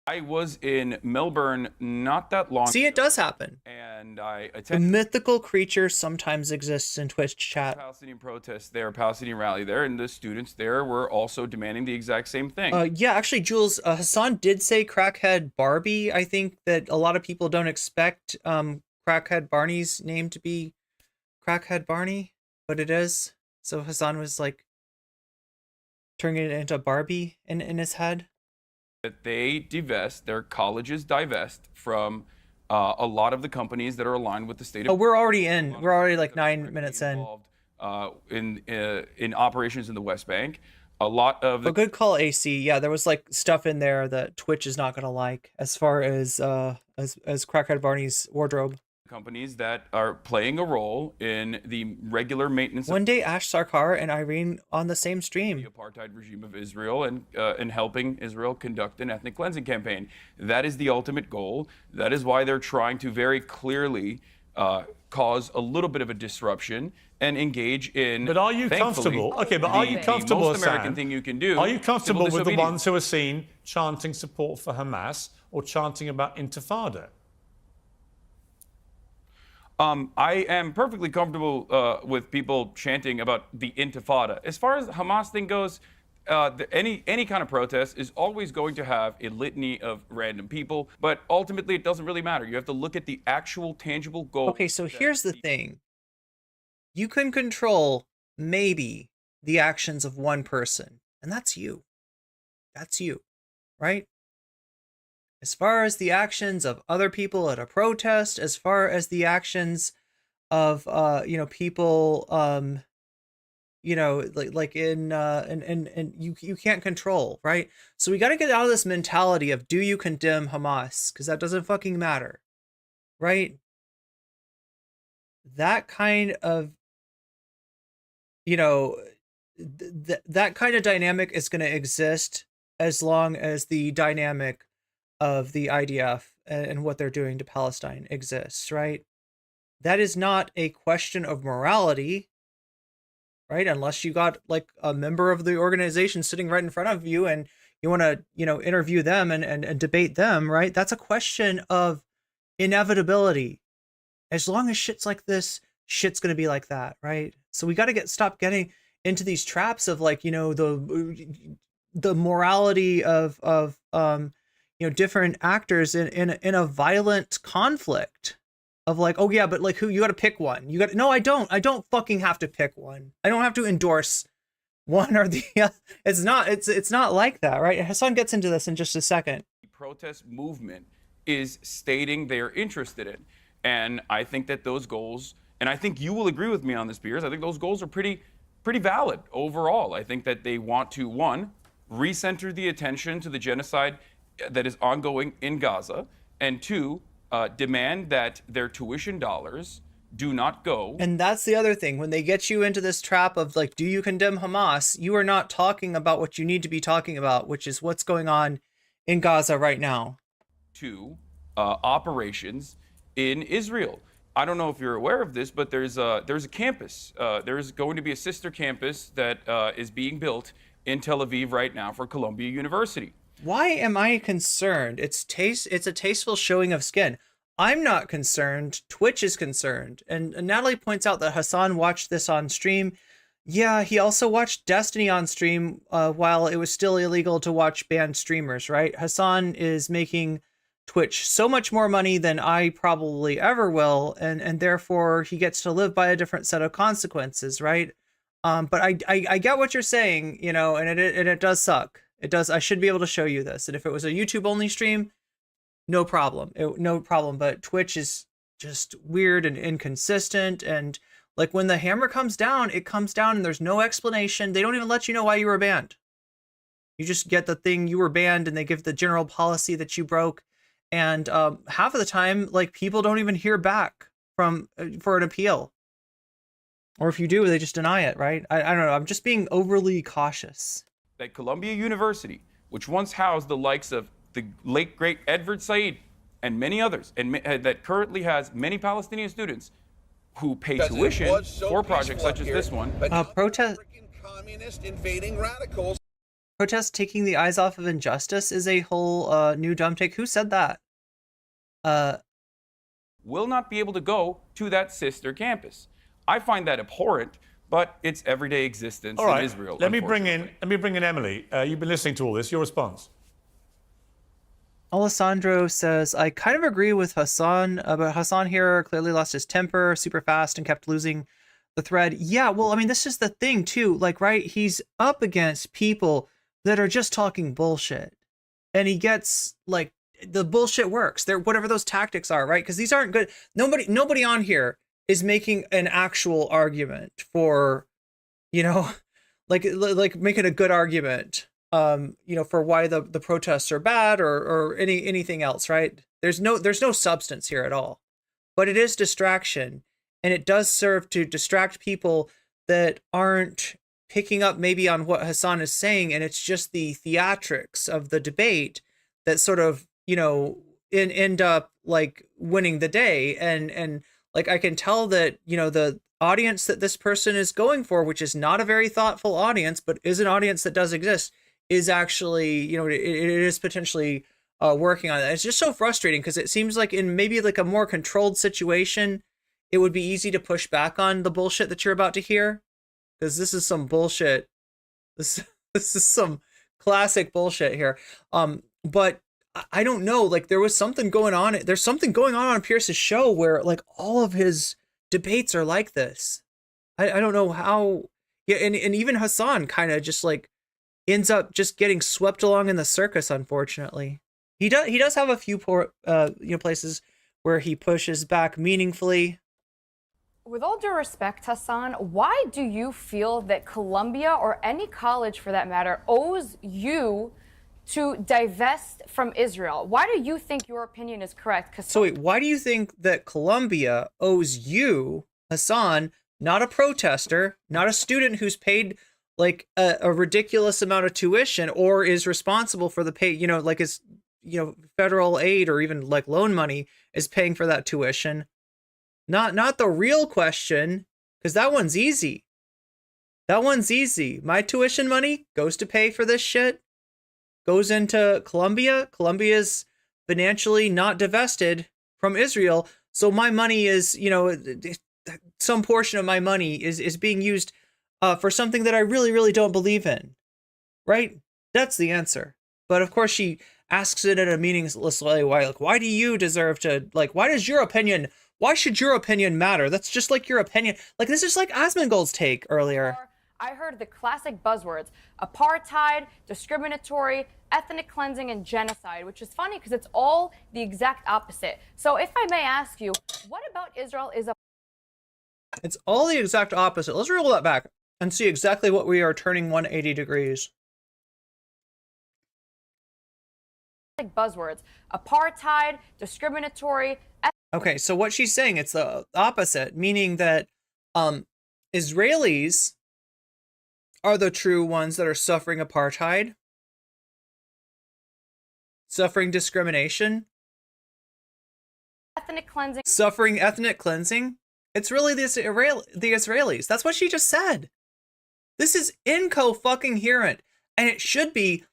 Speaker 8: I was in Melbourne not that long
Speaker 1: See, it does happen.
Speaker 8: And I
Speaker 1: The
Speaker 8: attended
Speaker 1: mythical creature sometimes exists in Twitch chat.
Speaker 8: Palestinian protests there, Palestinian rally there, and the students there were also demanding the exact same thing.
Speaker 1: Yeah, actually, Jules, Hasan did say Crackhead Barbie. I think that a lot of people don't expect Crackhead Barney's name to be Crackhead Barney, but it is. So Hasan was turning it into Barbie in his head.
Speaker 8: That they divest, their colleges divest from a lot of the companies that are aligned with the state of...
Speaker 1: Oh, we're already 9 minutes in.
Speaker 8: In operations in the West Bank. A lot of...
Speaker 1: A good call, AC. Yeah, there was stuff in there that Twitch is not going to like as far as Crackhead Barney's wardrobe.
Speaker 8: Companies that are playing a role in the regular maintenance...
Speaker 1: One day, Ash Sarkar and Irene on the same stream.
Speaker 8: The apartheid regime of Israel and helping Israel conduct an ethnic cleansing campaign. That is the ultimate goal. That is why they're trying to very clearly cause a little bit of a disruption and engage in...
Speaker 13: But are you comfortable? Okay, but are you comfortable,
Speaker 8: the most American thing you can do...
Speaker 13: Are you comfortable with the
Speaker 8: disobedience.
Speaker 13: ones who are seen chanting support for Hamas or chanting about intifada?
Speaker 8: I am perfectly comfortable with people chanting about the intifada. As far as the Hamas thing goes, any kind of protest is always going to have a litany of random people, but ultimately it doesn't really matter. You have to look at the actual tangible goal.
Speaker 1: Okay, so here's the thing. You can control, maybe, the actions of one person, and that's you. That's you, right? As far as the actions of other people at a protest, as far as the actions of people you can't control, right? So we got to get out of this mentality of do you condemn Hamas, because that doesn't fucking matter, right? That kind of that kind of dynamic is going to exist as long as the dynamic of the IDF and what they're doing to Palestine exists, right? That is not a question of morality, right? Unless you got a member of the organization sitting right in front of you and you want to, interview them and debate them, right? That's a question of inevitability. As long as shit's like this, shit's going to be like that, right? So we got to stop getting into these traps of the morality of different actors in a violent conflict of oh yeah, but who, you got to pick one. No, I don't fucking have to pick one. I don't have to endorse one or the other. It's not like that, right? Hasan gets into this in just a second.
Speaker 8: The protest movement is stating they're interested in. And I think that those goals, and I think you will agree with me on this, Piers, I think those goals are pretty valid overall. I think that they want to, one, recenter the attention to the genocide that is ongoing in Gaza, and two, demand that their tuition dollars do not go.
Speaker 1: And that's the other thing. When they get you into this trap of do you condemn Hamas? You are not talking about what you need to be talking about, which is what's going on in Gaza right now.
Speaker 8: To operations in Israel. I don't know if you're aware of this, but there's a campus. There's going to be a sister campus that is being built in Tel Aviv right now for Columbia University.
Speaker 1: Why am I concerned? It's a tasteful showing of skin. I'm not concerned. Twitch is concerned. And Natalie points out that Hasan watched this on stream. Yeah, he also watched Destiny on stream while it was still illegal to watch banned streamers, right? Hasan is making Twitch so much more money than I probably ever will, and therefore he gets to live by a different set of consequences, right? But I get what you're saying, you know, and it does suck. It does. I should be able to show you this. And if it was a YouTube only stream, no problem. No problem. But Twitch is just weird and inconsistent. And like when the hammer comes down, it comes down and there's no explanation. They don't even let you know why you were banned. You just get the thing you were banned and they give the general policy that you broke. And half of the time, like people don't even hear back from for an appeal. Or if you do, they just deny it, right? I don't know. I'm just being overly cautious.
Speaker 8: That Columbia University, which once housed the likes of the late great Edward Said and many others, and that currently has many Palestinian students who pay tuition for projects such as this one.
Speaker 18: Communist invading radicals.
Speaker 1: Protest taking the eyes off of injustice is a whole new dumb take. Who said that?
Speaker 8: Will not be able to go to that sister campus. I find that abhorrent, but it's everyday existence
Speaker 13: All right.
Speaker 8: in Israel.
Speaker 13: Let me bring in Emily. You've been listening to all this. Your response?
Speaker 1: Alessandro says, I kind of agree with Hasan, but Hasan here clearly lost his temper super fast and kept losing the thread. Yeah, well, I mean, this is the thing too. Like, right, he's up against people that are just talking bullshit. And he gets, like, the bullshit works. They're whatever those tactics are, right? Because these aren't good. Nobody on here is making an actual argument for, you know, like making a good argument, you know, for why the protests are bad or anything else, right? There's no substance here at all, but it is distraction, and it does serve to distract people that aren't picking up maybe on what Hasan is saying, and it's just the theatrics of the debate that sort of, you know, end up like winning the day. And like I can tell that, you know, the audience that this person is going for, which is not a very thoughtful audience, but is an audience that does exist, is actually, you know, it is potentially working on that. It's just so frustrating because it seems like in maybe like a more controlled situation, it would be easy to push back on the bullshit that you're about to hear. Because this is some bullshit. This is some classic bullshit here. But I don't know. Like there was something going on. There's something going on Pierce's show where like all of his debates are like this. I don't know how. Yeah, and even Hasan kind of just like ends up just getting swept along in the circus. Unfortunately, he does have a few poor places where he pushes back meaningfully.
Speaker 15: With all due respect, Hasan, why do you feel that Columbia, or any college for that matter, owes you to divest from Israel? Why do you think your opinion is correct?
Speaker 1: So wait, why do you think that Columbia owes you, Hasan, not a protester, not a student who's paid like a ridiculous amount of tuition or is responsible for the pay, you know, like is, you know, federal aid or even like loan money is paying for that tuition? Not the real question, because that one's easy. That one's easy. My tuition money goes to pay for this shit, goes into Columbia. Columbia's financially not divested from Israel. So my money is, you know, some portion of my money is being used for something that I really, really don't believe in. Right? That's the answer. But of course she asks it in a meaningless way. Why do you deserve to, like, why should your opinion matter? That's just like your opinion. Like, this is like Asmongold's take earlier.
Speaker 15: I heard the classic buzzwords: apartheid, discriminatory, ethnic cleansing, and genocide, which is funny because it's all the exact opposite. So if I may ask you, what about Israel is a...
Speaker 1: It's all the exact opposite. Let's roll that back and see exactly what we are turning 180 degrees.
Speaker 15: Buzzwords: apartheid, discriminatory.
Speaker 1: Okay, so what she's saying, it's the opposite, meaning that Israelis are the true ones that are suffering apartheid, suffering discrimination,
Speaker 15: ethnic cleansing.
Speaker 1: Suffering ethnic cleansing? It's really the Israelis. That's what she just said. This is incoherent, and it should be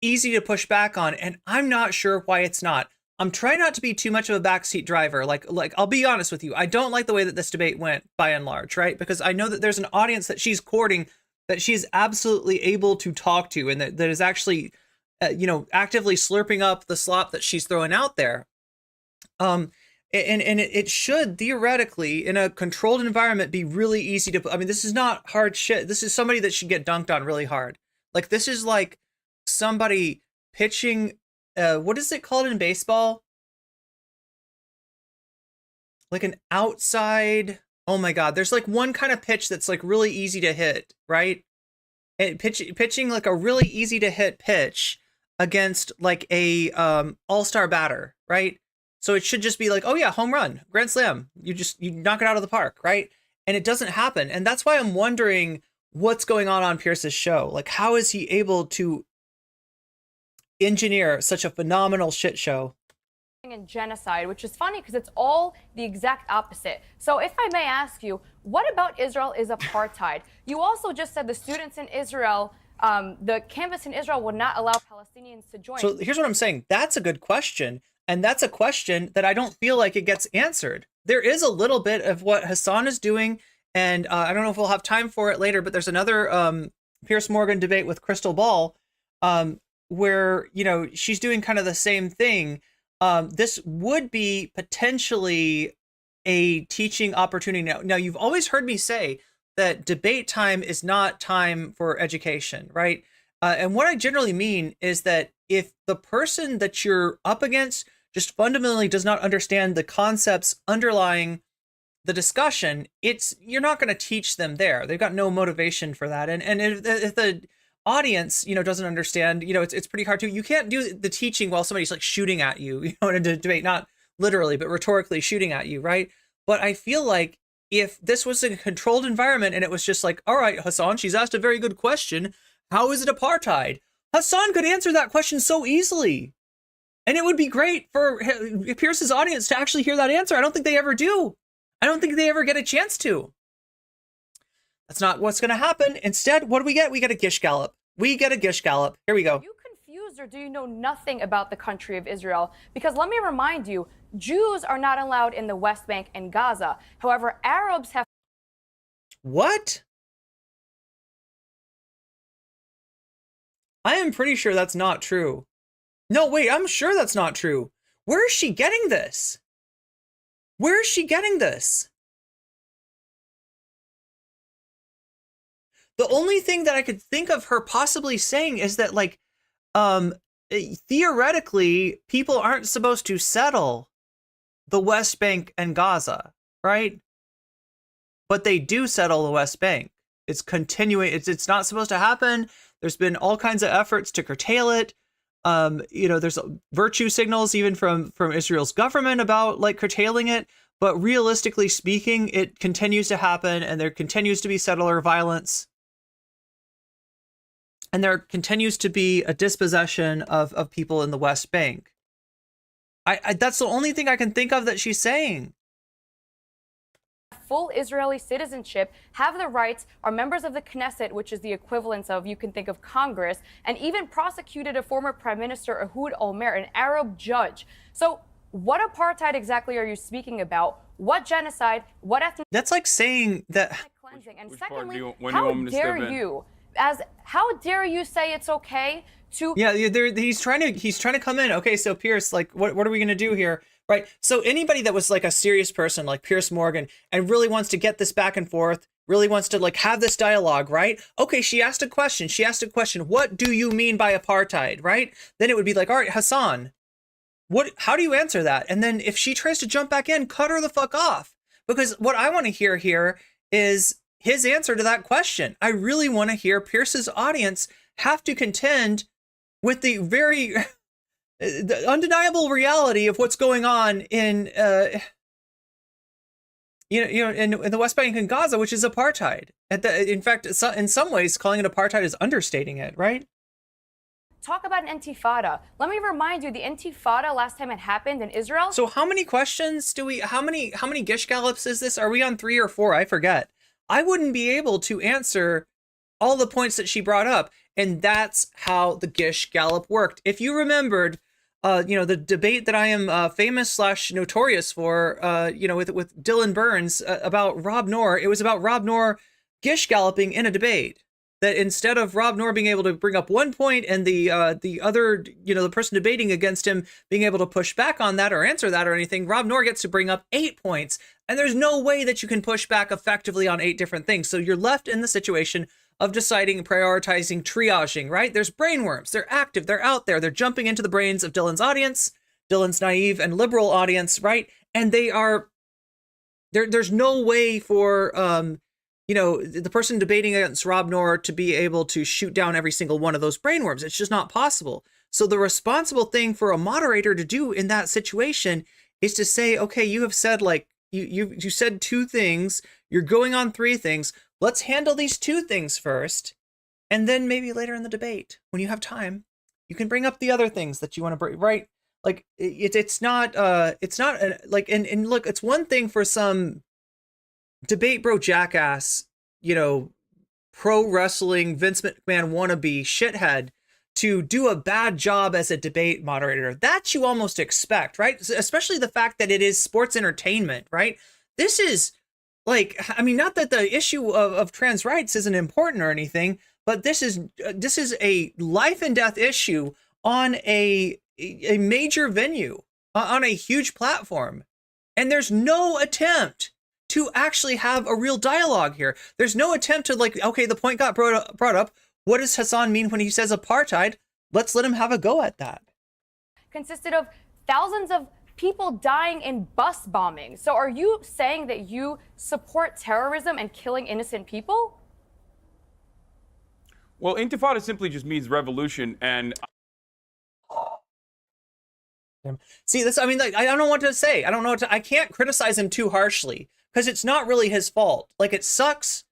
Speaker 1: easy to push back on, and I'm not sure why it's not. I'm trying not to be too much of a backseat driver. Like I'll be honest with you. I don't like the way that this debate went by and large, right? Because I know that there's an audience that she's courting that she's absolutely able to talk to, and that is actually, actively slurping up the slop that she's throwing out there. And it should theoretically, in a controlled environment, be really easy to. I mean, this is not hard shit. This is somebody that should get dunked on really hard. Like, this is like somebody pitching. What is it called in baseball? Like an outside. Oh my God. There's like one kind of pitch that's like really easy to hit, right? And pitching like a really easy to hit pitch against like a all-star batter, right? So it should just be like, oh yeah, home run, grand slam. You knock it out of the park, right? And it doesn't happen. And that's why I'm wondering what's going on Pierce's show. Like, how is he able to engineer such a phenomenal shit show?
Speaker 15: And genocide, which is funny because it's all the exact opposite. So if I may ask you, what about Israel is apartheid? You also just said the students in Israel, the campus in Israel would not allow Palestinians to join.
Speaker 1: So here's what I'm saying. That's a good question. And that's a question that I don't feel like it gets answered. There is a little bit of what Hasan is doing, and I don't know if we'll have time for it later, but there's another Piers Morgan debate with Crystal Ball, where, she's doing kind of the same thing. This would be potentially a teaching opportunity. Now, you've always heard me say that debate time is not time for education, right? And what I generally mean is that if the person that you're up against just fundamentally does not understand the concepts underlying the discussion, you're not going to teach them there. They've got no motivation for that. And if the audience, doesn't understand, it's pretty hard to. You can't do the teaching while somebody's like shooting at you, in a debate, not literally, but rhetorically shooting at you, right? But I feel like if this was a controlled environment and it was just like, all right, Hasan, she's asked a very good question. How is it apartheid? Hasan could answer that question so easily. And it would be great for Pierce's audience to actually hear that answer. I don't think they ever do. I don't think they ever get a chance to. That's not what's going to happen. Instead, what do we get? We get a gish gallop. We get a gish gallop. Here we go.
Speaker 15: Are you confused, or do you know nothing about the country of Israel? Because let me remind you, Jews are not allowed in the West Bank and Gaza. However, Arabs have...
Speaker 1: What? I am pretty sure that's not true. No, wait, I'm sure that's not true. Where is she getting this? Where is she getting this? The only thing that I could think of her possibly saying is that, like, theoretically, people aren't supposed to settle the West Bank and Gaza, right? But they do settle the West Bank. It's continuing. It's not supposed to happen. There's been all kinds of efforts to curtail it. There's virtue signals even from Israel's government about like curtailing it. But realistically speaking, it continues to happen, and there continues to be settler violence. And there continues to be a dispossession of people in the West Bank. I that's the only thing I can think of that she's saying.
Speaker 15: Full Israeli citizenship, have the rights, are members of the Knesset, which is the equivalence of, you can think of Congress, and even prosecuted a former Prime Minister, Ehud Olmert, an Arab judge. So what apartheid exactly are you speaking about? What genocide? What ethnic...
Speaker 1: That's like saying that...
Speaker 15: Cleansing. And secondly, how dare you say it's okay to...
Speaker 1: Yeah, he's trying to come in. Okay, so Piers, like, what are we going to do here? Right. So anybody that was like a serious person like Piers Morgan and really wants to get this back and forth, really wants to like have this dialogue, right? Okay, she asked a question. What do you mean by apartheid, right? Then it would be like, all right, Hasan, how do you answer that? And then if she tries to jump back in, cut her the fuck off. Because what I want to hear here is his answer to that question. I really want to hear Pierce's audience have to contend with the very... the undeniable reality of what's going on in in the West Bank and Gaza, which is apartheid. In fact, in some ways, calling it apartheid is understating it, right?
Speaker 15: talk about an intifada. Let me remind you, the intifada last time it happened in Israel.
Speaker 1: So how many questions do we, how many Gish Gallops is this? Are we on 3 or 4? I forget. I wouldn't be able to answer all the points that she brought up. And that's how the Gish Gallop worked. If you remembered, the debate that I am famous / notorious for, with Dylan Burns about Rob Noor, it was about Rob Noor Gish Galloping in a debate. That instead of Rob Noor being able to bring up 1 point and the other, the person debating against him being able to push back on that or answer that or anything, Rob Noor gets to bring up 8 points. And there's no way that you can push back effectively on 8 different things. So you're left in the situation of deciding, prioritizing, triaging, right? There's brainworms. They're active. They're out there. They're jumping into the brains of Dylan's audience, Dylan's naive and liberal audience, right? And they are, there's no way for, the person debating against Rob Noor to be able to shoot down every single one of those brainworms. It's just not possible. So the responsible thing for a moderator to do in that situation is to say, okay, you have said you said 2 things, you're going on 3 things. Let's handle these 2 things first. And then maybe later in the debate, when you have time, you can bring up the other things that you want to bring, right? Like it's not like, and look, it's one thing for some debate bro jackass, pro wrestling Vince McMahon wannabe shithead to do a bad job as a debate moderator. That you almost expect, right? Especially the fact that it is sports entertainment, right? This is not that the issue of trans rights isn't important or anything, but this is a life and death issue on a major venue, on a huge platform. And there's no attempt to actually have a real dialogue here. There's no attempt to okay, the point got brought up. What does Hasan mean when he says apartheid? Let's let him have a go at that.
Speaker 15: Consisted of thousands of people dying in bus bombings. So are you saying that you support terrorism and killing innocent people?
Speaker 8: Well, intifada simply just means revolution, and
Speaker 1: see this. I don't know what to say. I don't know I can't criticize him too harshly because it's not really his fault. It sucks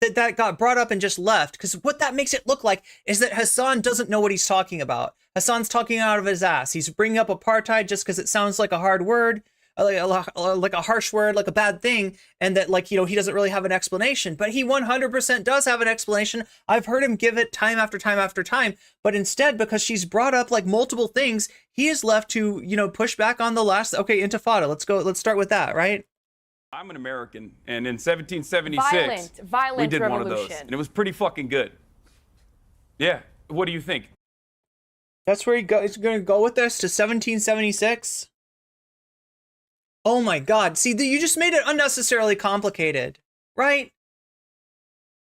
Speaker 1: that got brought up and just left, because what that makes it look like is that Hasan doesn't know what he's talking about. Hasan's talking out of his ass. He's bringing up apartheid just because it sounds like a hard word, like a harsh word, like a bad thing, and that he doesn't really have an explanation. But he 100% does have an explanation. I've heard him give it time after time after time. But instead, because she's brought up multiple things, he is left to push back on the last. Okay, intifada. Let's start with that, right?
Speaker 8: I'm an American, and in 1776,
Speaker 15: violent
Speaker 8: we did
Speaker 15: revolution.
Speaker 8: one of those, and it was pretty fucking good. Yeah, what do you think?
Speaker 1: That's where he's going to go with this, to 1776? Oh my God. See, you just made it unnecessarily complicated, right?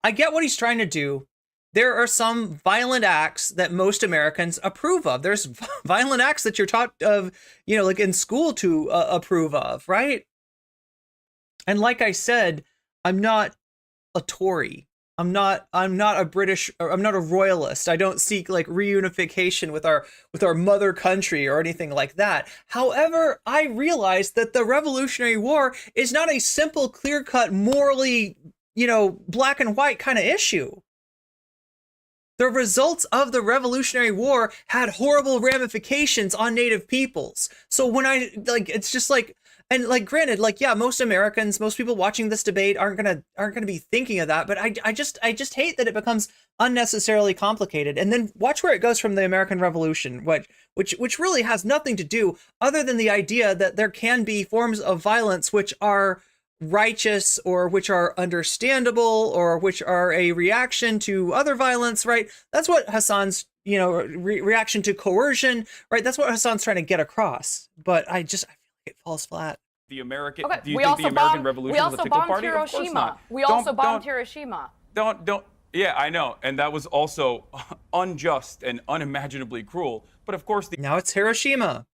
Speaker 1: I get what he's trying to do. There are some violent acts that most Americans approve of. There's violent acts that you're taught of, in school to approve of, right? And like I said, I'm not a Tory. I'm not a British, or I'm not a royalist. I don't seek reunification with our mother country or anything like that. However, I realize that the Revolutionary War is not a simple, clear-cut, morally, black and white kind of issue. The results of the Revolutionary War had horrible ramifications on Native peoples. So when it's just and granted, yeah, most Americans, most people watching this debate aren't gonna be thinking of that. But I just hate that it becomes unnecessarily complicated. And then watch where it goes from the American Revolution, which really has nothing to do other than the idea that there can be forms of violence which are righteous or which are understandable or which are a reaction to other violence, right? That's what Hasan's reaction to coercion, right? That's what Hasan's trying to get across. But I feel like it falls flat.
Speaker 8: The American,
Speaker 15: Okay,
Speaker 8: do you think the American Revolution was a fickle party? Of course not.
Speaker 15: We also bombed Hiroshima.
Speaker 8: Don't. Yeah, I know, and that was also unjust and unimaginably cruel. But of course,
Speaker 1: now it's Hiroshima.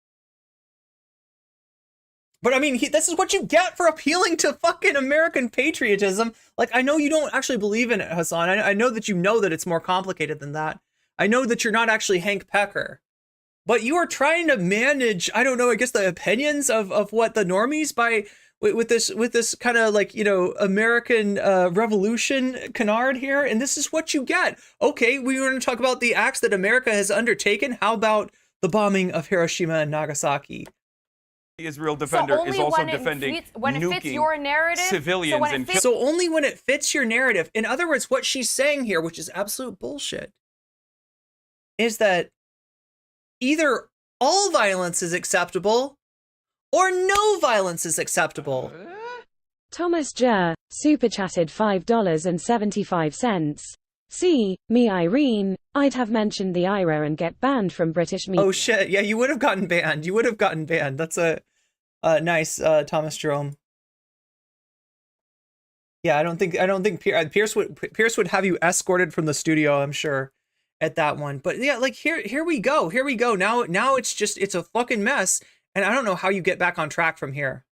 Speaker 1: But this is what you get for appealing to fucking American patriotism. I know you don't actually believe in it, Hasan. I know that you know that it's more complicated than that. I know that you're not actually Hank Pecker. But you are trying to manage, I don't know, I guess the opinions of what the normies by with this kind of like, you know, American Revolution canard here, and this is what you get. Okay, we were going to talk about the acts that America has undertaken. How about the bombing of Hiroshima and Nagasaki?
Speaker 8: The Israel defender is also defending
Speaker 15: when it fits
Speaker 8: nuking
Speaker 15: your narrative,
Speaker 8: civilians
Speaker 1: So only when it fits your narrative. In other words, what she's saying here, which is absolute bullshit, is that either all violence is acceptable or no violence is acceptable.
Speaker 3: Thomas Jur, super chatted $5.75. See, me Irene, I'd have mentioned the IRA and get banned from British media.
Speaker 1: Oh shit, yeah, you would have gotten banned. You would have gotten banned. That's a nice Thomas Jerome. Yeah, I don't think Pierce would have you escorted from the studio, I'm sure, at that one. But yeah, like here we go. Here we go. Now it's a fucking mess, and I don't know how you get back on track from here.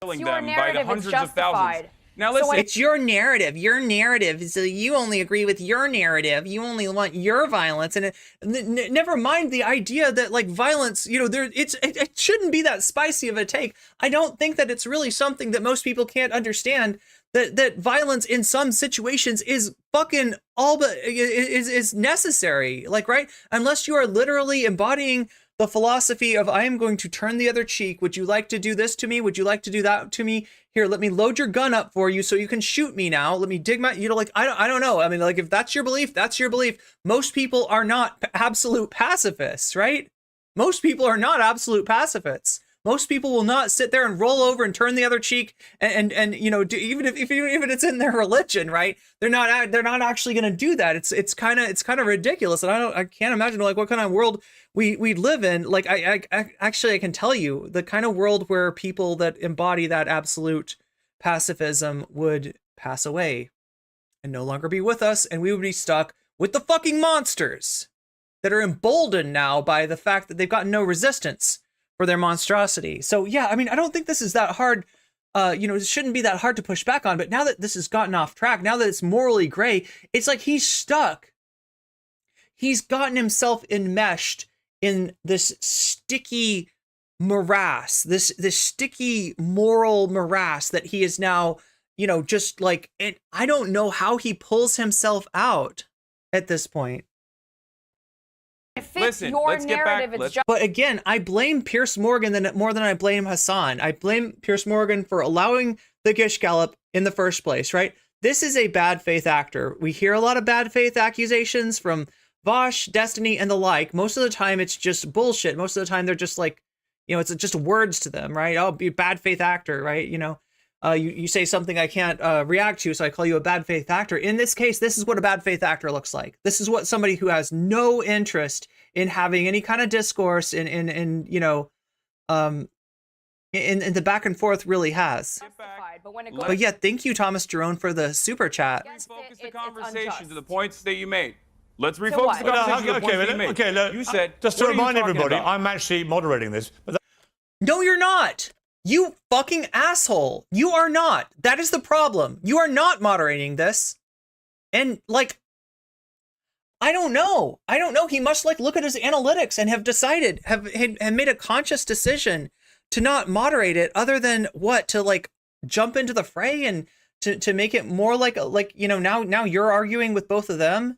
Speaker 8: Killing them by the hundreds of thousands. Now listen,
Speaker 1: it's your narrative. Your narrative. So you only agree with your narrative. You only want your violence, and never mind the idea that like violence, you know, it shouldn't be that spicy of a take. I don't think that it's really something that most people can't understand. That violence in some situations is fucking all but is necessary. Like, right? Unless you are literally embodying the philosophy of I am going to turn the other cheek. Would you like to do this to me? Would you like to do that to me? Here, let me load your gun up for you so you can shoot me now. Let me dig my, you know, like, I don't know. I mean, like, if that's your belief, that's your belief. Most people are not absolute pacifists, right? Most people are not absolute pacifists. Most people will not sit there and roll over and turn the other cheek and you know, even if it's in their religion, right? They're not actually going to do that. It's kind of ridiculous, and I can't imagine like what kind of world we live in. Like I can tell you the kind of world where people that embody that absolute pacifism would pass away and no longer be with us, and we would be stuck with the fucking monsters that are emboldened now by the fact that they've got no resistance for their monstrosity. So yeah, I mean, I don't think this is that hard. You know, it shouldn't be that hard to push back on. But now that this has gotten off track, now that it's morally gray, it's like he's stuck. He's gotten himself enmeshed in this sticky morass, this sticky moral morass that he is now, you know, just like, I don't know how he pulls himself out at this point.
Speaker 15: Listen, let's get back.
Speaker 1: But again, I blame Piers Morgan more than I blame Hasan. I blame Piers Morgan for allowing the Gish Gallop in the first place, right? This is a bad faith actor. We hear a lot of bad faith accusations from Vosh, Destiny, and the like. Most of the time, it's just bullshit. Most of the time, they're just like, you know, it's just words to them, right? I'll be a bad faith actor, right? You know, you say something I can't react to, so I call you a bad faith actor. In this case, this is what a bad faith actor looks like. This is what somebody who has no interest in having any kind of discourse in you know, in the back and forth really has. But yeah, thank you, Thomas Jerome, for the super chat.
Speaker 8: Refocus the conversation to the points that you made. Let's refocus the conversation to the points that you made.
Speaker 13: Okay, look,
Speaker 8: you said,
Speaker 13: just to remind everybody, I'm actually moderating this. But
Speaker 1: no, you're not. You fucking asshole. You are not. That is the problem. You are not moderating this. And like, I don't know. He must like look at his analytics and have decided, have made a conscious decision to not moderate it, other than what, to like jump into the fray and to make it more like, you know, now you're arguing with both of them.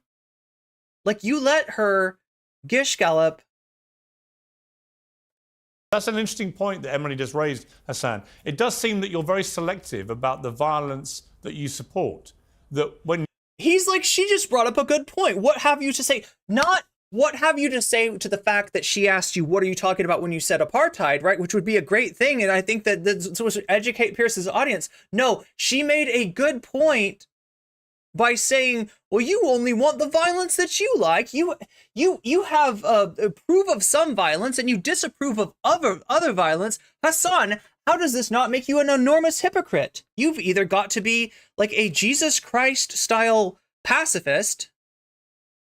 Speaker 1: Like, you let her Gish Gallop.
Speaker 13: That's an interesting point that Emily just raised, Hasan. It does seem that you're very selective about the violence that you support. That when
Speaker 1: he's like, she just brought up a good point. What have you to say? Not what have you to say to the fact that she asked you, what are you talking about when you said apartheid, right? Which would be a great thing. And I think that this was educate Pierce's audience. No, she made a good point by saying, well, you only want the violence that you like. You have approve of some violence and you disapprove of other violence. Hasan, how does this not make you an enormous hypocrite? You've either got to be like a Jesus Christ style pacifist,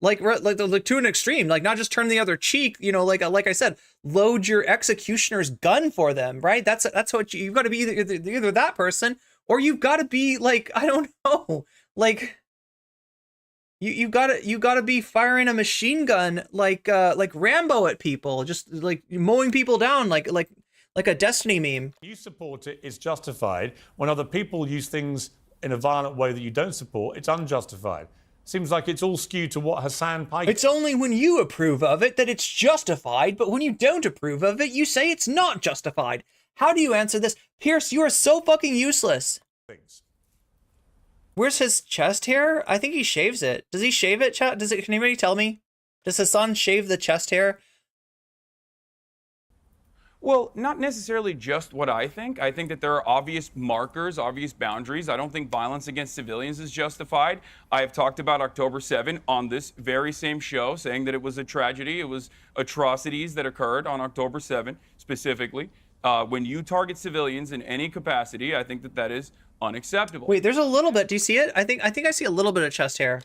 Speaker 1: like to an extreme, like not just turn the other cheek, you know, like I said, load your executioner's gun for them, right? That's what you've got to be, either that person, or you've got to be like, I don't know, like you gotta be firing a machine gun like Rambo at people, just like mowing people down, like like a Destiny meme.
Speaker 13: You support it, it's justified. When other people use things in a violent way that you don't support, it's unjustified. Seems like it's all skewed to what Hasan Pike...
Speaker 1: It's only when you approve of it that it's justified, but when you don't approve of it, you say it's not justified. How do you answer this? Pierce, you are so fucking useless. Where's his chest hair? I think he shaves it. Does he shave it, chat? Can anybody tell me? Does Hasan shave the chest hair?
Speaker 8: Well, not necessarily just what I think. I think that there are obvious markers, obvious boundaries. I don't think violence against civilians is justified. I have talked about October 7 on this very same show, saying that it was a tragedy. It was atrocities that occurred on October 7 specifically. When you target civilians in any capacity, I think that that is unacceptable.
Speaker 1: Wait, there's a little bit. Do you see it? I think I see a little bit of chest hair.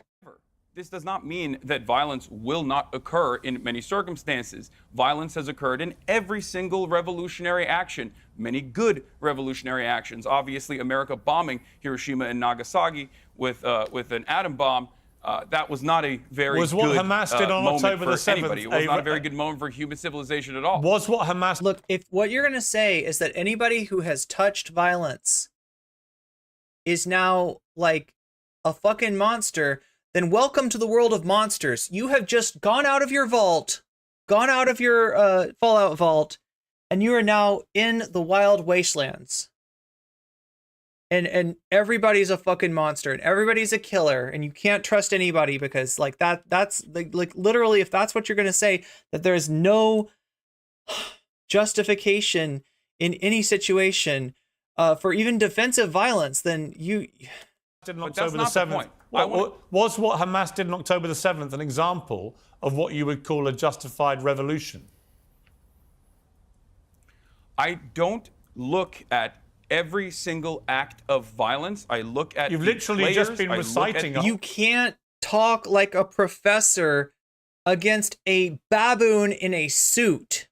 Speaker 8: This does not mean that violence will not occur in many circumstances. Violence has occurred in every single revolutionary action, many good revolutionary actions. Obviously, America bombing Hiroshima and Nagasaki with an atom bomb, that was not a very
Speaker 13: was what
Speaker 8: good
Speaker 13: Hamas did on
Speaker 8: moment
Speaker 13: October
Speaker 8: for
Speaker 13: the 7th.
Speaker 8: anybody. It was not a very good moment for human civilization at all.
Speaker 13: Was what Hamas...
Speaker 1: Look, if what you're going to say is that anybody who has touched violence is now like a fucking monster, then welcome to the world of monsters. You have just gone out of your vault, gone out of your Fallout vault, and you are now in the wild wastelands. And everybody's a fucking monster, and everybody's a killer, and you can't trust anybody because like that's like literally, if that's what you're gonna say, that there's no justification in any situation for even defensive violence, then you...
Speaker 8: But that's not the point.
Speaker 13: Was what Hamas did on October the 7th an example of what you would call a justified revolution?
Speaker 8: I don't look at every single act of violence. I look at
Speaker 13: You've
Speaker 8: the
Speaker 13: literally
Speaker 8: players.
Speaker 13: just been
Speaker 8: I look
Speaker 13: reciting...
Speaker 8: at-
Speaker 1: You can't talk like a professor against a baboon in a suit,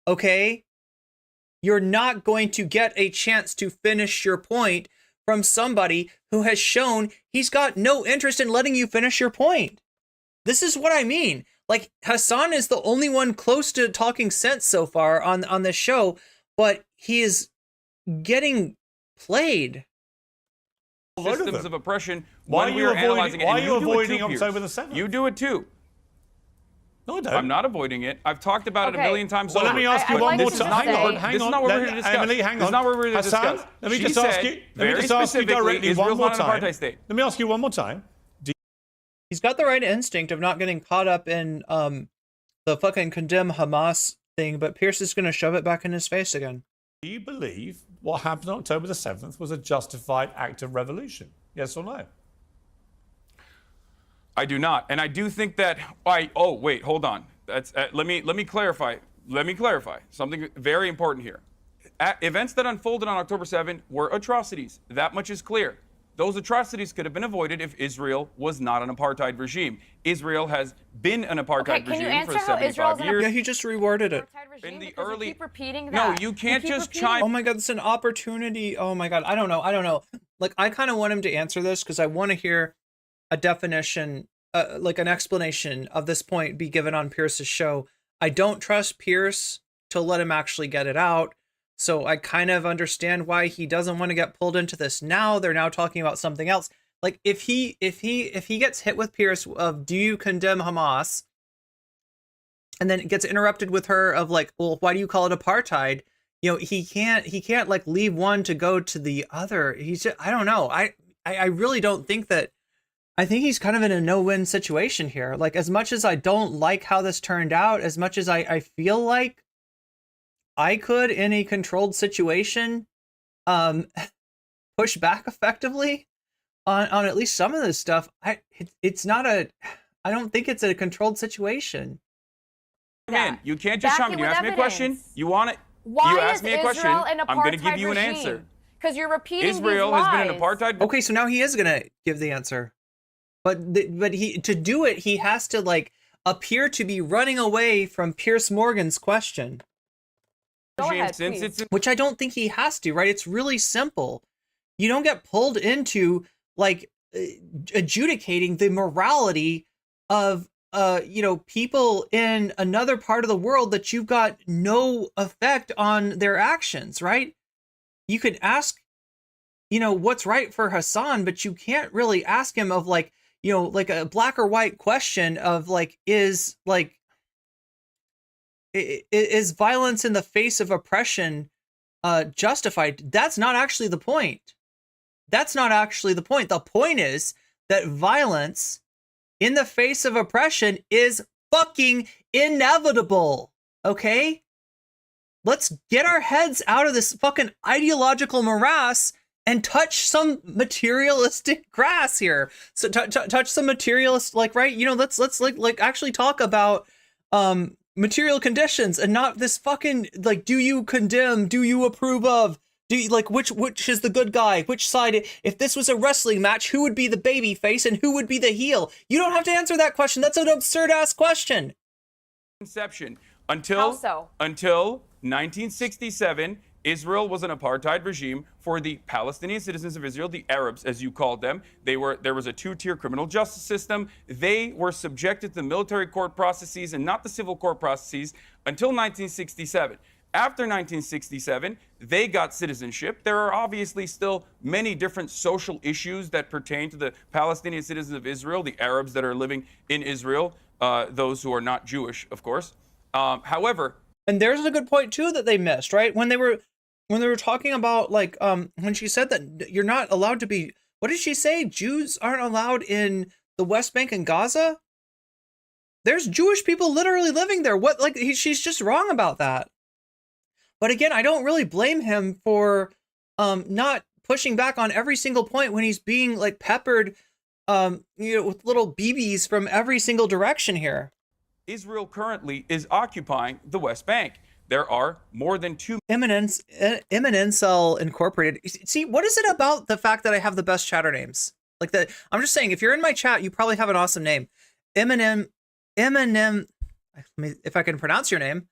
Speaker 1: okay? You're not going to get a chance to finish your point from somebody who has shown he's got no interest in letting you finish your point. This is what I mean. Like, Hasan is the only one close to talking sense so far on this show, but he is getting played.
Speaker 8: systems of oppression.
Speaker 13: Why
Speaker 8: when
Speaker 13: are
Speaker 8: we
Speaker 13: you
Speaker 8: are
Speaker 13: avoiding-
Speaker 8: analyzing it,
Speaker 13: why
Speaker 8: and
Speaker 13: are you
Speaker 8: do it
Speaker 13: avoiding
Speaker 8: too, Piers.
Speaker 13: October the 7th?
Speaker 8: You do it too.
Speaker 13: No, I don't.
Speaker 8: I'm not avoiding it. I've talked about it a
Speaker 15: Okay.
Speaker 8: million times
Speaker 13: Well,
Speaker 8: over.
Speaker 13: let me ask you
Speaker 8: But
Speaker 13: one more
Speaker 8: this is
Speaker 13: time.
Speaker 8: not
Speaker 13: Hang
Speaker 8: what
Speaker 13: on,
Speaker 8: we're-
Speaker 13: hang
Speaker 8: This is
Speaker 13: on.
Speaker 8: not what we're here to discuss.
Speaker 13: Emily, hang
Speaker 8: This is
Speaker 13: on.
Speaker 8: not what we're here to
Speaker 13: Hassan,
Speaker 8: discuss.
Speaker 13: let me
Speaker 8: She
Speaker 13: just
Speaker 8: said,
Speaker 13: ask you. Let me
Speaker 8: very
Speaker 13: just ask you
Speaker 8: specifically,
Speaker 13: directly one
Speaker 8: Israel's
Speaker 13: more
Speaker 8: not an
Speaker 13: time.
Speaker 8: apartheid state.
Speaker 13: Let me ask you one more time.
Speaker 1: He's got the right instinct of not getting caught up in the fucking condemn Hamas thing, but Piers is going to shove it back in his face again.
Speaker 13: Do you believe what happened on October the 7th was a justified act of revolution? Yes or no?
Speaker 8: I do not, and I do think that. Oh, wait, hold on. That's let me clarify. Let me clarify something very important here. Events that unfolded on October 7 were atrocities. That much is clear. Those atrocities could have been avoided if Israel was not an apartheid regime. Israel has been an apartheid
Speaker 15: can you
Speaker 8: regime for
Speaker 15: answer how
Speaker 8: 75
Speaker 15: Israel's an
Speaker 8: years.
Speaker 1: Yeah, he just reworded it.
Speaker 8: In the
Speaker 15: Because
Speaker 8: early...
Speaker 15: you keep repeating
Speaker 8: No,
Speaker 15: that.
Speaker 8: you can't
Speaker 15: keep
Speaker 8: just
Speaker 15: repeating-
Speaker 8: chime.
Speaker 1: Oh my god, it's an opportunity. Oh my god, I don't know. Like, I kind of want him to answer this because I want to hear a definition, like an explanation of this point be given on Pierce's show. I don't trust Pierce to let him actually get it out. So I kind of understand why he doesn't want to get pulled into this now. They're now talking about something else. Like, if he gets hit with Pierce of, do you condemn Hamas? And then it gets interrupted with her of like, well, why do you call it apartheid? You know, he can't like leave one to go to the other. He's just, I don't know. I really don't think that. I think he's kind of in a no-win situation here. Like, as much as I don't like how this turned out, as much as I feel like I could, in a controlled situation, push back effectively on at least some of this stuff. It's not a. I don't think it's a controlled situation.
Speaker 8: Man, you can't just
Speaker 15: Back
Speaker 8: chime in.
Speaker 15: it
Speaker 8: You
Speaker 15: with
Speaker 8: ask me a question.
Speaker 15: evidence.
Speaker 8: You want it.
Speaker 15: Why
Speaker 8: you ask
Speaker 15: is
Speaker 8: me a question.
Speaker 15: Israel an
Speaker 8: I'm going to give
Speaker 15: apartheid
Speaker 8: you an
Speaker 15: regime?
Speaker 8: answer.
Speaker 15: Because you're repeating
Speaker 8: Israel
Speaker 15: these lies.
Speaker 8: has been an apartheid.
Speaker 1: Okay, so now he is gonna give the answer, but he to do it he has to like appear to be running away from Piers Morgan's question.
Speaker 15: Go ahead,
Speaker 8: Since
Speaker 15: please.
Speaker 8: it's
Speaker 1: Which I don't think he has to, right? It's really simple. You don't get pulled into like adjudicating the morality of people in another part of the world that you've got no effect on their actions, right? You could ask, what's right for Hasan, but you can't really ask him of like a black or white question of like, is violence in the face of oppression justified? That's not actually the point. That's not actually the point. The point is that violence in the face of oppression is fucking inevitable. Okay? Let's get our heads out of this fucking ideological morass and touch some materialistic grass here. So touch some materialist, right? Let's actually talk about material conditions and not this fucking do you condemn, do you approve of, do you which is the good guy, which side? If this was a wrestling match, who would be the baby face and who would be the heel? You don't have to answer that question. That's an absurd ass question.
Speaker 8: Inception until 1967, Israel was an apartheid regime for the Palestinian citizens of Israel, the Arabs, as you called them. There was a two-tier criminal justice system. They were subjected to the military court processes and not the civil court processes until 1967. After 1967, they got citizenship. There are obviously still many different social issues that pertain to the Palestinian citizens of Israel, the Arabs that are living in Israel, those who are not Jewish, of course. However,
Speaker 1: and there's a good point too that they missed, right? When they were talking about when she said that you're not allowed to be, what did she say? Jews aren't allowed in the West Bank and Gaza? There's Jewish people literally living there. She's just wrong about that. But again, I don't really blame him for not pushing back on every single point when he's being peppered with little BBs from every single direction here.
Speaker 8: Israel currently is occupying the West Bank. There are more than 2
Speaker 1: Cell Incorporated. See, what is it about the fact that I have the best chatter names? I'm just saying, if you're in my chat, you probably have an awesome name. Eminem, if I can pronounce your name.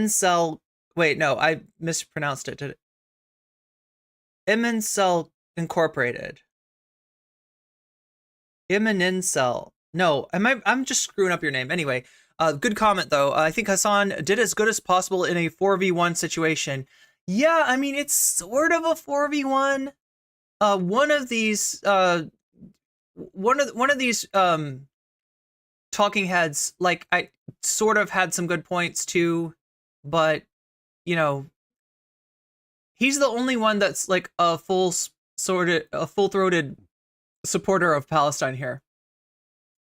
Speaker 1: Cell. Wait, no, I mispronounced it. Cell Incorporated. Cell. No, I'm just screwing up your name. Anyway, good comment though. I think Hasan did as good as possible in a 4v1 situation. Yeah, I mean, it's sort of a 4v1. One of these talking heads, I sort of had some good points too, but he's the only one that's a full-throated supporter of Palestine here.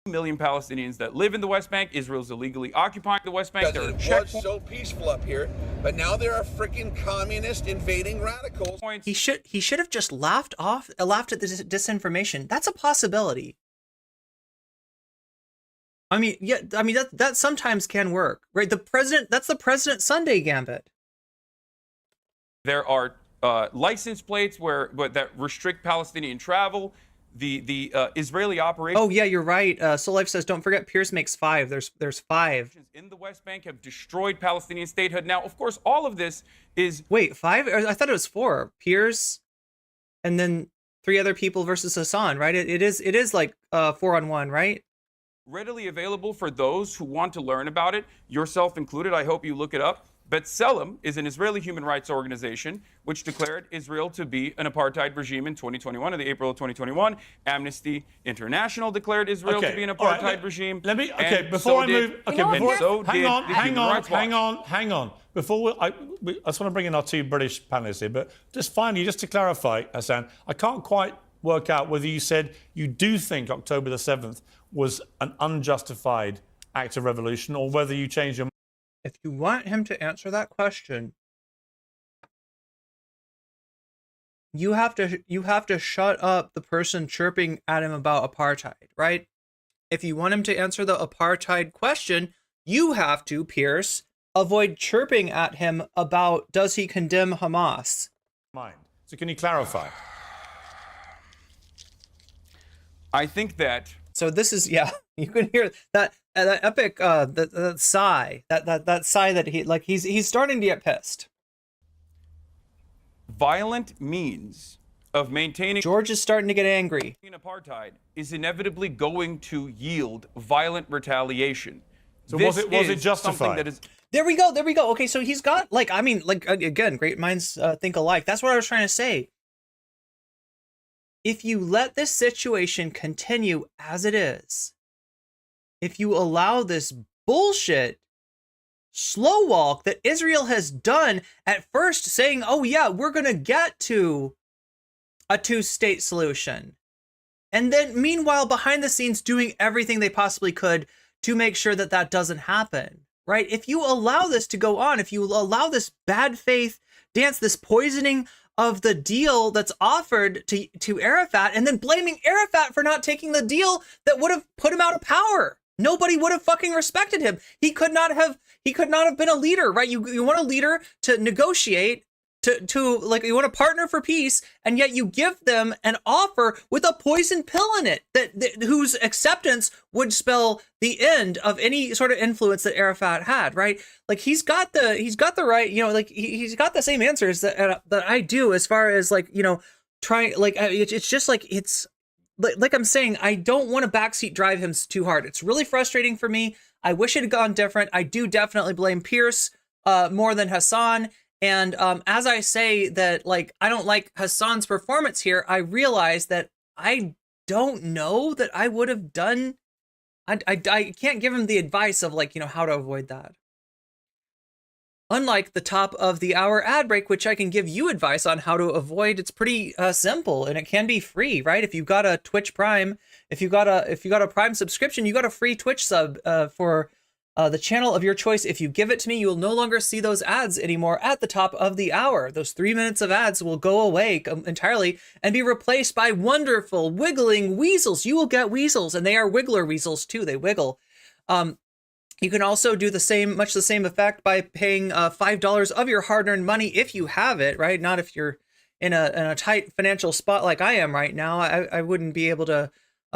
Speaker 8: 2 million Palestinians that live in the West Bank. Israel's illegally occupying the West Bank.
Speaker 18: It was so peaceful up here, but now there are freaking communist invading radicals.
Speaker 1: He should have just laughed at this disinformation. That's a possibility. I mean, yeah, that sometimes can work, right? That's the President Sunday gambit.
Speaker 8: There are license plates that restrict Palestinian travel. The Israeli operation.
Speaker 1: Oh yeah, you're right. Soul Life says, don't forget, Piers makes 5. There's 5
Speaker 8: in the West Bank have destroyed Palestinian statehood. Now, of course, all of this is
Speaker 1: 5. I thought it was 4. Piers, and then 3 other people versus Hasan, right? It is 4-on-1, right?
Speaker 8: Readily available for those who want to learn about it, yourself included. I hope you look it up. B'Tselem is an Israeli human rights organization which declared Israel to be an apartheid regime in 2021, in the April of 2021. Amnesty International declared Israel to be an apartheid regime.
Speaker 13: Let me, before I move, hang on. Before I just want to bring in our 2 British panelists here, but just finally, just to clarify, Hasan, I can't quite work out whether you said you do think October the 7th was an unjustified act of revolution or whether you changed your mind.
Speaker 1: If you want him to answer that question, you have to shut up the person chirping at him about apartheid, right? If you want him to answer the apartheid question, you have to, Piers, avoid chirping at him about does he condemn Hamas.
Speaker 13: So can you clarify?
Speaker 8: I think that.
Speaker 1: So this is, yeah, you can hear that epic that sigh, that sigh that he's starting to get pissed.
Speaker 8: Violent means of maintaining
Speaker 1: George is starting to get angry.
Speaker 8: Apartheid is inevitably going to yield violent retaliation.
Speaker 13: So
Speaker 8: This
Speaker 13: was it
Speaker 8: is
Speaker 13: justified?
Speaker 8: something that is
Speaker 1: There we go. There we go. Okay, so he's got, like, I mean, like, again, great minds think alike. That's what I was trying to say. If you let this situation continue as it is, if you allow this bullshit slow walk that Israel has done, at first saying, oh yeah, we're going to get to a two-state solution. And then meanwhile, behind the scenes, doing everything they possibly could to make sure that that doesn't happen, right? If you allow this to go on, if you allow this bad faith dance, this poisoning of the deal that's offered to Arafat, and then blaming Arafat for not taking the deal that would have put him out of power. Nobody would have fucking respected him. He could not have been a leader, right? You want a leader to negotiate, to like, you want a partner for peace, and yet you give them an offer with a poison pill in it that whose acceptance would spell the end of any sort of influence that Arafat had, right? Like, he's got the right, you know, like he's got the same answers that I do, as far as, like, you know, trying, like, it's just like, it's like I'm saying, I don't want to backseat drive him too hard. It's really frustrating for me. I wish it had gone different. I do definitely blame Piers more than Hasan. And as I say that, like, I don't like Hasan's performance here, I realize that I don't know that I would have done. I can't give him the advice of, like, you know, how to avoid that. Unlike the top of the hour ad break, which I can give you advice on how to avoid. It's pretty simple, and it can be free, right? If you've got a Twitch Prime, if you got a Prime subscription, you got a free Twitch sub for the channel of your choice. If you give it to me, you will no longer see those ads anymore at the top of the hour. Those 3 minutes of ads will go away entirely and be replaced by wonderful wiggling weasels. You will get weasels, and they are wiggler weasels too. They wiggle. You can also do much the same effect by paying $5 of your hard-earned money if you have it, right? Not if you're in a tight financial spot like I am right now. I wouldn't be able to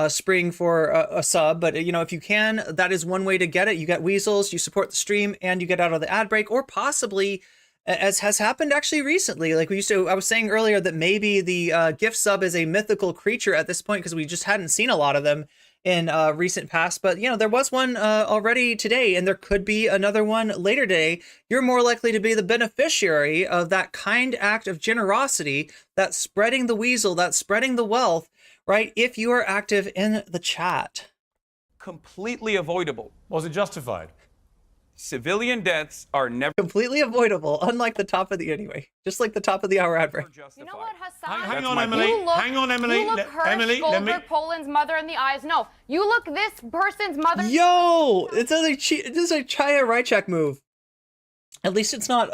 Speaker 1: spring for a sub, but, you know, if you can, that is one way to get it. You get weasels, you support the stream, and you get out of the ad break, or possibly, as has happened actually recently, like I was saying earlier, that maybe the gift sub is a mythical creature at this point because we just hadn't seen a lot of them in recent past. But, you know, there was one already today, and there could be another one later today. You're more likely to be the beneficiary of that kind act of generosity, that spreading the weasel, that spreading the wealth, right? If you are active in the chat.
Speaker 8: completely avoidable.
Speaker 13: Was it justified?
Speaker 8: Civilian deaths are never
Speaker 1: completely avoidable, unlike the top of the just like the top of the hour ad break.
Speaker 15: You know what, Hasan?
Speaker 13: Hang on, Emily. Hang on, Emily.
Speaker 15: You look Hirsch
Speaker 13: Emily, let me.
Speaker 15: Goldberg Poland's mother in the eyes. No, you look this person's mother.
Speaker 1: Yo, it's a Chaya Rychek move. At least it's not.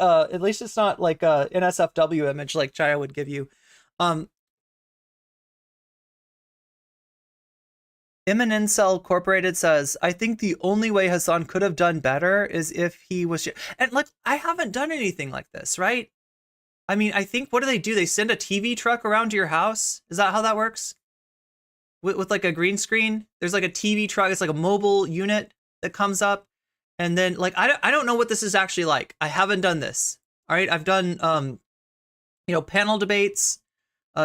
Speaker 1: Like a NSFW image like Chaya would give you. Immanencel Corporated says, I think the only way Hasan could have done better is if he was... And, like, I haven't done anything like this, right? I mean, I think, what do? They send a TV truck around to your house? Is that how that works? With like, a green screen? There's, like, a TV truck. It's like a mobile unit that comes up. And then, like, I don't know what this is actually like. I haven't done this. All right? I've done, panel debates,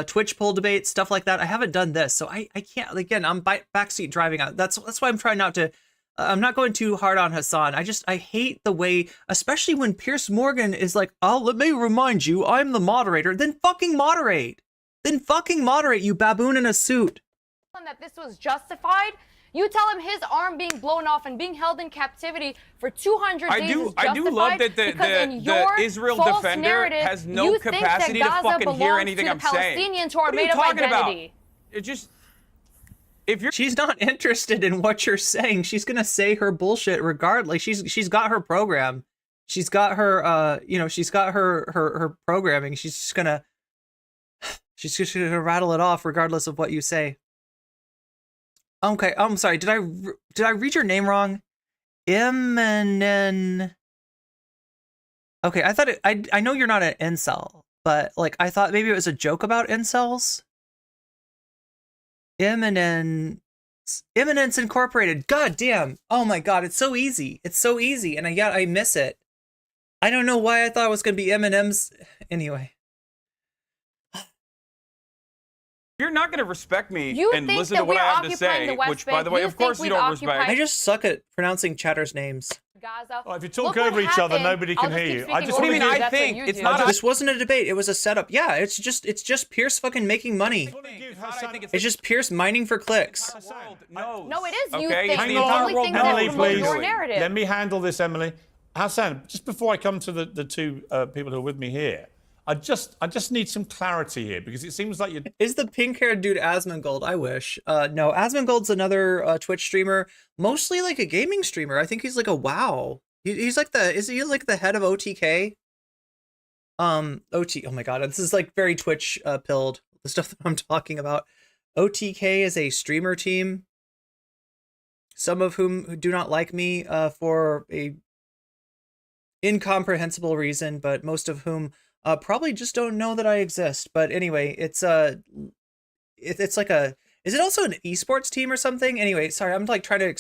Speaker 1: Twitch poll debates, stuff like that. I haven't done this, so I can't. Again, I'm backseat driving out. That's why I'm trying not to. I'm not going too hard on Hasan. I hate the way, especially when Piers Morgan is like, "Oh, let me remind you, I'm the moderator." Then fucking moderate. You baboon in a suit.
Speaker 15: That this was justified. You tell him his arm being blown off and being held in captivity for 200 days is justified.
Speaker 8: I do love that the Israel defender has no capacity to fucking hear anything I'm saying.
Speaker 15: Palestinians who are made of identity.
Speaker 8: It just...
Speaker 1: She's not interested in what you're saying. She's gonna say her bullshit regardless. She's got her program. She's got her she's got her programming. She's just gonna rattle it off regardless of what you say. Okay, I'm sorry. Did I read your name wrong? Immanen. Okay, I thought I know you're not an incel, but like I thought maybe it was a joke about incels. Immanence Incorporated. God damn. Oh my god, it's so easy. And I miss it. I don't know why I thought it was gonna be M&M's. Anyway.
Speaker 8: You're not going to respect me
Speaker 15: You
Speaker 8: and
Speaker 15: think
Speaker 8: listen
Speaker 15: that
Speaker 8: to what
Speaker 15: we're
Speaker 8: I have to
Speaker 15: occupying
Speaker 8: say,
Speaker 15: the West
Speaker 8: which, by
Speaker 15: Bank?
Speaker 8: the way,
Speaker 15: You
Speaker 8: of course
Speaker 15: think
Speaker 8: you
Speaker 15: we've
Speaker 8: don't respect.
Speaker 1: I just suck at pronouncing Chatter's names.
Speaker 15: Gaza.
Speaker 13: Oh, if you talk
Speaker 15: Look
Speaker 13: over
Speaker 15: what
Speaker 13: each other,
Speaker 15: happened.
Speaker 13: nobody
Speaker 15: I'll
Speaker 13: can
Speaker 15: just
Speaker 13: hear
Speaker 15: keep
Speaker 13: you.
Speaker 15: speaking
Speaker 8: What do you mean,
Speaker 15: over
Speaker 8: I
Speaker 15: That's
Speaker 8: think?
Speaker 15: what you
Speaker 8: It's
Speaker 15: do.
Speaker 8: not
Speaker 1: This wasn't a debate. It was a setup. Yeah, it's just Pierce fucking making money. It's just Pierce mining for clicks.
Speaker 15: No, it is you
Speaker 8: Okay,
Speaker 15: think.
Speaker 8: hang
Speaker 15: The
Speaker 8: on.
Speaker 15: only thing that
Speaker 13: Emily,
Speaker 15: promote
Speaker 13: please.
Speaker 15: your narrative.
Speaker 13: Let me handle this, Emily. Hasan, just before I come to the two people who are with me here, I just need some clarity here because it seems like you.
Speaker 1: Is the pink-haired dude Asmongold? I wish. No, Asmongold's another Twitch streamer, mostly like a gaming streamer. I think he's like a WoW. He's like is he like the head of OTK? Oh my god, this is like very Twitch pilled, the stuff that I'm talking about. OTK is a streamer team, some of whom do not like me for a incomprehensible reason, but most of whom probably just don't know that I exist. But anyway, it's like a, is it also an esports team or something? Anyway, sorry, I'm like trying to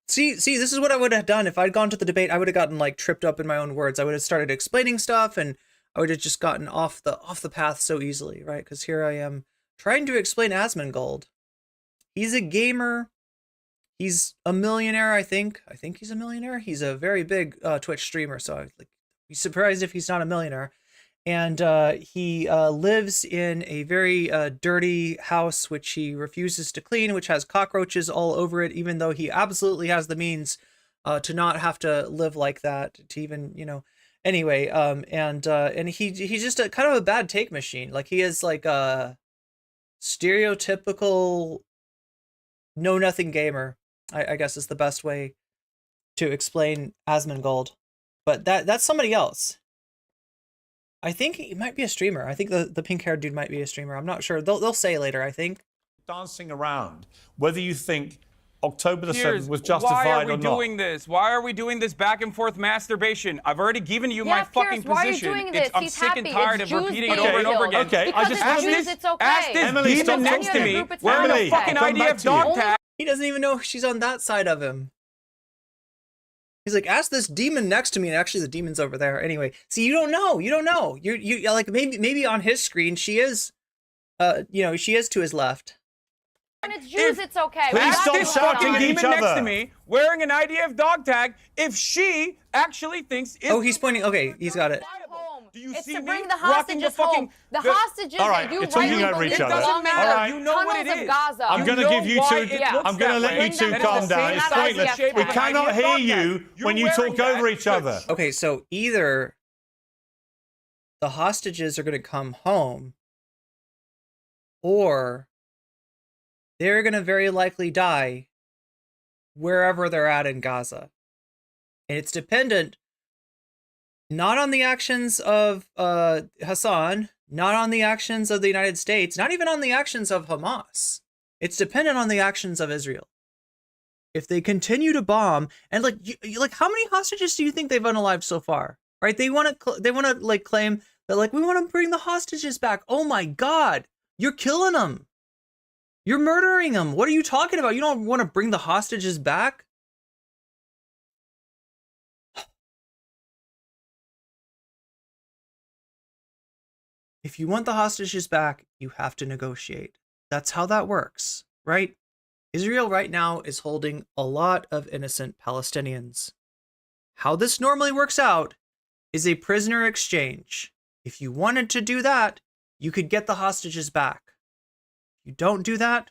Speaker 1: see, this is what I would have done if I'd gone to the debate. I would have gotten like tripped up in my own words. I would have started explaining stuff and I would have just gotten off the path so easily, right? Because here I am trying to explain Asmongold. He's a gamer. He's a millionaire, I think. I think he's a millionaire. He's a very big Twitch streamer, so I'd be surprised if he's not a millionaire. And he lives in a very dirty house, which he refuses to clean, which has cockroaches all over it, even though he absolutely has the means to not have to live like that, to even, you know. Anyway, and he's just a kind of a bad take machine. Like, he is like a stereotypical know-nothing gamer, I guess is the best way to explain Asmongold. But that's somebody else. I think he might be a streamer. I think the pink-haired dude might be a streamer. I'm not sure. They'll say later, I think.
Speaker 13: Dancing around whether you think October the
Speaker 8: Piers,
Speaker 13: 7th was justified
Speaker 8: why are we
Speaker 13: or not.
Speaker 8: doing this? Why are we doing this back and forth masturbation? I've already given you my fucking
Speaker 15: Piers, why are you
Speaker 8: position.
Speaker 15: doing this?
Speaker 8: I'm
Speaker 15: He's
Speaker 8: sick
Speaker 15: happy.
Speaker 8: and tired
Speaker 15: It's
Speaker 8: of
Speaker 15: Jews
Speaker 8: repeating it
Speaker 15: being
Speaker 8: over and over
Speaker 15: killed.
Speaker 8: again.
Speaker 13: Okay,
Speaker 15: Because it's Jews, it's okay.
Speaker 8: Ask this
Speaker 13: Emily,
Speaker 8: demon
Speaker 13: stop
Speaker 8: next to
Speaker 13: talking.
Speaker 8: me
Speaker 15: Group,
Speaker 8: wearing
Speaker 13: Emily,
Speaker 8: a fucking
Speaker 13: come back
Speaker 8: IDF
Speaker 13: to you.
Speaker 8: dog tag.
Speaker 1: He doesn't even know she's on that side of him. He's like, ask this demon next to me, and actually the demon's over there. Anyway, see, you don't know. You like maybe on his screen she is, she is to his left.
Speaker 15: When it's Jews, it's okay.
Speaker 13: Please
Speaker 15: We're
Speaker 13: stop
Speaker 15: not
Speaker 8: This
Speaker 13: shouting
Speaker 8: fucking
Speaker 13: at each
Speaker 8: demon next
Speaker 13: other.
Speaker 8: to me wearing an IDF dog tag if she actually thinks it's
Speaker 1: Oh, he's pointing. Okay, he's got it.
Speaker 15: home.
Speaker 8: Do you
Speaker 15: It's
Speaker 8: see
Speaker 15: to
Speaker 8: me
Speaker 15: bring the
Speaker 8: rocking the
Speaker 15: hostages
Speaker 8: fucking-
Speaker 15: home. The
Speaker 8: the-
Speaker 15: hostages
Speaker 13: All right,
Speaker 15: that you
Speaker 13: you're talking
Speaker 15: rightly
Speaker 13: over
Speaker 15: believe
Speaker 13: each other.
Speaker 15: belong in
Speaker 8: All
Speaker 15: the
Speaker 8: right. You know what
Speaker 15: tunnels
Speaker 8: it
Speaker 15: of
Speaker 8: is.
Speaker 15: Gaza.
Speaker 13: I'm going to give you
Speaker 8: why
Speaker 13: two.
Speaker 8: it
Speaker 15: Yeah.
Speaker 8: looks
Speaker 13: I'm going to
Speaker 8: that
Speaker 13: let
Speaker 8: way.
Speaker 13: you two
Speaker 15: That is
Speaker 13: calm
Speaker 15: the
Speaker 13: down.
Speaker 15: same
Speaker 13: It's
Speaker 15: as
Speaker 13: pointless.
Speaker 15: IDF
Speaker 13: We
Speaker 15: tag.
Speaker 13: cannot hear you
Speaker 8: You're
Speaker 13: when you
Speaker 8: wearing
Speaker 13: talk
Speaker 8: that.
Speaker 13: over each other.
Speaker 1: Okay, so either the hostages are going to come home, or they're going to very likely die wherever they're at in Gaza. And it's dependent not on the actions of Hasan, not on the actions of the United States, not even on the actions of Hamas. It's dependent on the actions of Israel. If they continue to bomb, and like how many hostages do you think they've unalived so far? Right? They want to like claim that like we want to bring the hostages back. Oh my God, you're killing them. You're murdering them. What are you talking about? You don't want to bring the hostages back? If you want the hostages back, you have to negotiate. That's how that works, right? Israel right now is holding a lot of innocent Palestinians. How this normally works out is a prisoner exchange. If you wanted to do that, you could get the hostages back. If you don't do that,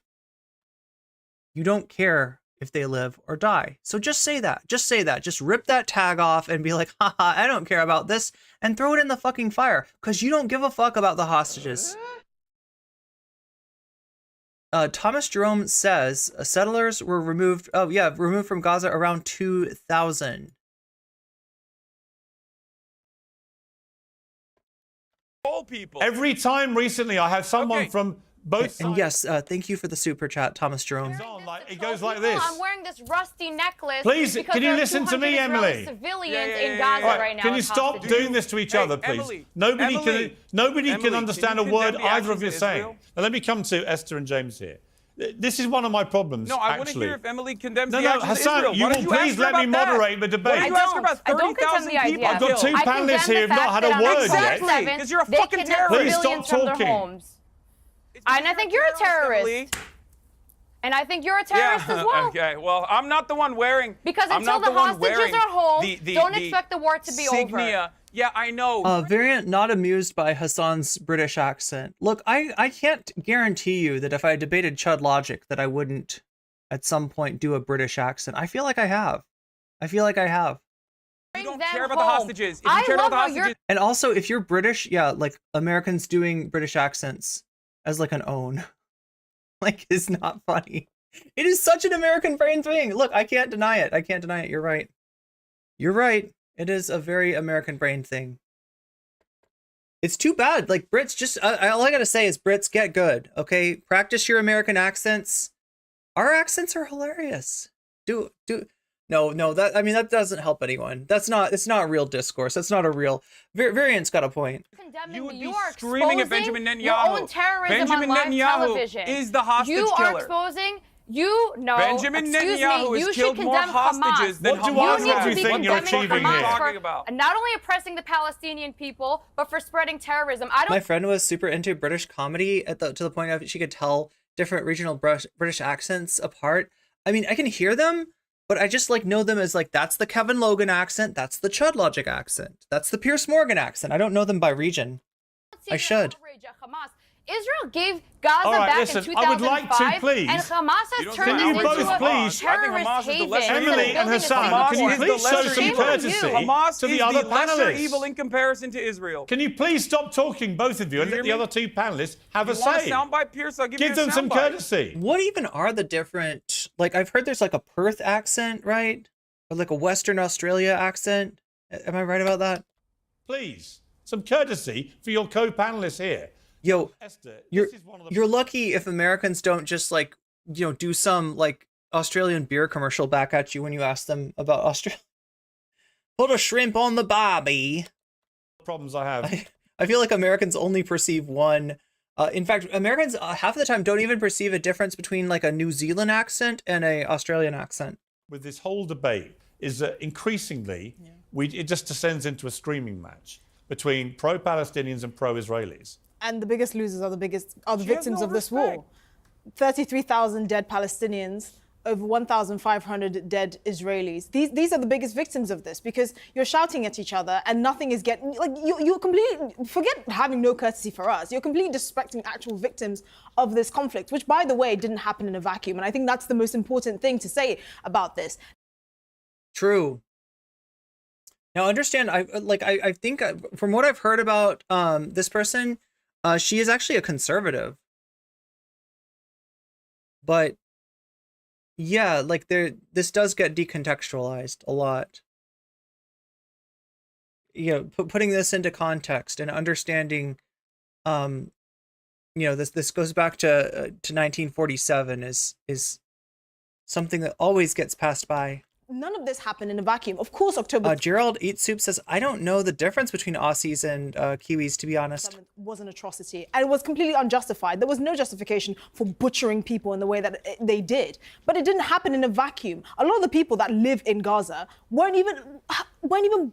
Speaker 1: you don't care if they live or die. So just say that. Just say that. Just rip that tag off and be like, haha, I don't care about this, and throw it in the fucking fire, because you don't give a fuck about the hostages. Thomas Jerome says settlers were removed from Gaza around 2000.
Speaker 8: All people.
Speaker 13: Every time recently, I have someone from both sides.
Speaker 1: And yes, thank you for the super chat, Thomas Jerome.
Speaker 13: It goes like this.
Speaker 15: I'm wearing this rusty necklace.
Speaker 13: Please,
Speaker 15: because
Speaker 13: can you
Speaker 15: there are
Speaker 13: listen to
Speaker 15: 200
Speaker 13: me,
Speaker 15: Israeli
Speaker 13: Emily?
Speaker 15: Civilians in Gaza
Speaker 13: All
Speaker 15: right now.
Speaker 13: Can you
Speaker 15: as
Speaker 13: stop
Speaker 15: hostages.
Speaker 13: doing this to each other, please?
Speaker 8: Emily,
Speaker 13: Nobody
Speaker 8: Emily,
Speaker 13: can understand a
Speaker 8: can you
Speaker 13: word
Speaker 8: condemn the
Speaker 13: either of
Speaker 8: actions
Speaker 13: you
Speaker 8: of
Speaker 13: saying.
Speaker 8: Israel?
Speaker 13: Now let me come to Esther and James here. This is one of my problems.
Speaker 8: No, I want to
Speaker 13: actually.
Speaker 8: hear if Emily condemns
Speaker 13: No,
Speaker 8: the actions
Speaker 13: Hasan,
Speaker 8: of Israel.
Speaker 13: you
Speaker 8: Why
Speaker 13: will
Speaker 8: don't you ask
Speaker 13: please
Speaker 8: her
Speaker 13: let me
Speaker 8: about that?
Speaker 13: moderate the debate.
Speaker 8: Why don't you ask her about
Speaker 15: I don't
Speaker 8: 30,000
Speaker 15: condemn the
Speaker 8: people?
Speaker 15: idea.
Speaker 13: I've got two
Speaker 15: I
Speaker 13: panelists
Speaker 15: condemn
Speaker 13: here
Speaker 15: the
Speaker 13: who've not
Speaker 15: fact
Speaker 13: had a
Speaker 15: that on
Speaker 13: word
Speaker 15: October
Speaker 13: yet.
Speaker 15: 7th,
Speaker 8: Because you're a
Speaker 15: they
Speaker 8: fucking
Speaker 15: kidnapped
Speaker 8: terrorist.
Speaker 13: Please
Speaker 15: civilians
Speaker 13: stop
Speaker 15: from their
Speaker 13: talking.
Speaker 15: homes. And I think you're a terrorist. And I think you're a terrorist as well.
Speaker 8: Okay. Well, I'm not the one wearing.
Speaker 15: Because
Speaker 8: I'm
Speaker 15: until
Speaker 8: not
Speaker 15: the
Speaker 8: one
Speaker 15: hostages
Speaker 8: wearing
Speaker 15: are home, don't
Speaker 8: the
Speaker 15: expect the war to be
Speaker 8: insignia.
Speaker 15: over.
Speaker 8: Yeah, I know.
Speaker 1: Variant not amused by Hasan's British accent. Look, I can't guarantee you that if I debated Chud Logic that I wouldn't at some point do a British accent. I feel like I have.
Speaker 8: You don't care about the hostages. If you cared about the hostages.
Speaker 1: And also, if you're British, yeah, like Americans doing British accents as like an own, like is not funny. It is such an American brain thing. Look, I can't deny it. You're right. It is a very American brain thing. It's too bad. Like Brits just, all I gotta say is Brits get good. Okay, practice your American accents. Our accents are hilarious. No, that doesn't help anyone. It's not real discourse. That's not a real. Variant's got a point.
Speaker 8: You would be
Speaker 15: You are
Speaker 8: screaming at
Speaker 15: exposing
Speaker 8: Benjamin
Speaker 15: your
Speaker 8: Netanyahu.
Speaker 15: own terrorism
Speaker 8: Benjamin
Speaker 15: on live
Speaker 8: Netanyahu
Speaker 15: television.
Speaker 8: is the hostage
Speaker 15: you
Speaker 8: killer.
Speaker 15: You are exposing.
Speaker 8: Benjamin Netanyahu has killed more hostages than
Speaker 15: Hamas.
Speaker 8: Hamas.
Speaker 15: What do you think you're
Speaker 8: achieving here?
Speaker 15: Not only oppressing the Palestinian people, but for spreading terrorism.
Speaker 1: My friend was super into British comedy to the point of she could tell different regional British accents apart. I mean, I can hear them, but I just like know them as like, that's the Kevin Logan accent, that's the Chud Logic accent, that's the Piers Morgan accent. I don't know them by region. I should.
Speaker 15: Israel gave Gaza
Speaker 13: All right,
Speaker 15: back
Speaker 13: listen,
Speaker 15: in 2005,
Speaker 13: I would like to, please.
Speaker 15: and Hamas has turned
Speaker 13: Can
Speaker 15: this
Speaker 13: you
Speaker 15: into
Speaker 13: both,
Speaker 15: a
Speaker 13: please?
Speaker 15: terrorist haven.
Speaker 13: Emily and Hasan, can you please show some courtesy
Speaker 8: Hamas
Speaker 13: to the
Speaker 8: is
Speaker 13: other
Speaker 8: the lesser
Speaker 13: panelists?
Speaker 8: evil in comparison to Israel.
Speaker 13: Can you please stop talking, both of you, and let the other two panelists have a
Speaker 8: You want
Speaker 13: say?
Speaker 8: a soundbite, Piers? I'll give you a
Speaker 13: them some
Speaker 8: soundbite.
Speaker 13: courtesy.
Speaker 1: What even are the different, like I've heard there's like a Perth accent, right? Or like a Western Australia accent. Am I right about that?
Speaker 13: Please, some courtesy for your co-panelists here.
Speaker 1: Yo,
Speaker 13: Esther,
Speaker 1: you're lucky if Americans don't just like, do some like Australian beer commercial back at you when you ask them about Australia. Put a shrimp on the barbie.
Speaker 13: Problems I have.
Speaker 1: I feel like Americans only perceive one. In fact, Americans half the time don't even perceive a difference between like a New Zealand accent and a Australian accent.
Speaker 13: With this whole debate is that increasingly it just descends into a screaming match between pro-Palestinians and pro-Israelis.
Speaker 4: And the biggest losers are the victims of this war. 33,000 dead Palestinians, over 1,500 dead Israelis. These are the biggest victims of this because you're shouting at each other and nothing is getting, like, you're completely, forget having no courtesy for us. You're completely disrespecting actual victims of this conflict, which, by the way, didn't happen in a vacuum. And I think that's the most important thing to say about this.
Speaker 1: True. Now, understand, I think from what I've heard about this person, she is actually a conservative. But yeah, like this does get decontextualized a lot. Putting this into context and understanding, this goes back to 1947 is something that always gets passed by.
Speaker 4: None of this happened in a vacuum. Of course, October...
Speaker 1: Gerald Eats Soup says, I don't know the difference between Aussies and Kiwis, to be honest.
Speaker 4: Was an atrocity, and it was completely unjustified. There was no justification for butchering people in the way that they did. But it didn't happen in a vacuum. A lot of the people that live in Gaza weren't even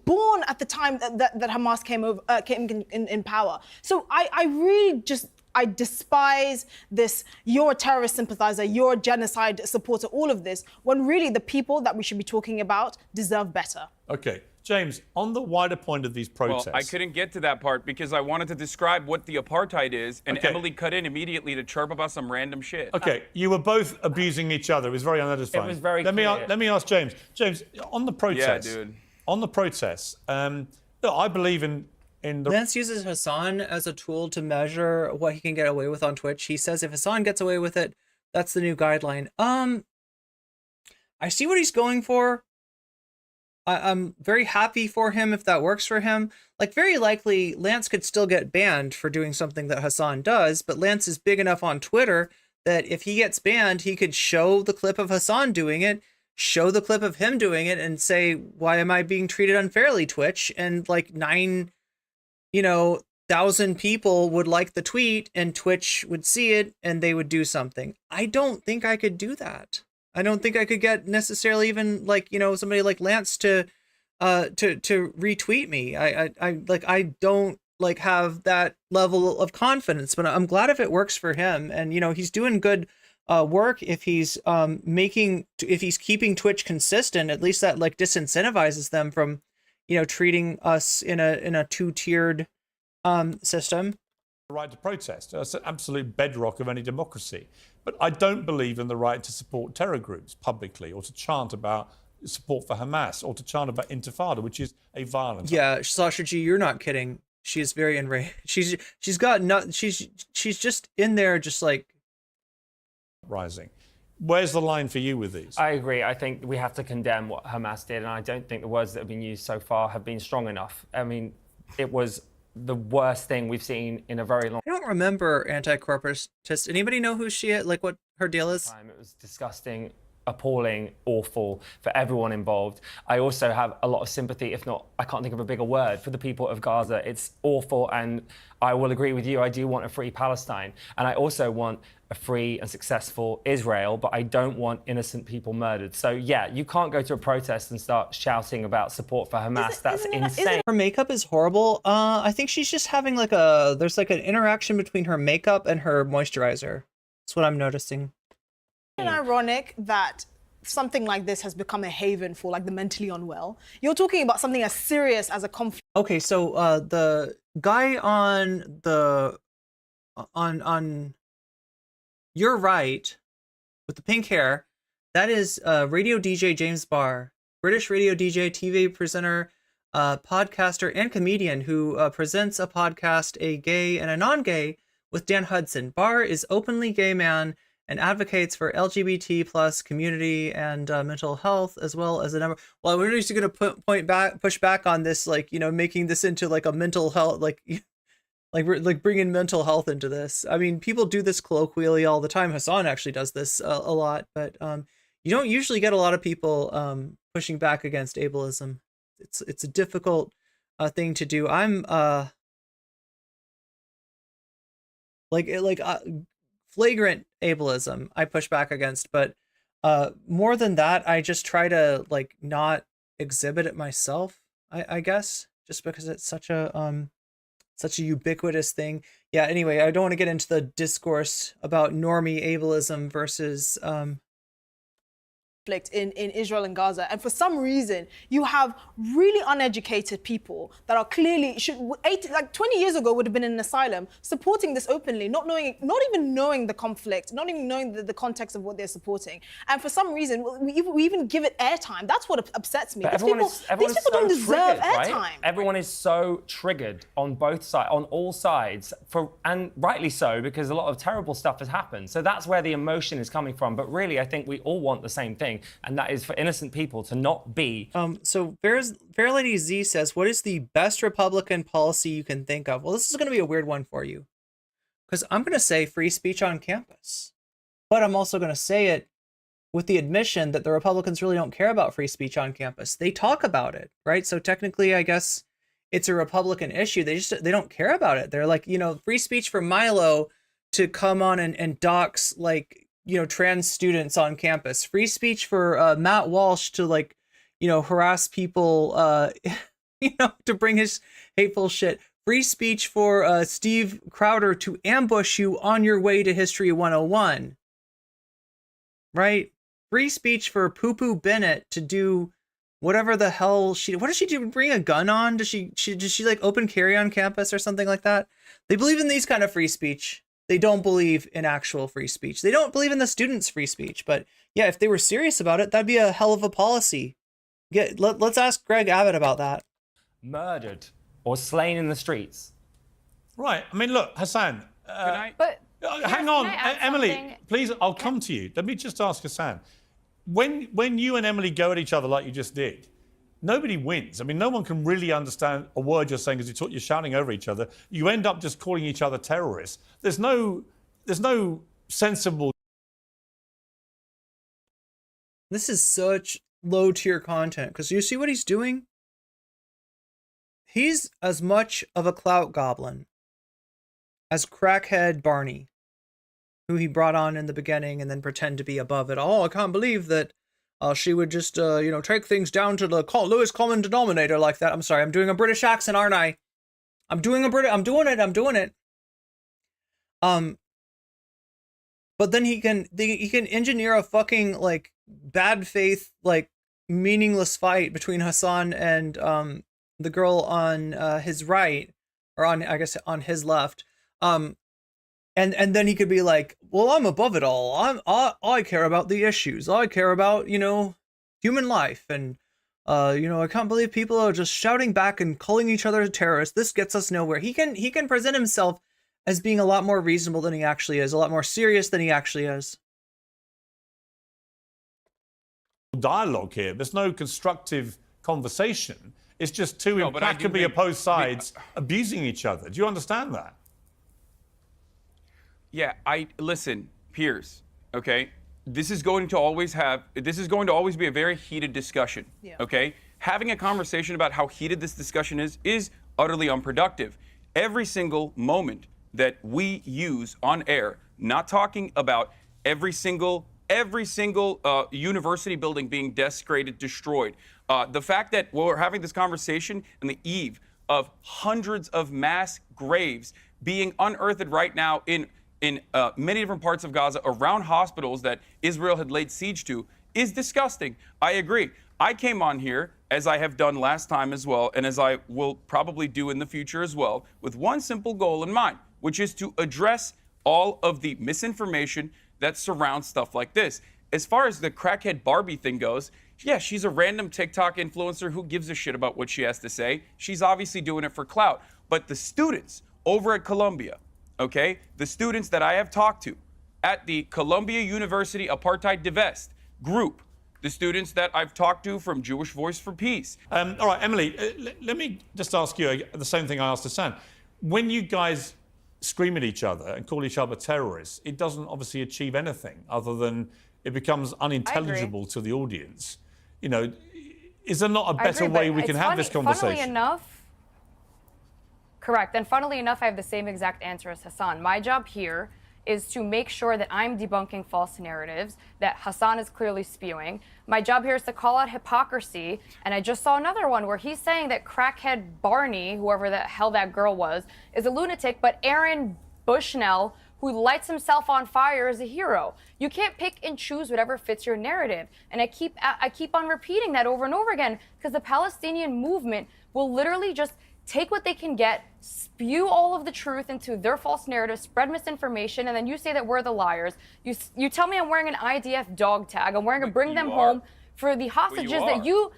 Speaker 4: born at the time that Hamas came in power. So I really just... I despise this, you're a terrorist sympathizer, you're a genocide supporter, all of this, when really the people that we should be talking about deserve better.
Speaker 13: Okay, James, on the wider point of these protests...
Speaker 8: Well, I couldn't get to that part because I wanted to describe what the apartheid is, and Emily cut in immediately to chirp about some random shit.
Speaker 13: Okay, you were both abusing each other. It was very unedifying.
Speaker 14: It was very
Speaker 13: Let me ask James. James, on the protests...
Speaker 8: Yeah, dude.
Speaker 13: On the protests, look, I believe in the...
Speaker 1: Lance uses Hasan as a tool to measure what he can get away with on Twitch. He says if Hasan gets away with it, that's the new guideline. I see what he's going for. I'm very happy for him if that works for him. Like, very likely, Lance could still get banned for doing something that Hasan does, but Lance is big enough on Twitter that if he gets banned, he could show the clip of Hasan doing it, show the clip of him doing it, and say, why am I being treated unfairly, Twitch? And like 9,000 people would like the tweet and Twitch would see it and they would do something. I don't think I could do that. I don't think I could get necessarily even like, somebody like Lance to retweet me. I don't like have that level of confidence, but I'm glad if it works for him. And you know, he's doing good work. If he's if he's keeping Twitch consistent, at least that like disincentivizes them from, you know, treating us in a two-tiered system.
Speaker 13: The right to protest. That's an absolute bedrock of any democracy. But I don't believe in the right to support terror groups publicly, or to chant about support for Hamas, or to chant about Intifada, which is a violent.
Speaker 1: Yeah, Sasha G, you're not kidding. She is very enraged. She's just in there, just like
Speaker 13: rising. Where's the line for you with these?
Speaker 14: I agree. I think we have to condemn what Hamas did, and I don't think the words that have been used so far have been strong enough. I mean, it was the worst thing we've seen in a very long
Speaker 1: time. I don't remember anti-corporatist. Anybody know who she is? Like what her deal is?
Speaker 14: It was disgusting, appalling, awful for everyone involved. I also have a lot of sympathy, if not, I can't think of a bigger word, for the people of Gaza. It's awful, and I will agree with you. I do want a free Palestine, and I also want a free and successful Israel, but I don't want innocent people murdered. So yeah, you can't go to a protest and start shouting about support for Hamas. That's insane.
Speaker 1: Her makeup is horrible. I think she's just having like there's like an interaction between her makeup and her moisturizer. That's what I'm noticing.
Speaker 4: It's ironic that something like this has become a haven for like the mentally unwell. You're talking about something as serious as a conflict.
Speaker 1: Okay, so the guy on your right with the pink hair, that is radio DJ James Barr, British radio DJ, TV presenter, podcaster, and comedian who presents a podcast, A Gay and a Non-Gay, with Dan Hudson. Barr is openly gay man and advocates for LGBT plus community and mental health, as well as a number. Well, we're just going to push back on this, like, you know, making this into like a mental health, like we're bringing mental health into this. I mean, people do this colloquially all the time. Hasan actually does this a lot, but you don't usually get a lot of people pushing back against ableism. It's a difficult thing to do. I'm flagrant ableism I push back against, but more than that, I just try to like not exhibit it myself, I guess, just because it's such a ubiquitous thing. Yeah, anyway, I don't want to get into the discourse about normie ableism versus
Speaker 4: in Israel and Gaza, and for some reason you have really uneducated people that are clearly 20 years ago would have been in an asylum supporting this openly, not even knowing the conflict, not even knowing the context of what they're supporting, and for some reason we even give it airtime. That's what upsets me. These people don't deserve airtime. Right?
Speaker 14: Everyone is so triggered on both sides, on all sides, and rightly so, because a lot of terrible stuff has happened. So that's where the emotion is coming from. But really, I think we all want the same thing, and that is for innocent people to not be.
Speaker 1: So Fair Lady Z says, what is the best Republican policy you can think of? Well, this is going to be a weird one for you, because I'm going to say free speech on campus, but I'm also going to say it with the admission that the Republicans really don't care about free speech on campus. They talk about it, right? So technically, I guess it's a Republican issue. They don't care about it. They're like, you know, free speech for Milo to come on and dox, like, you know, trans students on campus. Free speech for Matt Walsh to, like, you know, harass people, you know, to bring his hateful shit. Free speech for Steve Crowder to ambush you on your way to History 101. Right? Free speech for Poo Poo Bennett to do whatever the hell what does she do? Bring a gun on? Does she like open carry on campus or something like that? They believe in these kind of free speech. They don't believe in actual free speech. They don't believe in the students' free speech. But yeah, if they were serious about it, that'd be a hell of a policy. Let's ask Greg Abbott about that.
Speaker 14: Murdered or slain in the streets.
Speaker 13: Right. I mean, look, Hasan. Hang on, Emily. Something? Please, I'll come to you. Let me just ask Hasan. When you and Emily go at each other like you just did, nobody wins. I mean, no one can really understand a word you're saying because you're shouting over each other. You end up just calling each other terrorists. There's no sensible.
Speaker 1: This is such low tier content, because you see what he's doing? He's as much of a clout goblin as crackhead Barney, who he brought on in the beginning and then pretend to be above it. Oh, I can't believe that she would just, you know, take things down to the lowest common denominator like that. I'm sorry, I'm doing a British accent, aren't I? I'm doing it. But then he can engineer a fucking like bad faith, like meaningless fight between Hasan and the girl on his right, or on, I guess, on his left. And then he could be like, well, I'm above it all. I care about the issues. I care about, you know, human life. And, you know, I can't believe people are just shouting back and calling each other terrorists. This gets us nowhere. He can present himself as being a lot more reasonable than he actually is, a lot more serious than he actually is.
Speaker 13: Dialogue here. There's no constructive conversation. It's just two implacably opposed sides abusing each other. Do you understand that?
Speaker 8: Yeah, listen, Piers, okay? This is going to always be a very heated discussion, okay? Having a conversation about how heated this discussion is utterly unproductive. Every single moment that we use on air, not talking about every single university building being desecrated, destroyed. The fact that we're having this conversation on the eve of hundreds of mass graves being unearthed right now in many different parts of Gaza, around hospitals that Israel had laid siege to, is disgusting. I agree. I came on here, as I have done last time as well, and as I will probably do in the future as well, with one simple goal in mind, which is to address all of the misinformation that surrounds stuff like this. As far as the crackhead Barbie thing goes, yeah, she's a random TikTok influencer who gives a shit about what she has to say. She's obviously doing it for clout. But the students over at Columbia, okay, the students that I have talked to at the Columbia University Apartheid Divest group, the students that I've talked to from Jewish Voice for Peace.
Speaker 13: All right, Emily, let me just ask you the same thing I asked Hasan. When you guys scream at each other and call each other terrorists, it doesn't obviously achieve anything other than it becomes unintelligible to the audience. You know, is there not a better way we can have this conversation?
Speaker 15: Funnily enough, correct. And funnily enough, I have the same exact answer as Hasan. My job here is to make sure that I'm debunking false narratives that Hasan is clearly spewing. My job here is to call out hypocrisy. And I just saw another one where he's saying that crackhead Barney, whoever the hell that girl was, is a lunatic, but Aaron Bushnell, who lights himself on fire, is a hero. You can't pick and choose whatever fits your narrative. And I keep on repeating that over and over again, because the Palestinian movement will literally just take what they can get, spew all of the truth into their false narrative, spread misinformation, and then you say that we're the liars. You tell me I'm wearing an IDF dog tag. I'm wearing a bring them home for the hostages that you...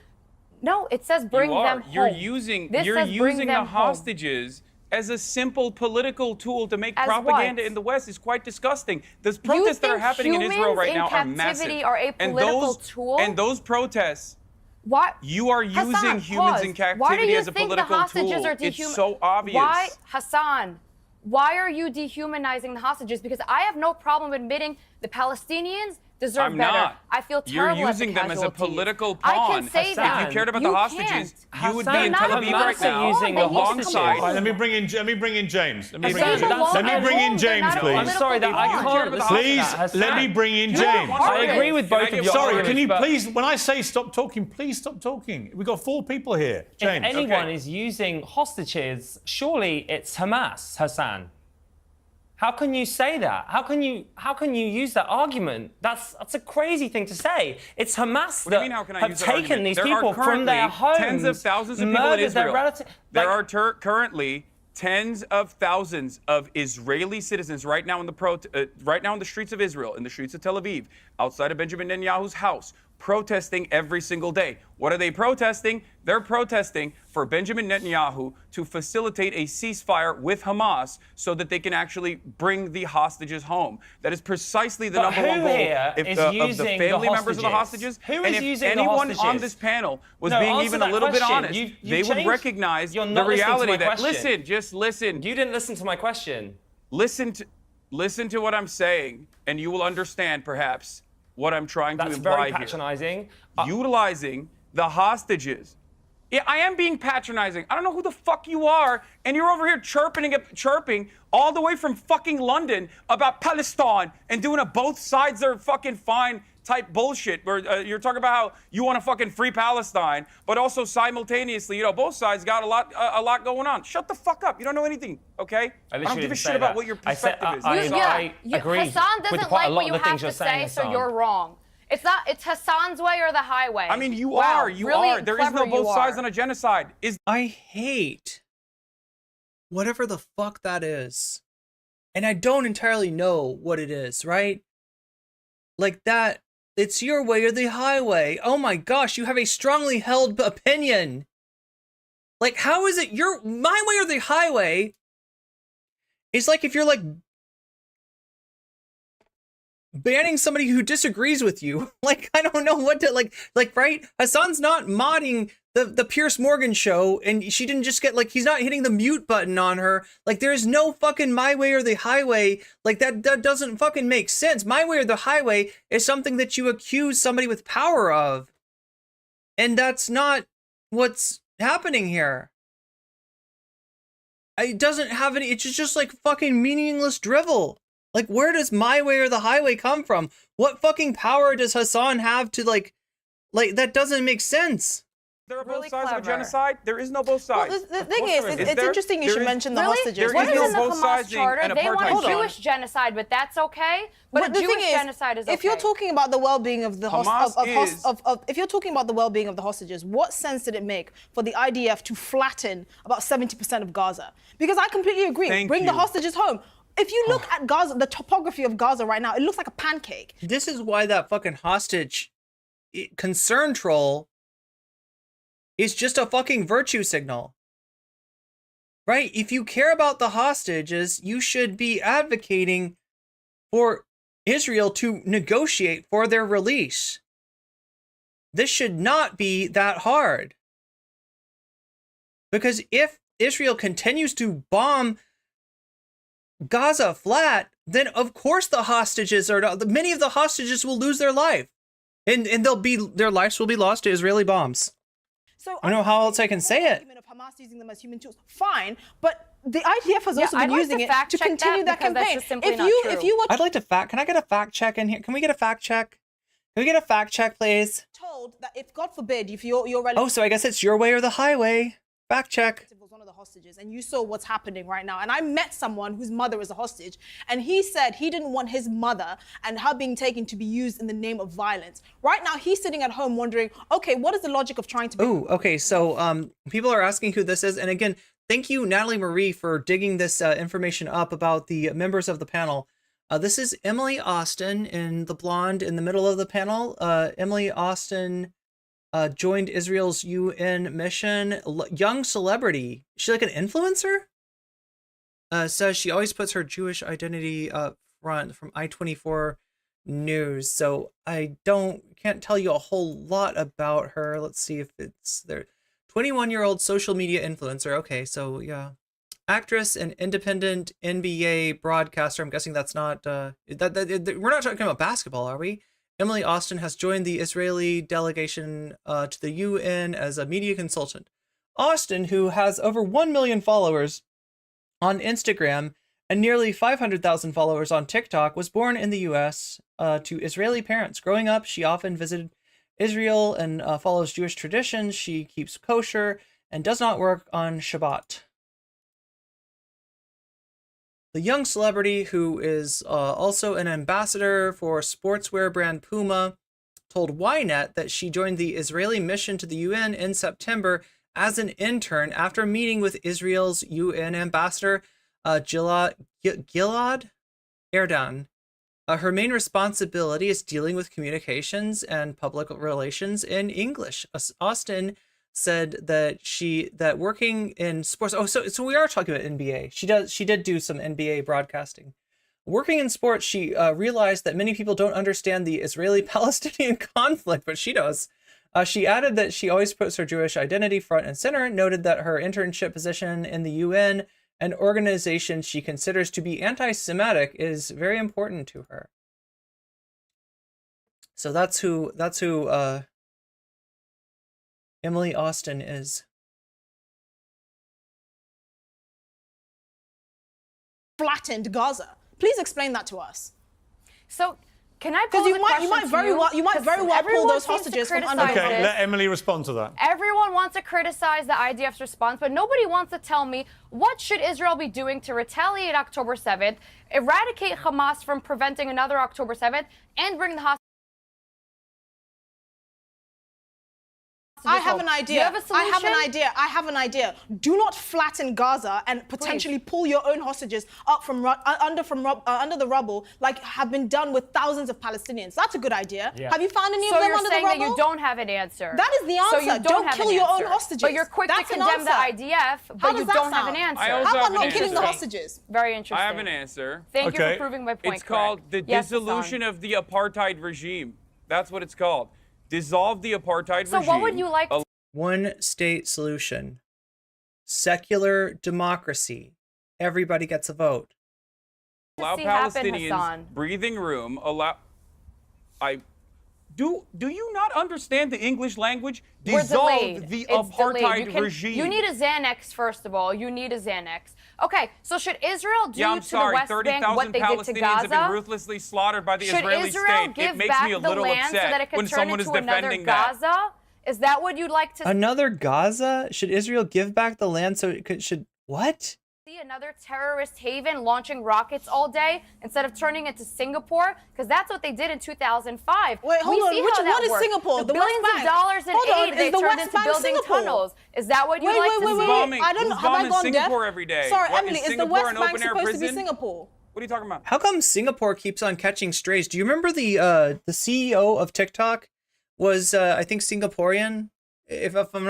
Speaker 15: No, it says bring them home.
Speaker 8: You're using the hostages as a simple political tool to make propaganda in the West. Is quite disgusting. The protests that are happening in Israel right now are massive.
Speaker 15: Are a political tool?
Speaker 8: And those protests...
Speaker 15: What?
Speaker 8: You are using
Speaker 15: Hasan,
Speaker 8: humans in captivity as a political tool. It's so obvious.
Speaker 15: Why, Hasan, why are you dehumanizing the hostages? Because I have no problem admitting the Palestinians deserve better.
Speaker 8: Not.
Speaker 15: I feel terrible.
Speaker 8: You're using them as a political pawn.
Speaker 15: I can say that.
Speaker 8: If you cared about the hostages, you would be in Tel Aviv right now alongside.
Speaker 13: Right, let me bring in James. Let me
Speaker 15: Let
Speaker 13: bring in James, please.
Speaker 14: I'm sorry that I can't.
Speaker 13: Please, let me bring in James.
Speaker 14: I agree with both of you.
Speaker 13: Sorry, can you please, when I say stop talking, please stop talking. We've got 4 people here. James.
Speaker 14: If anyone is using hostages, surely it's Hamas, Hasan. How can you say that? How can you use that argument? That's a crazy thing to say. It's Hamas that have taken these people from their homes,
Speaker 8: tens of thousands of people in Israel. There are currently tens of thousands of Israeli citizens right now in the streets of Israel, in the streets of Tel Aviv, outside of Benjamin Netanyahu's house, protesting every single day. What are they protesting? They're protesting for Benjamin Netanyahu to facilitate a ceasefire with Hamas so that they can actually bring the hostages home. That is precisely the number one goal of the family members of the hostages.
Speaker 14: Who
Speaker 8: and
Speaker 14: is
Speaker 8: if
Speaker 14: using
Speaker 8: anyone
Speaker 14: the
Speaker 8: on this panel was being even a little bit honest, they would recognize the reality that, listen, just listen.
Speaker 14: You didn't listen to my question.
Speaker 8: Listen to what I'm saying, and you will understand perhaps what I'm trying to imply here.
Speaker 14: That's very patronizing.
Speaker 8: Utilizing the hostages. Yeah, I am being patronizing. I don't know who the fuck you are, and you're over here chirping all the way from fucking London about Palestine and doing a both sides are fucking fine type bullshit where you're talking about how you want to fucking free Palestine, but also simultaneously, you know, both sides got a lot going on. Shut the fuck up. You don't know anything, okay? I don't give a shit about what your perspective is.
Speaker 15: I agree. Hassan doesn't like what you have to say, so you're wrong. It's not. It's Hassan's way or the highway.
Speaker 8: I mean, you
Speaker 15: Wow,
Speaker 8: are. You
Speaker 15: really
Speaker 8: are. There is no
Speaker 15: clever
Speaker 8: both sides on a genocide.
Speaker 1: I hate whatever the fuck that is. And I don't entirely know what it is, right? Like that, it's your way or the highway. Oh my gosh, you have a strongly held opinion. Like, how is it my way or the highway? It's like if you're like banning somebody who disagrees with you. Like, I don't know what to like, right? Hassan's not modding the Piers Morgan show, and she didn't just get like, he's not hitting the mute button on her. Like, there's no fucking my way or the highway. Like, that doesn't fucking make sense. My way or the highway is something that you accuse somebody with power of. And that's not what's happening here. It doesn't have any, it's just like fucking meaningless drivel. Like, where does my way or the highway come from? What fucking power does Hasan have to like that doesn't make sense.
Speaker 8: There are both sides of a genocide. There is no both sides.
Speaker 4: Well, the thing is, it's interesting you should mention the hostages.
Speaker 15: What is in the
Speaker 8: both
Speaker 15: Hamas
Speaker 8: sides
Speaker 15: charter?
Speaker 8: and
Speaker 15: They want
Speaker 8: apartheid.
Speaker 15: a Jewish genocide, but that's okay. But
Speaker 4: the
Speaker 15: Jewish
Speaker 4: thing is,
Speaker 15: genocide is okay.
Speaker 4: if you're talking about the well-being of the if you're talking about the well-being of the hostages, what sense did it make for the IDF to flatten about 70% of Gaza? Because I completely agree. Bring the hostages home. If you look at Gaza, the topography of Gaza right now, it looks like a pancake.
Speaker 1: This is why that fucking hostage concern troll is just a fucking virtue signal. Right? If you care about the hostages, you should be advocating for Israel to negotiate for their release. This should not be that hard. Because if Israel continues to bomb Gaza flat, then of course the hostages many of the hostages will lose their life. And their lives will be lost to Israeli bombs.
Speaker 4: So
Speaker 1: I don't know how else I can say it.
Speaker 4: Of Hamas using them as human tools, fine, but the IDF has also been using it to continue that campaign.
Speaker 1: I'd like to can I get a fact check in here? Can we get a fact check? Can we get a fact check, please?
Speaker 4: Told that if God forbid, if your relative,
Speaker 1: oh, so I guess it's your way or the highway. Fact check.
Speaker 4: Was one of the hostages, and you saw what's happening right now. And I met someone whose mother is a hostage, and he said he didn't want his mother and her being taken to be used in the name of violence. Right now, he's sitting at home wondering, okay, what is the logic of trying to?
Speaker 1: Oh, okay. So people are asking who this is, and again, thank you, Natalie Marie, for digging this information up about the members of the panel. This is Emily Austin, in the blonde in the middle of the panel. Emily Austin joined Israel's UN mission. Young celebrity. Is she like an influencer? Says she always puts her Jewish identity up front, from I-24 News. So I can't tell you a whole lot about her. Let's see if it's there. 21-year-old social media influencer. Okay, so yeah. Actress and independent NBA broadcaster. I'm guessing that's not, we're not talking about basketball, are we? Emily Austin has joined the Israeli delegation to the UN as a media consultant. Austin, who has over 1 million followers on Instagram and nearly 500,000 followers on TikTok, was born in the US to Israeli parents. Growing up, she often visited Israel and follows Jewish traditions. She keeps kosher and does not work on Shabbat. The young celebrity, who is also an ambassador for sportswear brand Puma, told Ynet that she joined the Israeli mission to the UN in September as an intern after meeting with Israel's UN ambassador, Gilad Erdan. Her main responsibility is dealing with communications and public relations in English. Austin said that working in sports. Oh, so we are talking about NBA. She did do some NBA broadcasting. Working in sports, she realized that many people don't understand the Israeli-Palestinian conflict, but she does. She added that she always puts her Jewish identity front and center, noted that her internship position in the UN, an organization she considers to be anti-Semitic, is very important to her. So that's who Emily Austin is.
Speaker 4: Flattened Gaza. Please explain that to us.
Speaker 15: So Can I
Speaker 4: Because
Speaker 15: pose
Speaker 4: you
Speaker 15: a
Speaker 4: might
Speaker 15: question
Speaker 4: very
Speaker 15: to you?
Speaker 4: well you might
Speaker 15: 'Cause
Speaker 4: very well pull
Speaker 15: everyone
Speaker 4: those
Speaker 15: seems to
Speaker 4: hostages from
Speaker 15: criticize
Speaker 4: under.
Speaker 13: Okay,
Speaker 15: this.
Speaker 13: let Emily respond to that.
Speaker 15: Everyone wants to criticize the IDF's response, but nobody wants to tell me what should Israel be doing to retaliate October 7th, eradicate Hamas from preventing another October 7th, and bring the hostages.
Speaker 4: I have an idea.
Speaker 15: You have a
Speaker 4: I have an
Speaker 15: solution?
Speaker 4: idea. I have an idea. Do not flatten Gaza and potentially pull your own hostages up from under the rubble, like have been done with thousands of Palestinians. That's a good idea.
Speaker 15: Yeah.
Speaker 4: Have you found any
Speaker 15: So
Speaker 4: of them
Speaker 15: you're
Speaker 4: under the
Speaker 15: saying
Speaker 4: rubble?
Speaker 15: that you don't have an answer.
Speaker 4: That is the
Speaker 15: So
Speaker 4: answer.
Speaker 15: you
Speaker 4: Don't
Speaker 15: have
Speaker 4: kill
Speaker 15: an
Speaker 4: your own
Speaker 15: answer.
Speaker 4: hostages.
Speaker 15: But you're quick
Speaker 4: That's
Speaker 15: to
Speaker 4: an
Speaker 15: condemn the
Speaker 4: answer.
Speaker 15: IDF,
Speaker 4: How
Speaker 15: but you
Speaker 4: does that
Speaker 15: don't have an
Speaker 4: sound?
Speaker 15: answer.
Speaker 8: I also
Speaker 4: How
Speaker 8: have
Speaker 4: about
Speaker 8: an
Speaker 4: not killing the
Speaker 8: answer.
Speaker 4: hostages?
Speaker 15: Very interesting.
Speaker 8: I have an answer.
Speaker 15: Thank you for proving my point.
Speaker 8: It's called the
Speaker 15: Yes,
Speaker 8: dissolution of the apartheid regime. That's what it's called. Dissolve the apartheid regime.
Speaker 15: So what would you like to
Speaker 1: One state solution. Secular democracy. Everybody gets a vote.
Speaker 8: allow
Speaker 15: see happen,
Speaker 8: Palestinians
Speaker 15: Hasan?
Speaker 8: breathing room? Do you not understand the English language?
Speaker 15: We're
Speaker 8: Dissolve
Speaker 15: delayed.
Speaker 8: the
Speaker 15: It's
Speaker 8: apartheid
Speaker 15: delayed.
Speaker 8: regime.
Speaker 15: You need a Xanax, first of all. You need a Xanax. Okay, so should Israel do
Speaker 8: Yeah, I'm
Speaker 15: to
Speaker 8: sorry.
Speaker 15: the West Bank what
Speaker 8: 30,000
Speaker 15: they did to
Speaker 8: Palestinians have been
Speaker 15: Gaza?
Speaker 8: ruthlessly slaughtered by the
Speaker 15: Should
Speaker 8: Israeli
Speaker 15: Israel
Speaker 8: state.
Speaker 15: give
Speaker 8: It makes
Speaker 15: back
Speaker 8: me a
Speaker 15: the
Speaker 8: little
Speaker 15: land
Speaker 8: upset
Speaker 15: so that it can
Speaker 8: when
Speaker 15: turn
Speaker 8: someone is
Speaker 15: into another
Speaker 8: defending that.
Speaker 15: Gaza? Is that what you'd like to
Speaker 1: Another Gaza? Should Israel give back the land so it could, should what?
Speaker 15: see? Another terrorist haven launching rockets all day instead of turning it to Singapore? Because that's what they did in 2005.
Speaker 4: Wait, hold
Speaker 15: We
Speaker 4: on.
Speaker 15: see
Speaker 4: What
Speaker 15: how that
Speaker 4: is
Speaker 15: works.
Speaker 4: Singapore?
Speaker 15: The
Speaker 4: The West
Speaker 15: billions
Speaker 4: Bank.
Speaker 15: of dollars in
Speaker 4: Hold on,
Speaker 15: aid
Speaker 4: is
Speaker 15: they
Speaker 4: the
Speaker 15: turned
Speaker 4: West
Speaker 15: into
Speaker 4: Bank
Speaker 15: building
Speaker 4: Singapore?
Speaker 15: tunnels. Is that what you'd
Speaker 4: Wait,
Speaker 15: like
Speaker 4: wait,
Speaker 15: to
Speaker 4: wait,
Speaker 15: see?
Speaker 4: wait.
Speaker 8: bombing-
Speaker 4: I don't know.
Speaker 8: who's
Speaker 4: Have I
Speaker 8: bombing
Speaker 4: gone
Speaker 8: Singapore
Speaker 4: deaf?
Speaker 8: every day?
Speaker 4: Sorry,
Speaker 8: What,
Speaker 4: Emily,
Speaker 8: is
Speaker 4: is the
Speaker 8: Singapore
Speaker 4: West
Speaker 8: an
Speaker 4: Bank
Speaker 8: open-air
Speaker 4: supposed to be
Speaker 8: prison?
Speaker 4: Singapore?
Speaker 8: What are you talking about?
Speaker 1: How come Singapore keeps on catching strays? Do you remember the CEO of TikTok was I think Singaporean? If I'm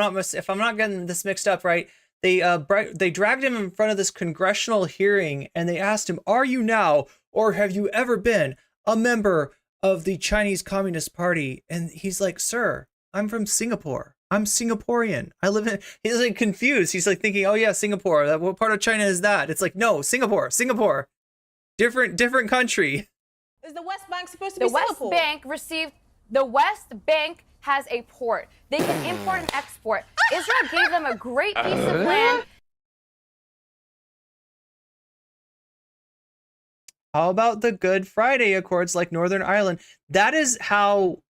Speaker 1: not getting this mixed up right, they dragged him in front of this congressional hearing and they asked him, "Are you now or have you ever been a member of the Chinese Communist Party?" And he's like, "Sir, I'm from Singapore. I'm Singaporean. I live in." He's like confused. He's like thinking, "Oh yeah, Singapore. What part of China is that?" It's like, "No, Singapore. Different country."
Speaker 4: Is the West Bank supposed to
Speaker 15: The
Speaker 4: be
Speaker 15: West
Speaker 4: Singapore?
Speaker 15: Bank received. The West Bank has a port. They can import and export. Israel gave them a great piece of land.
Speaker 1: How about the Good Friday Accords like Northern Ireland? That is how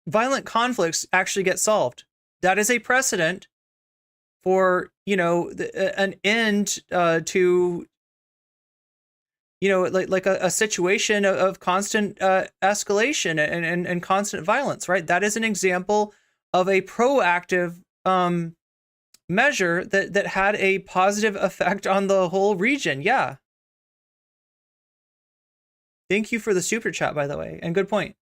Speaker 1: violent conflicts actually get solved. That is a precedent for, an end to, like a situation of constant escalation and constant violence, right? That is an example of a proactive measure that had a positive effect on the whole region. Yeah. Thank you for the super chat, by the way, and good point.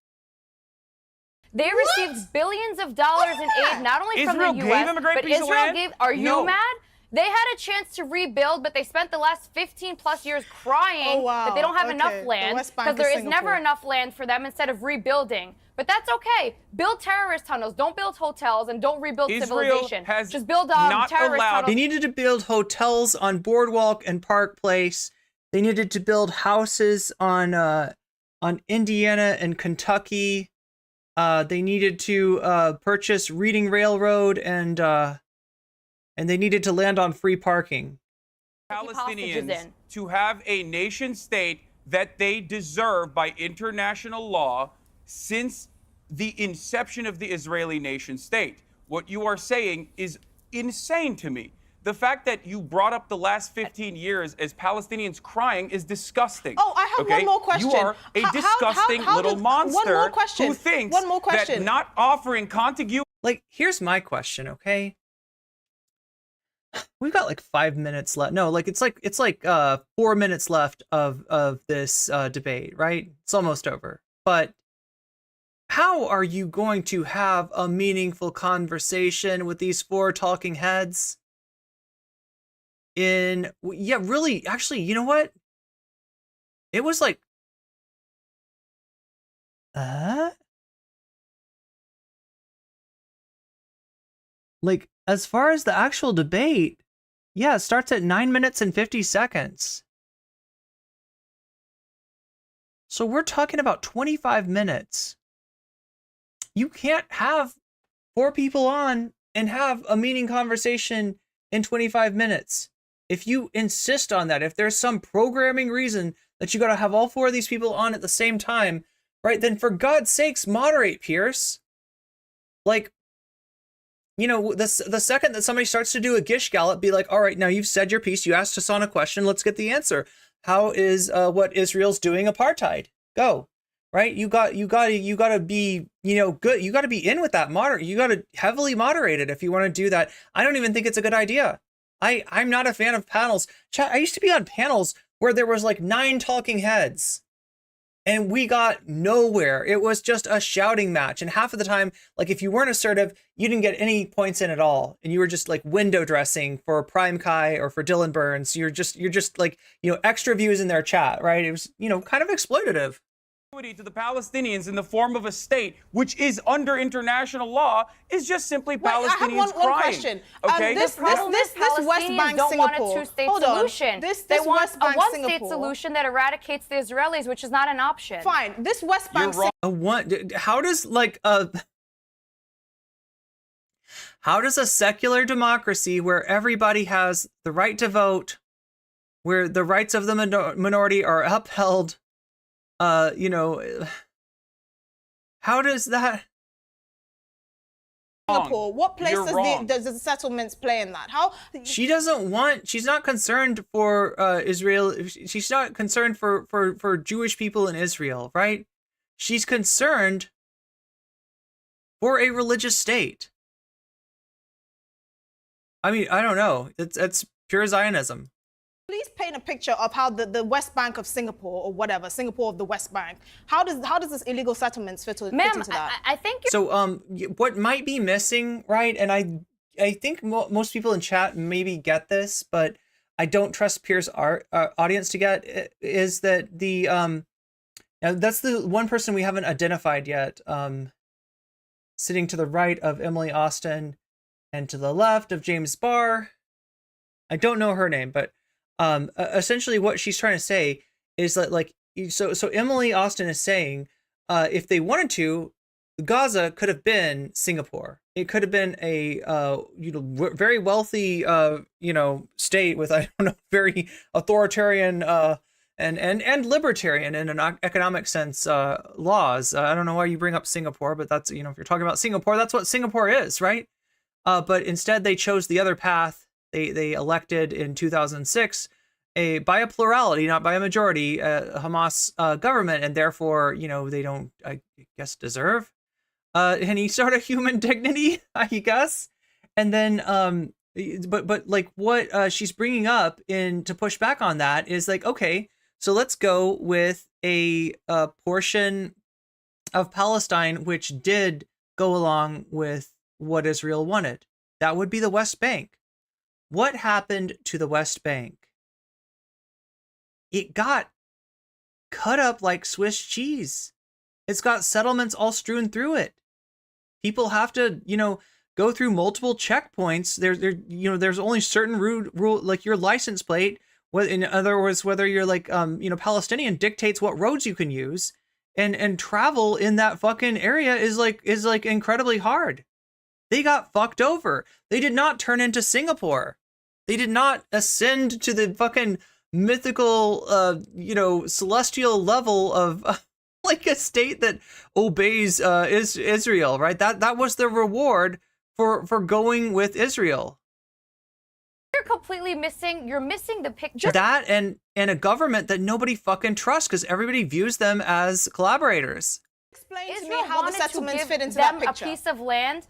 Speaker 15: They received billions of dollars in aid, not only from
Speaker 8: Israel
Speaker 15: the
Speaker 8: gave
Speaker 15: U.S.,
Speaker 8: them a great
Speaker 15: but
Speaker 8: piece of
Speaker 15: Israel
Speaker 8: land?
Speaker 15: gave. Are you
Speaker 8: No.
Speaker 15: mad? They had a chance to rebuild, but they spent the last 15 plus years crying that they don't have enough
Speaker 4: Okay, the
Speaker 15: land
Speaker 4: West Bank
Speaker 15: because there
Speaker 4: is
Speaker 15: is never
Speaker 4: Singapore.
Speaker 15: enough land for them instead of rebuilding. But that's okay. Build terrorist tunnels. Don't build hotels and don't rebuild
Speaker 8: Israel
Speaker 15: civilization.
Speaker 8: has
Speaker 15: Just build
Speaker 8: not
Speaker 15: terrorist
Speaker 8: allowed-
Speaker 1: They
Speaker 15: tunnels.
Speaker 1: needed to build hotels on Boardwalk and Park Place. They needed to build houses on Indiana and Kentucky. They needed to purchase Reading Railroad and they needed to land on free parking.
Speaker 8: Palestinians to have a nation state that they deserve by international law since the inception of the Israeli nation state. What you are saying is insane to me. The fact that you brought up the last 15 years as Palestinians crying is disgusting.
Speaker 4: Oh, I have one more question.
Speaker 8: You are a disgusting little monster
Speaker 4: one more question.
Speaker 8: who thinks
Speaker 4: One more
Speaker 8: that
Speaker 4: question.
Speaker 8: not offering contiguous...
Speaker 1: Like, here's my question, okay? We've got like 5 minutes left. No, like it's like 4 minutes left of this debate, right? It's almost over. But how are you going to have a meaningful conversation with these four talking heads? Really, actually, you know what? It was like, like, as far as the actual debate, yeah, it starts at 9 minutes and 50 seconds. So we're talking about 25 minutes. You can't have four people on and have a meaning conversation in 25 minutes. If you insist on that, if there's some programming reason that you got to have all 4 of these people on at the same time, right? Then for God's sakes, moderate, Piers. Like, you know, the second that somebody starts to do a gish gallop, be like, all right, now you've said your piece. You asked Hasan a question. Let's get the answer. How is what Israel's doing apartheid? Go, right? You got to be, you know, good. You got to be in with that moderate. You got to heavily moderate it if you want to do that. I don't even think it's a good idea. I'm not a fan of panels. I used to be on panels where there was like 9 talking heads and we got nowhere. It was just a shouting match. And half of the time, like if you weren't assertive, you didn't get any points in at all. And you were just like window dressing for Prime Kai or for Dylan Burns. You're just like, you know, extra views in their chat, right? It was, you know, kind of exploitative.
Speaker 8: To the Palestinians in the form of a state, which is under international law, is just simply Palestinians
Speaker 4: I have one
Speaker 8: crying.
Speaker 4: question.
Speaker 8: Okay,
Speaker 4: This West Bank
Speaker 15: don't want a
Speaker 4: Singapore.
Speaker 15: two-state
Speaker 4: Hold on.
Speaker 15: solution.
Speaker 4: This
Speaker 15: They want
Speaker 4: West
Speaker 15: a
Speaker 4: Bank
Speaker 15: one-state
Speaker 4: Singapore.
Speaker 15: solution that eradicates the Israelis, which is not an option.
Speaker 4: Fine. This West Bank.
Speaker 1: How does how does a secular democracy where everybody has the right to vote, where the rights of the minority are upheld, you know, how does that?
Speaker 4: Singapore. What place does the settlements play in that? How?
Speaker 1: She doesn't want. She's not concerned for Israel. She's not concerned for Jewish people in Israel, right? She's concerned for a religious state. I mean, I don't know. It's pure Zionism.
Speaker 4: Please paint a picture of how the West Bank of Singapore or whatever, Singapore of the West Bank. How does this illegal settlements fit into that?
Speaker 15: I think
Speaker 1: so. What might be missing, right? And I think most people in chat maybe get this, but I don't trust Piers' audience to get is that the now that's the one person we haven't identified yet. Sitting to the right of Emily Austin and to the left of James Barr. I don't know her name, but essentially what she's trying to say is that, like, so Emily Austin is saying, if they wanted to, Gaza could have been Singapore. It could have been a very wealthy state with, I don't know, very authoritarian and libertarian in an economic sense laws. I don't know why you bring up Singapore, but that's, if you're talking about Singapore, that's what Singapore is, right? But instead they chose the other path. They elected in 2006 by a plurality, not by a majority, Hamas government, and therefore, they don't, I guess, deserve any sort of human dignity, I guess. And then, but like what she's bringing up to push back on that is like, okay, so let's go with a portion of Palestine which did go along with what Israel wanted. That would be the West Bank. What happened to the West Bank? It got cut up like Swiss cheese. It's got settlements all strewn through it. People have to, go through multiple checkpoints. There's only certain rule, like your license plate. In other words, whether you're like, Palestinian dictates what roads you can use, and travel in that fucking area is like incredibly hard. They got fucked over. They did not turn into Singapore. They did not ascend to the fucking mythical, celestial level of like a state that obeys Israel, right? That was the reward for going with Israel.
Speaker 15: You're missing the picture.
Speaker 1: That and a government that nobody fucking trusts because everybody views them as collaborators.
Speaker 4: Explain to me how the settlements fit into that picture.
Speaker 15: A piece of land.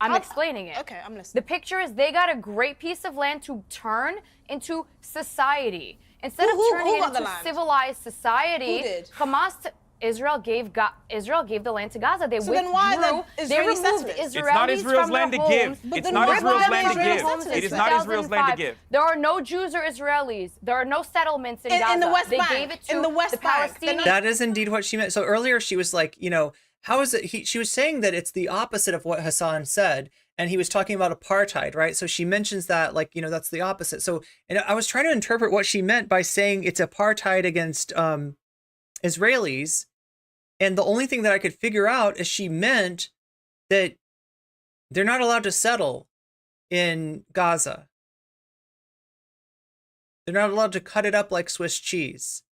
Speaker 15: I'm explaining it.
Speaker 4: Okay, I'm listening.
Speaker 15: The picture is they got a great piece of land to turn into society. Instead of turning it into civilized society, Israel gave the land to Gaza. They withdrew.
Speaker 4: Then why the Israeli
Speaker 15: Israelis
Speaker 8: It's not Israel's land to give. It's not Israel's land to give. It is not Israel's land to give.
Speaker 15: There are no Jews or Israelis. There are no settlements in Gaza.
Speaker 4: In the West
Speaker 15: Bank.
Speaker 4: They gave it to the
Speaker 15: Palestinians.
Speaker 1: That is indeed what she meant. So earlier she was like, how is it? She was saying that it's the opposite of what Hasan said, and he was talking about apartheid, right? So she mentions that, like, that's the opposite. So, and I was trying to interpret what she meant by saying it's apartheid against Israelis, and the only thing that I could figure out is she meant that they're not allowed to settle in Gaza. They're not allowed to cut it up like Swiss cheese.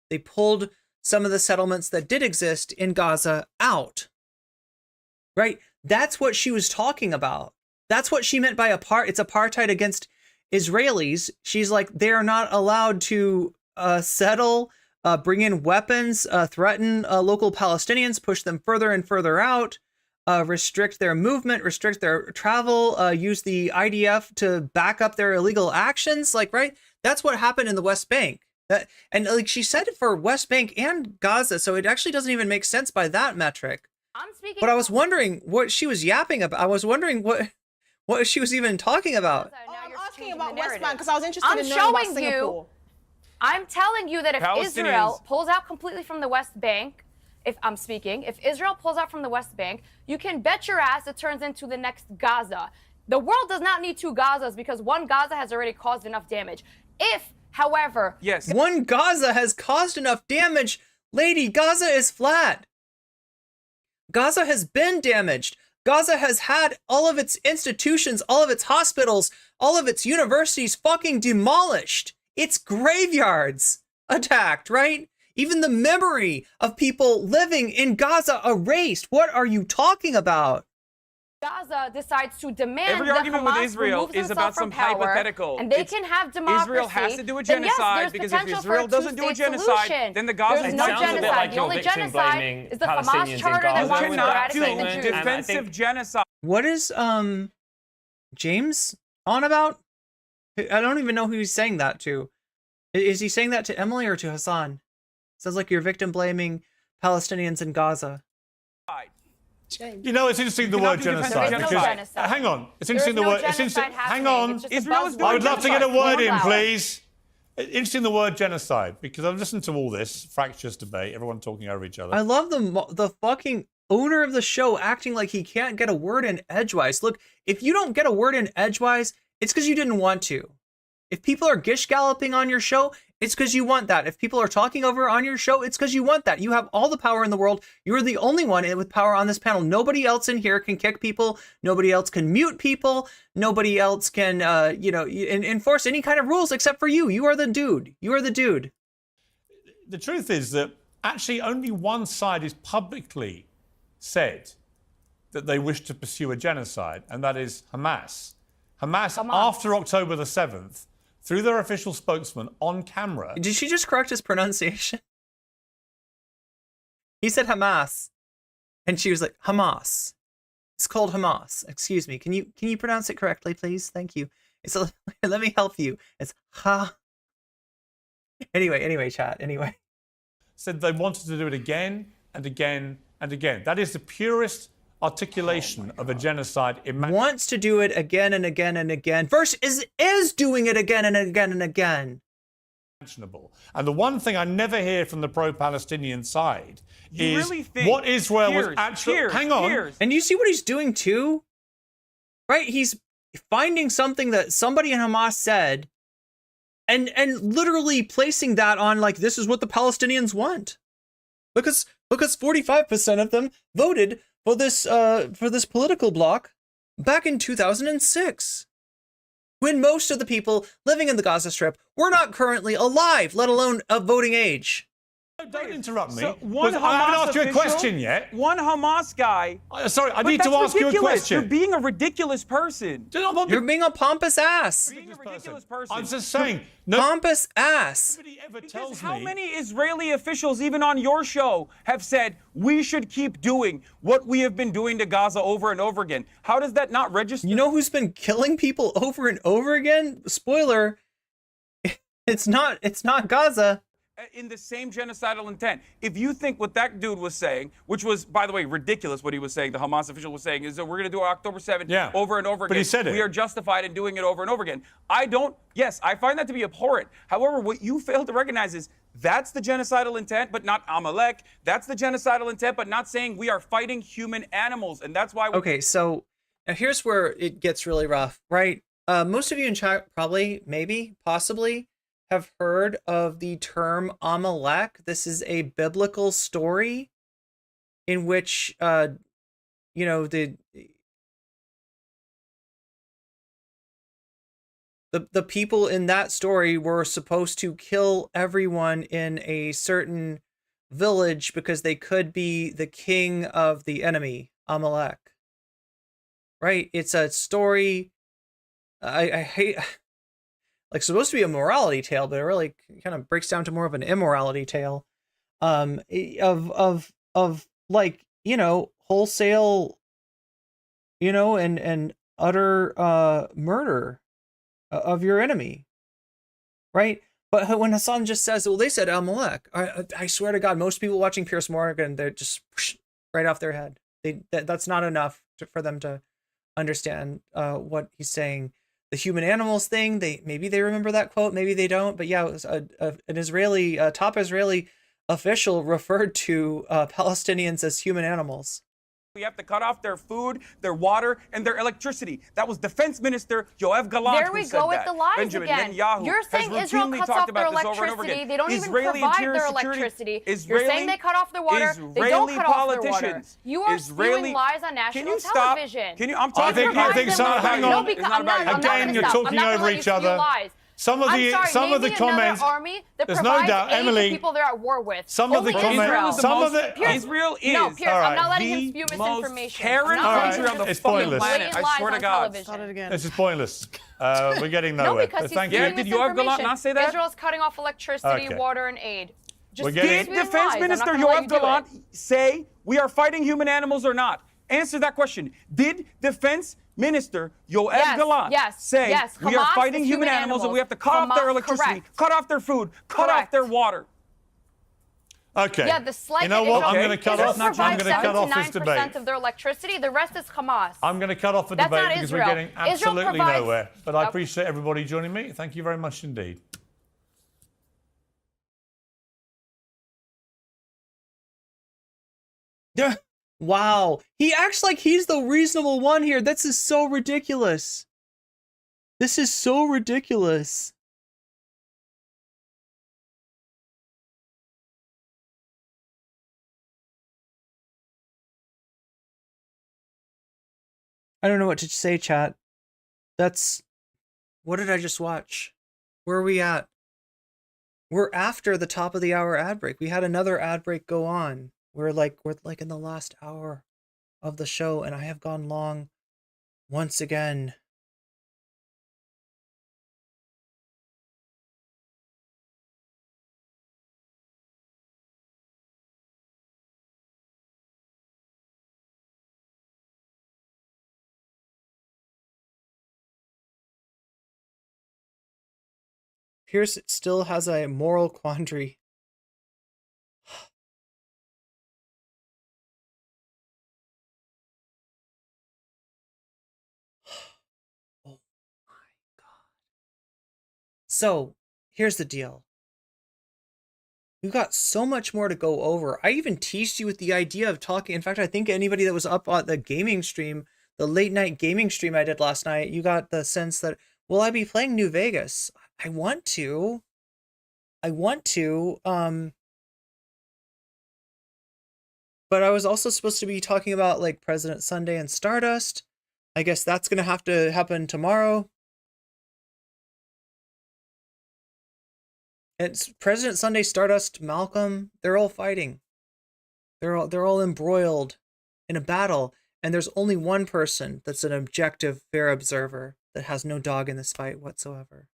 Speaker 1: They pulled some of the settlements that did exist in Gaza out. Right? That's what she was talking about. That's what she meant by it's apartheid against Israelis. She's like, they are not allowed to settle, bring in weapons, threaten local Palestinians, push them further and further out, restrict their movement, restrict their travel, use the IDF to back up their illegal actions. Like, right? That's what happened in the West Bank. And like she said it for West Bank and Gaza, so it actually doesn't even make sense by that metric.
Speaker 15: I'm speaking.
Speaker 1: But I was wondering what she was yapping about. I was wondering what she was even talking about.
Speaker 4: I'm asking about West Bank because I was interested in knowing about Singapore.
Speaker 15: I'm telling you that if
Speaker 8: Palestinians-
Speaker 15: Israel pulls out completely from the West Bank, if Israel pulls out from the West Bank, you can bet your ass it turns into the next Gaza. The world does not need two Gazas because one Gaza has already caused enough damage. If, however,
Speaker 1: one Gaza has caused enough damage, lady, Gaza is flat. Gaza has been damaged. Gaza has had all of its institutions, all of its hospitals, all of its universities fucking demolished. Its graveyards attacked, right? Even the memory of people living in Gaza erased. What are you talking about?
Speaker 15: Gaza decides to demand
Speaker 8: Every
Speaker 15: that
Speaker 8: argument with
Speaker 15: Hamas
Speaker 8: Israel
Speaker 15: removes
Speaker 8: is
Speaker 15: themselves
Speaker 8: about
Speaker 15: from
Speaker 8: some
Speaker 15: power,
Speaker 8: hypothetical.
Speaker 15: and they can have democracy.
Speaker 8: Israel has to do a
Speaker 15: then yes,
Speaker 8: genocide
Speaker 15: there's
Speaker 8: because if
Speaker 15: potential for
Speaker 8: Israel
Speaker 15: a
Speaker 8: doesn't do a
Speaker 15: two-state
Speaker 8: genocide,
Speaker 15: solution.
Speaker 8: then the Gaza
Speaker 15: There's
Speaker 8: is
Speaker 15: no
Speaker 8: not
Speaker 15: genocide.
Speaker 8: genocide.
Speaker 15: The only genocide is the Hamas charter that wants to eradicate the Jews.
Speaker 8: Defensive genocide.
Speaker 1: What is James on about? I don't even know who he's saying that to. Is he saying that to Emily or to Hasan? Sounds like you're victim blaming Palestinians in Gaza.
Speaker 13: You know, it's interesting the word genocide because hang on, it's interesting the word. It's interesting. Hang on, I would love to get a word in, please. Interesting the word genocide because I've listened to all this fractious debate, everyone talking over each other.
Speaker 1: I love the fucking owner of the show acting like he can't get a word in edgewise. Look, if you don't get a word in edgewise, it's because you didn't want to. If people are gish galloping on your show, it's because you want that. If people are talking over on your show, it's because you want that. You have all the power in the world. You're the only one with power on this panel. Nobody else in here can kick people. Nobody else can mute people. Nobody else can, enforce any kind of rules except for you. You are the dude. You are the dude.
Speaker 13: The truth is that actually only one side is publicly said that they wish to pursue a genocide, and that is Hamas. Hamas, after October the 7th, through their official spokesman on camera.
Speaker 1: Did she just correct his pronunciation? He said Hamas, and she was like, Hamas. It's called Hamas. Excuse me. Can you pronounce it correctly, please? Thank you. Let me help you. It's ha. Anyway, chat. Anyway.
Speaker 13: Said they wanted to do it again and again and again. That is the purest articulation of a genocide.
Speaker 1: Wants to do it again and again and again. Verse is doing it again and again and again.
Speaker 13: Imaginable. And the one thing I never hear from the pro-Palestinian side
Speaker 8: You
Speaker 13: is
Speaker 8: really think
Speaker 13: what Israel was
Speaker 8: Piers,
Speaker 13: actually. Hang on.
Speaker 8: Piers.
Speaker 1: And you see what he's doing too? Right? He's finding something that somebody in Hamas said and literally placing that on like, this is what the Palestinians want. Because 45% of them voted for this political bloc back in 2006, when most of the people living in the Gaza Strip were not currently alive, let alone of voting age.
Speaker 13: Don't interrupt me.
Speaker 16: So one
Speaker 13: I haven't
Speaker 16: Hamas
Speaker 13: asked you a
Speaker 16: official,
Speaker 13: question yet.
Speaker 16: One Hamas guy.
Speaker 13: Sorry, I
Speaker 16: But
Speaker 13: need to
Speaker 16: that's
Speaker 13: ask you a
Speaker 16: ridiculous.
Speaker 13: question.
Speaker 16: You're being a ridiculous person.
Speaker 1: You're being a pompous ass.
Speaker 16: Being a ridiculous person.
Speaker 13: I'm just saying.
Speaker 1: Pompous ass.
Speaker 13: Nobody ever
Speaker 16: Because
Speaker 13: tells
Speaker 16: how
Speaker 13: me.
Speaker 16: many Israeli officials, even on your show, have said we should keep doing what we have been doing to Gaza over and over again? How does that not register?
Speaker 1: You know who's been killing people over and over again? Spoiler. It's not Gaza.
Speaker 16: In the same genocidal intent. If you think what that dude was saying, which was, by the way, ridiculous what he was saying, the Hamas official was saying, is that we're going to do October 7th over and over again.
Speaker 13: But he said it.
Speaker 16: We are justified in doing it over and over again. Yes, I find that to be abhorrent. However, what you fail to recognize is that's the genocidal intent, but not Amalek. That's the genocidal intent, but not saying we are fighting human animals. And that's why.
Speaker 1: Okay, so now here's where it gets really rough, right? Most of you in chat probably, maybe, possibly, have heard of the term Amalek. This is a biblical story in which, the The people in that story were supposed to kill everyone in a certain village because they could be the king of the enemy, Amalek. Right? It's a story I hate, like, supposed to be a morality tale, but it really kind of breaks down to more of an immorality tale. Of like, wholesale, and utter murder of your enemy, right? But when Hasan just says, well, they said Amalek, I swear to God, most people watching Piers Morgan, they're just right off their head. That's not enough for them to understand what he's saying. The human animals thing, maybe they remember that quote, maybe they don't. But yeah, it was an Israeli, top Israeli official referred to Palestinians as human animals.
Speaker 16: We have to cut off their food, their water, and their electricity. That was Defense Minister Yoav Gallant
Speaker 15: There we
Speaker 16: who said
Speaker 15: go with
Speaker 16: that.
Speaker 15: the lies
Speaker 16: Benjamin
Speaker 15: again.
Speaker 16: Netanyahu
Speaker 15: You're saying
Speaker 16: has
Speaker 15: Israel
Speaker 16: routinely
Speaker 15: cuts
Speaker 16: talked
Speaker 15: off their
Speaker 16: about this over and over
Speaker 15: electricity.
Speaker 16: again.
Speaker 15: They don't even
Speaker 16: Israeli
Speaker 15: provide
Speaker 16: interior
Speaker 15: their
Speaker 16: security-
Speaker 15: electricity.
Speaker 16: Israeli-
Speaker 15: You're saying they cut off their water. They don't cut off their water. You are spewing lies on national television.
Speaker 16: Can you? I'm
Speaker 13: I
Speaker 16: talking.
Speaker 13: think so. Hang on.
Speaker 15: No, because I'm not
Speaker 13: Again, you're
Speaker 15: gonna stop.
Speaker 13: talking
Speaker 15: I'm not
Speaker 13: over
Speaker 15: gonna let
Speaker 13: each
Speaker 15: you
Speaker 13: other.
Speaker 15: spew lies.
Speaker 13: Some of the
Speaker 15: I'm sorry, name me
Speaker 13: comments.
Speaker 15: another army that
Speaker 13: There's no
Speaker 15: provides
Speaker 13: doubt,
Speaker 15: aid
Speaker 13: Emily.
Speaker 15: to people they're at war with.
Speaker 13: Some of the
Speaker 15: Only
Speaker 13: comments.
Speaker 15: Israel.
Speaker 13: Some of the.
Speaker 15: Piers,
Speaker 16: Israel is.
Speaker 15: No, Piers,
Speaker 13: All
Speaker 15: I'm not
Speaker 13: right.
Speaker 15: letting him spew
Speaker 16: The
Speaker 15: misinformation.
Speaker 16: caring
Speaker 15: I'm not
Speaker 16: country
Speaker 15: letting
Speaker 16: on the
Speaker 13: It's
Speaker 16: fucking
Speaker 13: pointless.
Speaker 16: planet. I
Speaker 15: lies
Speaker 16: swear to
Speaker 15: on
Speaker 16: God.
Speaker 15: television.
Speaker 4: Start it again.
Speaker 13: This is pointless. We're getting
Speaker 15: No,
Speaker 13: nowhere.
Speaker 15: because
Speaker 13: But
Speaker 15: he's
Speaker 13: thank
Speaker 15: spewing
Speaker 13: you.
Speaker 16: Did Yoav Gallant
Speaker 15: misinformation.
Speaker 16: not say that?
Speaker 15: Israel's cutting off electricity,
Speaker 13: Okay.
Speaker 15: water, and aid. Just
Speaker 13: We're getting-
Speaker 16: Did
Speaker 15: spewing
Speaker 16: Defense
Speaker 15: lies. I'm not
Speaker 16: Minister
Speaker 15: gonna let you
Speaker 16: Yoav
Speaker 15: do it.
Speaker 16: Gallant say we are fighting human animals or not? Answer that question. Did Defense Minister Yoav Gallant say we are
Speaker 15: Hamas
Speaker 16: fighting
Speaker 15: is
Speaker 16: human animals and we have to cut off their
Speaker 15: Hamas,
Speaker 16: electricity,
Speaker 15: correct.
Speaker 16: cut off their food, cut off their water?
Speaker 13: Okay.
Speaker 15: Yeah, the slight
Speaker 13: You know what? I'm
Speaker 15: Israel,
Speaker 13: going to cut
Speaker 15: Israel
Speaker 13: off. I'm
Speaker 15: provides
Speaker 13: going to cut off this
Speaker 15: 7 to 9%
Speaker 13: debate.
Speaker 15: of their electricity. The rest is Hamas.
Speaker 13: I'm going to cut off the
Speaker 15: That's
Speaker 13: debate
Speaker 15: not
Speaker 13: because
Speaker 15: Israel.
Speaker 13: we're getting
Speaker 15: Israel
Speaker 13: absolutely
Speaker 15: provides-
Speaker 13: nowhere. But I appreciate everybody joining me. Thank you very much indeed.
Speaker 1: Wow. He acts like he's the reasonable one here. This is so ridiculous. This is so ridiculous. I don't know what to say, chat. What did I just watch? Where are we at? We're after the top of the hour ad break. We had another ad break go on. We're like in the last hour of the show, and I have gone long once again. Pierce still has a moral quandary. Oh my God. So, here's the deal. We've got so much more to go over. I even teased you with the idea of talking. In fact, I think anybody that was up on the gaming stream, the late night gaming stream I did last night, you got the sense that, will I be playing New Vegas? I want to, but I was also supposed to be talking about like President Sunday and Stardust. I guess that's going to have to happen tomorrow. It's President Sunday, Stardust, Malcolm. They're all fighting. They're all embroiled in a battle, and there's only one person that's an objective, fair observer that has no dog in this fight whatsoever,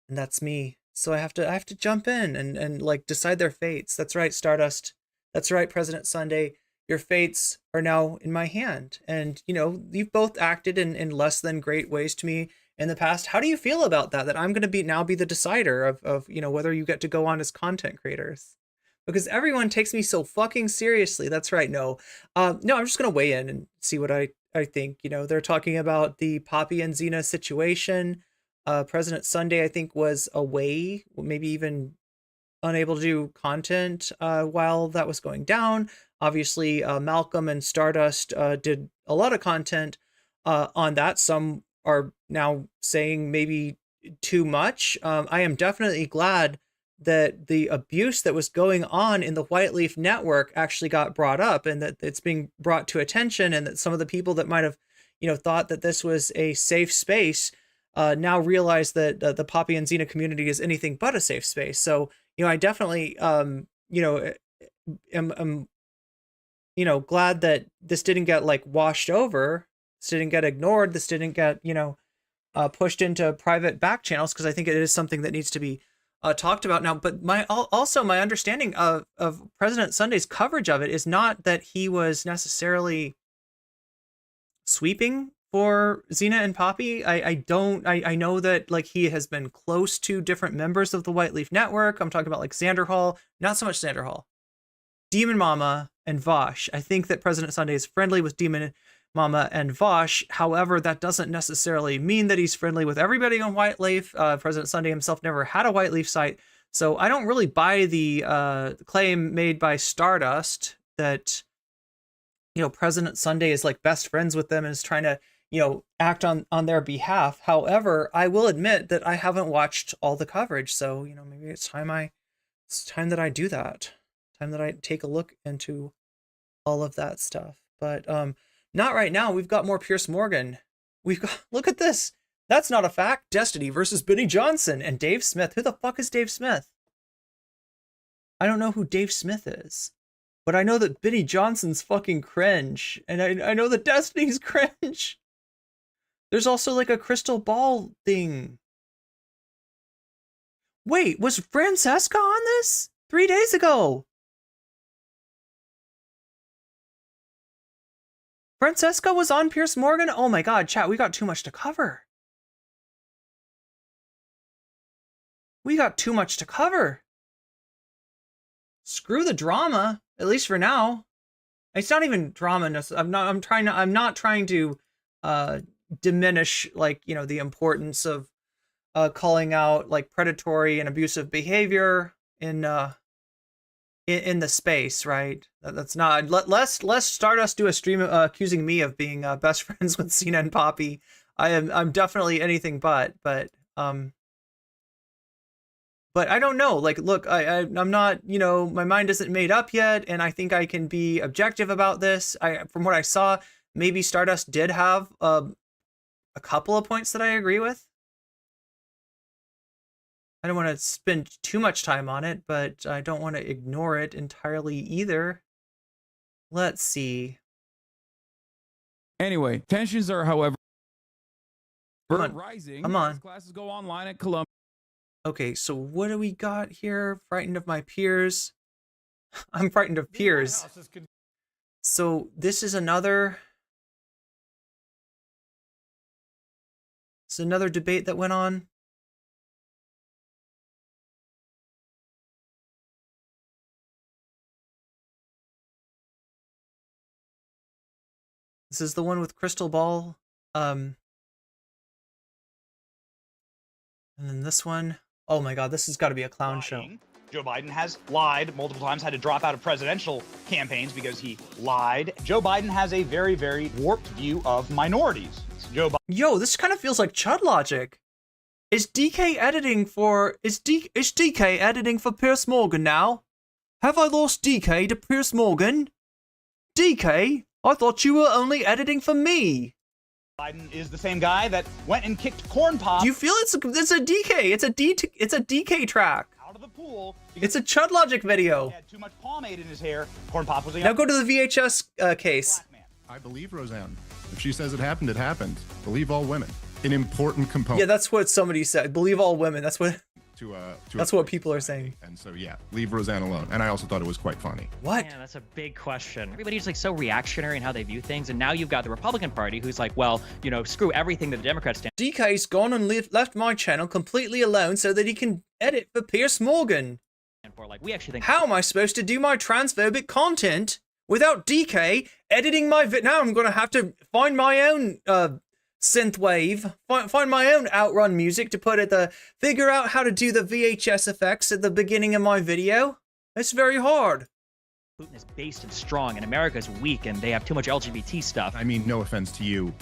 Speaker 1: and that's me. So I have to jump in and like decide their fates. That's right, Stardust. That's right, President Sunday. Your fates are now in my hand, and you've both acted in less than great ways to me in the past. How do you feel about that? That I'm going to now be the decider of whether you get to go on as content creators, because everyone takes me so fucking seriously. That's right. No, I'm just going to weigh in and see what I think. They're talking about the Poppy and Xena situation. President Sunday, I think, was away, maybe even unable to do content while that was going down. Obviously, Malcolm and Stardust did a lot of content on that. Some are now saying maybe too much. I am definitely glad that the abuse that was going on in the White Leaf Network actually got brought up, and that it's being brought to attention, and that some of the people that might have thought that this was a safe space now realize that the Poppy and Xena community is anything but a safe space. So, I definitely, am glad that this didn't get like washed over. This didn't get ignored. This didn't get, pushed into private back channels, because I think it is something that needs to be talked about now. But my understanding of President Sunday's coverage of it is not that he was necessarily sweeping for Xena and Poppy. I know that like he has been close to different members of the White Leaf Network. I'm talking about like Xander Hall, not so much Xander Hall, Demon Mama and Vosh. I think that President Sunday is friendly with Demon Mama and Vosh. However, that doesn't necessarily mean that he's friendly with everybody on White Leaf. President Sunday himself never had a White Leaf site. So I don't really buy the claim made by Stardust that, President Sunday is like best friends with them and is trying to, act on their behalf. However, I will admit that I haven't watched all the coverage. So, maybe it's time that I do that. Time that I take a look into all of that stuff. But, not right now. We've got more Piers Morgan. Look at this. That's not a fact. Destiny versus Benny Johnson and Dave Smith. Who the fuck is Dave Smith? I don't know who Dave Smith is, but I know that Benny Johnson's fucking cringe, and I know that Destiny's cringe. There's also like a crystal ball thing. Wait, was Francesca on this 3 days ago? Francesca was on Piers Morgan? Oh my god, chat, we got too much to cover. We got too much to cover. Screw the drama, at least for now. It's not even drama. I'm not trying to diminish like, the importance of calling out like predatory and abusive behavior in the space, right? That's not. Let's Stardust do a stream accusing me of being best friends with Cena and Poppy. I'm definitely anything but I don't know. Like, look, I'm not. My mind isn't made up yet, and I think I can be objective about this. From what I saw, maybe Stardust did have a couple of points that I agree with. I don't want to spend too much time on it, but I don't want to ignore it entirely either. Let's see.
Speaker 19: Anyway, tensions are, however, rising.
Speaker 1: Come on.
Speaker 19: As classes go online at Columbia.
Speaker 1: Okay, so what do we got here? Frightened of my peers. I'm frightened of Piers. So this is another. It's another debate that went on. This is the one with Crystal Ball. And then this one. Oh my god, this has got to be a clown show.
Speaker 20: Joe Biden has lied multiple times, had to drop out of presidential campaigns because he lied. Joe Biden has a very, very warped view of minorities.
Speaker 1: Yo, this kind of feels like Chud logic. Is DK editing for Piers Morgan now? Have I lost DK to Piers Morgan? DK, I thought you were only editing for me.
Speaker 20: Biden is the same guy that went and kicked corn pop.
Speaker 1: Do you feel it's a DK? It's a DK track.
Speaker 20: Out of the pool.
Speaker 1: It's a Chud Logic video.
Speaker 20: He had too much pomade in his hair. Corn pop was a
Speaker 1: Now go to the VHS case.
Speaker 21: I believe Roseanne. If she says it happened, it happened. Believe all women. An important component.
Speaker 1: Yeah, that's what somebody said. Believe all women. That's what. That's what people are saying.
Speaker 21: And so yeah, leave Roseanne alone. And I also thought it was quite funny.
Speaker 1: What?
Speaker 22: Yeah, that's a big question. Everybody's like so reactionary in how they view things, and now you've got the Republican Party who's like, well, screw everything that the Democrats stand.
Speaker 1: DK's gone and left my channel completely alone so that he can edit for Piers Morgan.
Speaker 22: For like, we actually think.
Speaker 1: How am I supposed to do my transphobic content without DK editing my Now I'm gonna have to find my own synthwave, find my own outrun music to put at figure out how to do the VHS effects at the beginning of my video. It's very hard.
Speaker 22: Putin is based and strong, and America's weak, and they have too much LGBT stuff.
Speaker 21: I mean, no offense to you,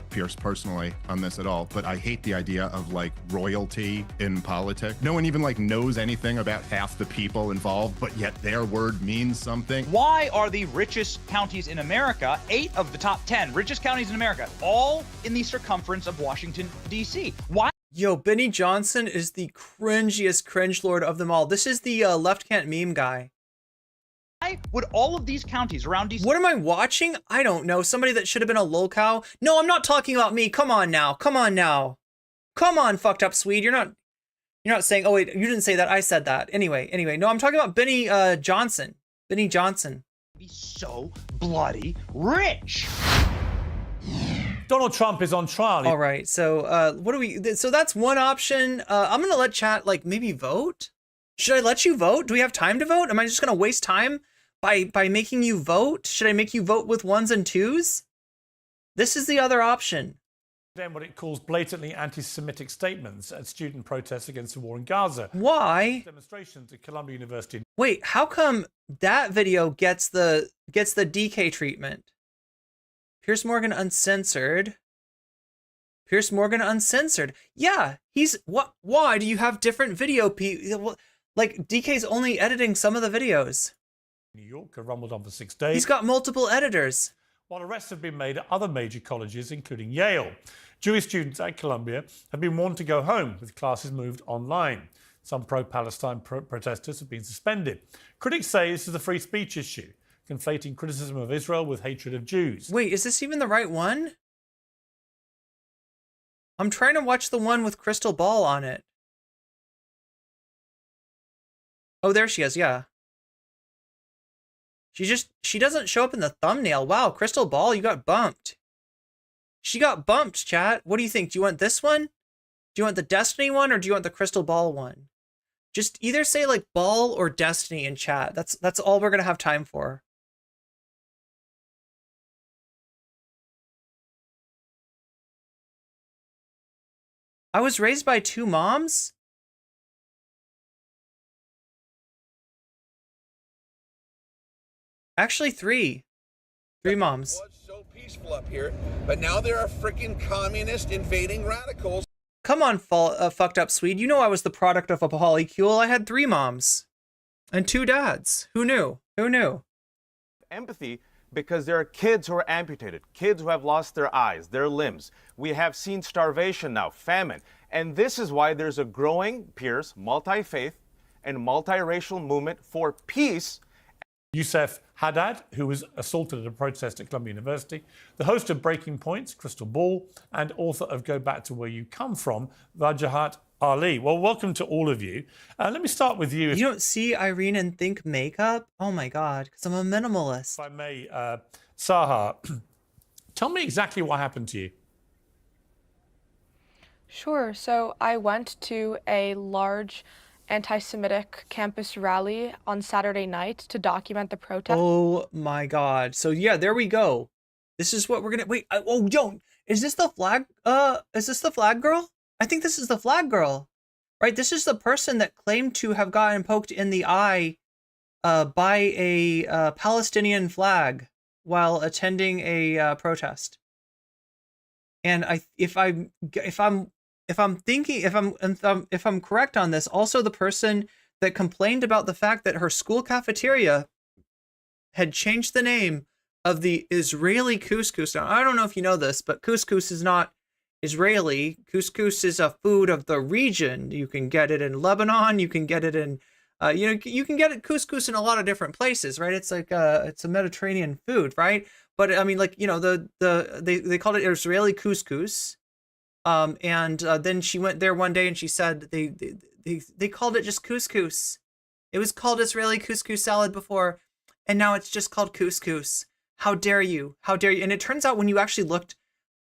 Speaker 21: Piers, personally on this at all, but I hate the idea of like royalty in politics. No one even like knows anything about half the people involved, but yet their word means something.
Speaker 20: Why are the richest counties in America, 8 of the top 10 richest counties in America, all in the circumference of Washington, D.C.? Why?
Speaker 1: Yo, Benny Johnson is the cringiest cringe lord of them all. This is the left can't meme guy.
Speaker 20: Why would all of these counties around DC?
Speaker 1: What am I watching? I don't know. Somebody that should have been a lolcow. No, I'm not talking about me. Come on now. Come on now. Come on, fucked up Swede. You're not saying, oh wait, you didn't say that. I said that. Anyway. No, I'm talking about Benny Johnson. Benny Johnson.
Speaker 20: Be so bloody rich.
Speaker 13: Donald Trump is on trial.
Speaker 1: All right. So what do we? So that's one option. I'm gonna let chat like maybe vote. Should I let you vote? Do we have time to vote? Am I just gonna waste time by making you vote? Should I make you vote with 1s and 2s? This is the other option.
Speaker 13: Then what it calls blatantly anti-Semitic statements at student protests against the war in Gaza.
Speaker 1: Why?
Speaker 13: Demonstrations at Columbia University.
Speaker 1: Wait, how come that video gets the DK treatment? Piers Morgan uncensored. Piers Morgan uncensored. Yeah, he's what? Why do you have different video? Like DK's only editing some of the videos.
Speaker 13: New York have rumbled on for 6 days.
Speaker 1: He's got multiple editors.
Speaker 13: While arrests have been made at other major colleges, including Yale. Jewish students at Columbia have been warned to go home with classes moved online. Some pro-Palestine protesters have been suspended. Critics say this is a free speech issue, conflating criticism of Israel with hatred of Jews.
Speaker 1: Wait, is this even the right one? I'm trying to watch the one with Crystal Ball on it. Oh, there she is, yeah. She doesn't show up in the thumbnail. Wow, Crystal Ball, you got bumped. She got bumped, chat. What do you think? Do you want this one? Do you want the Destiny one or do you want the Crystal Ball one? Just either say like Ball or Destiny in chat. That's all we're gonna have time for. I was raised by 2 moms? Actually 3. 3 moms.
Speaker 18: It was so peaceful up here, but now there are freaking communist invading radicals.
Speaker 1: Come on, fucked up Swede. You know I was the product of a polycule. I had 3 moms and 2 dads. Who knew? Who knew?
Speaker 7: Empathy because there are kids who are amputated, kids who have lost their eyes, their limbs. We have seen starvation now, famine. And this is why there's a growing, Piers, multi-faith and multiracial movement for peace.
Speaker 13: Youssef Haddad, who was assaulted at a protest at Columbia University, the host of Breaking Points, Crystal Ball, and author of Go Back to Where You Come From, Wajahat Ali. Well, welcome to all of you. Let me start with you.
Speaker 1: You don't see Irene and think makeup? Oh my God, because I'm a minimalist.
Speaker 13: If I may, Saha, tell me exactly what happened to you.
Speaker 9: Sure. So I went to a large anti-Semitic campus rally on Saturday night to document the protest.
Speaker 1: Oh my God. So yeah, there we go. This is what we're gonna wait. Oh, yo, is this the flag? Is this the flag girl? I think this is the flag girl, right? This is the person that claimed to have gotten poked in the eye by a Palestinian flag while attending a protest. And if I'm correct on this, also the person that complained about the fact that her school cafeteria had changed the name of the Israeli couscous. Now, I don't know if you know this, but couscous is not Israeli. Couscous is a food of the region. You can get it in Lebanon. You can get it in, you can get it couscous in a lot of different places, right? It's like it's a Mediterranean food, right? But I mean, like, they called it Israeli couscous. And then she went there one day and she said they called it just couscous. It was called Israeli couscous salad before, and now it's just called couscous. How dare you? How dare you? And it turns out when you actually looked,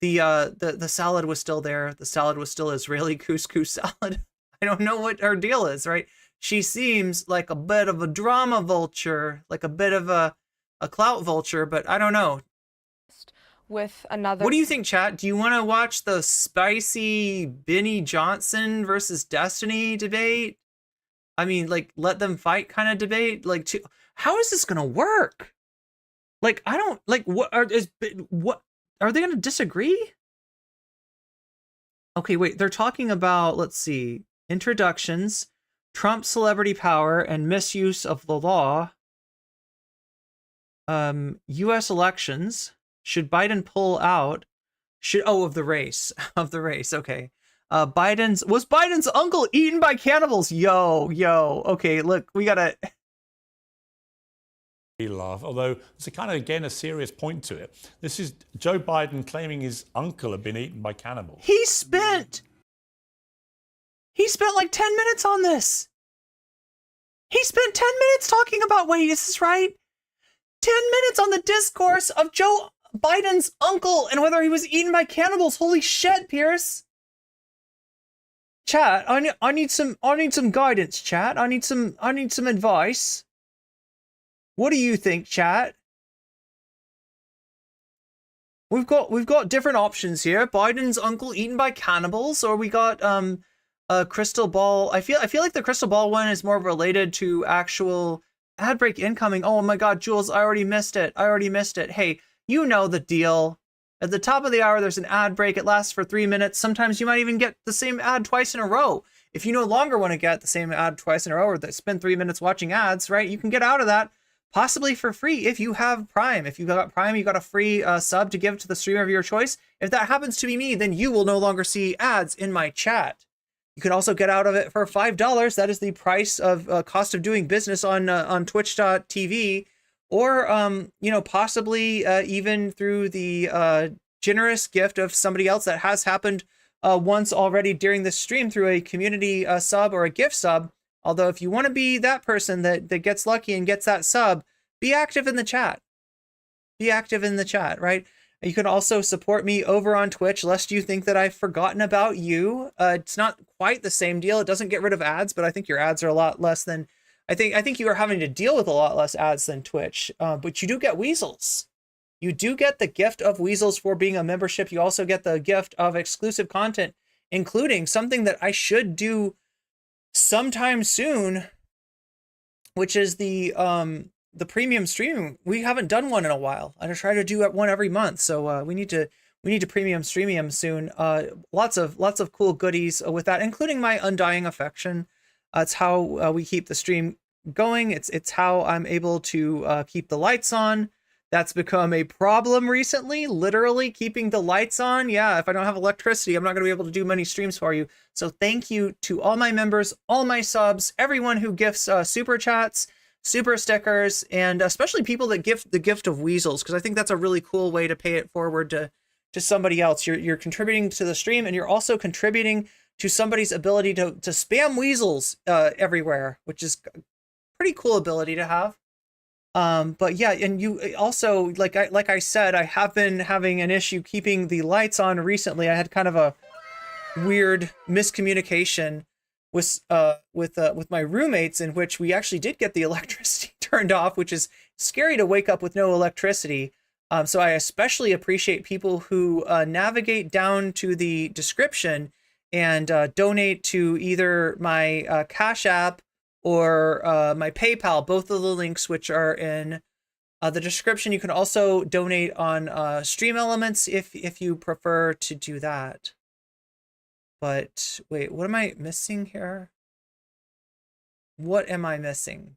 Speaker 1: the salad was still there. The salad was still Israeli couscous salad. I don't know what her deal is, right? She seems like a bit of a drama vulture, like a bit of a clout vulture, but I don't know.
Speaker 9: With another.
Speaker 1: What do you think, chat? Do you want to watch the spicy Benny Johnson versus Destiny debate? I mean, like, let them fight kind of debate? Like, How is this gonna work? Like, I don't like what are they gonna disagree? Okay, wait, they're talking about, let's see, introductions, Trump's celebrity power and misuse of the law. US elections. Should Biden pull out? Of the race. Of the race, okay. Was Biden's uncle eaten by cannibals? Yo. Okay, look, we gotta
Speaker 13: laugh, although there's a kind of, again, a serious point to it. This is Joe Biden claiming his uncle had been eaten by cannibals.
Speaker 1: He spent like 10 minutes on this. He spent 10 minutes talking about, wait, is this right? 10 minutes on the discourse of Joe Biden's uncle and whether he was eaten by cannibals. Holy shit, Piers. Chat, I need some guidance, chat. I need some advice. What do you think, chat? We've got different options here. Biden's uncle eaten by cannibals, or we got a crystal ball. I feel like the crystal ball one is more related to actual ad break incoming. Oh my god, Jules, I already missed it. Hey, you know the deal. At the top of the hour, there's an ad break. It lasts for 3 minutes. Sometimes you might even get the same ad twice in a row. If you no longer want to get the same ad twice in a row or spend 3 minutes watching ads, right? You can get out of that possibly for free if you have Prime. If you got Prime, you got a free sub to give to the streamer of your choice. If that happens to be me, then you will no longer see ads in my chat. You can also get out of it for $5. That is the price of cost of doing business on Twitch.tv. Or, possibly even through the generous gift of somebody else that has happened once already during this stream through a community sub or a gift sub. Although if you want to be that person that gets lucky and gets that sub, be active in the chat. Be active in the chat, right? You can also support me over on Twitch, lest you think that I've forgotten about you. It's not quite the same deal. It doesn't get rid of ads, but I think your ads are a lot less than... I think you are having to deal with a lot less ads than Twitch, but you do get weasels. You do get the gift of weasels for being a membership. You also get the gift of exclusive content, including something that I should do sometime soon, which is the premium stream. We haven't done one in a while. I try to do one every month, so we need to premium streamium soon. Lots of cool goodies with that, including my undying affection. It's how we keep the stream going. It's how I'm able to keep the lights on. That's become a problem recently, literally keeping the lights on. Yeah, if I don't have electricity, I'm not going to be able to do many streams for you. So thank you to all my members, all my subs, everyone who gifts super chats, super stickers, and especially people that gift the gift of weasels, because I think that's a really cool way to pay it forward to somebody else. You're contributing to the stream, and you're also contributing to somebody's ability to spam weasels everywhere, which is a pretty cool ability to have. But yeah, and you also, like I said, I have been having an issue keeping the lights on recently. I had kind of a weird miscommunication with my roommates, in which we actually did get the electricity turned off, which is scary to wake up with no electricity. So I especially appreciate people who navigate down to the description and donate to either my Cash App or my PayPal, both of the links which are in the description. You can also donate on Stream Elements if you prefer to do that. But wait, what am I missing here? What am I missing?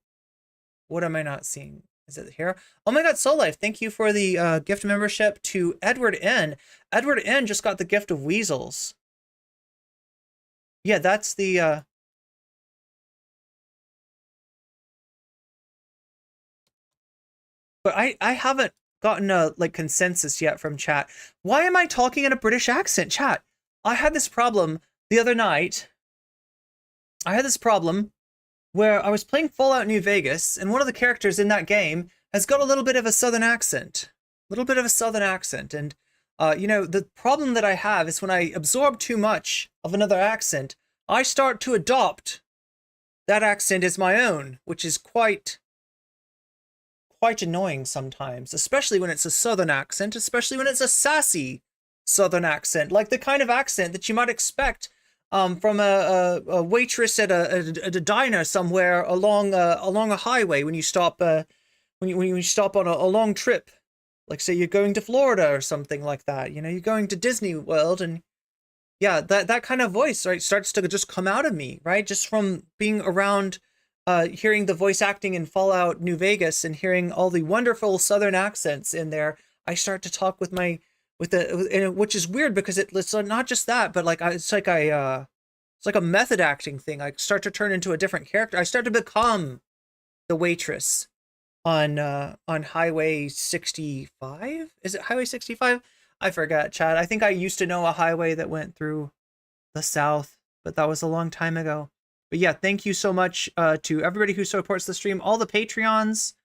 Speaker 1: What am I not seeing? Is it here? Oh my god, Soul Life, thank you for the gift membership to Edward N. Edward N just got the gift of weasels. Yeah, that's the but I haven't gotten a consensus yet from chat. Why am I talking in a British accent, chat? I had this problem the other night. I had this problem where I was playing Fallout New Vegas, and one of the characters in that game has got a little bit of a southern accent. And the problem that I have is when I absorb too much of another accent, I start to adopt that accent as my own, which is quite annoying sometimes, especially when it's a southern accent, especially when it's a sassy southern accent, like the kind of accent that you might expect from a waitress at a diner somewhere along a highway when you stop when you stop on a long trip, like say you're going to Florida or something like that. You know, you're going to Disney World, and yeah, that kind of voice, right, starts to just come out of me, right, just from being around, hearing the voice acting in Fallout New Vegas and hearing all the wonderful Southern accents in there. I start to talk with my which is weird because it's not just that, but like it's like a method acting thing. I start to turn into a different character. I start to become the waitress on Highway 65. Is it Highway 65? I forgot, Chad. I think I used to know a highway that went through the South, but that was a long time ago. But yeah, thank you so much to everybody who supports the stream, all the Patreons,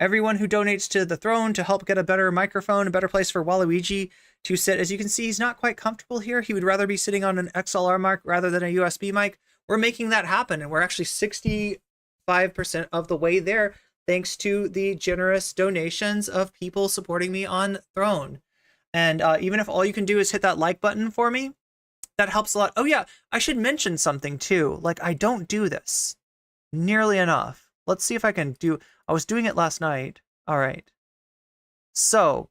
Speaker 1: everyone who donates to the throne to help get a better microphone, a better place for Waluigi to sit. As you can see, he's not quite comfortable here. He would rather be sitting on an XLR mic rather than a USB mic. We're making that happen, and we're actually 65% of the way there, thanks to the generous donations of people supporting me on Throne. And even if all you can do is hit that like button for me, that helps a lot. Oh yeah, I should mention something too. Like, I don't do this nearly enough. Let's see if I can do... I was doing it last night. All right. So,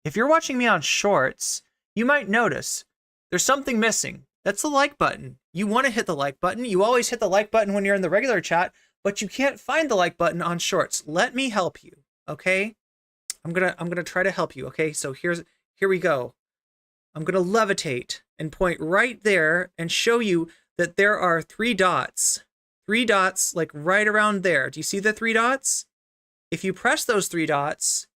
Speaker 1: if you're watching me on Shorts, you might notice there's something missing. That's the like button. You want to hit the like button. You always hit the like button when you're in the regular chat, but you can't find the like button on Shorts. Let me help you, okay? I'm gonna try to help you, okay? So here we go. I'm gonna levitate and point right there and show you that there are 3 dots. 3 dots, like right around there. Do you see the 3 dots? If you press those 3 dots,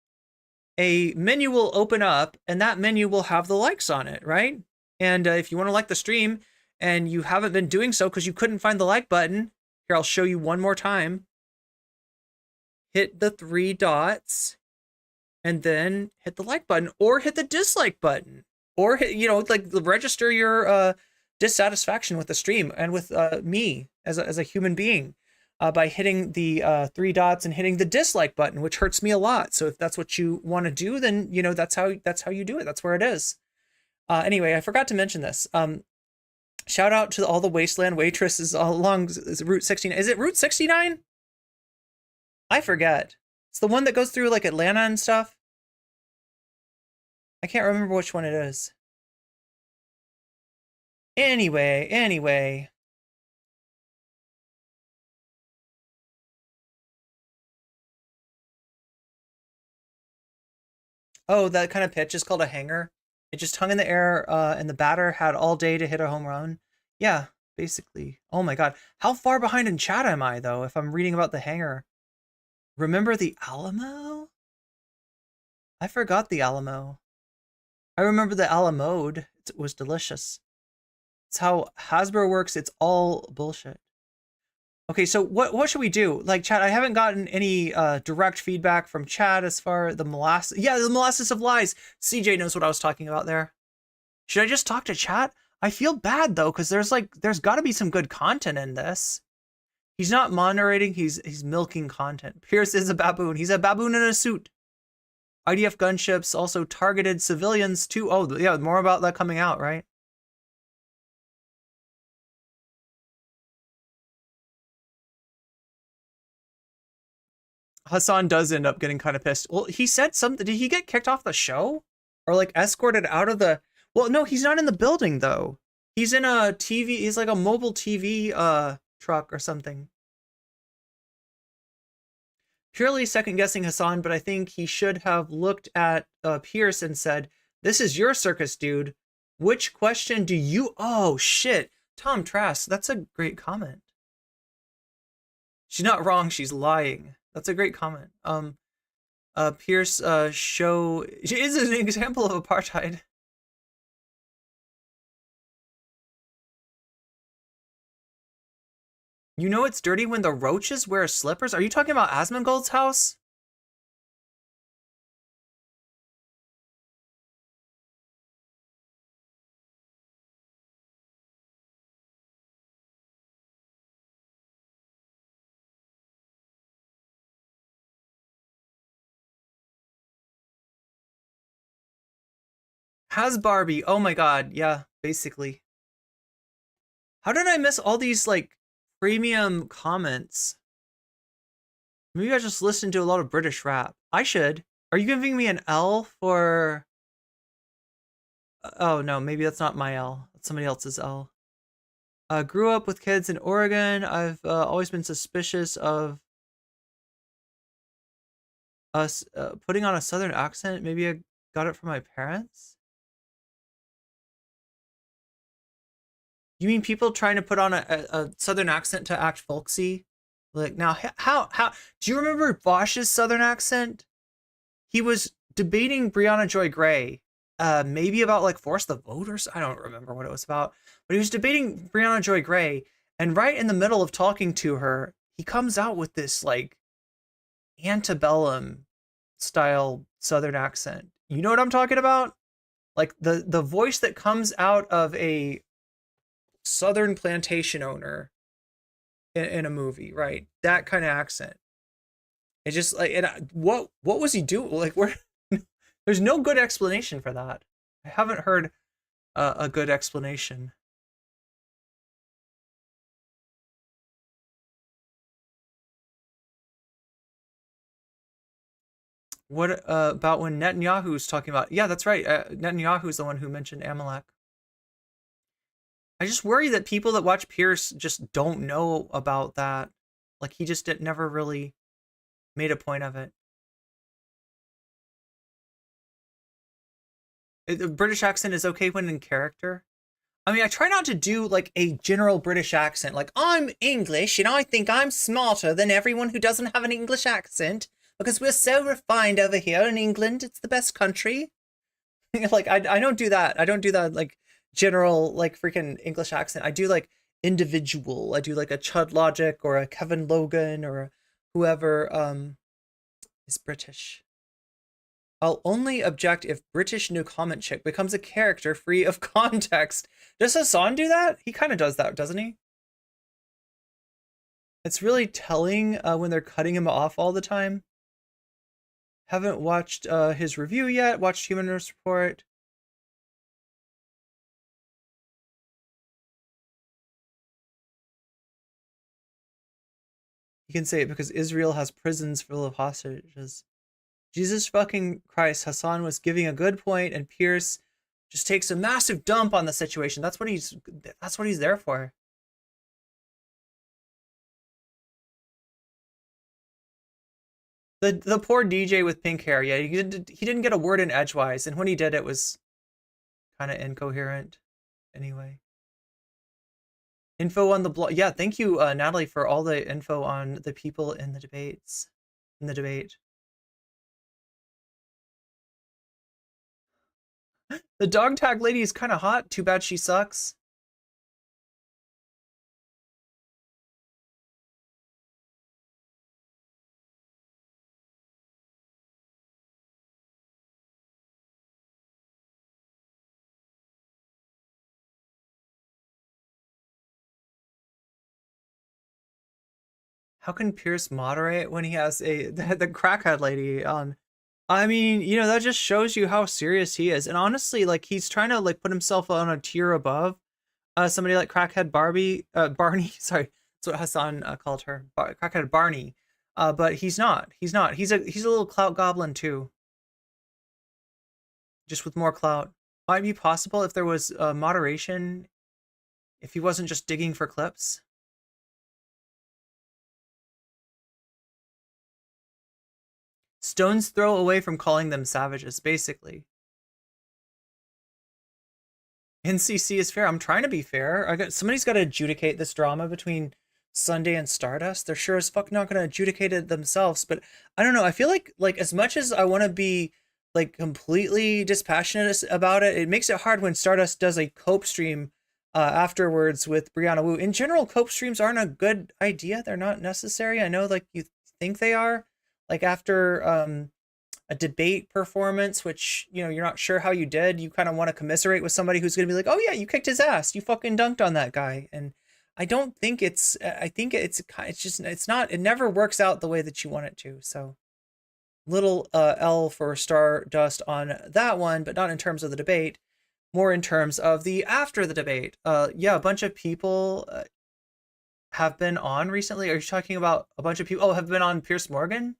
Speaker 1: a menu will open up, and that menu will have the likes on it, right? And if you want to like the stream and you haven't been doing so because you couldn't find the like button, here, I'll show you one more time. Hit the 3 dots and then hit the like button, or hit the dislike button, or hit, you know, like register your dissatisfaction with the stream and with me as a human being. By hitting the 3 dots and hitting the dislike button, which hurts me a lot. So if that's what you want to do, then you know that's how you do it. That's where it is. Anyway, I forgot to mention this. Shout out to all the Wasteland waitresses along Route 69. Is it Route 69? I forget. It's the one that goes through like Atlanta and stuff. I can't remember which one it is. Anyway. Oh, that kind of pitch is called a hanger. It just hung in the air, and the batter had all day to hit a home run. Yeah, basically. Oh my god. How far behind in chat am I, though, if I'm reading about the hanger? Remember the Alamo? I forgot the Alamo. I remember the Alamode. It was delicious. It's how Hasbro works. It's all bullshit. Okay, so what should we do? Like, chat, I haven't gotten any direct feedback from chat as far the molasses. Yeah, the molasses of lies. CJ knows what I was talking about there. Should I just talk to chat? I feel bad though, because there's got to be some good content in this. He's not moderating. He's milking content. Piers is a baboon. He's a baboon in a suit. IDF gunships also targeted civilians too. Oh yeah, more about that coming out, right? Hasan does end up getting kind of pissed. Well, he said something. Did he get kicked off the show? Or like escorted out of the... Well, no, he's not in the building though. He's in a TV, he's like a mobile TV truck or something. Purely second guessing Hasan, but I think he should have looked at Piers and said, "This is your circus, dude. Which question do you..." Oh, shit. Tom Trask, that's a great comment. She's not wrong, she's lying. That's a great comment. Piers show is an example of apartheid. You know it's dirty when the roaches wear slippers? Are you talking about Asmongold's house? Has Barbie. Oh my god, yeah, basically. How did I miss all these like premium comments? Maybe I just listened to a lot of British rap. I should. Are you giving me an L for... Oh no, maybe that's not my L. That's somebody else's L. Grew up with kids in Oregon. I've always been suspicious of us putting on a southern accent. Maybe I got it from my parents. You mean people trying to put on a southern accent to act folksy? Like, now, how do you remember Bosch's southern accent? He was debating Brianna Joy Gray, maybe about like Force the Voters. I don't remember what it was about, but he was debating Brianna Joy Gray, and right in the middle of talking to her, he comes out with this like antebellum style southern accent. You know what I'm talking about? Like the voice that comes out of a southern plantation owner in a movie, right? That kind of accent. It's just like, and what was he doing? Like, where? There's no good explanation for that. I haven't heard a good explanation. What about when Netanyahu was talking about? Yeah, that's right. Netanyahu's the one who mentioned Amalek. I just worry that people that watch Piers just don't know about that. Like, he just never really made a point of it. The British accent is okay when in character. I mean, I try not to do like a general British accent. Like, I'm English and I think I'm smarter than everyone who doesn't have an English accent because we're so refined over here in England. It's the best country. Like, I don't do that. I don't do that like general like freaking English accent. I do like individual. I do like a Chud Logic or a Kevin Logan or whoever is British. I'll only object if British nocommentchick becomes a character free of context. Does Hasan do that? He kind of does that, doesn't he? It's really telling when they're cutting him off all the time. Haven't watched his review yet. Watched Human Rights Report. You can say it because Israel has prisons full of hostages. Jesus fucking Christ, Hasan was giving a good point and Piers just takes a massive dump on the situation. That's what he's there for. The poor DJ with pink hair, yeah, he didn't get a word in edgewise, and when he did, it was kind of incoherent anyway. Info on the blog. Yeah, thank you, Natalie, for all the info on the people in the debates. In the debate. The dog tag lady is kind of hot. Too bad she sucks. How can Piers moderate when he has the crackhead lady on? I mean, you know, that just shows you how serious he is. And honestly, like, he's trying to like put himself on a tier above somebody like crackhead Barney. Sorry, that's what Hasan called her, crackhead Barney. But he's not. He's a little clout goblin too. Just with more clout. Might be possible if there was moderation. If he wasn't just digging for clips. Stone's throw away from calling them savages, basically. NCC is fair. I'm trying to be fair. Somebody's got to adjudicate this drama between Sunday and Stardust. They're sure as fuck not going to adjudicate it themselves. But I don't know. I feel like as much as I want to be like completely dispassionate about it, it makes it hard when Stardust does a cope stream afterwards with Brianna Wu. In general, cope streams aren't a good idea. They're not necessary. I know like you think they are. Like after a debate performance, which, you know, you're not sure how you did, you kind of want to commiserate with somebody who's going to be like, oh yeah, you kicked his ass. You fucking dunked on that guy. And I don't think I think it's not, it never works out the way that you want it to. So little L for Stardust on that one, but not in terms of the debate. more in terms of the after the debate. Yeah, a bunch of people have been on recently. Are you talking about a bunch of people? Oh, have been on Piers Morgan?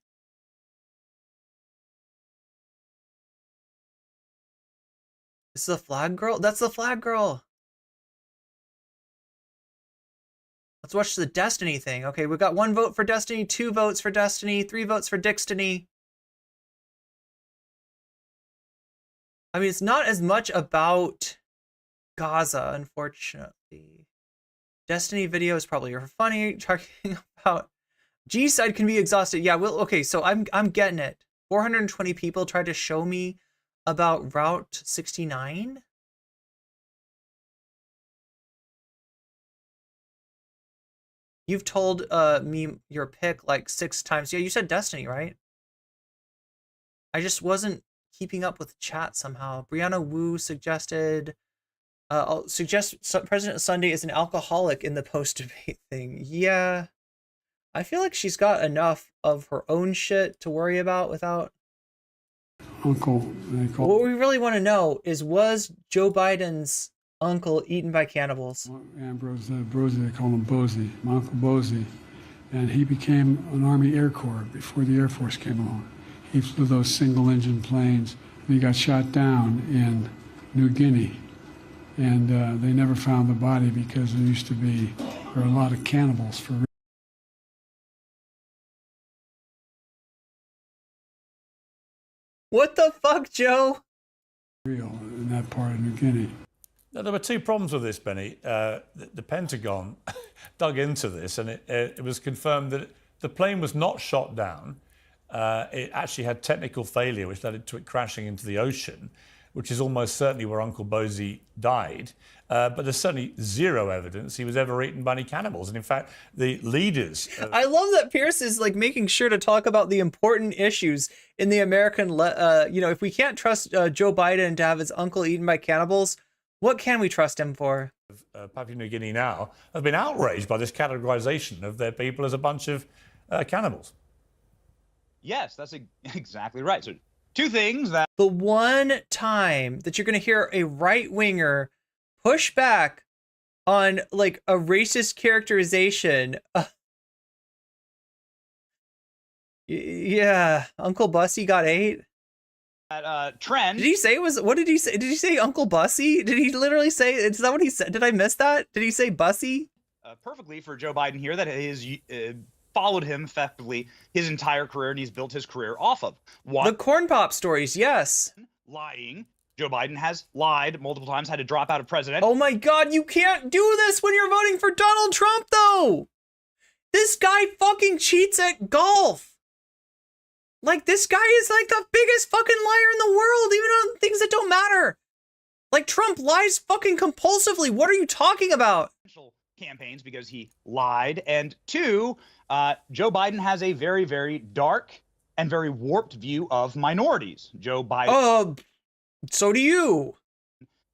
Speaker 1: This is the flag girl? That's the flag girl. Let's watch the Destiny thing. Okay, we got 1 vote for Destiny, 2 votes for Destiny, 3 votes for Dixtony. I mean, it's not as much about Gaza, unfortunately. Destiny video is probably funny. Talking about G-side can be exhausted. Yeah, well, okay, so I'm getting it. 420 people tried to show me about Route 69. You've told me your pick like 6 times. Yeah, you said Destiny, right? I just wasn't keeping up with chat somehow. Brianna Wu suggested, I'll suggest President Sunday is an alcoholic in the post-debate thing. Yeah, I feel like she's got enough of her own shit to worry about without...
Speaker 10: Uncle.
Speaker 1: What we really want to know is, was Joe Biden's uncle eaten by cannibals?
Speaker 10: Ambrose Brosey, they call him Bozy, my Uncle Bozy. And he became an Army Air Corps before the Air Force came along. He flew those single-engine planes. And he got shot down in New Guinea. And they never found the body because there were a lot of cannibals for...
Speaker 1: What the fuck, Joe?
Speaker 10: Real in that part of New Guinea.
Speaker 13: Now, there were 2 problems with this, Benny. The Pentagon dug into this, and it was confirmed that the plane was not shot down. It actually had technical failure, which led to it crashing into the ocean, which is almost certainly where Uncle Bozy died. But there's certainly 0 evidence he was ever eaten by any cannibals. And in fact, the leaders...
Speaker 1: I love that Piers is like making sure to talk about the important issues in the American... if we can't trust Joe Biden to have his uncle eaten by cannibals, what can we trust him for?
Speaker 13: Papua New Guinea now have been outraged by this categorization of their people as a bunch of cannibals.
Speaker 20: Yes, that's exactly right. So 2 things that...
Speaker 1: The one time that you're going to hear a right-winger push back on like a racist characterization. Yeah, Uncle Bussy got 8.
Speaker 20: Trend.
Speaker 1: Did he say it was, what did he say? Did he say Uncle Bussy? Did he literally say, is that what he said? Did I miss that? Did he say Bussy?
Speaker 20: Perfectly for Joe Biden here, that is followed him effectively his entire career, and he's built his career off of.
Speaker 1: The corn pop stories, yes.
Speaker 20: Lying. Joe Biden has lied multiple times, had to drop out of president.
Speaker 1: Oh my God, you can't do this when you're voting for Donald Trump, though. This guy fucking cheats at golf. Like, this guy is like the biggest fucking liar in the world, even on things that don't matter. Like, Trump lies fucking compulsively. What are you talking about?
Speaker 20: Campaigns because he lied. And 2, Joe Biden has a very, very dark and very warped view of minorities. Joe Biden...
Speaker 1: so do you.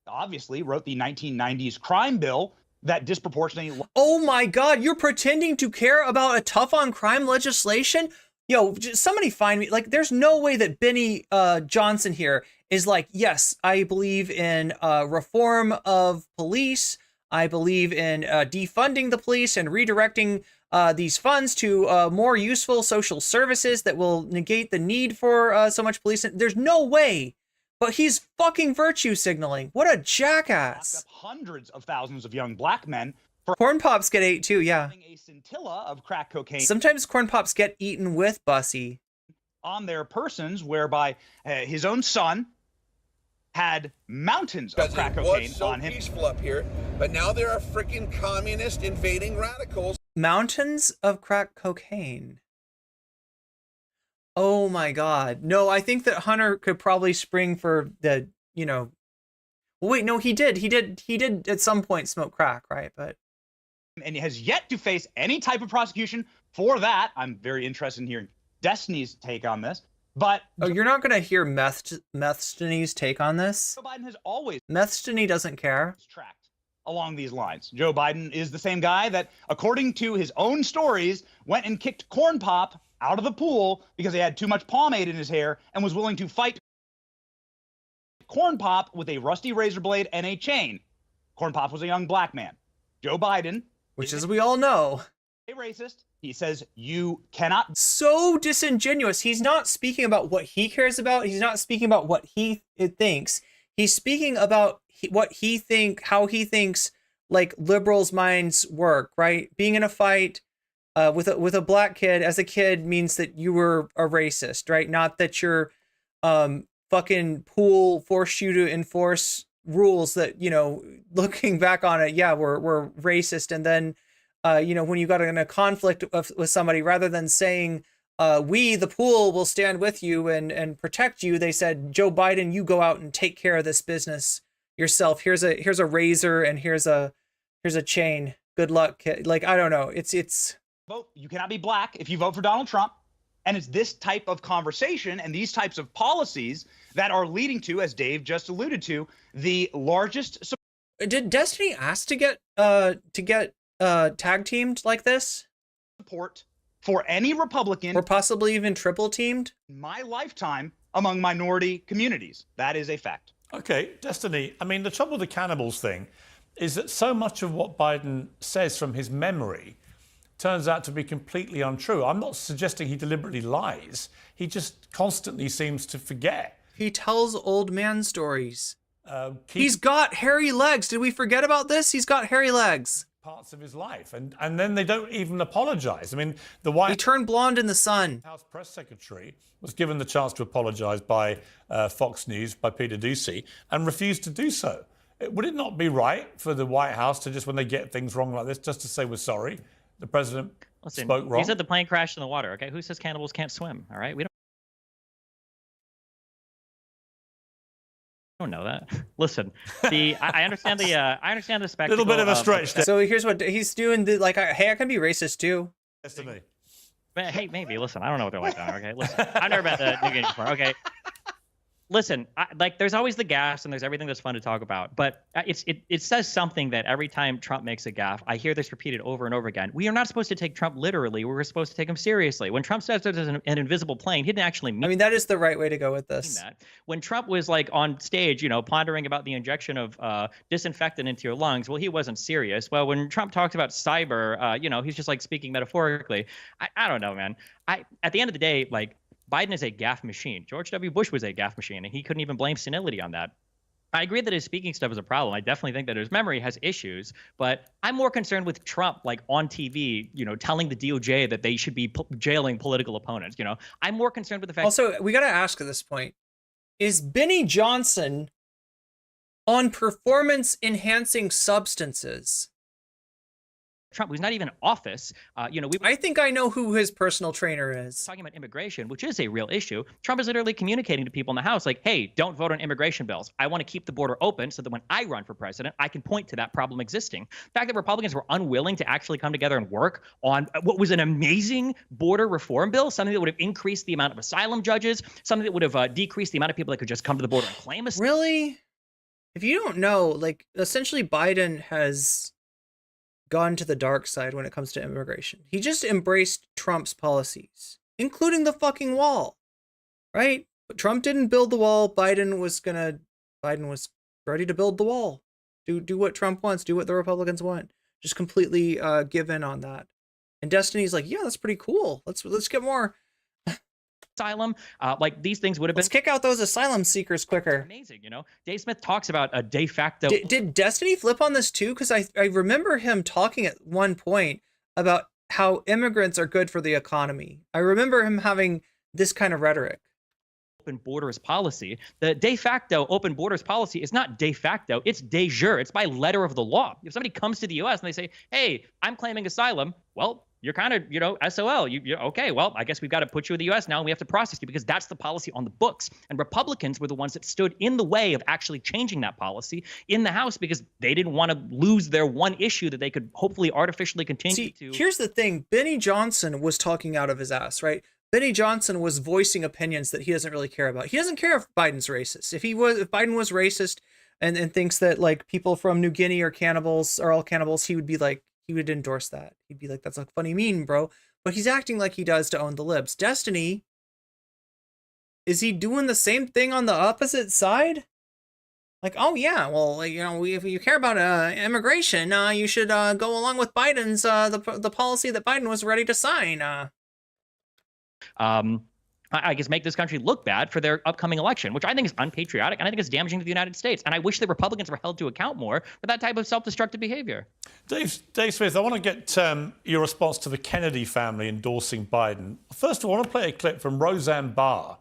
Speaker 20: Obviously wrote the 1990s crime bill that disproportionately...
Speaker 1: Oh my God, you're pretending to care about a tough on crime legislation? Yo, somebody find me. Like, there's no way that Benny Johnson here is like, yes, I believe in reform of police. I believe in defunding the police and redirecting these funds to more useful social services that will negate the need for so much police. There's no way. But he's fucking virtue signaling. What a jackass.
Speaker 20: Hundreds of thousands of young black men for
Speaker 1: corn pops get 8 too, yeah.
Speaker 20: A scintilla of crack cocaine.
Speaker 1: Sometimes corn pops get eaten with Bussy.
Speaker 20: On their persons, whereby his own son had mountains of crack cocaine on him.
Speaker 18: Peaceful up here, but now there are freaking communist invading radicals.
Speaker 1: Mountains of crack cocaine. Oh my God. No, I think that Hunter could probably spring for the, well, wait, no, he did at some point smoke crack, right? But.
Speaker 20: And he has yet to face any type of prosecution for that. I'm very interested in hearing Destiny's take on this. But
Speaker 1: oh, you're not gonna hear Methstony's take on this?
Speaker 20: Joe Biden has always
Speaker 1: Methstony doesn't care.
Speaker 20: Tracked along these lines. Joe Biden is the same guy that, according to his own stories, went and kicked Corn Pop out of the pool because he had too much pomade in his hair and was willing to fight Corn Pop with a rusty razor blade and a chain. Corn Pop was a young black man. Joe Biden,
Speaker 1: which as we all know,
Speaker 20: a racist. He says you cannot.
Speaker 1: So disingenuous. He's not speaking about what he cares about. He's not speaking about what he thinks. He's speaking about how he thinks like liberals' minds work, right? Being in a fight with a black kid as a kid means that you were a racist, right? Not that your fucking pool forced you to enforce rules that, you know, looking back on it, yeah, we're racist. And then you know, when you got in a conflict with somebody, rather than saying, we, the pool, will stand with you and protect you, they said, Joe Biden, you go out and take care of this business yourself. Here's a razor and here's a chain. Good luck, kid. Like, I don't know. It's
Speaker 20: vote. You cannot be black if you vote for Donald Trump. And it's this type of conversation and these types of policies that are leading to, as Dave just alluded to, the largest.
Speaker 1: Did Destiny ask to get tag teamed like this?
Speaker 20: Support for any Republican,
Speaker 1: or possibly even triple teamed
Speaker 20: in my lifetime among minority communities. That is a fact.
Speaker 13: Okay, Destiny. I mean, the trouble with the cannibals thing is that so much of what Biden says from his memory turns out to be completely untrue. I'm not suggesting he deliberately lies. He just constantly seems to forget.
Speaker 1: He tells old man stories. He's got hairy legs. Did we forget about this? He's got hairy legs.
Speaker 13: Parts of his life, and then they don't even apologize. I mean,
Speaker 1: he turned blonde in the sun.
Speaker 13: House press secretary was given the chance to apologize by Fox News, by Peter Doocy, and refused to do so. Would it not be right for the White House to just, when they get things wrong like this, just to say we're sorry? The president spoke wrong.
Speaker 22: He said the plane crashed in the water. Okay, who says cannibals can't swim? All right, we don't know that. Listen, I understand the spectacle.
Speaker 13: Little bit of a stretch.
Speaker 1: So here's what he's doing. Hey, I can be racist too.
Speaker 13: Destiny.
Speaker 22: Hey, maybe. Listen, I don't know what they're like down. Okay, listen, I've never been to New Guinea before. Okay. Listen, there's always the gaffes and there's everything that's fun to talk about, but it says something that every time Trump makes a gaffe, I hear this repeated over and over again. We are not supposed to take Trump literally. We're supposed to take him seriously. When Trump says there's an invisible plane, he didn't actually mean.
Speaker 1: I mean, that is the right way to go with this.
Speaker 22: That. When Trump was like on stage, you know, pondering about the injection of disinfectant into your lungs, well, he wasn't serious. Well, when Trump talks about cyber, you know, he's just like speaking metaphorically. I don't know, man. At the end of the day, like, Biden is a gaffe machine. George W. Bush was a gaffe machine, and he couldn't even blame senility on that. I agree that his speaking stuff is a problem. I definitely think that his memory has issues, but I'm more concerned with Trump, like on TV, you know, telling the DOJ that they should be jailing political opponents. You know, I'm more concerned with the fact.
Speaker 1: Also, we got to ask at this point: is Benny Johnson on performance-enhancing substances?
Speaker 22: Trump, who's not even in office, you know,
Speaker 1: I think I know who his personal trainer is.
Speaker 22: Talking about immigration, which is a real issue. Trump is literally communicating to people in the House, like, hey, don't vote on immigration bills. I want to keep the border open so that when I run for president, I can point to that problem existing. The fact that Republicans were unwilling to actually come together and work on what was an amazing border reform bill, something that would have increased the amount of asylum judges, something that would have decreased the amount of people that could just come to the border and claim asylum.
Speaker 1: Really? If you don't know, like, essentially Biden has gone to the dark side when it comes to immigration. He just embraced Trump's policies, including the fucking wall, right? But Trump didn't build the wall. Biden was ready to build the wall. Do what Trump wants. Do what the Republicans want. Just completely give in on that. And Destiny's like, yeah, that's pretty cool. Let's get more
Speaker 22: asylum. Like these things would have been.
Speaker 1: Let's kick out those asylum seekers quicker.
Speaker 22: Amazing, you know. Dave Smith talks about a de facto.
Speaker 1: Did Destiny flip on this too? Because I remember him talking at one point about how immigrants are good for the economy. I remember him having this kind of rhetoric.
Speaker 22: Open borders policy. The de facto open borders policy is not de facto. It's de jure. It's by letter of the law. If somebody comes to the U.S. and they say, "Hey, I'm claiming asylum," well, you're kind of, you know, SOL. You're okay. Well, I guess we've got to put you in the U.S. now, and we have to process you because that's the policy on the books. And Republicans were the ones that stood in the way of actually changing that policy in the House because they didn't want to lose their one issue that they could hopefully artificially continue to.
Speaker 1: Here's the thing: Benny Johnson was talking out of his ass, right? Benny Johnson was voicing opinions that he doesn't really care about. He doesn't care if Biden's racist. If Biden was racist and thinks that like people from New Guinea are cannibals, are all cannibals, he would be like, he would endorse that. He'd be like, that's a funny meme, bro. But he's acting like he does to own the libs. Destiny, is he doing the same thing on the opposite side? Like, oh yeah, well, you know, if you care about immigration, you should go along with Biden's the policy that Biden was ready to sign.
Speaker 22: I guess make this country look bad for their upcoming election, which I think is unpatriotic and I think is damaging to the United States. And I wish the Republicans were held to account more for that type of self-destructive behavior.
Speaker 13: Dave Smith, I want to get your response to the Kennedy family endorsing Biden. First of all, I want to play a clip from Roseanne Barr,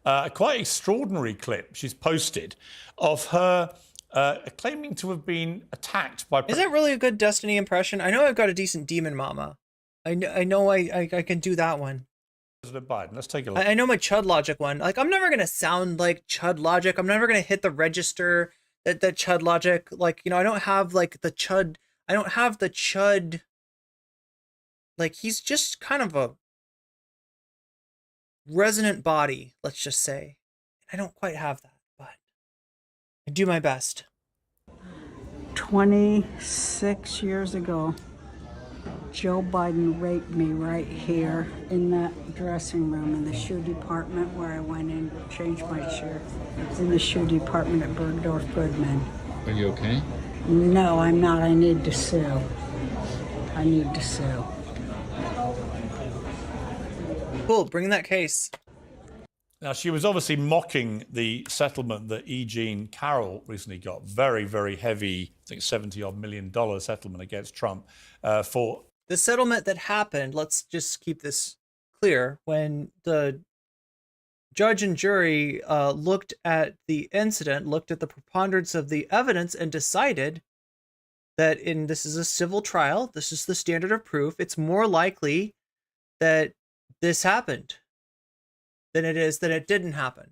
Speaker 13: a quite extraordinary clip she's posted of her claiming to have been attacked by...
Speaker 1: Is that really a good Destiny impression? I know I've got a decent demon mama. I know I can do that one.
Speaker 13: President Biden. Let's take a look.
Speaker 1: I know my Chud Logic one. Like, I'm never gonna sound like Chud Logic. I'm never gonna hit the register that Chud Logic. Like, you know, I don't have like the Chud. I don't have the Chud. Like, he's just kind of a resonant body, let's just say. I don't quite have that, but I do my best.
Speaker 11: 26 years ago, Joe Biden raped me right here in that dressing room in the shoe department where I went in, changed my shoe. It's in the shoe department at Bergdorf Goodman.
Speaker 12: Are you okay?
Speaker 11: No, I'm not. I need to sue. I need to sue.
Speaker 1: Cool, bring that case.
Speaker 13: Now, she was obviously mocking the settlement that E. Jean Carroll recently got. Very, very heavy, I think $70-odd million settlement against Trump for...
Speaker 1: The settlement that happened, let's just keep this clear, when the judge and jury looked at the incident, looked at the preponderance of the evidence, and decided that this is a civil trial, this is the standard of proof, it's more likely that this happened than it is that it didn't happen.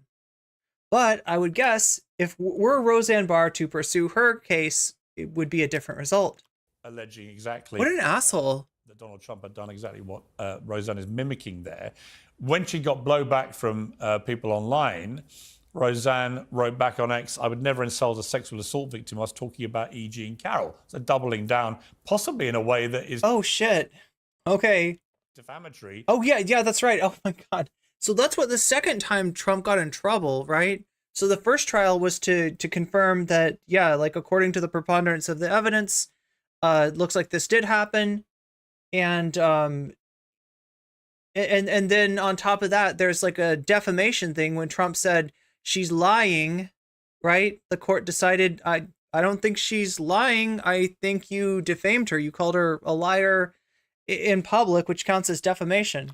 Speaker 1: But I would guess if were Roseanne Barr to pursue her case, it would be a different result.
Speaker 13: Alleging exactly...
Speaker 1: What an asshole.
Speaker 13: That Donald Trump had done exactly what Roseanne is mimicking there. When she got blowback from people online, Roseanne wrote back on X, "I would never insult a sexual assault victim. I was talking about E. Jean Carroll." So doubling down, possibly in a way that is...
Speaker 1: Oh, shit. Okay.
Speaker 13: Defamatory.
Speaker 1: Oh, yeah, that's right. Oh, my God. So that's what the second time Trump got in trouble, right? So the first trial was to confirm that, yeah, like according to the preponderance of the evidence, it looks like this did happen. And then on top of that, there's like a defamation thing when Trump said she's lying, right? The court decided, I don't think she's lying. I think you defamed her. You called her a liar in public, which counts as defamation.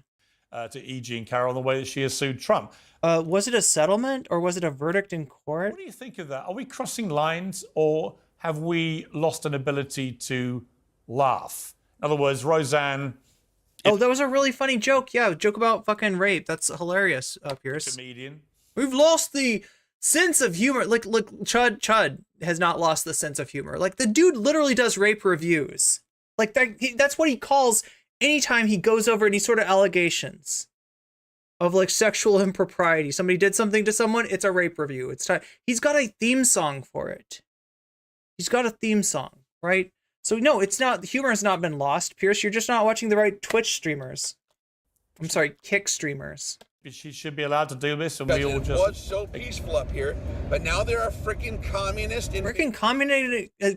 Speaker 13: To E. Jean Carroll, the way that she has sued Trump.
Speaker 1: Was it a settlement or was it a verdict in court?
Speaker 13: What do you think of that? Are we crossing lines or have we lost an ability to laugh? In other words, Roseanne...
Speaker 1: Oh, that was a really funny joke. Yeah, joke about fucking rape. That's hilarious, Piers.
Speaker 13: Comedian.
Speaker 1: We've lost the sense of humor. Look, Chud has not lost the sense of humor. Like, the dude literally does rape reviews. Like, that's what he calls anytime he goes over any sort of allegations of, like, sexual impropriety. Somebody did something to someone, it's a rape review. It's time. He's got a theme song for it. He's got a theme song, right? So no, it's not. The humor has not been lost, Pierce. You're just not watching the right Twitch streamers. I'm sorry, Kick streamers.
Speaker 13: She should be allowed to do this, and we all just...
Speaker 18: It was so peaceful up here, but now there are freaking communist...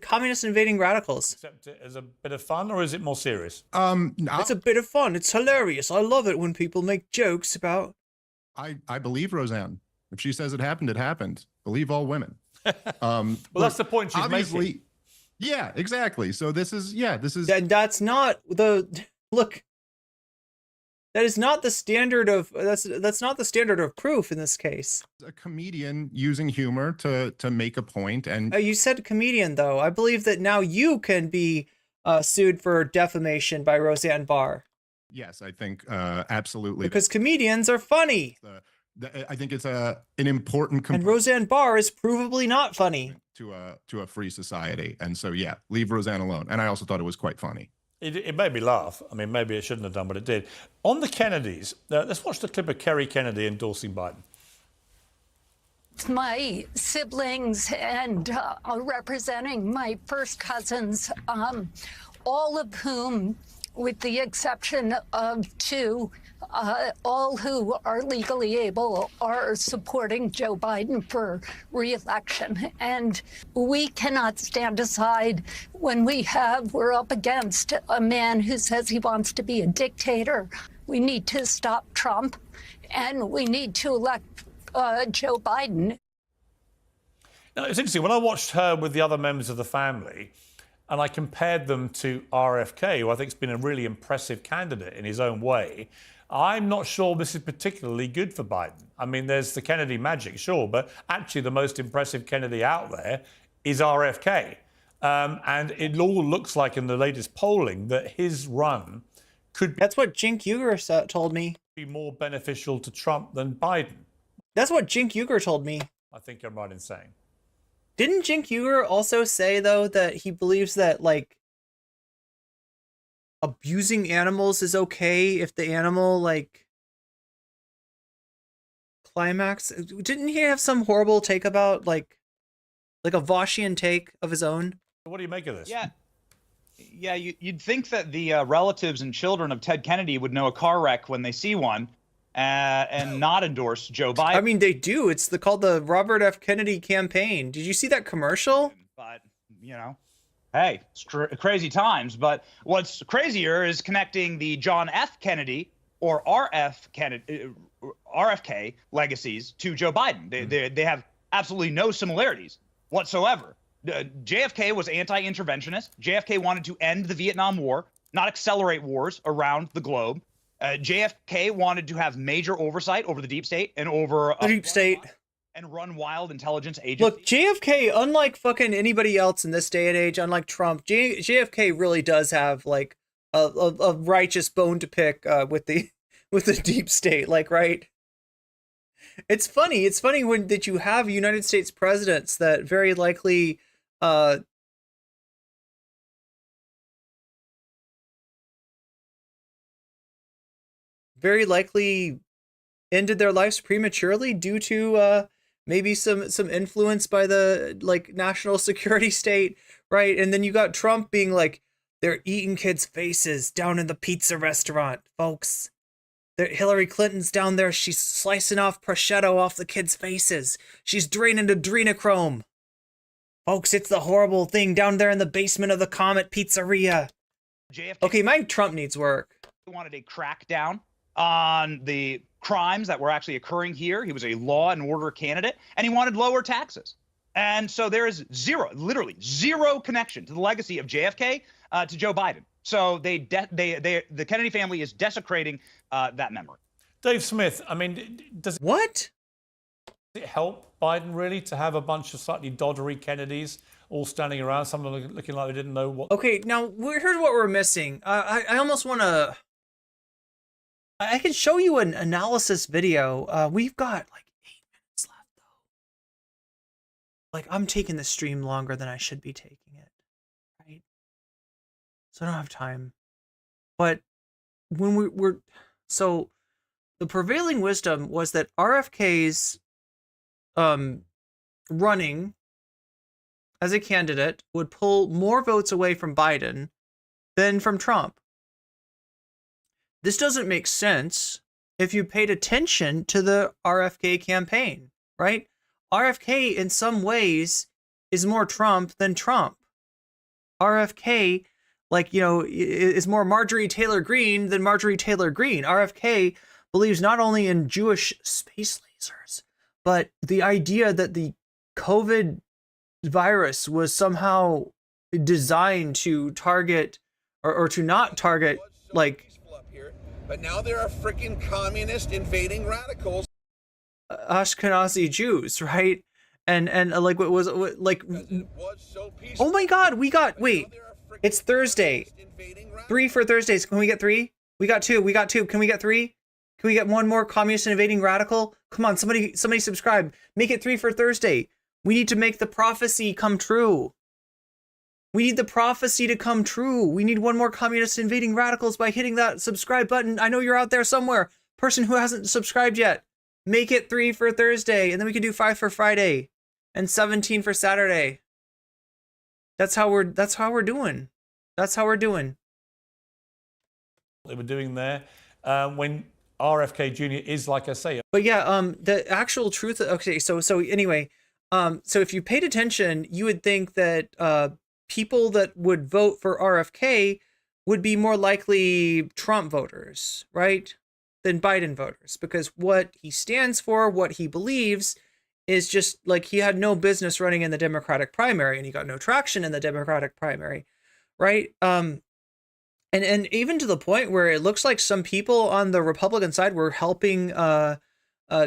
Speaker 1: communist invading radicals.
Speaker 13: Accept it as a bit of fun, or is it more serious?
Speaker 1: It's a bit of fun. It's hilarious. I love it when people make jokes about...
Speaker 21: I believe Roseanne. If she says it happened, it happened. Believe all women.
Speaker 13: Well, that's the point she's making.
Speaker 21: Yeah, exactly. So this is...
Speaker 1: That's not the... Look... That is not the standard of that's not the standard of proof in this case.
Speaker 21: A comedian using humor to make a point, and
Speaker 1: you said comedian though. I believe that now you can be sued for defamation by Roseanne Barr.
Speaker 21: Yes, I think absolutely.
Speaker 1: Because comedians are funny.
Speaker 21: I think it's an important
Speaker 1: and Roseanne Barr is provably not funny
Speaker 21: to a free society, and so yeah, leave Roseanne alone. And I also thought it was quite funny.
Speaker 13: It made me laugh. I mean, maybe it shouldn't have done, but it did. On the Kennedys, let's watch the clip of Kerry Kennedy endorsing Biden.
Speaker 23: My siblings and representing my first cousins, all of whom with the exception of two, all who are legally able are supporting Joe Biden for re-election. And we cannot stand aside when we're up against a man who says he wants to be a dictator. We need to stop Trump, and we need to elect Joe Biden.
Speaker 13: Now, it's interesting, when I watched her with the other members of the family, and I compared them to RFK, who I think has been a really impressive candidate in his own way, I'm not sure this is particularly good for Biden. I mean, there's the Kennedy magic, sure, but actually the most impressive Kennedy out there is RFK. And it all looks like in the latest polling that his run could be...
Speaker 1: That's what Cenk Uygur told me.
Speaker 13: ...be more beneficial to Trump than Biden.
Speaker 1: That's what Cenk Uygur told me.
Speaker 13: I think I'm right in saying.
Speaker 1: Didn't Cenk Uygur also say, though, that he believes that, like, abusing animals is okay if the animal, like, climax? Didn't he have some horrible take about, like a Voshian take of his own?
Speaker 13: What do you make of this?
Speaker 20: Yeah, you'd think that the relatives and children of Ted Kennedy would know a car wreck when they see one and not endorse Joe Biden.
Speaker 1: I mean, they do. It's called the Robert F. Kennedy campaign. Did you see that commercial?
Speaker 20: But, you know, hey, it's crazy times. But what's crazier is connecting the John F. Kennedy or RFK legacies to Joe Biden. They have absolutely no similarities whatsoever. JFK was anti-interventionist. JFK wanted to end the Vietnam War, not accelerate wars around the globe. JFK wanted to have major oversight over the deep state and over
Speaker 1: the deep state
Speaker 20: and run wild intelligence agencies.
Speaker 1: Look, JFK, unlike fucking anybody else in this day and age, unlike Trump, JFK really does have like a righteous bone to pick with the deep state. Like, right? It's funny. It's funny that you have United States presidents that very likely ended their lives prematurely due to maybe some influence by the like national security state, right? And then you got Trump being like, they're eating kids' faces down in the pizza restaurant, folks. Hillary Clinton's down there. She's slicing off prosciutto off the kids' faces. She's draining adrenochrome. Folks, it's the horrible thing down there in the basement of the Comet Pizzeria. Okay, my Trump needs work.
Speaker 20: He wanted a crackdown on the crimes that were actually occurring here. He was a law and order candidate, and he wanted lower taxes. And so there is literally zero connection to the legacy of JFK to Joe Biden. So the Kennedy family is desecrating that memory.
Speaker 13: Dave Smith, I mean, does it help Biden really to have a bunch of slightly doddery Kennedys all standing around, some of them looking like they didn't know what?
Speaker 1: Okay, now here's what we're missing. I almost want to. I can show you an analysis video. We've got like 8 minutes left, though. Like, I'm taking the stream longer than I should be taking it, right? So I don't have time. But when so the prevailing wisdom was that RFK's running as a candidate would pull more votes away from Biden than from Trump. This doesn't make sense if you paid attention to the RFK campaign, right? RFK in some ways is more Trump than Trump. RFK, like, you know, is more Marjorie Taylor Greene than Marjorie Taylor Greene. RFK believes not only in Jewish space lasers, but the idea that the COVID virus was somehow designed to target or to not target, like,
Speaker 18: but now there are freaking communist invading radicals.
Speaker 1: Ashkenazi Jews, right? And like what was like, oh my God, wait, it's Thursday. 3 for Thursdays. Can we get 3? We got 2. Can we get 3? Can we get one more communist invading radical? Come on, somebody subscribe. Make it 3 for Thursday. We need to make the prophecy come true. We need the prophecy to come true. We need one more communist invading radicals by hitting that subscribe button. I know you're out there somewhere. Person who hasn't subscribed yet. Make it 3 for Thursday, and then we can do 5 for Friday and 17 for Saturday. That's how we're doing. That's how we're doing.
Speaker 13: they were doing there when RFK Jr. is, like I say.
Speaker 1: But yeah, the actual truth. Okay, so anyway, so if you paid attention, you would think that people that would vote for RFK would be more likely Trump voters, right, than Biden voters, because what he stands for, what he believes, is just like he had no business running in the Democratic primary, and he got no traction in the Democratic primary, right? And even to the point where it looks like some people on the Republican side were helping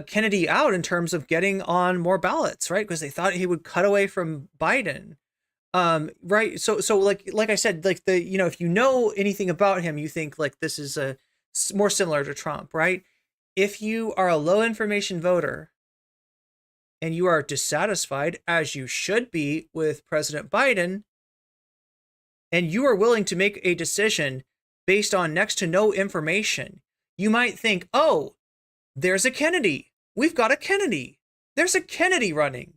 Speaker 1: Kennedy out in terms of getting on more ballots, right? Because they thought he would cut away from Biden, right? So like I said, like if you know anything about him, you think like this is more similar to Trump, right? If you are a low information voter and you are dissatisfied, as you should be, with President Biden, and you are willing to make a decision based on next to no information, you might think, oh, there's a Kennedy. We've got a Kennedy. There's a Kennedy running.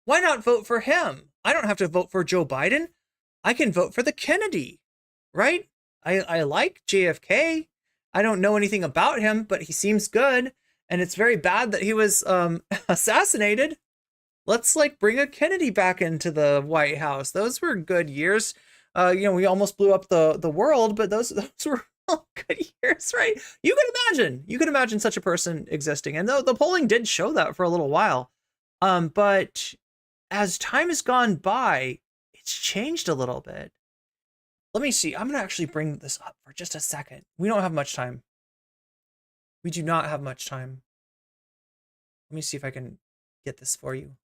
Speaker 1: Why not vote for him? I don't have to vote for Joe Biden. I can vote for the Kennedy, right? I like JFK. I don't know anything about him, but he seems good. And it's very bad that he was assassinated. Let's like bring a Kennedy back into the White House. Those were good years. We almost blew up the world, but those were all good years, right? You could imagine such a person existing. And the polling did show that for a little while. But as time has gone by, it's changed a little bit. Let me see. I'm going to actually bring this up for just a second. We don't have much time. We do not have much time. Let me see if I can get this for you.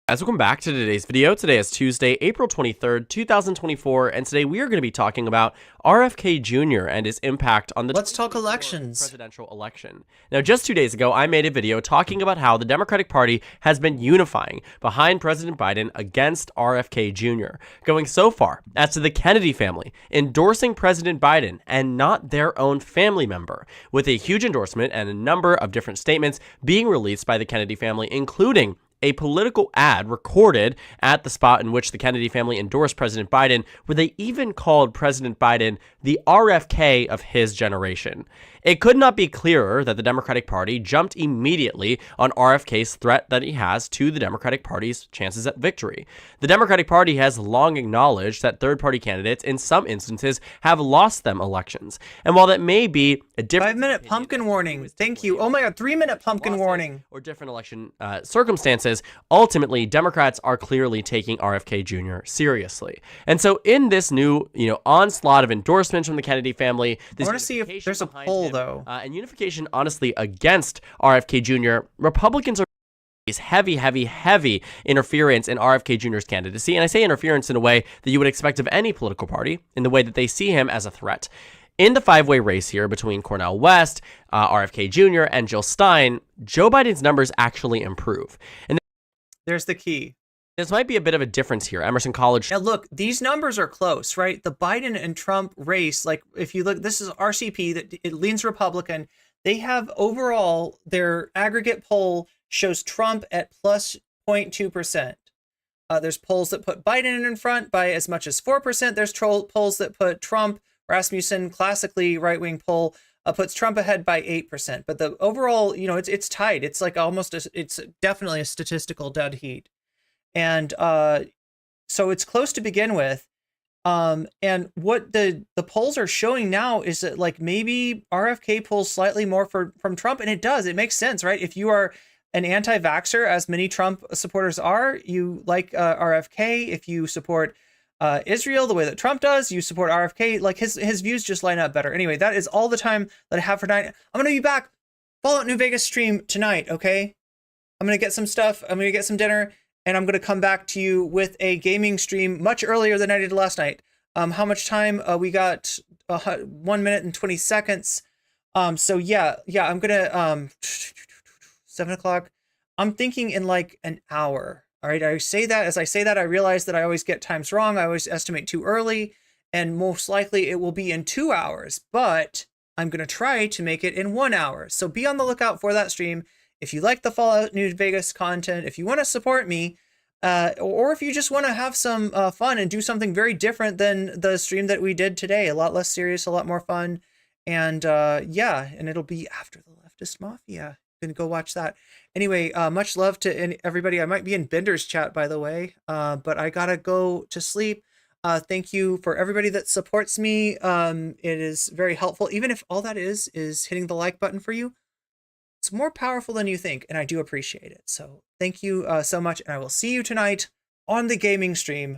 Speaker 2: Guys, welcome back to today's video. Today is Tuesday, April 23rd, 2024, and today we are going to be talking about RFK Jr. and his impact on the
Speaker 1: Let's talk elections.
Speaker 2: Presidential election. Now, just 2 days ago, I made a video talking about how the Democratic Party has been unifying behind President Biden against RFK Jr., going so far as to the Kennedy family endorsing President Biden and not their own family member, with a huge endorsement and a number of different statements being released by the Kennedy family, including a political ad recorded at the spot in which the Kennedy family endorsed President Biden, where they even called President Biden the RFK of his generation. It could not be clearer that the Democratic Party jumped immediately on RFK's threat that he has to the Democratic Party's chances at victory. The Democratic Party has long acknowledged that third-party candidates, in some instances, have lost them elections. And while that may be a different
Speaker 1: 5-minute pumpkin warning. Thank you. Oh my God, 3-minute pumpkin warning.
Speaker 2: Or different election circumstances, ultimately, Democrats are clearly taking RFK Jr. seriously. And so in this new, onslaught of endorsements from the Kennedy family,
Speaker 1: I want to see if there's a poll, though.
Speaker 2: And unification, honestly, against RFK Jr., Republicans are heavy interference in RFK Jr.'s candidacy. And I say interference in a way that you would expect of any political party, in the way that they see him as a threat. In the five-way race here between Cornel West, RFK Jr., and Jill Stein, Joe Biden's numbers actually improve. And
Speaker 1: there's the key.
Speaker 2: This might be a bit of a difference here. Emerson College.
Speaker 1: Now look, these numbers are close, right? The Biden and Trump race, like if you look, this is RCP, that it leans Republican. They have overall, their aggregate poll shows Trump at plus 0.2%. There's polls that put Biden in front by as much as 4%. There's polls that put Trump, Rasmussen, classically right-wing poll, puts Trump ahead by 8%. But the overall, it's tight. It's like it's definitely a statistical dead heat. And so it's close to begin with. And what the polls are showing now is that like maybe RFK pulls slightly more from Trump, and it does. It makes sense, right? If you are an anti-vaxxer, as many Trump supporters are, you like RFK. If you support Israel the way that Trump does, you support RFK. Like his views just line up better. Anyway, that is all the time that I have for tonight. I'm gonna be back. Fallout New Vegas stream tonight, okay? I'm gonna get some stuff. I'm gonna get some dinner. And I'm going to come back to you with a gaming stream much earlier than I did last night. How much time? We got 1 minute and 20 seconds. So yeah, I'm going to, 7 o'clock. I'm thinking in like an hour. All right, I say that, as I say that, I realize that I always get times wrong. I always estimate too early, and most likely it will be in 2 hours, but I'm going to try to make it in 1 hour. So be on the lookout for that stream. If you like the Fallout New Vegas content, if you want to support me, or if you just want to have some fun and do something very different than the stream that we did today, a lot less serious, a lot more fun. And yeah, and it'll be after the Leftist Mafia. You can go watch that. Anyway, much love to everybody. I might be in Bender's chat, by the way, but I gotta go to sleep. Thank you for everybody that supports me. It is very helpful. Even if all that is hitting the like button for you, it's more powerful than you think, and I do appreciate it. So thank you so much, and I will see you tonight on the gaming stream.